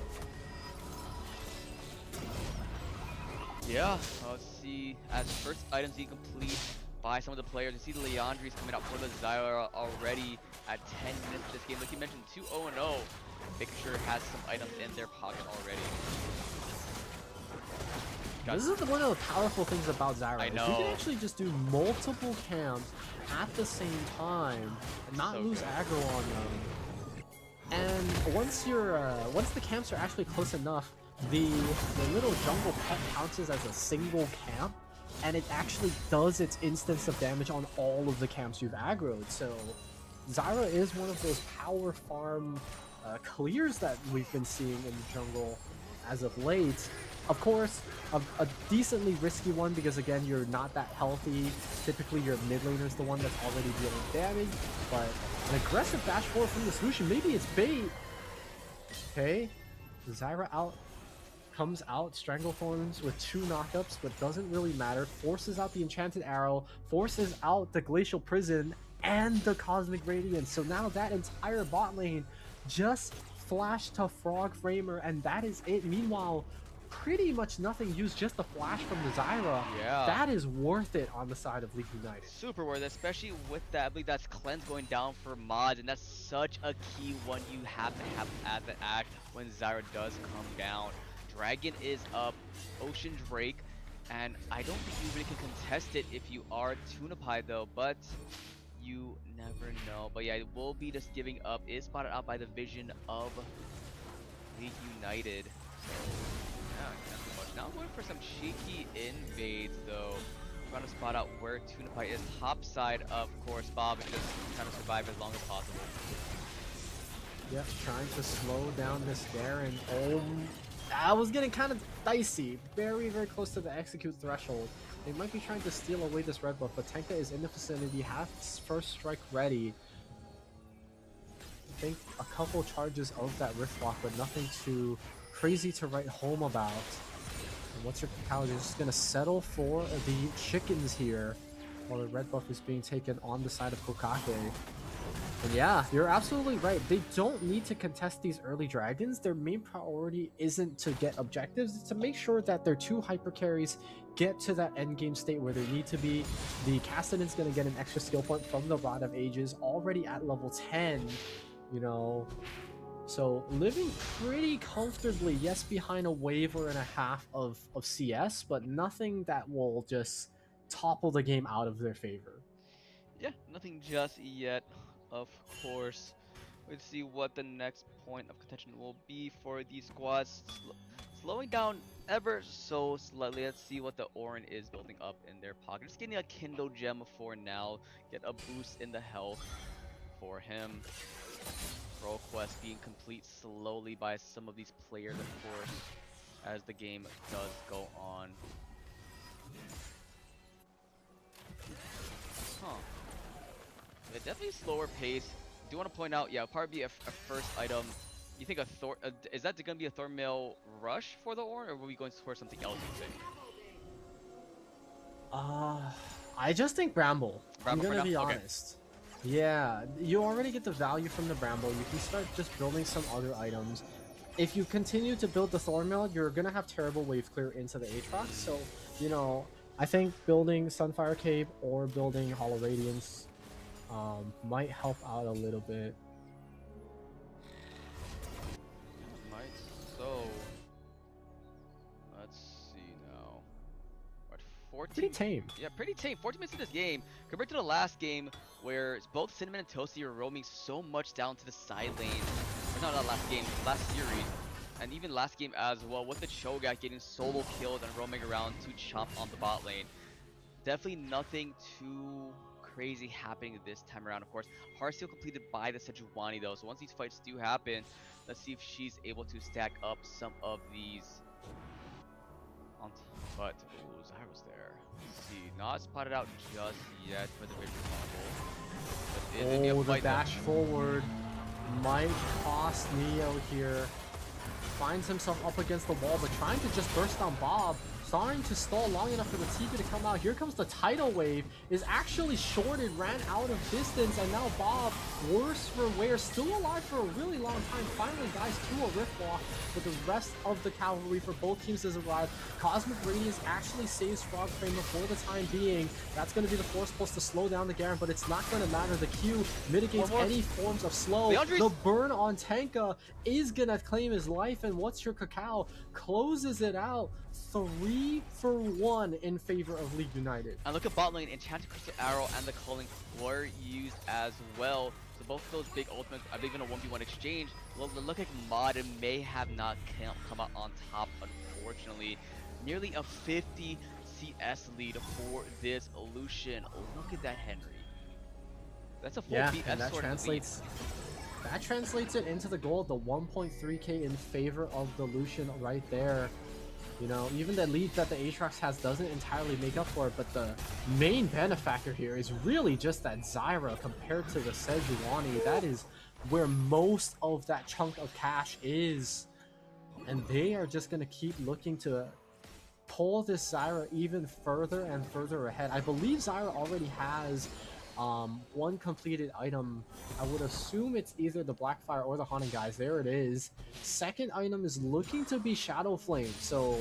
S4: Yeah, let's see. As first items being complete by some of the players, you see the Leandri's coming out for the Zyra already at 10 minutes of this game. Like you mentioned, 2-0-0, making sure it has some items in their pocket already.
S5: This is one of the powerful things about Zyra.
S4: I know.
S5: You can actually just do multiple camps at the same time and not
S4: So
S5: lose
S4: good.
S5: aggro on them. And once the camps are actually close enough, the little jungle pet counts as a single camp, and it actually does its instance of damage on all of the camps you've aggroed. So Zyra is one of those power farm clears that we've been seeing in the jungle as of late. Of course, a decently risky one because, again, you're not that healthy. Typically, your mid laner is the one that's already dealing damage, but an aggressive dash forward from the solution. Maybe it's bait. Okay, Zyra comes out, Stranglethorns with 2 knockups, but doesn't really matter. Forces out the Enchanted Arrow, forces out the Glacial Prison and the Cosmic Radiance. So now that entire bot lane just flashed to Frog Framer, and that is it. Meanwhile, pretty much nothing used, just the flash from the Zyra.
S4: Yeah.
S5: That is worth it on the side of League United.
S4: Super worth it, especially with that. I believe that's cleanse going down for mods, and that's such a key one you have to have at the act when Zyra does come down. Dragon is up, Ocean Drake And I don't think you really can contest it if you are Tunapie though, but you never know. But yeah, it will be just giving up. It is spotted out by the vision of League United. So yeah, can't do much. Now I'm going for some cheeky invades though. Trying to spot out where Tunapie is. Top side, of course, Bob is just trying to survive as long as possible.
S5: Yep, trying to slow down this Garen. I was getting kind of dicey. Very, very close to the execute threshold. They might be trying to steal away this red buff, but Tenka is in the vicinity, has first strike ready. I think a couple charges of that Rift Walk, but nothing too crazy to write home about. And what's your Kakao? They're just going to settle for the chickens here while the red buff is being taken on the side of Pokkake. And yeah, you're absolutely right. They don't need to contest these early dragons. Their main priority isn't to get objectives. It's to make sure that their two hyper carries get to that end game state where they need to be. The Kassadin's going to get an extra skill point from the Rod of Ages already at level 10, you know. So living pretty comfortably, yes, behind a wave or and a half of CS, but nothing that will just topple the game out of their favor.
S4: Yeah, nothing just yet, of course. Let's see what the next point of contention will be for these squads. Slowing down ever so slightly. Let's see what the Orin is building up in their pocket. Just getting a Kindle gem for now. Get a boost in the health for him. Role quest being complete slowly by some of these players, of course, as the game does go on. Huh. Yeah, definitely slower pace. Do want to point out, yeah, probably be a first item. You think a Thor? Is that going to be a Thornmail rush for the Orin, or will we going for something else? You think?
S5: I just think Bramble. I'm gonna be
S4: Okay.
S5: honest. Yeah, you already get the value from the Bramble. You can start just building some other items. If you continue to build the Thornmail, you're gonna have terrible wave clear into the Aatrox. So, you know, I think building Sunfire Cape or building Hollow Radiance might help out a little bit.
S4: Might so. Let's see now. What, 14?
S5: Pretty tame.
S4: Yeah, pretty tame. 14 minutes in this game compared to the last game where both Cinnamon and Toasty are roaming so much down to the side lane. Or not last game, last series. And even last game as well, with the Cho'Gath getting solo kills and roaming around to chop on the bot lane. Definitely nothing too crazy happening this time around, of course. Heart still completed by the Sejuani though, so once these fights do happen, let's see if she's able to stack up some of these. But ooh, Zyra's there. Let's see, not spotted out just yet for the Victory combo.
S5: Oh, the dash forward might cost Neo here. Finds himself up against the wall, but trying to just burst down Bob. Starting to stall long enough for the TP to come out. Here comes the tidal wave. Is actually shorted, ran out of distance, and now Bob, worse for wear, still alive for a really long time. Finally dies to a Rift Walk, but the rest of the cavalry for both teams has arrived. Cosmic Radiance actually saves Frog Kramer for the time being. That's going to be the force pulse to slow down the Garen, but it's not going to matter. The Q mitigates any forms of slow. The burn on Tenka is going to claim his life, and what's your Kakao? Closes it out. 3 for 1 in favor of League United.
S4: And look at bot lane, Enchanted Crystal Arrow and the Culling were used as well. So both of those big ultimates, I believe in a 1v1 exchange, well, look like Mod may have not come out on top, unfortunately. Nearly a 50 CS lead for this Lucian. Look at that, Henry. That's a full beat.
S5: And that translates it into the goal, the 1.3k in favor of the Lucian right there. You know, even the lead that the Aatrox has doesn't entirely make up for it, but the main benefactor here is really just that Zyra compared to the Sejuani. That is where most of that chunk of cash is. And they are just going to keep looking to pull this Zyra even further and further ahead. I believe Zyra already has one completed item. I would assume it's either the Blackfire or the Haunting Guys. There it is. Second item is looking to be Shadow Flame, so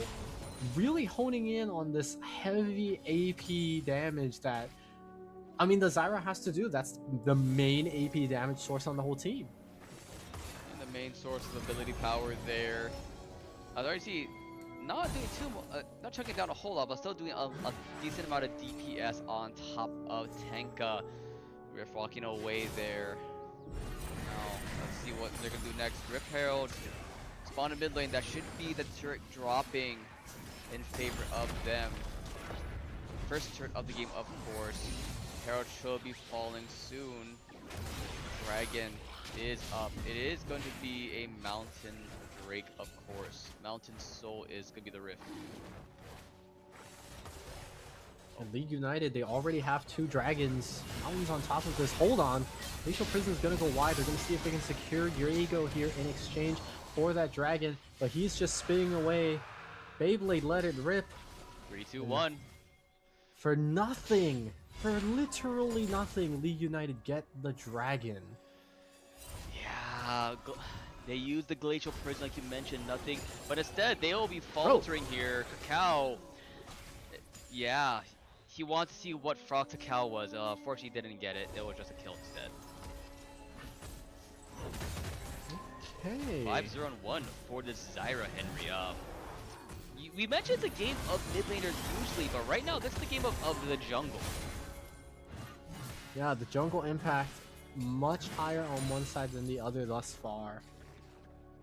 S5: really honing in on this heavy AP damage that, I mean, the Zyra has to do. That's the main AP damage source on the whole team.
S4: And the main source of ability power there. I already see not doing not chucking down a whole lot, but still doing a decent amount of DPS on top of Tenka. Rift walking away there. Now, let's see what they're gonna do next. Rift Herald, spawn in mid lane. That should be the turret dropping in favor of them. First turret of the game, of course. Herald should be falling soon. Dragon is up. It is going to be a Mountain Drake, of course. Mountain Soul is going to be the Rift.
S5: And League United, they already have 2 dragons. Mountains on top of this. Hold on. Glacial Prison is going to go wide. They're going to see if they can secure Diego here in exchange for that dragon. But he's just spinning away. Beyblade let it rip.
S4: 3, 2, 1.
S5: For nothing. For literally nothing, League United get the dragon.
S4: Yeah, they use the Glacial Prison like you mentioned, nothing. But instead, they will be faltering here. Kakao, yeah, he wants to see what Frog Kakao was. Fortunately, he didn't get it. It was just a kill instead.
S5: Okay.
S4: 5-0-1 for the Zyra, Henry. We mentioned it's a game of mid laners usually, but right now, this is the game of the jungle.
S5: Yeah, the jungle impact much higher on one side than the other thus far.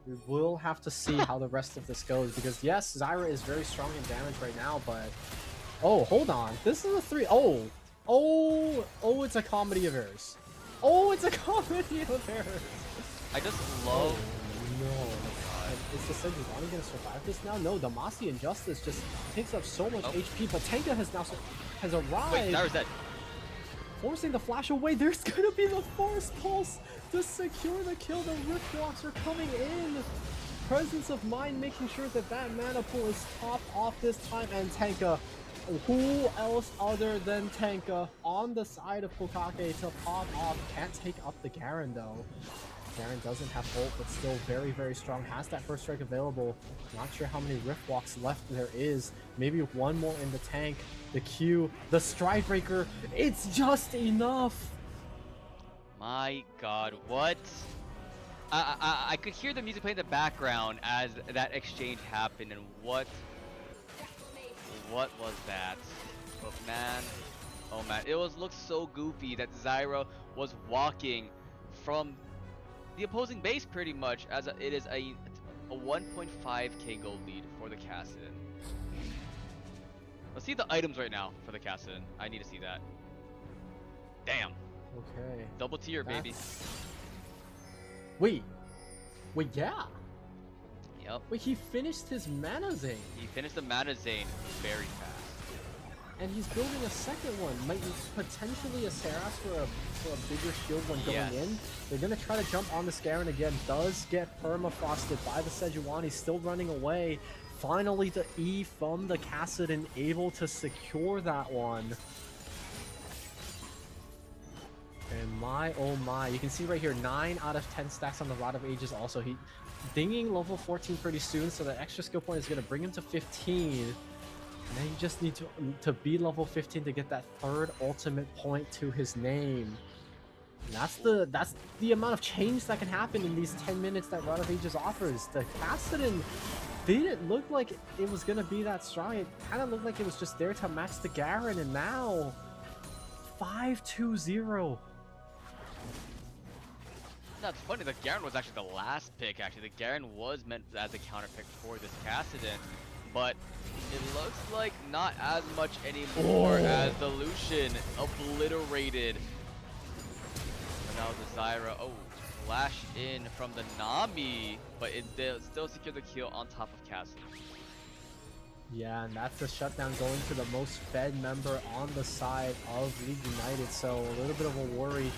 S5: We will have to see how the rest of this goes, because yes, Zyra is very strong in damage right now, but oh, hold on, this is a 3. Oh, it's a comedy of errors. Oh, it's a comedy of errors.
S4: I just love.
S5: No. Is the SCZO gonna survive this now? No, Damacy Injustice just takes up so much HP, but Tenka has arrived.
S4: Wait, Zyra's dead.
S5: Forcing the flash away. There's gonna be the Force Pulse to secure the kill. The Rift Walks are coming in. Presence of Mind making sure that mana pool is topped off this time. And Tenka, who else other than Tenka on the side of Pokkake to pop off? Can't take up the Garen though. Garen doesn't have ult, but still very, very strong. Has that first strike available. Not sure how many Rift Walks left there is. Maybe one more in the tank. The Q, the Stride Breaker. It's just enough.
S4: My God, what? I could hear the music playing in the background as that exchange happened, and what was that? But man, oh man, it looked so goofy that Zyra was walking from the opposing base pretty much, as it is a 1.5k gold lead for the Kassadin. Let's see the items right now for the Kassadin. I need to see that. Damn.
S5: Okay.
S4: Double tier, baby.
S5: Wait, yeah.
S4: Yep.
S5: Wait, he finished his mana Zane.
S4: He finished the mana Zane very fast.
S5: And he's building a second one. Might potentially a Saras for a bigger shield when going in. They're gonna try to jump on the Garen again. Does get permafrosted by the Sejuani, still running away. Finally the E from the Kassadin able to secure that one. And my oh my, you can see right here 9 out of 10 stacks on the Rod of Ages. Also, he dinging level 14 pretty soon, so that extra skill point is gonna bring him to 15. And then you just need to be level 15 to get that 3rd ultimate point to his name. And that's the amount of change that can happen in these 10 minutes that Rod of Ages offers. The Kassadin didn't look like it was gonna be that strong. It kind of looked like it was just there to match the Garen, and now 5-2-0.
S4: That's funny, the Garen was actually the last pick. Actually, the Garen was meant as a counter pick for this Kassadin, but it looks like not as much anymore as the Lucian obliterated. And now the Zyra, flash in from the Nami, but it still secured the kill on top of Castle.
S5: Yeah, and that's the shutdown going to the most fed member on the side of League United, so a little bit of a worry.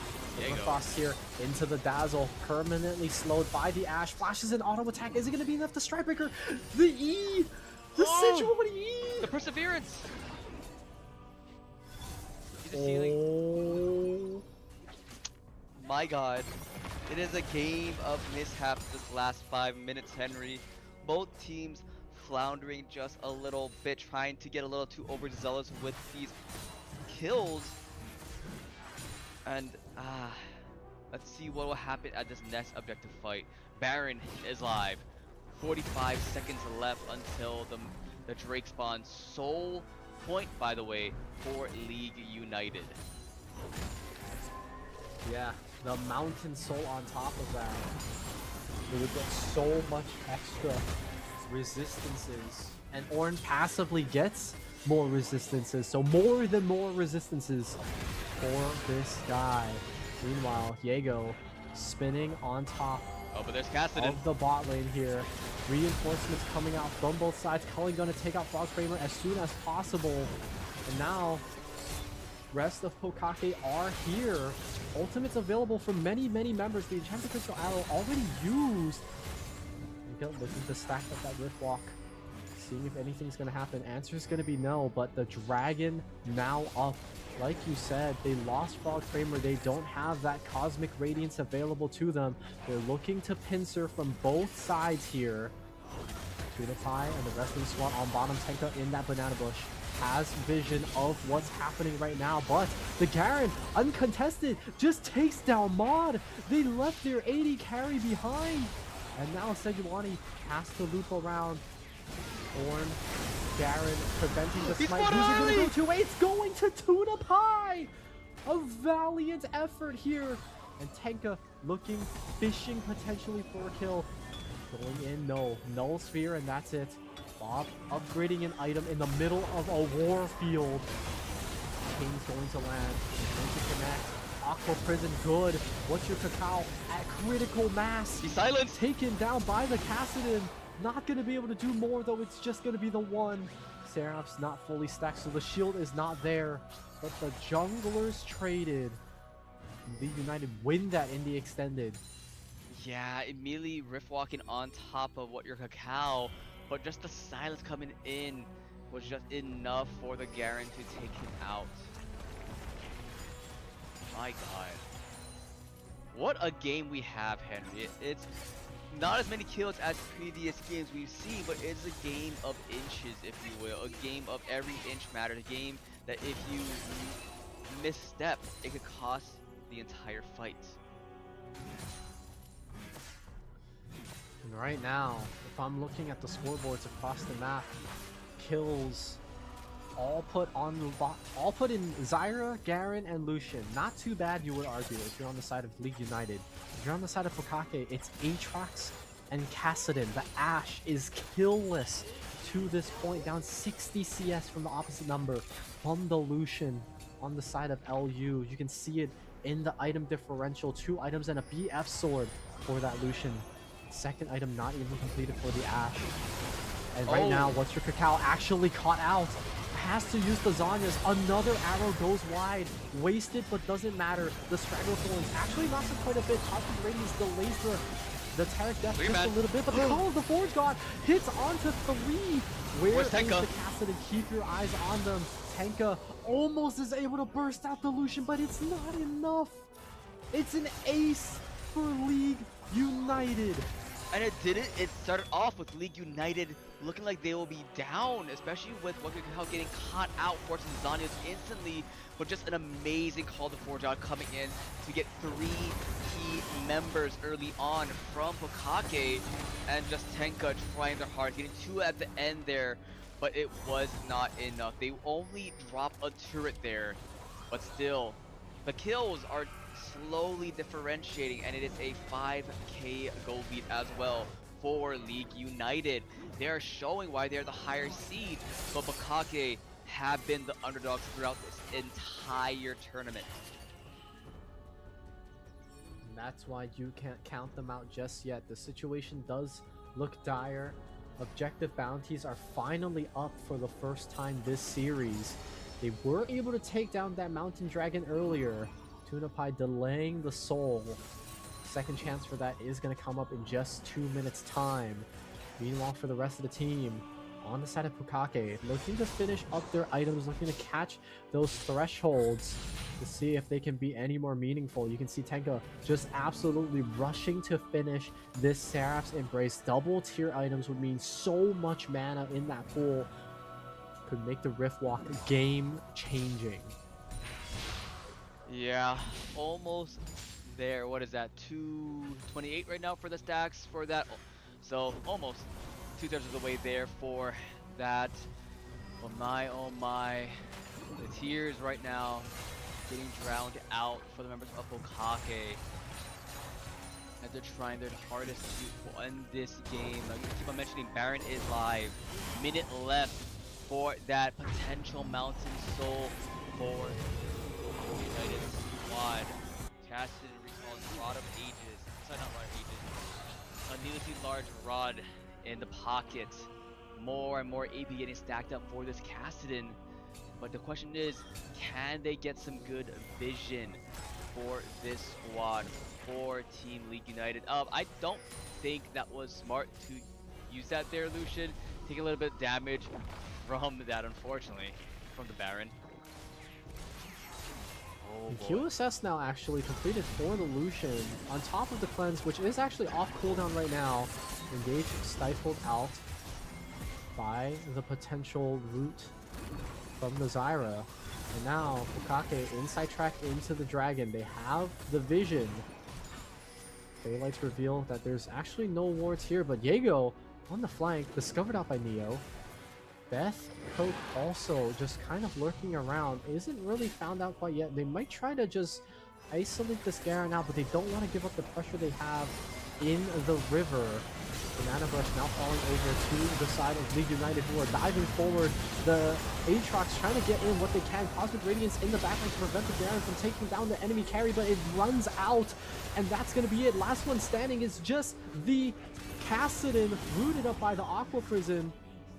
S5: Frost here into the Dazzle, permanently slowed by the Ash, flashes an auto attack. Is it going to be enough to Strikebreaker? The E! The Sejuani E!
S4: The Perseverance!
S5: Oh.
S4: My God. It is a game of mishaps this last 5 minutes, Henry. Both teams floundering just a little bit, trying to get a little too overzealous with these kills. And let's see what will happen at this next objective fight. Baron is live. 45 seconds left until the Drake spawn. Sole point, by the way, for League United.
S5: Yeah, the Mountain Soul on top of that. It would get so much extra resistances. And Orange passively gets more resistances, so more resistances for this guy. Meanwhile, Jaego spinning on top
S4: But there's Cassidy.
S5: of the bot lane here. Reinforcements coming out from both sides. Culling gonna take out Frog Framer as soon as possible. And now, rest of Pokkake are here. Ultimates available for many members. The Enchanted Crystal Arrow already used. Looking to stack up that Rift Walk. Seeing if anything's gonna happen. Answer is gonna be no, but the Dragon now up. Like you said, they lost Frog Framer. They don't have that Cosmic Radiance available to them. They're looking to pincer from both sides here. Tunify and the rest of the squad on bottom. Tenka in that banana bush has vision of what's happening right now, but the Garen, uncontested, just takes down Mod. They left their 80 carry behind, and now Sejuani has to loop around. Ornn, Garen preventing the smite. Who's it going to go to? It's going to Tunify! A valiant effort here. And Tenka looking, fishing potentially for a kill. Going in, no. Null Sphere, and that's it. Bob upgrading an item in the middle of a war field. King's going to land. Going to connect. Aqua Prison, good. What's your Cacao at critical mass?
S4: He's silenced.
S5: Taken down by the Kassadin. Not going to be able to do more, though. It's just going to be the one. Seraph's not fully stacked, so the shield is not there. But the junglers traded. League United win that in the extended.
S4: Yeah, immediately Rift walking on top of what your Cacao, but just the silence coming in was just enough for the Garen to take him out. My god. What a game we have, Henry. It's not as many kills as previous games we've seen, but it's a game of inches, if you will. A game of every inch matters. A game that if you misstep, it could cost the entire fight.
S5: And right now, if I'm looking at the scoreboards across the map, kills all put in Zyra, Garen, and Lucian. Not too bad, you would argue, if you're on the side of League United. If you're on the side of Pokkake, it's Aatrox and Kassadin. The Ashe is killless to this point, down 60 CS from the opposite number from the Lucian on the side of LU. You can see it in the item differential. 2 items and a BF sword for that Lucian. Second item not even completed for the Ashe. And right now, what's your Cacao actually caught out? Has to use the Zhonya's. Another arrow goes wide. Wasted, but doesn't matter. The Straggler Thorns actually knocks it quite a bit. Cosmic Radiance delays the Taric Death just a little bit, but the Call of the Forge God hits onto 3. Where is the Kassadin? Keep your eyes on them. Tenka almost is able to burst out the Lucian, but it's not enough. It's an ace for League United.
S4: And it didn't. It started off with League United looking like they will be down, especially with Workin getting caught out, forcing Zhonya's instantly, but just an amazing Call to Forge out coming in to get 3 key members early on from Pokkake, and just Tenka trying their hardest, getting 2 at the end there, but it was not enough. They only drop a turret there, but still, the kills are slowly differentiating, and it is a 5k gold lead as well for League United. They are showing why they're the higher seed, but Pokkake have been the underdogs throughout this entire tournament.
S5: And that's why you can't count them out just yet. The situation does look dire. Objective bounties are finally up for the first time this series. They were able to take down that Mountain Dragon earlier. Tunify delaying the soul. Second chance for that is going to come up in just 2 minutes time. Meanwhile, for the rest of the team, on the side of Pokkake, looking to finish up their items, looking to catch those thresholds to see if they can be any more meaningful. You can see Tenka just absolutely rushing to finish this Seraph's Embrace. Double tier items would mean so much mana in that pool. Could make the Rift Walk game changing.
S4: Yeah, almost there. What is that? 228 right now for the stacks for that So almost 2/3 of the way there for that. But my, oh my, the tears right now getting drowned out for the members of Pokkake as they're trying their hardest to end this game. Like I keep on mentioning, Baron is live. Minute left for that potential Mountain Soul for United squad. Casted and recalls Rod of Ages. Sorry, not Rod of Ages. A needlessly large rod in the pocket. More and more AP getting stacked up for this Kassadin. But the question is, can they get some good vision for this squad, for Team League United? I don't think that was smart to use that there, Lucian. Take a little bit of damage from that, unfortunately, from the Baron. Oh,
S5: And
S4: boy.
S5: QSS now actually completed for the Lucian on top of the cleanse, which is actually off cooldown right now. Engage stifled out by the potential root from the Zyra. And now Pokkake inside track into the dragon. They have the vision. Daylights reveal that there's actually no wards here, but Jaego on the flank, discovered out by Neo. Beth, Coke also just kind of lurking around, isn't really found out quite yet. They might try to just isolate this Garen out, but they don't want to give up the pressure they have in the river. Banana Brush now falling over to the side of League United, who are diving forward. The Aatrox trying to get in what they can. Cosmic Radiance in the backline to prevent the Garen from taking down the enemy carry, but it runs out, and that's going to be it. Last one standing is just the Kassadin, rooted up by the Aqua Prison,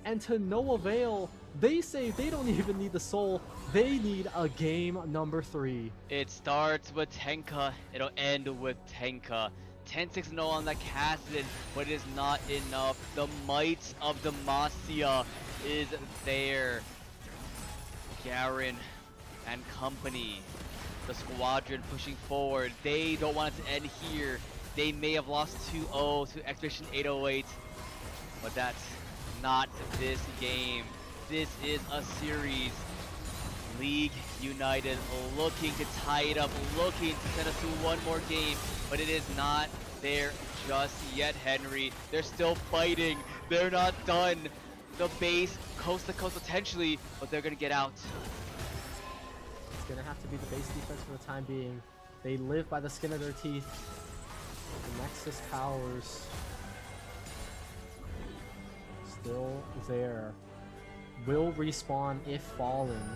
S5: and to no avail. They say they don't even need the soul, they need a game number 3.
S4: It starts with Tenka, it'll end with Tenka. 10-6-0 on the Kassadin, but it is not enough. The might of Demacia is there. Garen and company, the squadron pushing forward. They don't want it to end here. They may have lost 2-0 to Expedition 808, but that's not this game. This is a series. League United looking to tie it up, looking to send us to one more game, but it is not there just yet, Henry. They're still fighting. They're not done. The base, coast to coast potentially, but they're gonna get out.
S5: It's gonna have to be the base defense for the time being. They live by the skin of their teeth. The Nexus towers still there. Will respawn if fallen.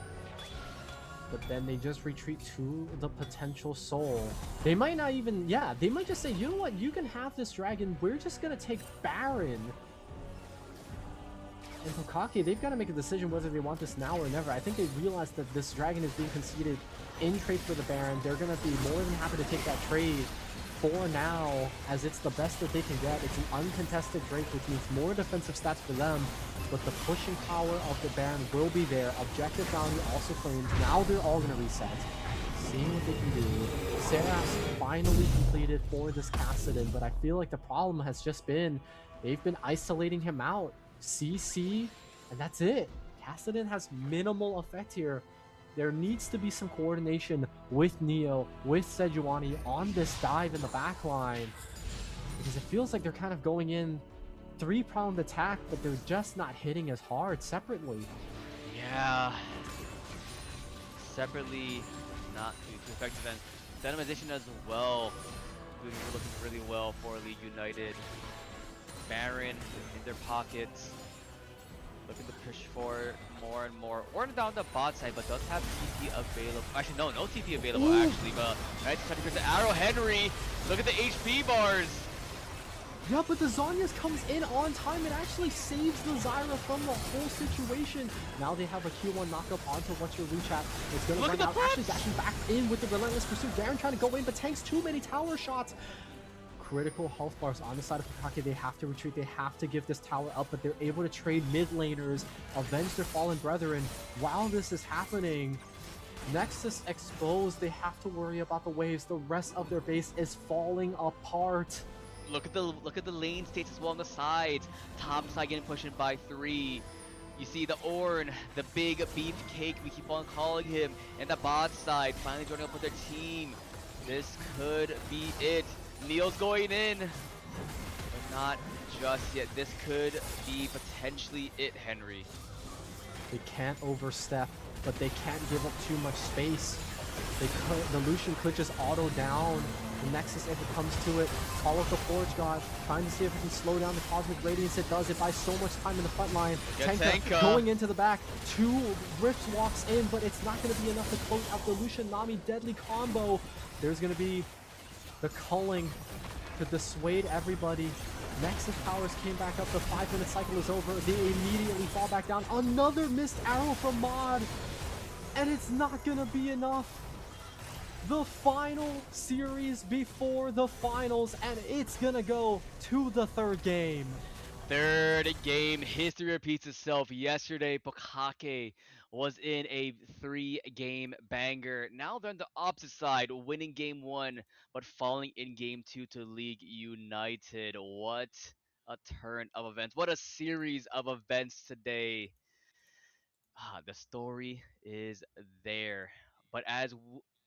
S5: But then they just retreat to the potential soul. They might not even, yeah, they might just say, you know what, you can have this dragon, we're just gonna take Baron. And Pokkake, they've got to make a decision whether they want this now or never. I think they realize that this dragon is being conceded in trade for the Baron. They're gonna be more than happy to take that trade for now, as it's the best that they can get. It's an uncontested Drake, which means more defensive stats for them, but the pushing power of the Baron will be there. Objective value also claimed. Now they're all going to reset. Seeing what they can do. Seraph's finally completed for this Kassadin, but I feel like the problem has just been they've been isolating him out. CC, and that's it. Kassadin has minimal effect here. There needs to be some coordination with Neo, with Sejuani on this dive in the back line, because it feels like they're kind of going in 3-pronged attack, but they're just not hitting as hard separately.
S4: Yeah. Separately, not too effective. And Venomization as well, looking really well for League United. Baron in their pockets, looking to push for more and more. Orn down the bot side, but does have TP available. Actually, no TP available.
S5: Ooh.
S4: Actually, but right, trying to get the arrow. Henry, look at the HP bars.
S5: Yeah, but the Zhonya's comes in on time and actually saves the Zyra from the whole situation. Now they have a Q1 knockup onto what's your reach at. It's gonna run out. Actually dashing back in with the relentless pursuit. Garen trying to go in, but tanks too many tower shots. Critical health bars on the side of Pokkake. They have to retreat. They have to give this tower up, but they're able to trade mid laners, avenge their fallen brethren. While this is happening, Nexus exposed. They have to worry about the waves. The rest of their base is falling apart.
S4: Look at the lane states as well on the sides. Top side getting pushed in by 3. You see the Orn, the big beefcake we keep on calling him, and the bot side finally joining up with their team. This could be it. Neil's going in. But Not just yet. This could be potentially it, Henry.
S5: They can't overstep, but they can't give up too much space. The Lucian could just auto down the Nexus if it comes to it. Call up the Forge God, trying to see if it can slow down the Cosmic Radiance. It does. It buys so much time in the front line. Tenka going into the back. 2 Rifts walks in, but it's not going to be enough to close out the Lucian Nami deadly combo. There's going to be the culling to dissuade everybody. Nexus powers came back up. The 5-minute cycle is over. They immediately fall back down. Another missed arrow from Mod. And it's not going to be enough. The final series before the finals, and it's going to go to the third game.
S4: Third game, history repeats itself. Yesterday, Pokkake was in a 3-game banger. Now they're on the opposite side, winning game 1, but falling in game 2 to League United. What a turn of events. What a series of events today. The story is there. But as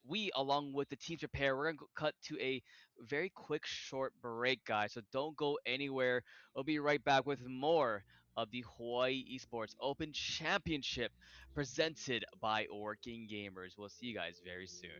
S4: we, along with the teams prepare, we're going to cut to a very quick, short break, guys. So don't go anywhere. We'll be right back with more of the Hawaii Esports Open Championship presented by Workin Gamers. We'll see you guys very soon.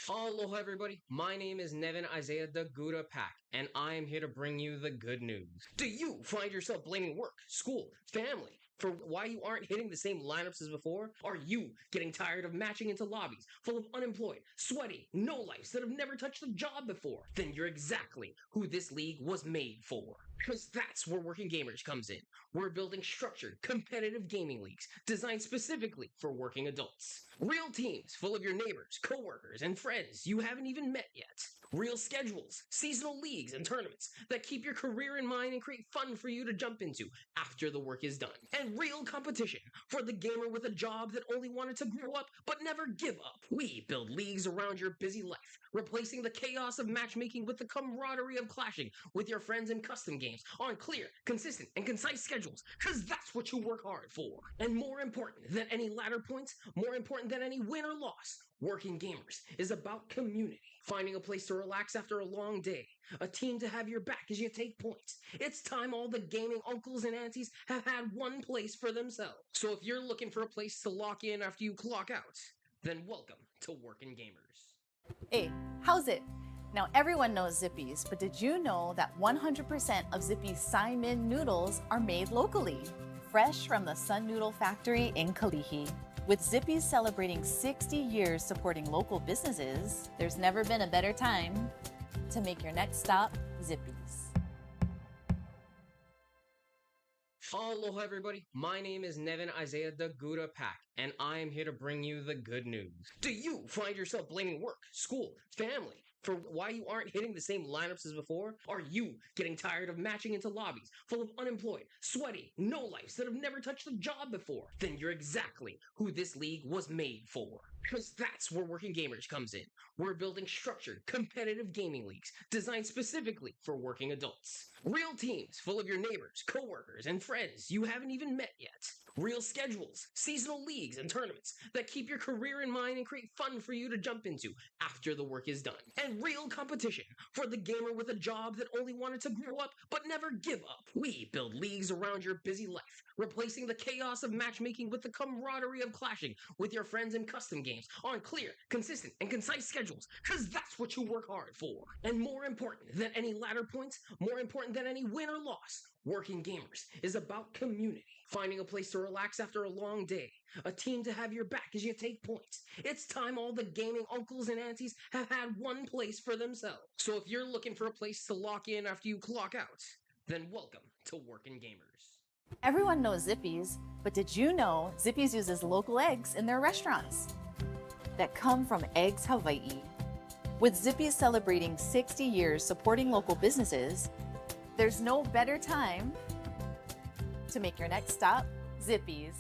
S1: Aloha everybody, my name is Nevin Isaiah the Gouda Pack, and I am here to bring you the good news. Do you find yourself blaming work, school, family for why you aren't hitting the same lineups as before? Are you getting tired of matching into lobbies full of unemployed, sweaty, no-lifes that have never touched a job before? Then you're exactly who this league was made for. Because that's where Working Gamers comes in. We're building structured, competitive gaming leagues designed specifically for working adults. Real teams full of your neighbors, coworkers, and friends you haven't even met yet. Real schedules, seasonal leagues, and tournaments that keep your career in mind and create fun for you to jump into after the work is done. And real competition for the gamer with a job that only wanted to grow up but never give up. We build leagues around your busy life, replacing the chaos of matchmaking with the camaraderie of clashing with your friends in custom games on clear, consistent, and concise schedules, because that's what you work hard for. And more important than any ladder points, more important than any win or loss, Working Gamers is about community. Finding a place to relax after a long day, a team to have your back as you take points. It's time all the gaming uncles and aunties have had one place for themselves. So if you're looking for a place to lock in after you clock out, then welcome to Working Gamers.
S2: Hey, how's it? Now everyone knows Zippy's, but did you know that 100% of Zippy's Simon noodles are made locally? Fresh from the Sun Noodle Factory in Kalihi. With Zippy's celebrating 60 years supporting local businesses, there's never been a better time to make your next stop Zippy's.
S1: Aloha everybody, my name is Nevin Isaiah the Gouda Pack, and I am here to bring you the good news. Do you find yourself blaming work, school, family for why you aren't hitting the same lineups as before? Are you getting tired of matching into lobbies full of unemployed, sweaty, no-lifes that have never touched a job before? Then you're exactly who this league was made for. Because that's where Working Gamers comes in. We're building structured, competitive gaming leagues designed specifically for working adults. Real teams full of your neighbors, coworkers, and friends you haven't even met yet. Real schedules, seasonal leagues, and tournaments that keep your career in mind and create fun for you to jump into after the work is done. And real competition for the gamer with a job that only wanted to grow up but never give up. We build leagues around your busy life, replacing the chaos of matchmaking with the camaraderie of clashing with your friends in custom games on clear, consistent, and concise schedules, because that's what you work hard for. And more important than any ladder points, more important than any win or loss, Working Gamers is about community. Finding a place to relax after a long day, a team to have your back as you take points. It's time all the gaming uncles and aunties have had one place for themselves. So if you're looking for a place to lock in after you clock out, then welcome to Working Gamers.
S2: Everyone knows Zippy's, but did you know Zippy's uses local eggs in their restaurants that come from Eggs Hawaii? With Zippy's celebrating 60 years supporting local businesses, there's no better time to make your next stop Zippy's.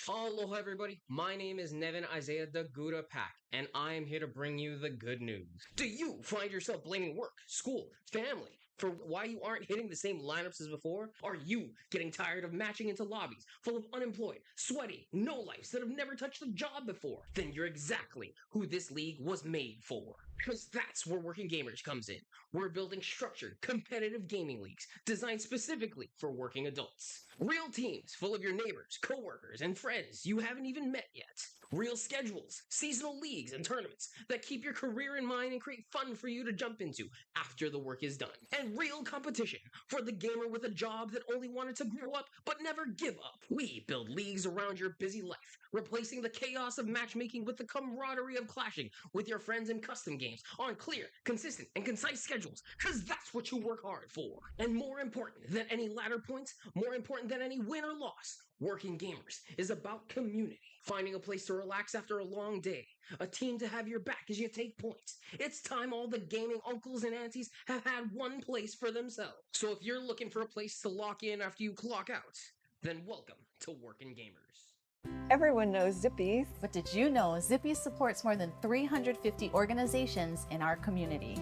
S1: Aloha, everybody. My name is Nevin Isaiah the Gouda Pack, and I am here to bring you the good news. Do you find yourself blaming work, school, family for why you aren't hitting the same lineups as before? Are you getting tired of matching into lobbies full of unemployed, sweaty, no-lifes that have never touched a job before? Then you're exactly who this league was made for. Because that's where Working Gamers comes in. We're building structured, competitive gaming leagues designed specifically for working adults. Real teams full of your neighbors, coworkers, and friends you haven't even met yet. Real schedules, seasonal leagues, and tournaments that keep your career in mind and create fun for you to jump into after the work is done. And real competition for the gamer with a job that only wanted to grow up but never give up. We build leagues around your busy life, replacing the chaos of matchmaking with the camaraderie of clashing with your friends in custom games on clear, consistent, and concise schedules, because that's what you work hard for. And more important than any ladder points, more important than any win or loss, Working Gamers is about community. Finding a place to relax after a long day, a team to have your back as you take points. It's time all the gaming uncles and aunties have had one place for themselves. So if you're looking for a place to lock in after you clock out, then welcome to Working Gamers.
S3: Everyone knows Zippies.
S2: But did you know Zippy supports more than 350 organizations in our community?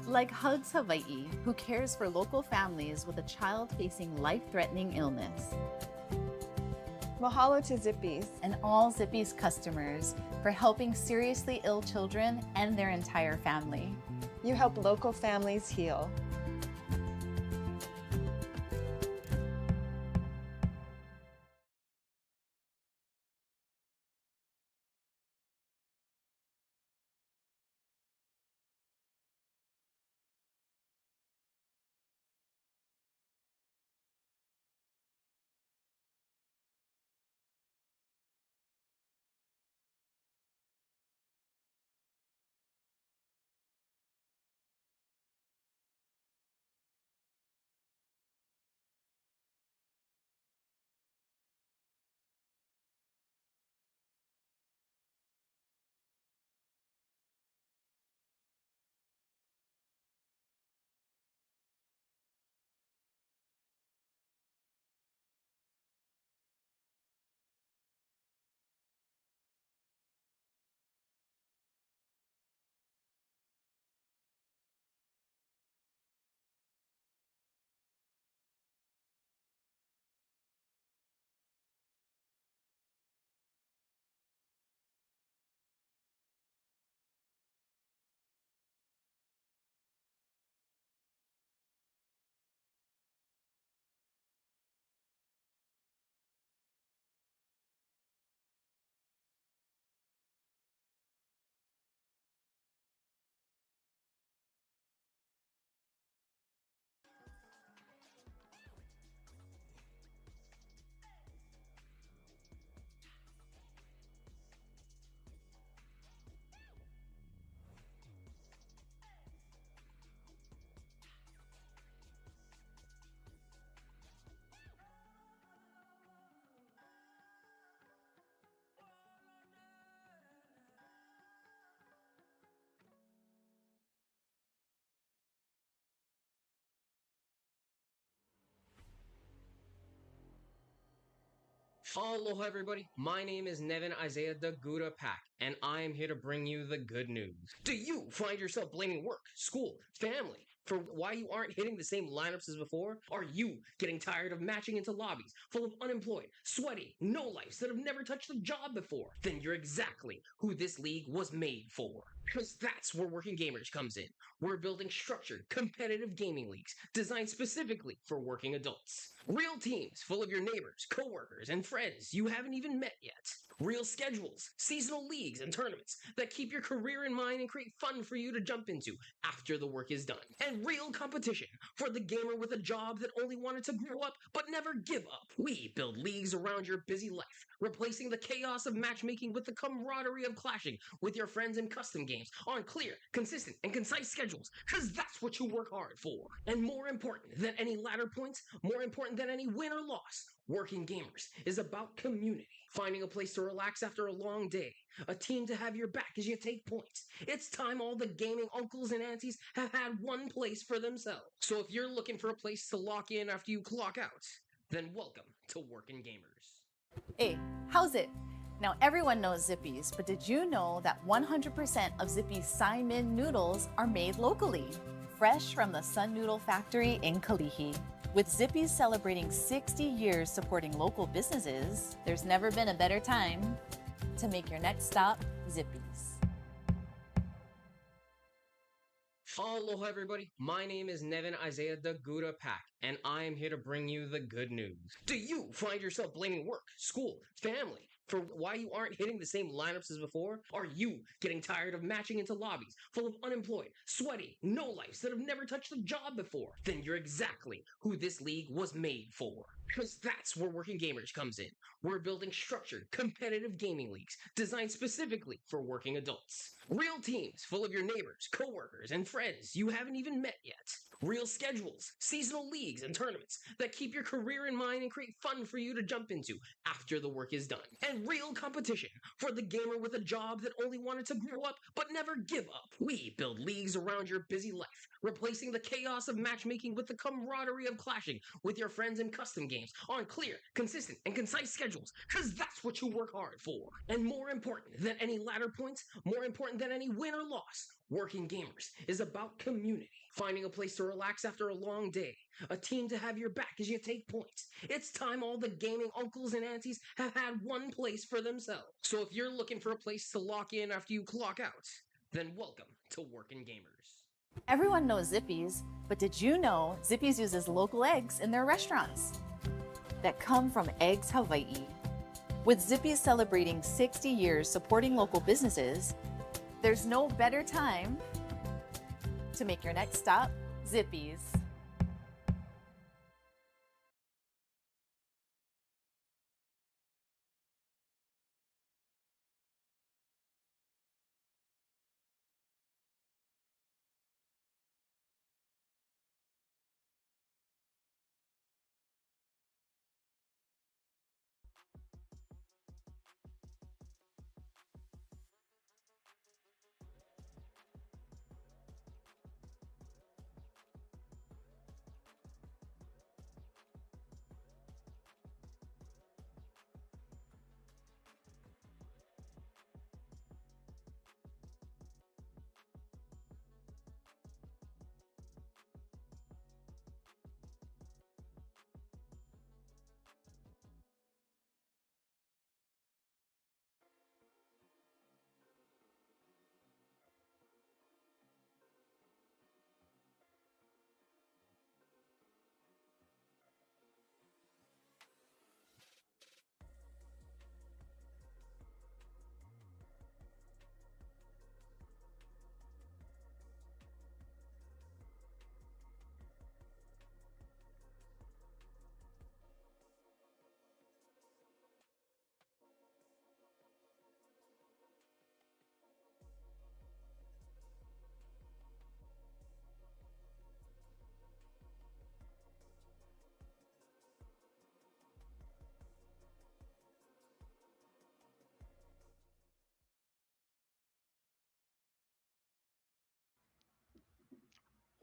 S2: Like Hugs Hawaii, who cares for local families with a child facing life-threatening illness.
S3: Mahalo to Zippies.
S2: And all Zippy's customers for helping seriously ill children and their entire family.
S3: You help local families heal.
S1: Aloha, everybody. My name is Nevin Isaiah the Gouda Pack, and I am here to bring you the good news. Do you find yourself blaming work, school, family for why you aren't hitting the same lineups as before? Are you getting tired of matching into lobbies full of unemployed, sweaty, no-lifes that have never touched a job before? Then you're exactly who this league was made for. Because that's where Working Gamers comes in. We're building structured, competitive gaming leagues designed specifically for working adults. Real teams full of your neighbors, coworkers, and friends you haven't even met yet. Real schedules, seasonal leagues, and tournaments that keep your career in mind and create fun for you to jump into after the work is done. And real competition for the gamer with a job that only wanted to grow up but never give up. We build leagues around your busy life, replacing the chaos of matchmaking with the camaraderie of clashing with your friends in custom games on clear, consistent, and concise schedules, because that's what you work hard for. And more important than any ladder points, more important than any win or loss, Working Gamers is about community. Finding a place to relax after a long day, a team to have your back as you take points. It's time all the gaming uncles and aunties have had one place for themselves. So if you're looking for a place to lock in after you clock out, then welcome to Working Gamers.
S2: Hey, how's it? Now everyone knows Zippies, but did you know that 100% of Zippy's Simon noodles are made locally? Fresh from the Sun Noodle Factory in Kalihi. With Zippy's celebrating 60 years supporting local businesses, there's never been a better time to make your next stop Zippy's.
S1: Aloha, everybody. My name is Nevin Isaiah the Gouda Pack, and I am here to bring you the good news. Do you find yourself blaming work, school, family for why you aren't hitting the same lineups as before? Are you getting tired of matching into lobbies full of unemployed, sweaty, no-lifes that have never touched a job before? Then you're exactly who this league was made for. Because that's where Workin Gamers comes in. We're building structured, competitive gaming leagues designed specifically for working adults. Real teams full of your neighbors, coworkers, and friends you haven't even met yet. Real schedules, seasonal leagues, and tournaments that keep your career in mind and create fun for you to jump into after the work is done. And real competition for the gamer with a job that only wanted to grow up but never give up. We build leagues around your busy life, replacing the chaos of matchmaking with the camaraderie of clashing with your friends in custom games on clear, consistent, and concise schedules, because that's what you work hard for. And more important than any ladder points, more important than any win or loss, Working Gamers is about community. Finding a place to relax after a long day, a team to have your back as you take points. It's time all the gaming uncles and aunties have had one place for themselves. So if you're looking for a place to lock in after you clock out, then welcome to Working Gamers.
S2: Everyone knows Zippies, but did you know Zippies uses local eggs in their restaurants that come from Eggs Hawaii? With Zippies celebrating 60 years supporting local businesses, there's no better time to make your next stop Zippies.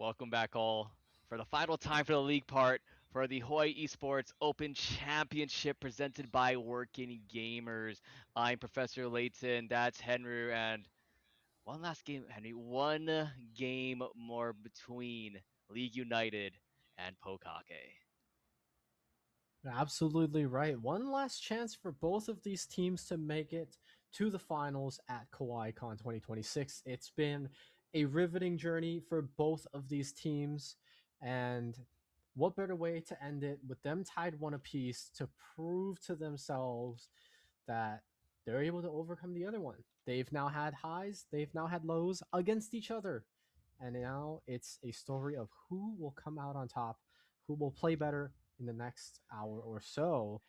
S4: Welcome back, all, for the final time for the league part for the Hawaii Esports Open Championship presented by Workin Gamers. I'm Professor Layton, that's Henry, and one last game, Henry. One game more between League United and Pokkake.
S5: Absolutely right. One last chance for both of these teams to make it to the finals at Kawaii Kon 2026. It's been a riveting journey for both of these teams, and what better way to end it with them tied one apiece to prove to themselves that they're able to overcome the other one. They've now had highs, they've now had lows against each other, and now it's a story of who will come out on top, who will play better in the next hour or so.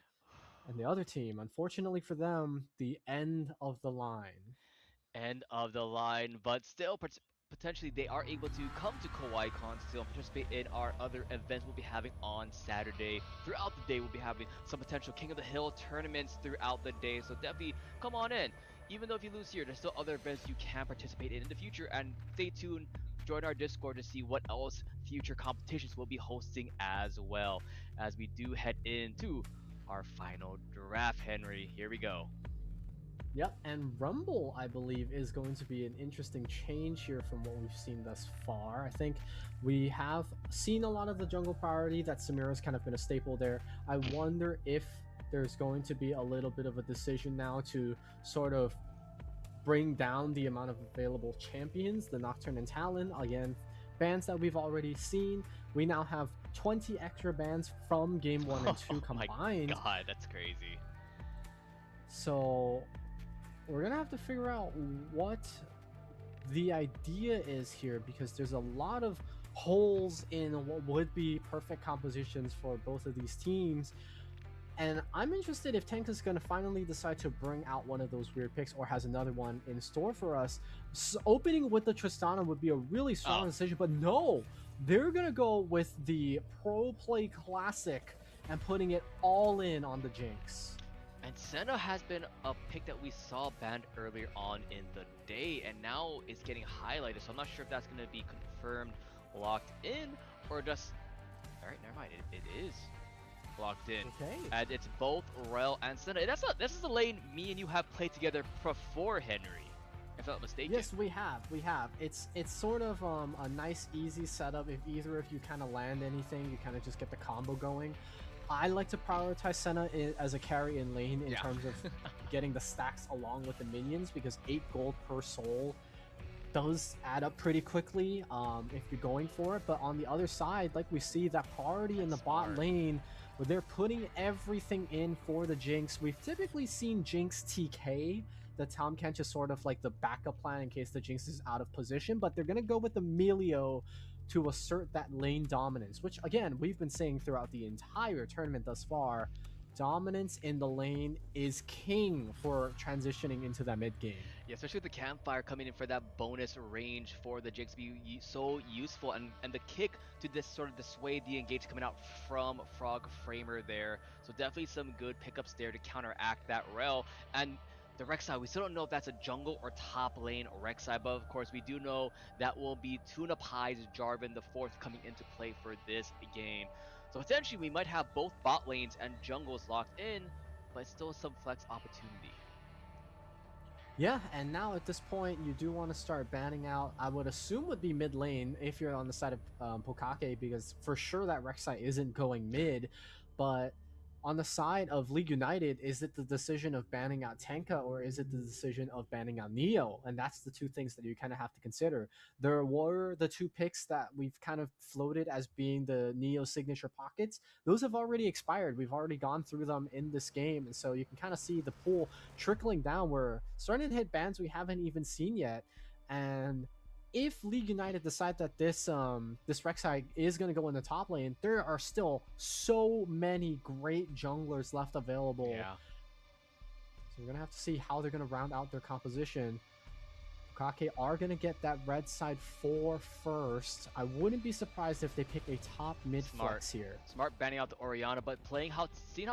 S5: And the other team, unfortunately for them, the end of the line.
S4: End of the line, but still potentially they are able to come to Kawaii Kon still and participate in our other events we'll be having on Saturday. Throughout the day, we'll be having some potential King of the Hill tournaments throughout the day, so definitely come on in. Even though if you lose here, there's still other events you can participate in the future, and stay tuned. Join our Discord to see what else future competitions we'll be hosting as well, as we do head into our final draft, Henry. Here we go.
S5: Yep, and Rumble, I believe, is going to be an interesting change here from what we've seen thus far. I think we have seen a lot of the jungle priority, that Samira's kind of been a staple there. I wonder if there's going to be a little bit of a decision now to sort of bring down the amount of available champions, the Nocturne and Talon. Again, bans that we've already seen. We now have 20 extra bans from game 1 and 2 combined.
S4: My God, that's crazy.
S5: So we're gonna have to figure out what the idea is here, because there's a lot of holes in what would be perfect compositions for both of these teams. And I'm interested if Tenka's going to finally decide to bring out one of those weird picks or has another one in store for us. So opening with the Tristana would be a really strong decision, but no, they're going to go with the Pro Play Classic and putting it all in on the Jinx.
S4: And Senna has been a pick that we saw banned earlier on in the day, and now it's getting highlighted, so I'm not sure if that's going to be confirmed, locked in, or just... Alright, never mind, it is locked in.
S5: Okay.
S4: And it's both Rel and Senna. This is a lane me and you have played together before, Henry, if I'm not mistaken.
S5: Yes, we have. It's sort of a nice, easy setup. If either of you kind of land anything, you kind of just get the combo going. I like to prioritize Senna as a carry in lane in terms of getting the stacks along with the minions, because 8 gold per soul does add up pretty quickly if you're going for it. But on the other side, like we see that priority in the bot lane, where they're putting everything in for the Jinx. We've typically seen Jinx TK, the Tahm Kench is sort of like the backup plan in case the Jinx is out of position, but they're going to go with the Melio to assert that lane dominance, which again, we've been saying throughout the entire tournament thus far, dominance in the lane is king for transitioning into that mid game.
S4: Yeah, especially with the campfire coming in for that bonus range for the Jinx be so useful, and the kick to this sort of dissuade the engage coming out from Frog Framer there. So definitely some good pickups there to counteract that Rel. And the Rek'Sai, we still don't know if that's a jungle or top lane Rek'Sai, but of course we do know that will be Tuna Pie's Jarvan the 4th coming into play for this game. So potentially we might have both bot lanes and jungles locked in, but still some flex opportunity.
S5: Yeah, and now at this point you do want to start banning out, I would assume would be mid lane if you're on the side of Pokkake, because for sure that Rek'Sai isn't going mid. But on the side of League United, is it the decision of banning out Tenka, or is it the decision of banning out Neo? And that's the two things that you kind of have to consider. There were the 2 picks that we've kind of floated as being the Neo signature pockets. Those have already expired. We've already gone through them in this game. And so you can kind of see the pool trickling down. We're starting to hit bans we haven't even seen yet. And if League United decide that this Rek'Sai is going to go in the top lane, there are still so many great junglers left available.
S4: Yeah.
S5: So we're going to have to see how they're going to round out their composition. Pokkake are going to get that red side 4 first. I wouldn't be surprised if they pick a top mid flex here.
S4: Smart banning out the Orianna, but seeing how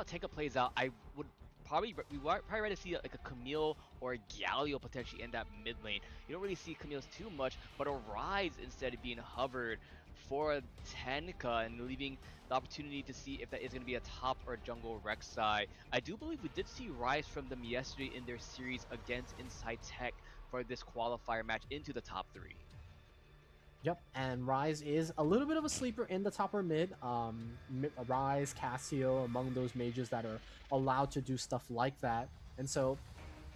S4: Tenka plays out, we would probably ready to see like a Camille or a Galio potentially in that mid lane. You don't really see Camille's too much, but a Rise instead of being hovered for Tenka and leaving the opportunity to see if that is going to be a top or a jungle Rek'Sai. I do believe we did see Rise from them yesterday in their series against Inside Tech for this qualifier match into the top 3.
S5: Yep, and Rise is a little bit of a sleeper in the top or mid. Rise, Cassio, among those mages that are allowed to do stuff like that. And so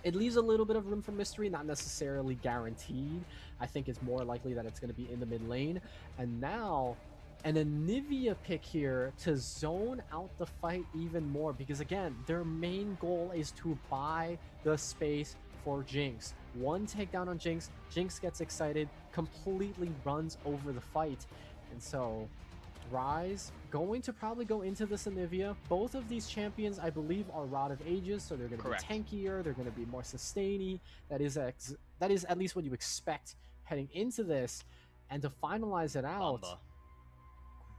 S5: it leaves a little bit of room for mystery, not necessarily guaranteed. I think it's more likely that it's going to be in the mid lane. And now an Anivia pick here to zone out the fight even more, because again, their main goal is to buy the space for Jinx. One takedown on Jinx, Jinx gets excited, completely runs over the fight. And so Rise going to probably go into this Anivia. Both of these champions, I believe, are Rod of Ages, so they're going to be tankier, they're going to be more sustainy. That is at least what you expect heading into this. And to finalize it out,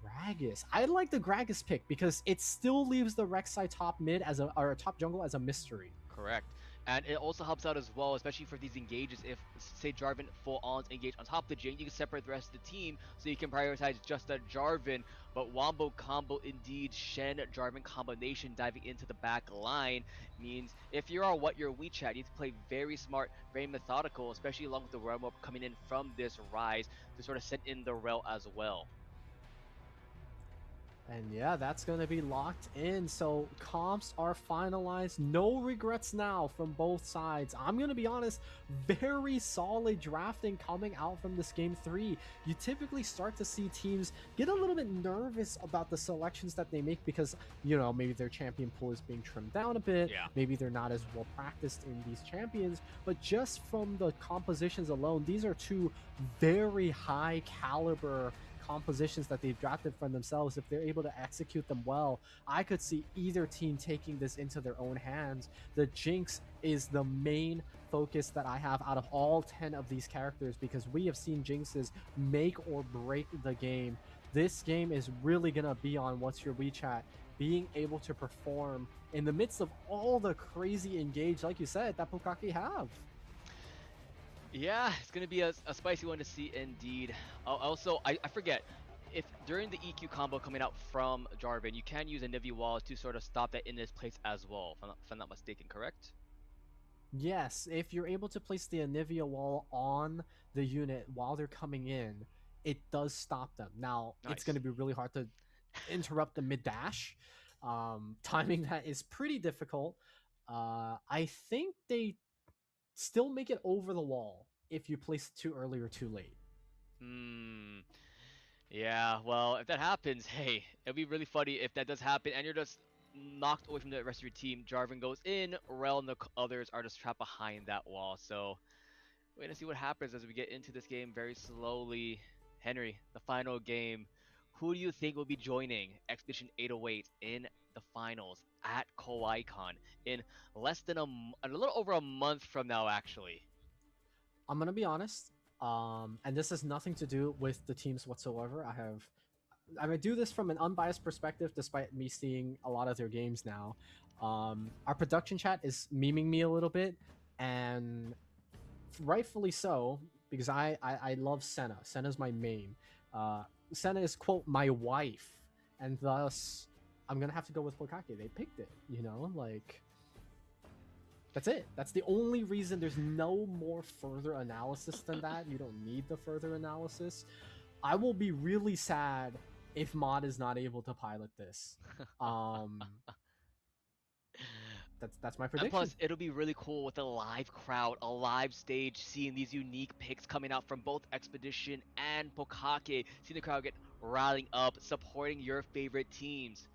S5: Gragas. I like the Gragas pick because it still leaves the Rek'Sai top mid or top jungle as a mystery.
S4: Correct. And it also helps out as well, especially for these engages. If, say, Jarvan full-on engage on top of the Jhin, you can separate the rest of the team so you can prioritize just that Jarvan. But Wombo combo, indeed, Shen Jarvan combination diving into the back line means if you're on what your WeChat, you need to play very smart, very methodical, especially along with the realm up coming in from this Rise to sort of send in the Rel as well.
S5: And yeah, that's going to be locked in. So comps are finalized. No regrets now from both sides. I'm going to be honest, very solid drafting coming out from this game 3. You typically start to see teams get a little bit nervous about the selections that they make because, you know, maybe their champion pool is being trimmed down a bit.
S4: Yeah.
S5: Maybe they're not as well practiced in these champions. But just from the compositions alone, these are two very high caliber compositions that they've drafted for themselves. If they're able to execute them well, I could see either team taking this into their own hands. The Jinx is the main focus that I have out of all 10 of these characters because we have seen Jinxes make or break the game. This game is really gonna be on what's your WeChat being able to perform in the midst of all the crazy engage, like you said, that Pokkake have.
S4: Yeah, it's going to be a spicy one to see indeed. Also, I forget, if during the EQ combo coming out from Jarvan, you can use a Nivea wall to sort of stop that in this place as well, if I'm not mistaken, correct?
S5: Yes, if you're able to place the Anivia wall on the unit while they're coming in, it does stop them. Now, it's
S4: Nice.
S5: going to be really hard to interrupt the mid-dash. Timing that is pretty difficult. I think they still make it over the wall if you place it too early or too late.
S4: Yeah, well, if that happens, hey, it'll be really funny if that does happen and you're just knocked away from the rest of your team. Jarvan goes in, Rel and the others are just trapped behind that wall. So, we're going to see what happens as we get into this game very slowly. Henry, the final game. Who do you think will be joining Expedition 808 in the finals at Kawaii Kon in less than a little over a month from now, actually?
S5: I'm going to be honest, and this has nothing to do with the teams whatsoever. I do this from an unbiased perspective, despite me seeing a lot of their games now. Our production chat is memeing me a little bit, and rightfully so, because I love Senna. Senna's my main. Senna is, quote, my wife, and thus I'm gonna have to go with Pokkake. They picked it, you know, like, that's it. That's the only reason. There's no more further analysis than that. You don't need the further analysis. I will be really sad if Mod is not able to pilot this. That's my prediction.
S4: And plus, it'll be really cool with a live crowd, a live stage, seeing these unique picks coming out from both Expedition and Pokkake, seeing the crowd get rallying up, supporting your favorite teams.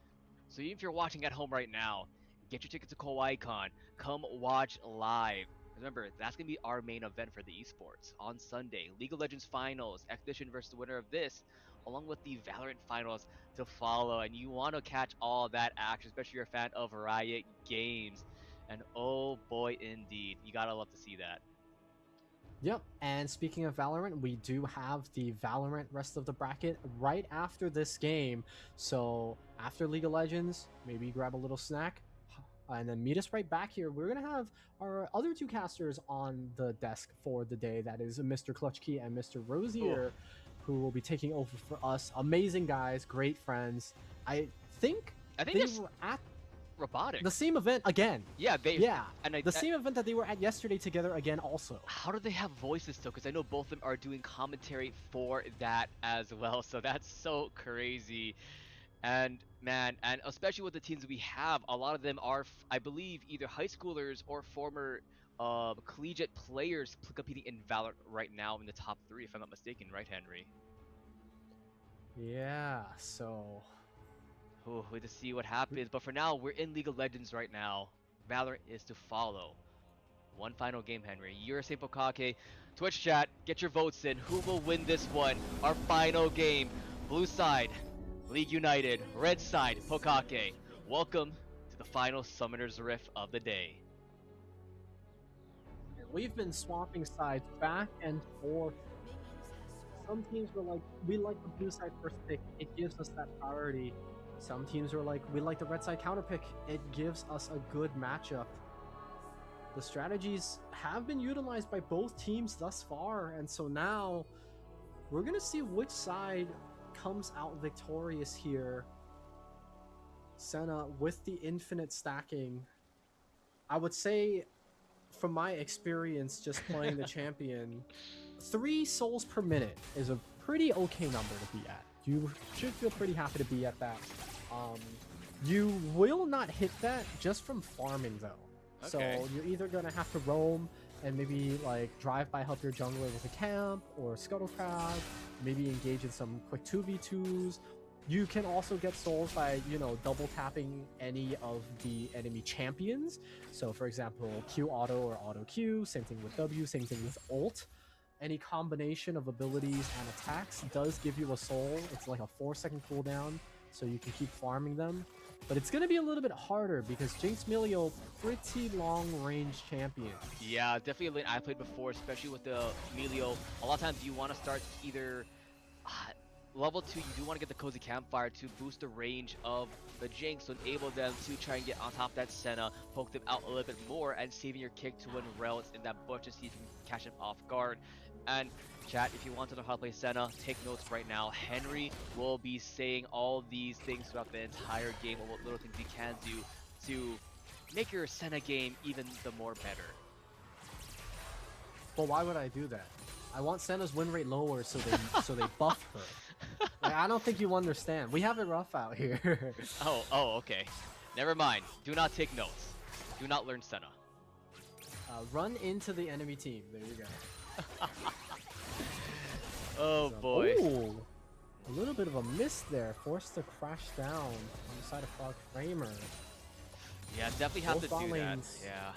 S4: So even if you're watching at home right now, get your ticket to Kawaii Kon, come watch live. Remember, that's going to be our main event for the esports on Sunday. League of Legends Finals, Expedition versus the winner of this, along with the Valorant Finals to follow. And you want to catch all that action, especially if you're a fan of Riot Games. And oh boy, indeed, you gotta love to see that.
S5: Yep, and speaking of Valorant, we do have the Valorant rest of the bracket right after this game. So after League of Legends, maybe grab a little snack, and then meet us right back here. We're going to have our other two casters on the desk for the day. That is Mr. Clutchkey and Mr. Rosier, who will be taking over for us. Amazing guys, great friends. I think they were at
S4: Robotics.
S5: the same event again.
S4: Yeah,
S5: the same event that they were at yesterday together again also.
S4: How do they have voices though? Because I know both of them are doing commentary for that as well. So that's so crazy. And man, and especially with the teams we have, a lot of them are, I believe, either high schoolers or former collegiate players competing in Valorant right now in the top 3, if I'm not mistaken, right, Henry?
S5: Yeah, so
S4: Wait to see what happens. But for now, we're in League of Legends right now. Valorant is to follow. One final game, Henry. You're St. Pokkake. Twitch chat, get your votes in. Who will win this one? Our final game. Blue side, League United. Red side, Pokkake. Welcome to the final Summoner's Rift of the day.
S5: we've been swapping sides back and forth. Some teams were like, we like the blue side first pick, it gives us that priority. Some teams were like, we like the red side counter pick, it gives us a good matchup. The strategies have been utilized by both teams thus far, and so now we're gonna see which side comes out victorious here. Senna with the infinite stacking. I would say, from my experience just playing the champion, 3 souls per minute is a pretty okay number to be at. You should feel pretty happy to be at that. You will not hit that just from farming though.
S4: Okay.
S5: So you're either gonna have to roam and maybe like drive by help your jungler with a camp or scuttle crab, maybe engage in some quick 2v2s. You can also get souls by, you know, double tapping any of the enemy champions. So for example, Q auto or auto Q, same thing with W, same thing with ult. Any combination of abilities and attacks does give you a soul. It's like a 4-second cooldown, so you can keep farming them. But it's going to be a little bit harder because Jinx Melio, pretty long-range champion.
S4: Yeah, definitely a lane I played before, especially with the Melio. A lot of times you want to start either level 2, you do want to get the Cozy Campfire to boost the range of the Jinx, so enable them to try and get on top of that Senna, poke them out a little bit more, and saving your kick to when Rel's in that bush to see if you can catch him off guard. And chat, if you want to know how to play Senna, take notes right now. Henry will be saying all these things throughout the entire game, or what little things he can do to make your Senna game even the more better.
S5: But why would I do that? I want Senna's win rate lower so they buff her. Like, I don't think you understand. We have it rough out here.
S4: Oh, okay. Never mind. Do not take notes. Do not learn Senna.
S5: Run into the enemy team. There you go.
S4: Oh boy.
S5: Ooh, a little bit of a miss there. Forced to crash down on the side of Frog Framer.
S4: Yeah, definitely have
S5: Both
S4: to do that.
S5: lanes.
S4: Yeah.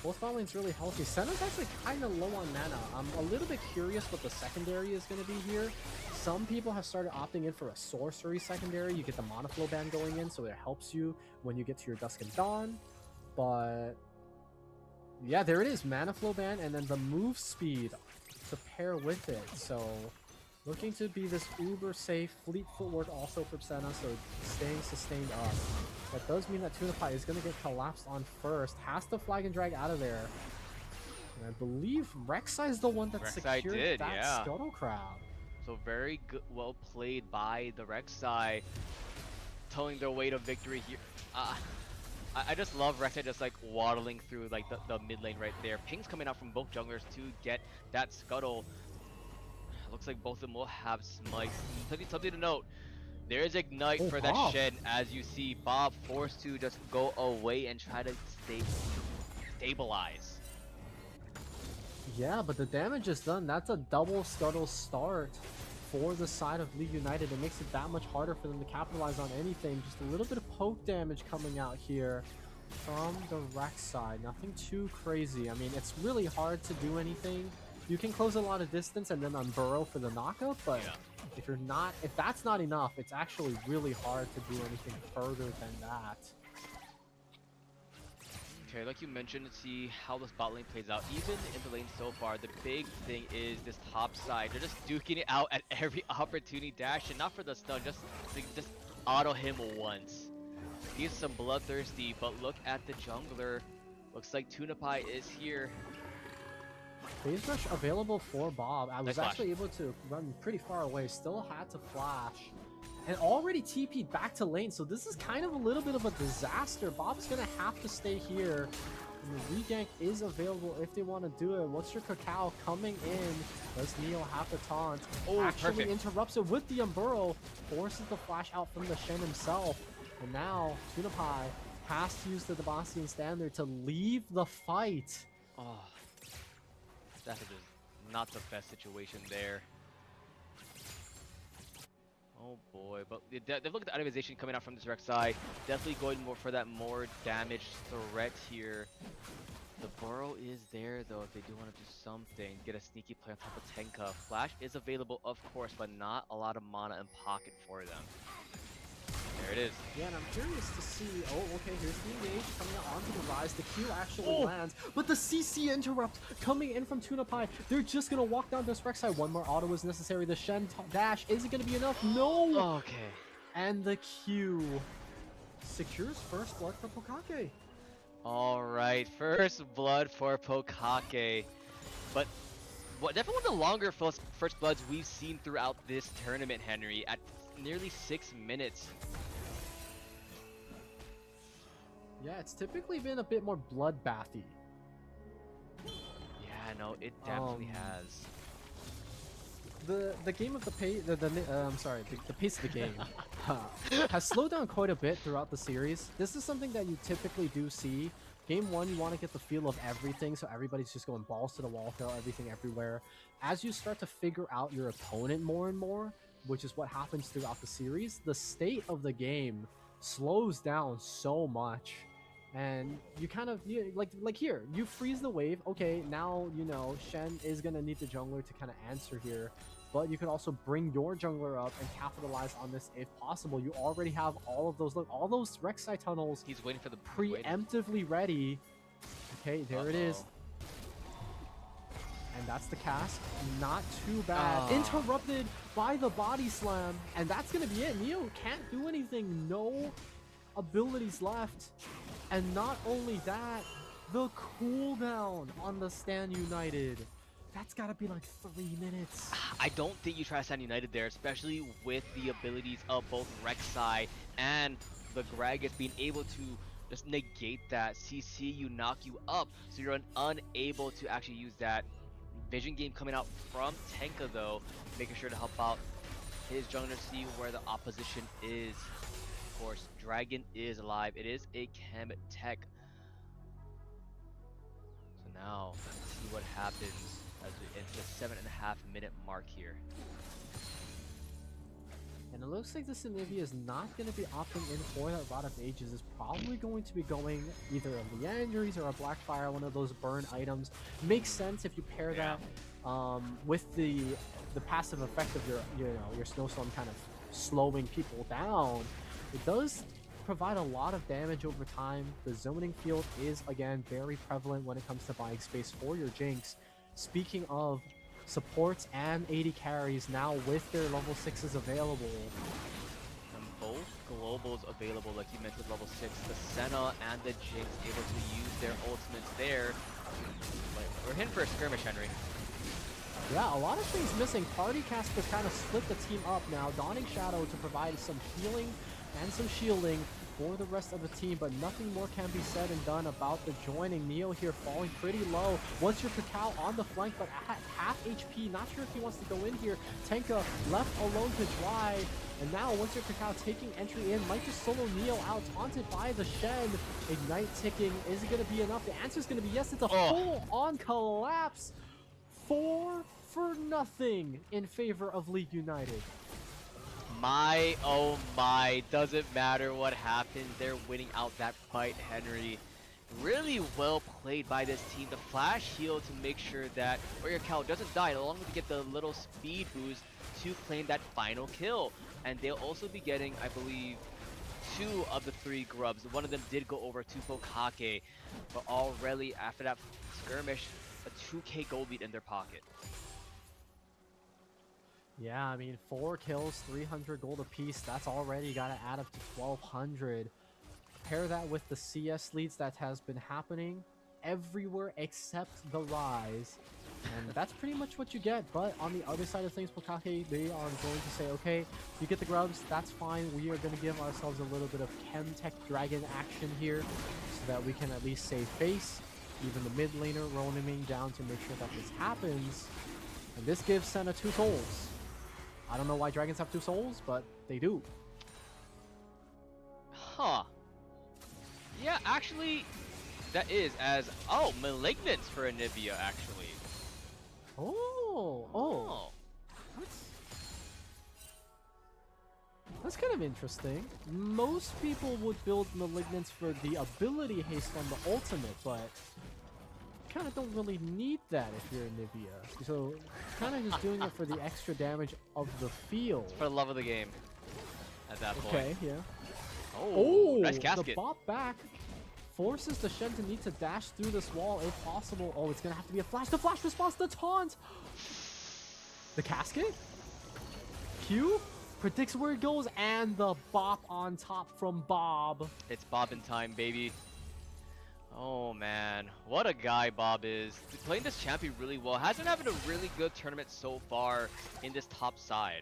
S5: Both bot lanes really healthy. Senna's actually kind of low on mana. I'm a little bit curious what the secondary is going to be here. Some people have started opting in for a sorcery secondary. You get the mana flow ban going in, so it helps you when you get to your Dusk and Dawn. But yeah, there it is, mana flow ban, and then the move speed to pair with it. So looking to be this uber safe fleet footwork also for Senna, so staying sustained up. That does mean that Tunapie is going to get collapsed on first. Has to flag and drag out of there. And I believe Rek'Sai is the one that secured that Scuttle Crab.
S4: So very good, well played by the Rek'Sai, towing their way to victory here. I just love Rek'Sai just like waddling through like the mid lane right there. Pings coming out from both junglers to get that Scuttle. Looks like both of them will have smites. Something to note. There is Ignite for that
S5: Bob.
S4: Shen, as you see Bob forced to just go away and try to stabilize.
S5: Yeah, but the damage is done. That's a double Scuttle start for the side of League United. It makes it that much harder for them to capitalize on anything. Just a little bit of poke damage coming out here from the Rek'Sai. Nothing too crazy. I mean, it's really hard to do anything. You can close a lot of distance and then unburrow for the knockup, but if that's not enough, it's actually really hard to do anything further than that.
S4: Okay, like you mentioned, to see how this bot lane plays out. Even in the lane so far, the big thing is this top side. They're just duking it out at every opportunity. Dash, and not for the stun, just auto him once. He's some bloodthirsty, but look at the jungler. Looks like Tunapie is here.
S5: Phase Rush available for Bob. I was
S4: Nice
S5: actually able to run pretty far away. Still had to flash. And already TP'd back to lane. So this is kind of a little bit of a disaster. Bob's going to have to stay here. And the regank is available if they want to do it. What's your Cacao coming in? Does Neo have the taunt?
S4: Oh,
S5: actually
S4: perfect.
S5: interrupts it with the Umburrow. Forces the flash out from the Shen himself. And now Tunapie has to use the Debasian Standard to leave the fight.
S4: Oh, that is not the best situation there. Oh boy, but they've looked at the itemization coming out from this Rek'Sai. Definitely going more for that more damage threat here. The burrow is there though if they do want to do something. Get a sneaky play on top of Tenka. Flash is available of course, but not a lot of mana in pocket for them. There it is.
S5: Yeah, and I'm curious to see. Oh, okay, here's the engage coming out onto the rise. The Q actually lands, but the CC interrupt coming in from Tunapie. They're just gonna walk down this Rek'Sai. One more auto is necessary. The Shen dash, is it gonna be enough? No!
S4: Okay.
S5: And the Q secures first blood for Pokkake.
S4: All right, first blood for Pokkake, but definitely one of the longer first bloods we've seen throughout this tournament, Henry, at nearly 6 minutes.
S5: Yeah, it's typically been a bit more bloodbathy.
S4: Yeah, no, it definitely has.
S5: The game of the pace, I'm sorry, the pace of the game has slowed down quite a bit throughout the series. This is something that you typically do see. Game 1, you want to get the feel of everything, so everybody's just going balls to the wall, throw everything everywhere. As you start to figure out your opponent more and more, which is what happens throughout the series, the state of the game slows down so much. And you kind of, like here, you freeze the wave. Okay, now, you know, Shen is going to need the jungler to kind of answer here. But you can also bring your jungler up and capitalize on this if possible. You already have all of those, look, all those Rek'Sai tunnels.
S4: He's waiting for the
S5: preemptively ready. Okay, there it is. And that's the cast. Not too bad. Interrupted by the body slam. And that's going to be it. Neo can't do anything. No abilities left. And not only that, the cooldown on the Stand United. That's gotta be like 3 minutes.
S4: I don't think you try to Stand United there, especially with the abilities of both Rek'Sai and the Gragas being able to just negate that, CC you, knock you up, so you're unable to actually use that. Vision game coming out from Tenka though, making sure to help out his jungler to see where the opposition is. Of course, Dragon is alive. It is a Chem Tech. So now, let's see what happens as we enter the 7.5 minute mark here.
S5: And it looks like this Anivia is not going to be opting in for that Rod of Ages. It's probably going to be going either a Leandries or a Blackfire, one of those burn items. Makes sense if you pair that with the passive effect of your Snowstorm kind of slowing people down. It does provide a lot of damage over time. The zoning field is, again, very prevalent when it comes to buying space for your Jinx. Speaking of supports and 80 carries now with their level 6s available.
S4: And both globals available, like you mentioned, level 6. The Senna and the Jinx able to use their ultimates there. But we're hitting for a skirmish, Henry.
S5: Yeah, a lot of things missing. Party Casper kind of split the team up now. Dawning Shadow to provide some healing and some shielding for the rest of the team, but nothing more can be said and done about the joining. Neo here falling pretty low. Once your Kakao on the flank, but at half HP, not sure if he wants to go in here. Tenka left alone to dry, and now once your Kakao taking entry in, might just solo Neo out, taunted by the Shen. Ignite ticking, is it going to be enough? The answer is going to be yes. It's a full-on collapse. 4 for nothing in favor of League United.
S4: My, oh my, doesn't matter what happens, they're winning out that fight, Henry. Really well played by this team. The flash heal to make sure that Warrior Cal doesn't die, along with to get the little speed boost to claim that final kill. And they'll also be getting, I believe, 2 of the 3 grubs. One of them did go over to Pokkake, but already after that skirmish, a 2k gold lead in their pocket.
S5: Yeah, I mean, 4 kills, 300 gold apiece. That's already got to add up to 1,200. Pair that with the CS leads that has been happening everywhere except the Rise. And that's pretty much what you get. But on the other side of things, Pokkake, they are going to say, okay, you get the grubs, that's fine. We are going to give ourselves a little bit of Chemtech Dragon action here so that we can at least save face. Even the mid laner roaming down to make sure that this happens. And this gives Senna 2 souls. I don't know why dragons have 2 souls, but they do.
S4: Huh. Yeah, actually, that is as... Oh, Malignance for Anivia, actually.
S5: Oh. That's kind of interesting. Most people would build Malignance for the ability haste on the ultimate, but kind of don't really need that if you're Anivia. So kind of just doing it for the extra damage of the field.
S4: For the love of the game at that point.
S5: Okay, yeah.
S4: Oh, nice casket.
S5: The bop back forces the Shen to need to dash through this wall if possible. Oh, it's going to have to be a flash. The flash response, the taunt! The casket? Q predicts where it goes, and the bop on top from Bob.
S4: It's bobbing time, baby. Oh man, what a guy Bob is. Playing this champion really well. Has been having a really good tournament so far in this top side.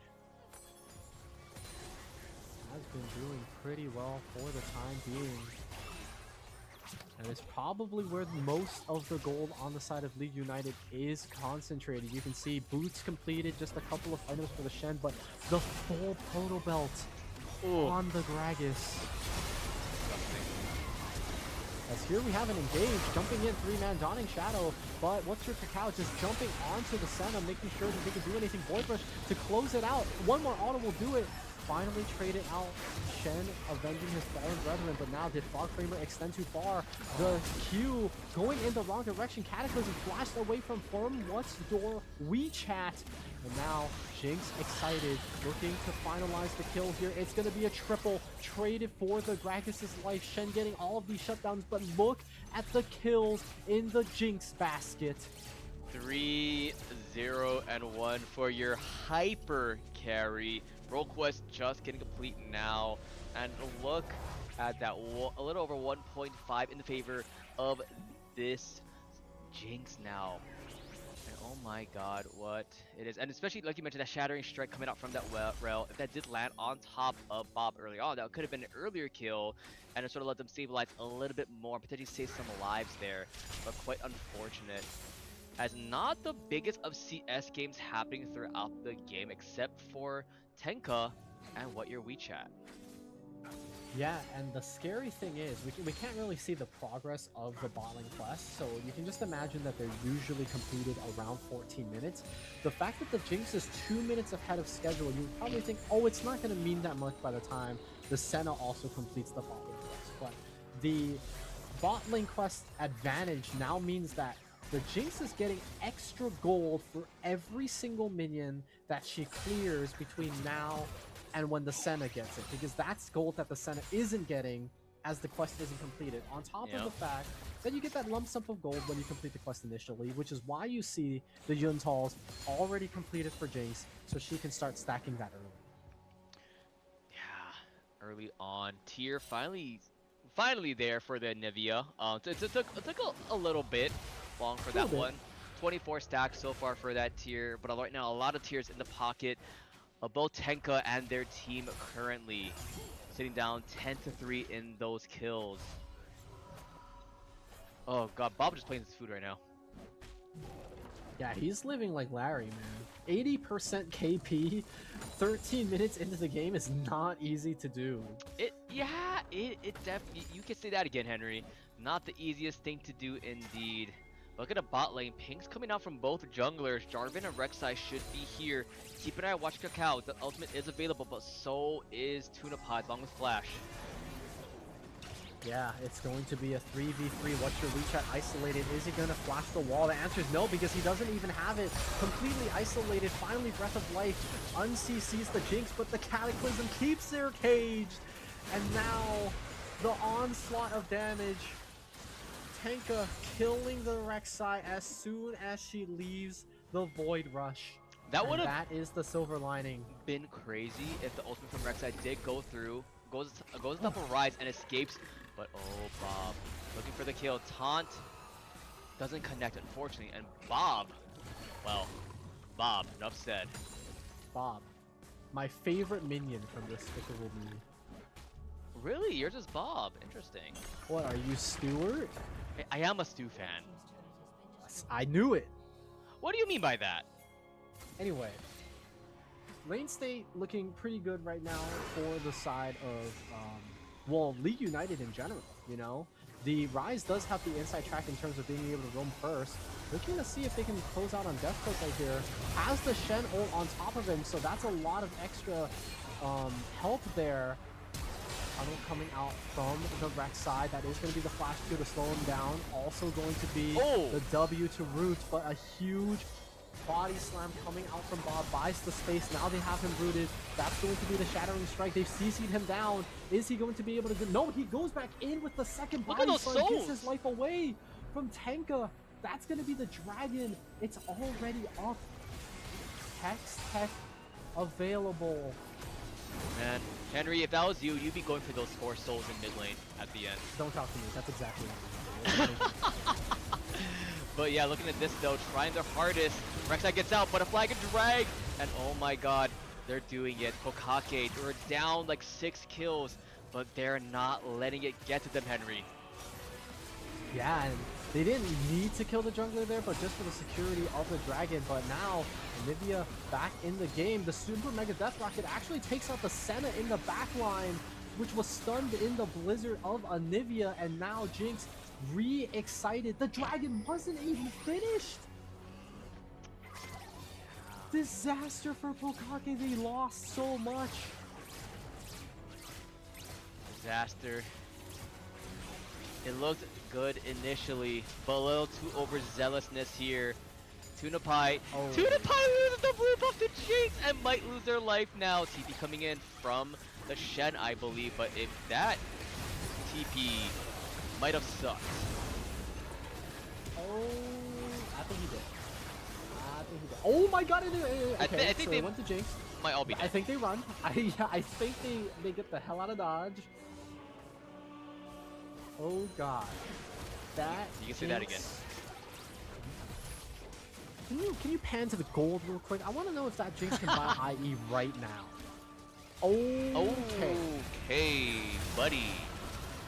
S5: Has been doing pretty well for the time being. And it's probably where most of the gold on the side of League United is concentrated. You can see boots completed, just a couple of items for the Shen, but the full proto belt on the Gragas. As here we have an engage, jumping in, 3-man Dawning Shadow, but what's your Cacao just jumping onto the Senna, making sure that they can do anything. Void Rush to close it out. One more auto will do it. Finally traded out. Shen avenging his fallen brethren, but now did Fog Framer extend too far? The Q going in the wrong direction. Cataclysm flashed away from what's your WeChat? And now Jinx excited, looking to finalize the kill here. It's going to be a triple traded for the Gragas' life. Shen getting all of these shutdowns, but look at the kills in the Jinx basket.
S4: 3-0-1 for your hyper carry. Role quest just getting complete now, and look at that, a little over 1.5 in the favor of this Jinx now. And oh my god, what it is. And especially like you mentioned, that Shattering Strike coming out from that rail, if that did land on top of Bob early on, that could have been an earlier kill, and it sort of let them stabilize a little bit more, potentially save some lives there, but quite unfortunate. As not the biggest of CS games happening throughout the game, except for Tenka and what your WeChat.
S5: Yeah, and the scary thing is, we can't really see the progress of the bot lane quest, so you can just imagine that they're usually completed around 14 minutes. The fact that the Jinx is 2 minutes ahead of schedule, you would probably think, oh, it's not going to mean that much by the time the Senna also completes the bot lane quest. But the bot lane quest advantage now means that the Jinx is getting extra gold for every single minion that she clears between now and when the Senna gets it, because that's gold that the Senna isn't getting as the quest isn't completed, on top of the fact that you get that lump sum of gold when you complete the quest initially, which is why you see the Yuntals already completed for Jinx, so she can start stacking that early.
S4: Yeah, early on. Tier finally there for the Nivea. It took a little bit long for that one. 24 stacks so far for that tier, but right now a lot of tiers in the pocket of both Tenka and their team currently sitting down 10-3 in those kills. Oh god, Bob just playing his food right now.
S5: Yeah, he's living like Larry, man. 80% KP, 13 minutes into the game is not easy to do.
S4: It definitely, you can say that again, Henry. Not the easiest thing to do indeed. Look at the bot lane. Pings coming out from both junglers. Jarvan and Rek'Sai should be here. Keep an eye out, watch Cacao. The ultimate is available, but so is Tuna Pod along with Flash.
S5: Yeah, it's going to be a 3v3. What's your WeChat isolated? Is he going to flash the wall? The answer is no, because he doesn't even have it. Completely isolated. Finally, Breath of Life unCCs the Jinx, but the Cataclysm keeps her caged. And now, the onslaught of damage. Tenka killing the Rek'Sai as soon as she leaves the Void Rush. That is the silver lining.
S4: Been crazy if the ultimate from Rek'Sai did go through, goes up a rise and escapes. But oh, Bob looking for the kill. Taunt doesn't connect, unfortunately. And Bob, well, Bob, enough said.
S5: Bob, my favorite minion from this despicable movie.
S4: Really? Yours is Bob. Interesting.
S5: What, are you Stewart?
S4: I am a Stu fan.
S5: I knew it.
S4: What do you mean by that?
S5: Anyway, lane state looking pretty good right now for the side of, well, League United in general, you know? The Rise does have the inside track in terms of being able to roam first. Looking to see if they can close out on Deathstroke right here. Has the Shen ult on top of him, so that's a lot of extra help there. Tunnel coming out from the Rek'Sai. That is going to be the flash Q to slow him down. Also going to be the W to root, but a huge body slam coming out from Bob. Buys the space. Now they have him rooted. That's going to be the Shattering Strike. They've CC'd him down. Is he going to be able to do? No, he goes back in with the second body slam. Gets his life away from Tenka. That's going to be the dragon. It's already up. Hex Tech available.
S4: Man, Henry, if that was you, you'd be going for those 4 souls in mid lane at the end.
S5: Don't talk to me. That's exactly what I'm doing.
S4: But yeah, looking at this though, trying their hardest. Rek'Sai gets out, but a flag and drag, and oh my god, they're doing it. Pokkake, they're down like 6 kills, but they're not letting it get to them, Henry.
S5: Yeah, and they didn't need to kill the jungler there, but just for the security of the dragon. But now, Anivia back in the game. The Super Mega Death Rocket actually takes out the Senna in the back line, which was stunned in the blizzard of Anivia, and now Jinx re-excited. The dragon wasn't even finished. Disaster for Pokkake. They lost so much.
S4: Disaster. It looked good initially, but a little too overzealousness here. Tuna Pie.
S5: Oh.
S4: Tuna Pie loses the blue buff to Jinx and might lose their life now. TP coming in from the Shen, I believe, but if that TP might have sucked.
S5: Oh, I think he did. Oh my god! Okay,
S4: I think
S5: so
S4: they
S5: went to Jinx.
S4: might all be dead.
S5: I think they run. I think they get the hell out of Dodge. Oh god, that.
S4: You can say that again.
S5: Can you pan to the gold real quick? I want to know if that Jinx can buy IE right now. Okay,
S4: buddy.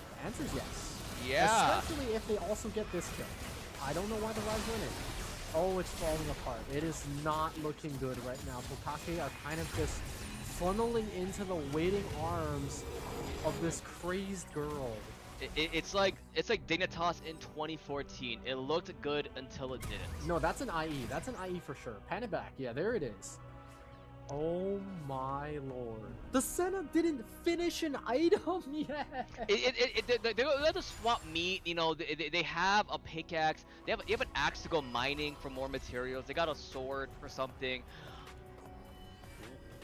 S5: The answer is yes.
S4: Yeah.
S5: Especially if they also get this kill. I don't know why the Rise winning. Oh, it's falling apart. It is not looking good right now. Pokkake are kind of just funneling into the waiting arms of this crazed girl.
S4: It's like Dignitas in 2014. It looked good until it didn't.
S5: No, that's an IE. That's an IE for sure. Pan it back. Yeah, there it is. Oh my lord. The Senna didn't finish an item yet.
S4: They have to swap meat. You know, they have a pickaxe. They have an axe to go mining for more materials. They got a sword for something.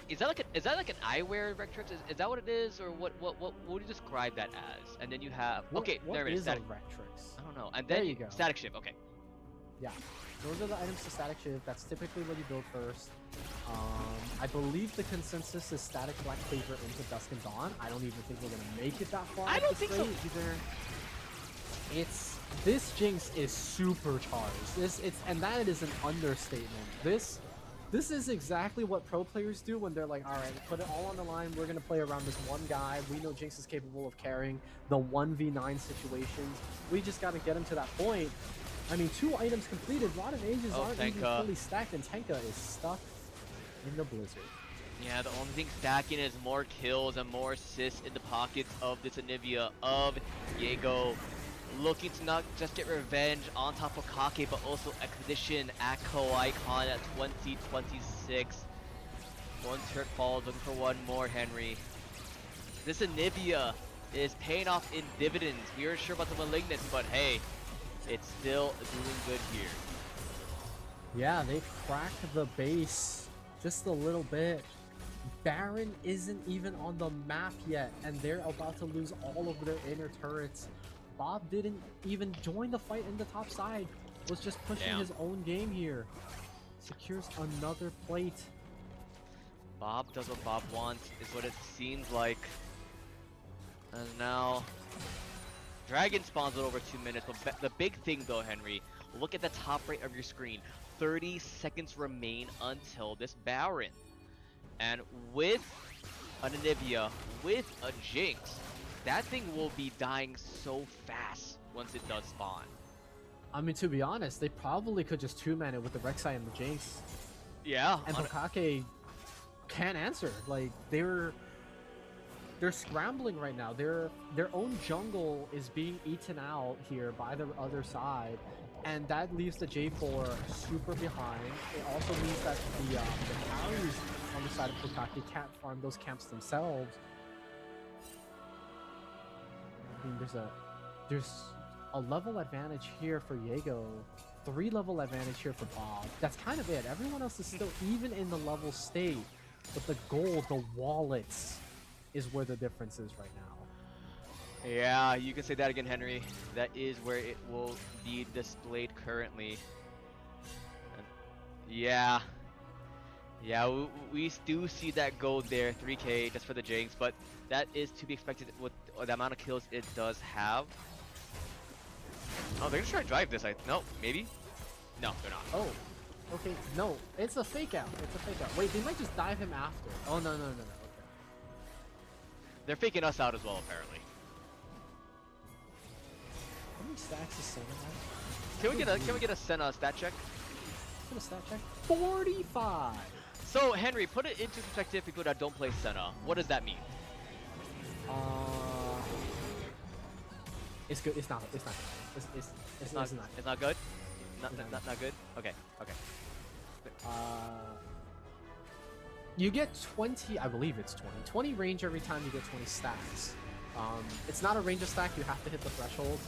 S4: Is that like an eyewear, Rectrix? Is that what it is, or what would you describe that as? And then you have
S5: What
S4: there it is.
S5: a
S4: Static.
S5: Rectrix?
S4: I don't know. And then
S5: There you go.
S4: static shift. Okay.
S5: Yeah, those are the items to static shift. That's typically what you build first. I believe the consensus is static Black Cleaver into Dusk and Dawn. I don't even think we're gonna make it that far.
S4: I don't think so either.
S5: This Jinx is supercharged. And that is an understatement. This is exactly what pro players do when they're like, all right, put it all on the line. We're going to play around this one guy. We know Jinx is capable of carrying the 1v9 situations. We just got to get him to that point. I mean, 2 items completed. Rod of Ages aren't even fully stacked, and Tenka is stuck in the blizzard.
S4: Yeah, the only thing stacking is more kills and more assists in the pockets of this Anivia of Jaego. Looking to not just get revenge on top of Pokkake, but also Expedition at Kawaii Kon at 2026. One turret falls, looking for one more, Henry. This Anivia is paying off in dividends. We aren't sure about the Malignants, but hey, it's still doing good here.
S5: Yeah, they cracked the base just a little bit. Baron isn't even on the map yet, and they're about to lose all of their inner turrets. Bob didn't even join the fight in the top side, was just pushing his own game here. Secures another plate.
S4: Bob does what Bob wants, is what it seems like. And now, Dragon spawns in over 2 minutes, but the big thing though, Henry, look at the top right of your screen. 30 seconds remain until this Baron. And with an Anivia, with a Jinx, that thing will be dying so fast once it does spawn.
S5: I mean, to be honest, they probably could just 2-man it with the Rek'Sai and the Jinx.
S4: Yeah.
S5: And Pokkake can't answer. Like, they're scrambling right now. Their own jungle is being eaten out here by the other side, and that leaves the J4 super behind. It also means that the carries on the side of Pokkake can't farm those camps themselves. I mean, there's a level advantage here for Jaego, 3 level advantage here for Bob. That's kind of it. Everyone else is still even in the level state, but the gold, the wallets, is where the difference is right now.
S4: Yeah, you can say that again, Henry. That is where it will be displayed currently. And yeah, Yeah, we do see that gold there, 3K just for the Jinx, but that is to be expected with the amount of kills it does have. Oh, they're gonna try to drive this. No, maybe? No, they're not.
S5: Oh, okay. No, it's a fake out. It's a fake out. Wait, they might just dive him after. Oh, no. Okay.
S4: They're faking us out as well, apparently.
S5: How many stacks is Senna at?
S4: Can we get a Senna stat check?
S5: Get a stat check? 45!
S4: So, Henry, put it into perspective, people that don't play Senna. What does that mean?
S5: It's good. It's not good. It's not good.
S4: Not good? Okay.
S5: You get 20, I believe it's 20 range every time you get 20 stacks. It's not a range of stack, you have to hit the threshold.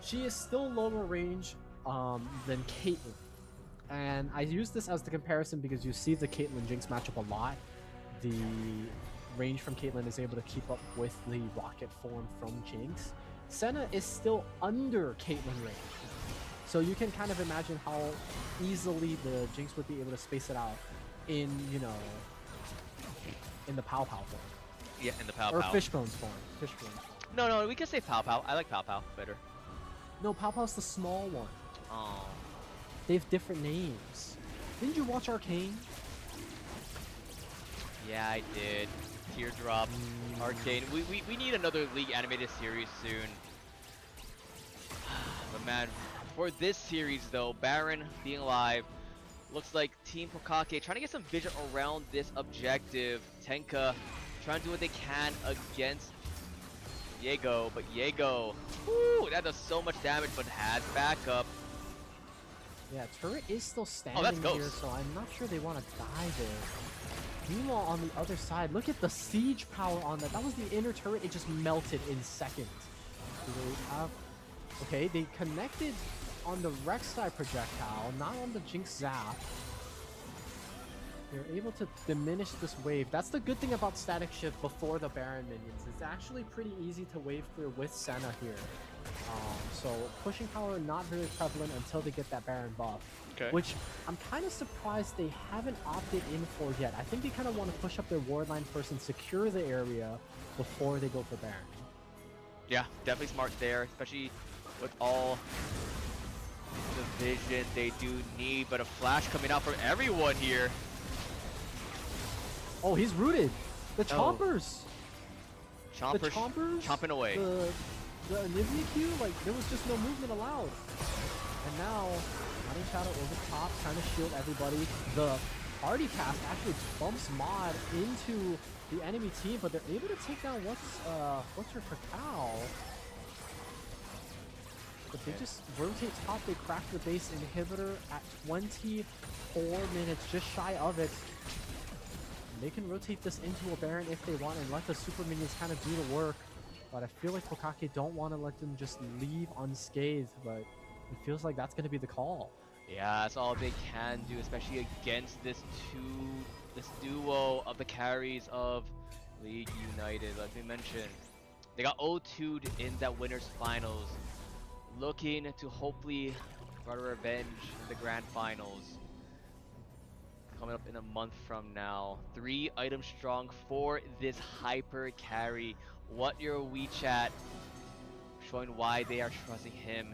S5: She is still lower range than Caitlyn. And I use this as the comparison because you see the Caitlyn Jinx matchup a lot. The range from Caitlyn is able to keep up with the rocket form from Jinx. Senna is still under Caitlyn range. So you can kind of imagine how easily the Jinx would be able to space it out in, you know, in the Pow Pow form.
S4: Yeah, in the Pow Pow.
S5: Or Fishbone's form.
S4: No, we can say Pow Pow. I like Pow Pow better.
S5: No, Pow Pow's the small one.
S4: Oh.
S5: They have different names. Didn't you watch Arcane?
S4: Yeah, I did. Teardrop, Arcane. We need another League animated series soon. But man, for this series though, Baron being alive, looks like Team Pokkake trying to get some vision around this objective. Tenka trying to do what they can against Jaego, but Jaego, whoo, that does so much damage, but has backup.
S5: Yeah, turret is still standing
S4: that's
S5: here,
S4: Ghost.
S5: so I'm not sure they want to die there. Meanwhile, on the other side, look at the siege power on that. That was the inner turret. It just melted in seconds. Do they have... Okay, they connected on the Rek'Sai projectile, not on the Jinx Zap. They're able to diminish this wave. That's the good thing about static shift before the Baron minions. It's actually pretty easy to wave through with Senna here. So pushing power not very prevalent until they get that Baron buff.
S4: Okay.
S5: Which I'm kind of surprised they haven't opted in for yet. I think they kind of want to push up their ward line first and secure the area before they go for Baron.
S4: Yeah, definitely smart there, especially with all the vision they do need, but a flash coming out from everyone here.
S5: Oh, he's rooted. The Chompers.
S4: Chompers,
S5: The Chompers.
S4: chomping away.
S5: The Anivia Q, like, there was just no movement allowed. And now, Running Shadow over the top, trying to shield everybody. The party cast actually bumps Mod into the enemy team, but they're able to take down what's her Cacao. But they just rotate top, they crack the base inhibitor at 24 minutes, just shy of it. They can rotate this into a Baron if they want and let the super minions kind of do the work. But I feel like Pokkake don't want to let them just leave unscathed, but it feels like that's going to be the call.
S4: Yeah, that's all they can do, especially against this duo of the carries of League United. Like we mentioned, they got 0-2'd in that winners finals, looking to hopefully get a revenge in the grand finals. Coming up in a month from now. 3 items strong for this hyper carry. What your WeChat showing why they are trusting him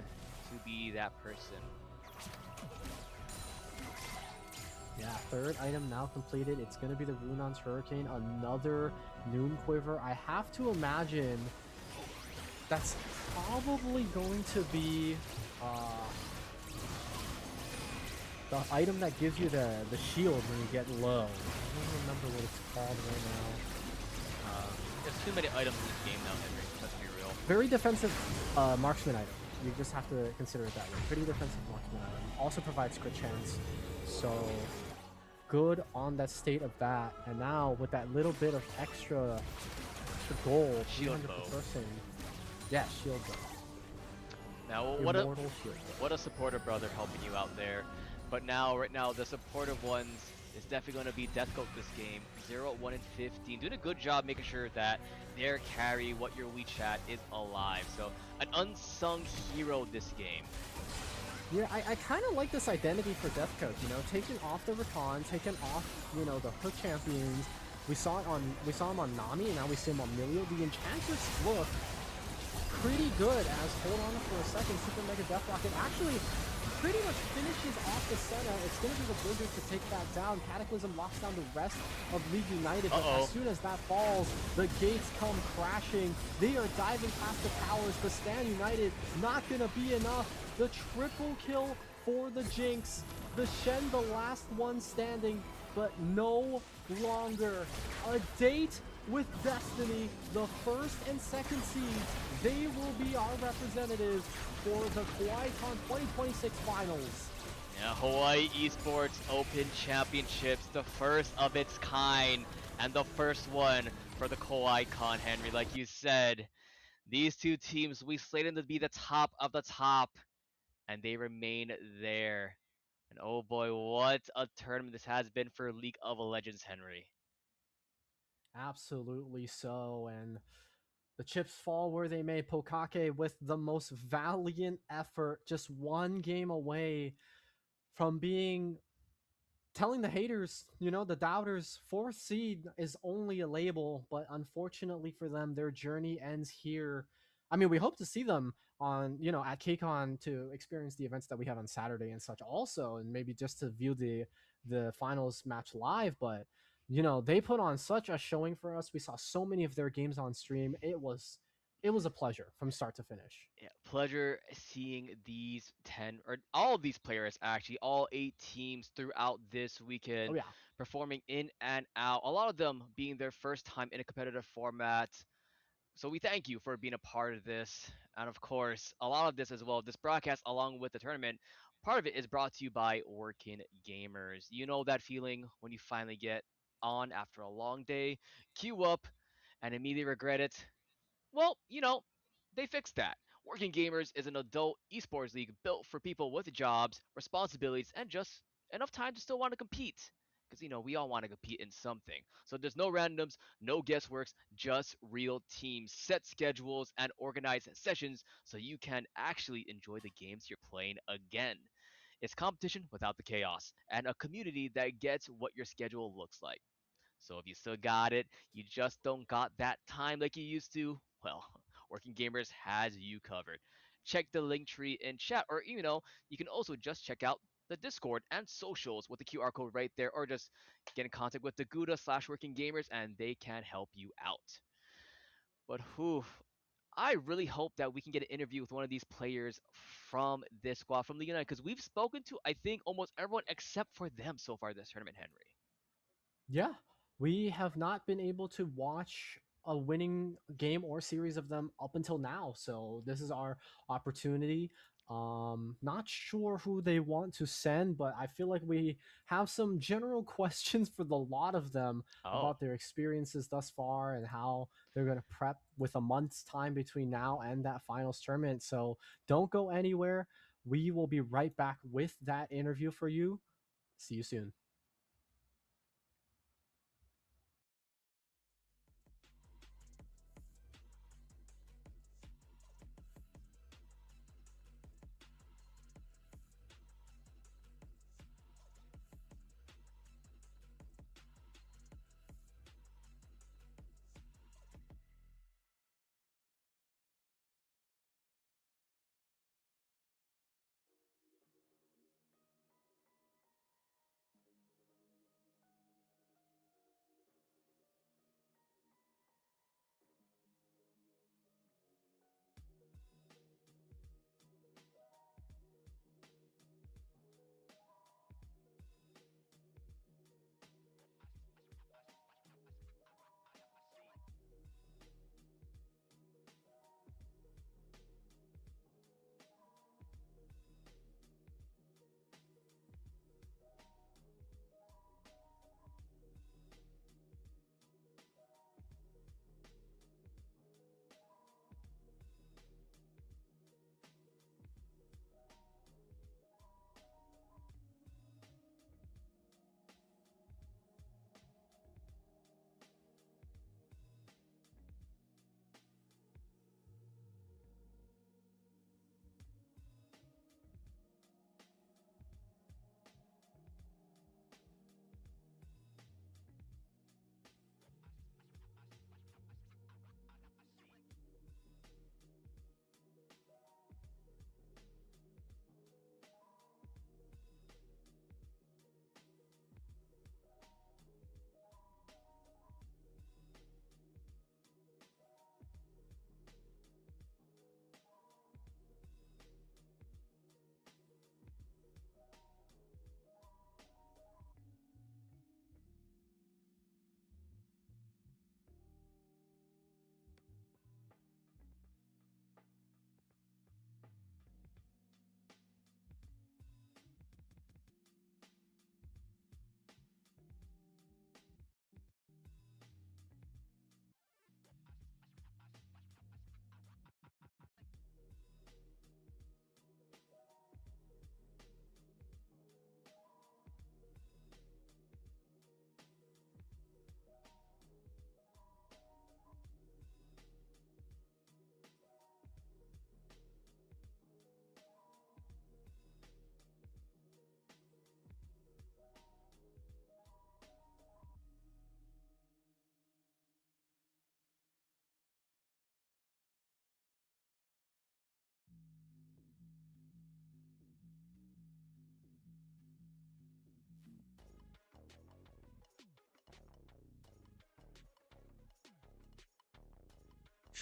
S4: to be that person.
S5: Yeah, 3rd item now completed. It's going to be the Runon's Hurricane, another Noon Quiver. I have to imagine that's probably going to be the item that gives you the shield when you get low. I don't remember what it's called right now.
S4: There's too many items in this game now, Henry. Let's be real.
S5: Very defensive marksman item. You just have to consider it that way. Pretty defensive marksman item. Also provides crit chance. So good on that state of that. And now with that little bit of extra gold,
S4: Shield
S5: 300
S4: bow.
S5: per person. Yeah, shield bow.
S4: Now
S5: Immortal shield bow.
S4: what a supporter brother helping you out there. But now, right now, the supportive ones is definitely going to be Deathcoat this game. 0, 1, and 15. Doing a good job making sure that their carry, what your WeChat, is alive. So, an unsung hero this game.
S5: Yeah, I kind of like this identity for Death Coach, you know, taking off the Rakan, taking off, you know, the Hook champions. We saw him on Nami, and now we see him on Milio. The Enchantress look pretty good as, hold on for a second, Super Mega Death Rocket actually pretty much finishes off the Senna. It's going to be the Blizzard to take that down. Cataclysm locks down the rest of League United, but as soon as that falls, the gates come crashing. They are diving past the towers, but Stand United not going to be enough. The triple kill for the Jinx. The Shen, the last one standing, but no longer. A date with Destiny, the first and second seeds. They will be our representatives for the Kawaii Kon 2026 finals.
S4: Yeah, Hawaii Esports Open Championships, the first of its kind, and the first one for the Kawaii Kon, Henry. Like you said, these two teams, we slated them to be the top of the top, and they remain there. And oh boy, what a tournament this has been for League of Legends, Henry.
S5: Absolutely so, and the chips fall where they may. Pokkake with the most valiant effort, just one game away from being telling the haters, you know, the doubters, fourth seed is only a label, but unfortunately for them, their journey ends here. I mean, we hope to see them on, you know, at KCON to experience the events that we have on Saturday and such also, and maybe just to view the finals match live. But you know, they put on such a showing for us. We saw so many of their games on stream. It was a pleasure from start to finish.
S4: Yeah, pleasure seeing these 10 or all of these players actually, all 8 teams throughout this
S5: Oh
S4: weekend
S5: yeah.
S4: performing in and out. A lot of them being their first time in a competitive format. So we thank you for being a part of this. And of course, a lot of this as well, this broadcast along with the tournament, part of it is brought to you by Workin Gamers. You know that feeling when you finally get on after a long day, queue up, and immediately regret it? Well, you know, they fixed that. Working Gamers is an adult esports league built for people with jobs, responsibilities, and just enough time to still want to compete. Because, you know, we all want to compete in something. So there's no randoms, no guessworks, just real teams, set schedules, and organized sessions so you can actually enjoy the games you're playing again. It's competition without the chaos, and a community that gets what your schedule looks like. So if you still got it, you just don't got that time like you used to, well, Working Gamers has you covered. Check the link tree in chat, or you know, you can also just check out the Discord and socials with the QR code right there, or just get in contact with the Gouda/Working Gamers and they can help you out. But whew, I really hope that we can get an interview with one of these players from this squad from League United because we've spoken to I think almost everyone except for them so far this tournament, Henry.
S5: Yeah, we have not been able to watch a winning game or series of them up until now. So this is our opportunity. Not sure who they want to send, but I feel like we have some general questions for the lot of them
S4: Oh.
S5: about their experiences thus far and how they're going to prep with a month's time between now and that finals tournament. So don't go anywhere. We will be right back with that interview for you. See you soon.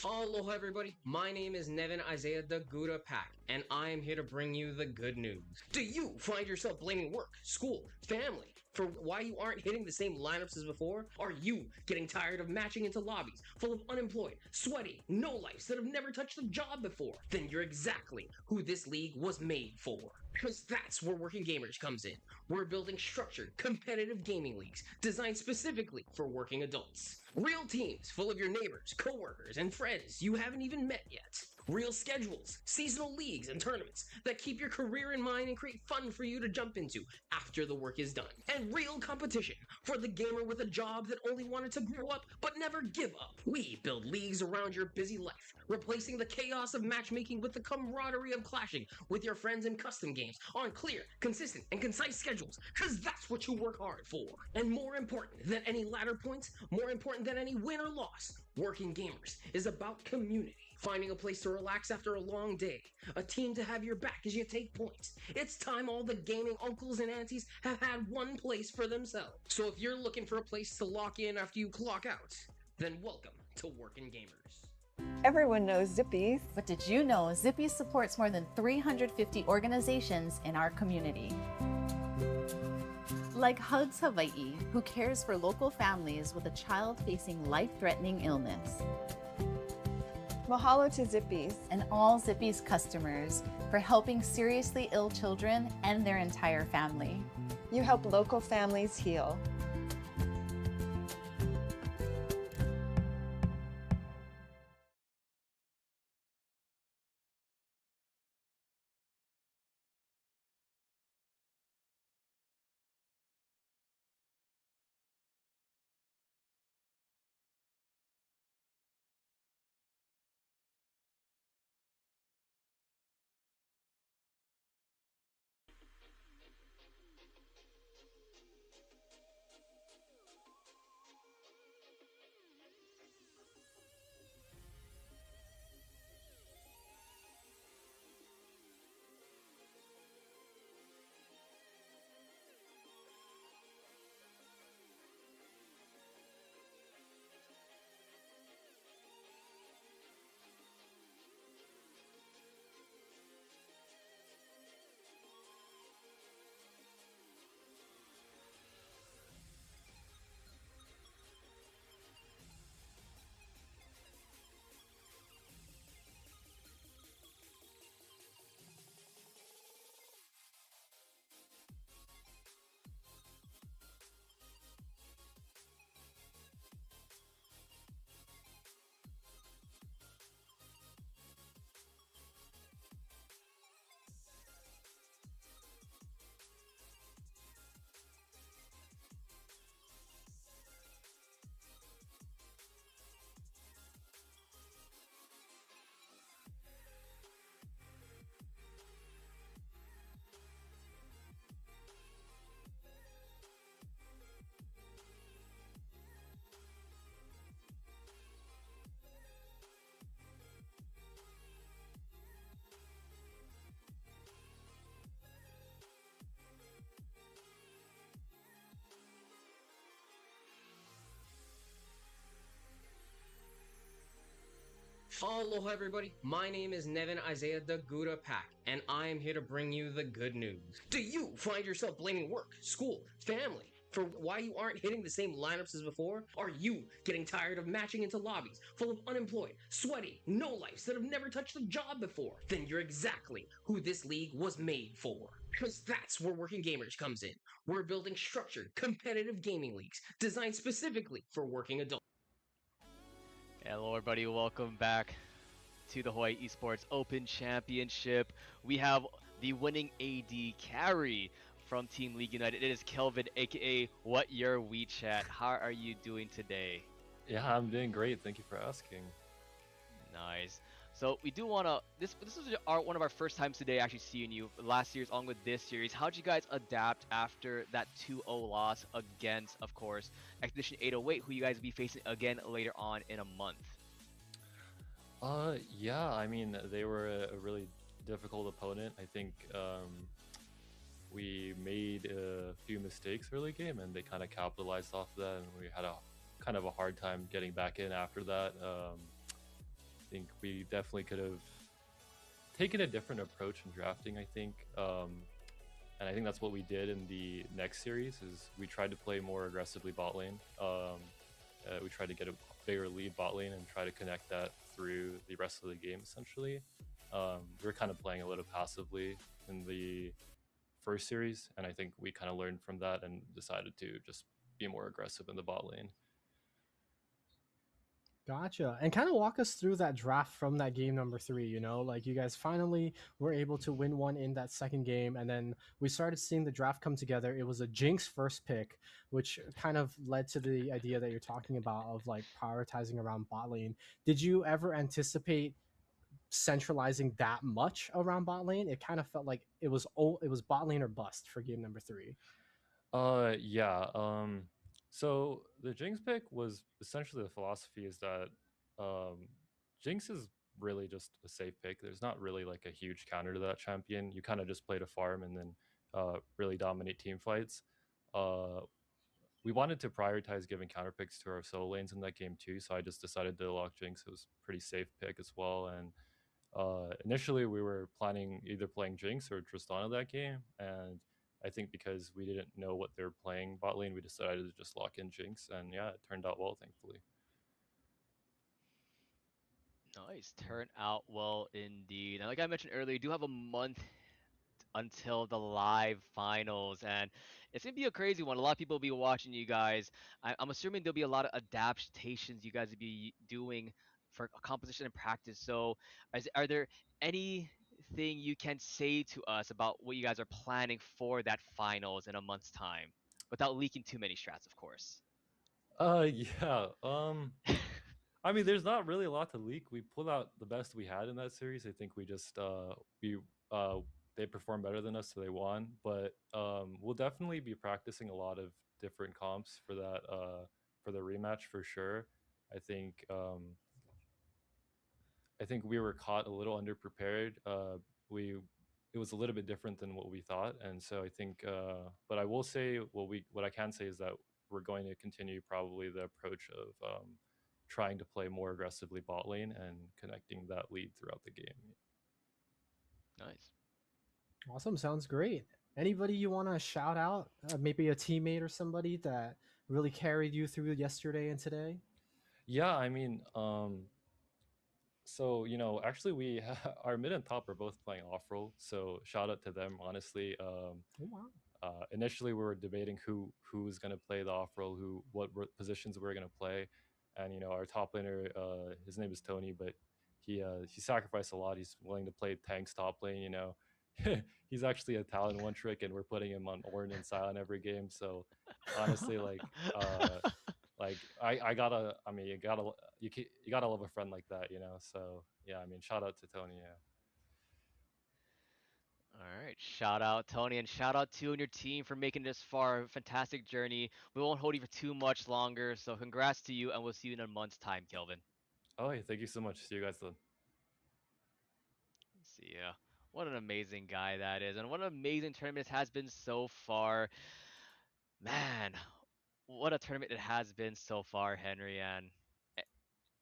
S1: Hello, everybody. My name is Nevin Isaiah the Gouda Pack, and I am here to bring you the good news. Do you find yourself blaming work, school, family for why you aren't hitting the same lineups as before? Are you getting tired of matching into lobbies full of unemployed, sweaty, no-lifes that have never touched a job before? Then you're exactly who this league was made for. Because that's where Working Gamers comes in. We're building structured, competitive gaming leagues designed specifically for working adults. Real teams full of your neighbors, coworkers, and friends you haven't even met yet. Real schedules, seasonal leagues, and tournaments that keep your career in mind and create fun for you to jump into after the work is done. And real competition for the gamer with a job that only wanted to grow up but never give up. We build leagues around your busy life, replacing the chaos of matchmaking with the camaraderie of clashing with your friends in custom games on clear, consistent, and concise schedules, because that's what you work hard for. And more important than any ladder points, more important than any win or loss, Working Gamers is about community. Finding a place to relax after a long day, a team to have your back as you take points. It's time all the gaming uncles and aunties have had one place for themselves. So if you're looking for a place to lock in after you clock out, then welcome to Working Gamers.
S3: Everyone knows Zippies.
S2: But did you know Zippy supports more than 350 organizations in our community? Like Hugs Hawaii, who cares for local families with a child facing life-threatening illness.
S3: Mahalo to Zippies.
S2: And all Zippy's customers for helping seriously ill children and their entire family.
S3: You help local families heal.
S1: Hello, everybody. My name is Nevin Isaiah the Gouda Pack, and I am here to bring you the good news. Do you find yourself blaming work, school, family for why you aren't hitting the same lineups as before? Are you getting tired of matching into lobbies full of unemployed, sweaty, no-lifes that have never touched a job before? Then you're exactly who this league was made for. Because that's where Working Gamers comes in. We're building structured, competitive gaming leagues designed specifically for working adults.
S4: Hello everybody, welcome back to the Hawaii Esports Open Championship. We have the winning AD carry from Team League United. It is Kelvin, aka What Your WeChat. How are you doing today?
S7: Yeah, I'm doing great. Thank you for asking.
S4: Nice. So we do want to, this is one of our first times today actually seeing you. Last series on with this series. How'd you guys adapt after that 2-0 loss against, of course, Expedition 808, who you guys will be facing again later on in a month?
S7: Yeah, I mean, they were a really difficult opponent. I think we made a few mistakes early game, and they kind of capitalized off of that, and we had a kind of a hard time getting back in after that. think we definitely could have taken a different approach in drafting, I think. And I think that's what we did in the next series is we tried to play more aggressively bot lane. We tried to get a bigger lead bot lane and try to connect that through the rest of the game, essentially. We were kind of playing a little passively in the first series, and I think we kind of learned from that and decided to just be more aggressive in the bot lane.
S5: Gotcha. And kind of walk us through that draft from that game number 3, you know, like you guys finally were able to win one in that second game. And then we started seeing the draft come together. It was a Jinx first pick, which kind of led to the idea that you're talking about of like prioritizing around bot lane. Did you ever anticipate centralizing that much around bot lane? It kind of felt like it was bot lane or bust for game number 3.
S7: Yeah. So the Jinx pick was essentially the philosophy is that Jinx is really just a safe pick. There's not really like a huge counter to that champion. You kind of just play to farm and then really dominate team fights. We wanted to prioritize giving counter picks to our solo lanes in that game too, so I just decided to lock Jinx. It was a pretty safe pick as well, and initially we were planning either playing Jinx or Tristana that game, and I think because we didn't know what they were playing bot lane, we decided to just lock in Jinx, and yeah, it turned out well, thankfully.
S4: Nice, turned out well indeed. And like I mentioned earlier, you do have a month until the live finals, and it's gonna be a crazy one. A lot of people will be watching you guys. I'm assuming there'll be a lot of adaptations you guys will be doing for composition and practice. So, are there anything you can say to us about what you guys are planning for that finals in a month's time, without leaking too many strats, of course?
S7: Yeah. I mean, there's not really a lot to leak. We pulled out the best we had in that series. I think we just uh they performed better than us, so they won. But we'll definitely be practicing a lot of different comps for the rematch for sure. I think I think we were caught a little underprepared. We It was a little bit different than what we thought, and so I think. But I will say what I can say is that we're going to continue probably the approach of trying to play more aggressively bot lane and connecting that lead throughout the game.
S4: Nice.
S5: Awesome. Sounds great. Anybody you want to shout out? Maybe a teammate or somebody that really carried you through yesterday and today?
S7: Yeah, I mean, so actually, our mid and top are both playing off role, so shout out to them. Honestly,
S5: Oh, wow.
S7: initially we were debating who was going to play the off role, positions we were going to play, and our top laner, his name is Tony, but he sacrificed a lot. He's willing to play tanks top lane. He's actually a talent one trick, and we're putting him on Ornn and Silent every game. So honestly, I gotta, I mean, you gotta love a friend like that, So yeah, I mean, shout out to Tony. Yeah.
S4: All right, shout out Tony, and shout out to you and your team for making this far. Fantastic journey. We won't hold you for too much longer, so congrats to you, and we'll see you in a month's time, Kelvin.
S7: Oh, hey, thank you so much. See you guys then.
S4: See ya. What an amazing guy that is, and what an amazing tournament it has been so far. Man, what a tournament it has been so far, Henry. And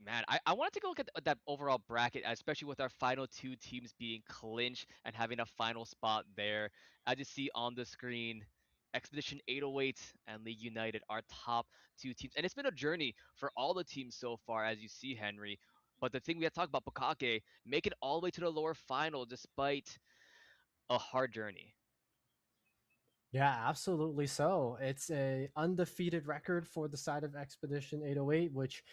S4: man, I wanted to go look at that overall bracket, especially with our final two teams being clinched and having a final spot there. As you see on the screen, Expedition 808 and League United are top two teams. And it's been a journey for all the teams so far, as you see, Henry. But the thing we have to talk about, Pokkake, make it all the way to the lower final despite a hard journey.
S5: Yeah, absolutely so. It's a undefeated record for the side of Expedition 808, which,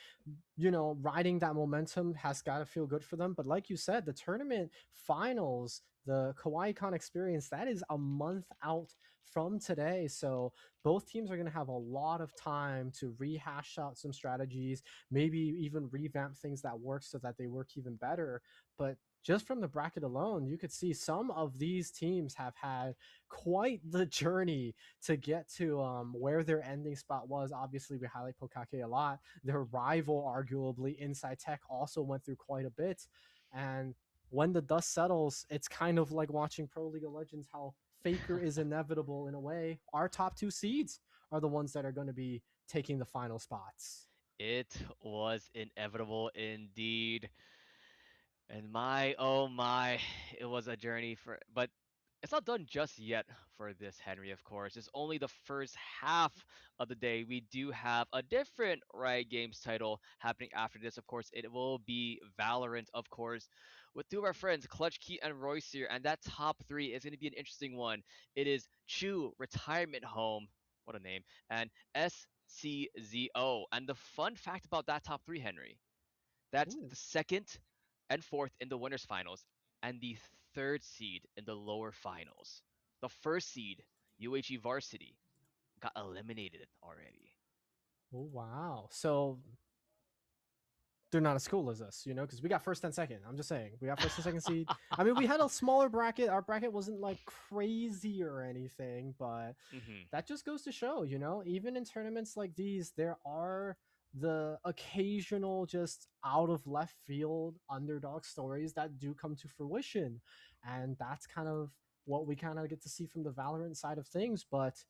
S5: riding that momentum has got to feel good for them. But like you said, the tournament finals, the Kawaii Kon experience, that is a month out from today. So both teams are going to have a lot of time to rehash out some strategies, maybe even revamp things that work so that they work even better. But just from the bracket alone, you could see some of these teams have had quite the journey to get to where their ending spot was. Obviously, we highlight Pokkake a lot. Their rival, arguably, Inside Tech, also went through quite a bit. And when the dust settles, it's kind of like watching Pro League of Legends, how Faker is inevitable in a way. Our top two seeds are the ones that are going to be taking the final spots.
S4: It was inevitable indeed. And my, oh my, it was a journey but it's not done just yet for this, Henry, of course. It's only the first half of the day. We do have a different Riot Games title happening after this. Of course, it will be Valorant, of course, with two of our friends, Clutch Key and Royce here. And that top three is going to be an interesting one. It is Chu Retirement Home, what a name, and SCZO. And the fun fact about that top three, Henry, that's
S5: Ooh.
S4: the second and fourth in the winners finals and the third seed in the lower finals. The first seed, UHE Varsity, got eliminated already.
S5: Oh wow. So they're not as cool as us, because we got first and second. I'm just saying, we got first and second seed. I mean, we had a smaller bracket. Our bracket wasn't like crazy or anything, but that just goes to show, even in tournaments like these, there are the occasional just out of left field underdog stories that do come to fruition, and that's kind of what we kind of get to see from the Valorant side of things. But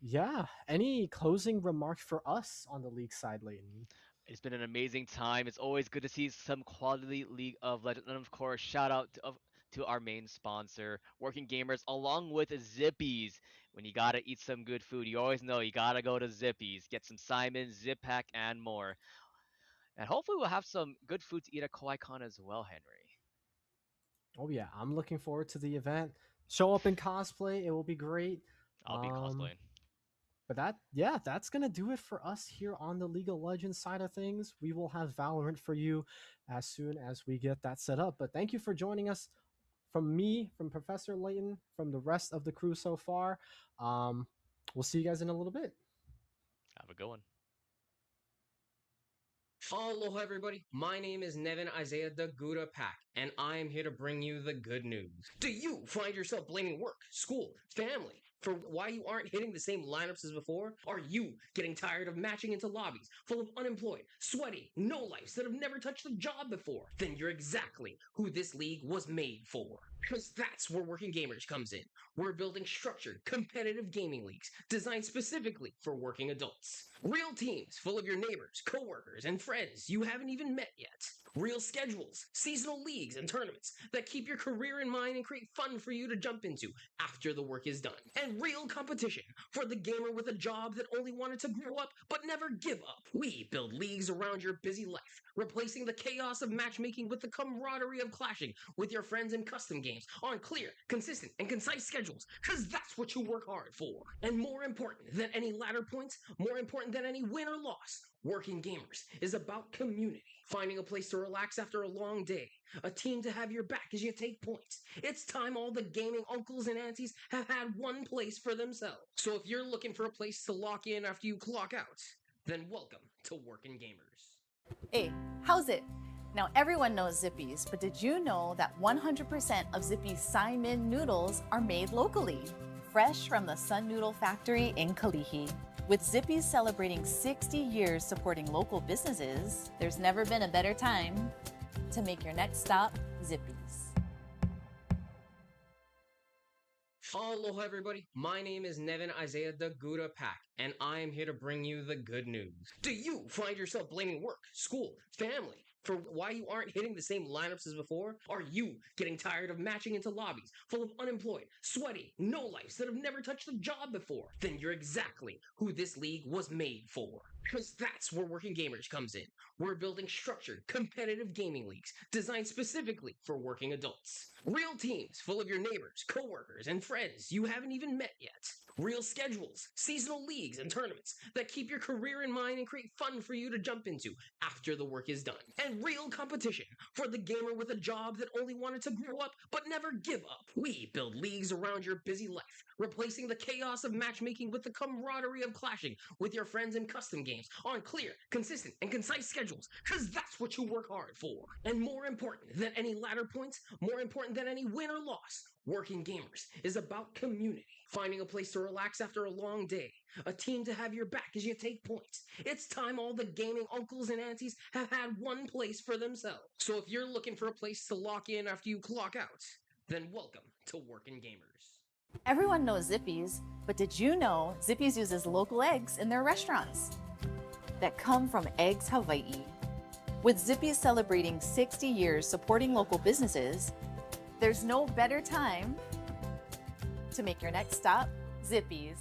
S5: yeah, any closing remarks for us on the league side, Leighton?
S4: It's been an amazing time. It's always good to see some quality League of Legends. And of course, shout out to our main sponsor, Working Gamers, along with Zippies. When you gotta eat some good food, you always know you gotta go to Zippies. Get some Simon, Zip Pack, and more. And hopefully we'll have some good food to eat at Kawaii Kon as well, Henry.
S5: Oh yeah, I'm looking forward to the event. Show up in cosplay, it will be great.
S4: I'll be cosplaying.
S5: But that's gonna do it for us here on the League of Legends side of things. We will have Valorant for you as soon as we get that set up. But thank you for joining us. From me, from Professor Leighton, from the rest of the crew so far. We'll see you guys in a little bit.
S4: Have a good one.
S1: Aloha, everybody. My name is Nevin Isaiah the Gouda Pack, and I am here to bring you the good news. Do you find yourself blaming work, school, family for why you aren't hitting the same lineups as before? Are you getting tired of matching into lobbies full of unemployed, sweaty, no-lifes that have never touched a job before? Then you're exactly who this league was made for. Because that's where Working Gamers comes in. We're building structured, competitive gaming leagues designed specifically for working adults. Real teams full of your neighbors, coworkers, and friends you haven't even met yet. Real schedules, seasonal leagues, and tournaments that keep your career in mind and create fun for you to jump into after the work is done. And real competition for the gamer with a job that only wanted to grow up but never give up. We build leagues around your busy life, replacing the chaos of matchmaking with the camaraderie of clashing with your friends in custom games on clear, consistent, and concise schedules, because that's what you work hard for. And more important than any ladder points, more important than any win or loss, Working Gamers is about community. Finding a place to relax after a long day, a team to have your back as you take points. It's time all the gaming uncles and aunties have had one place for themselves. So if you're looking for a place to lock in after you clock out, then welcome to Working Gamers.
S2: Hey, how's it? Now everyone knows Zippies, but did you know that 100% of Zippy's Simon noodles are made locally? Fresh from the Sun Noodle Factory in Kalihi. With Zippy's celebrating 60 years supporting local businesses, there's never been a better time to make your next stop Zippy's.
S1: Aloha, everybody. My name is Nevin Isaiah the Gouda Pack, and I am here to bring you the good news. Do you find yourself blaming work, school, family for why you aren't hitting the same lineups as before? Are you getting tired of matching into lobbies full of unemployed, sweaty, no-lifes that have never touched a job before? Then you're exactly who this league was made for. Because that's where Working Gamers comes in. We're building structured, competitive gaming leagues designed specifically for working adults. Real teams full of your neighbors, coworkers, and friends you haven't even met yet. Real schedules, seasonal leagues, and tournaments that keep your career in mind and create fun for you to jump into after the work is done. And real competition for the gamer with a job that only wanted to grow up but never give up. We build leagues around your busy life, replacing the chaos of matchmaking with the camaraderie of clashing with your friends in custom games on clear, consistent, and concise schedules, because that's what you work hard for. And more important than any ladder points, more important than any win or loss, Working Gamers is about community. Finding a place to relax after a long day, a team to have your back as you take points. It's time all the gaming uncles and aunties have had one place for themselves. So if you're looking for a place to lock in after you clock out, then welcome to Working Gamers.
S2: Everyone knows Zippies, but did you know Zippies uses local eggs in their restaurants that come from Eggs Hawaii? With Zippy's celebrating 60 years supporting local businesses, there's no better time to make your next stop Zippy's.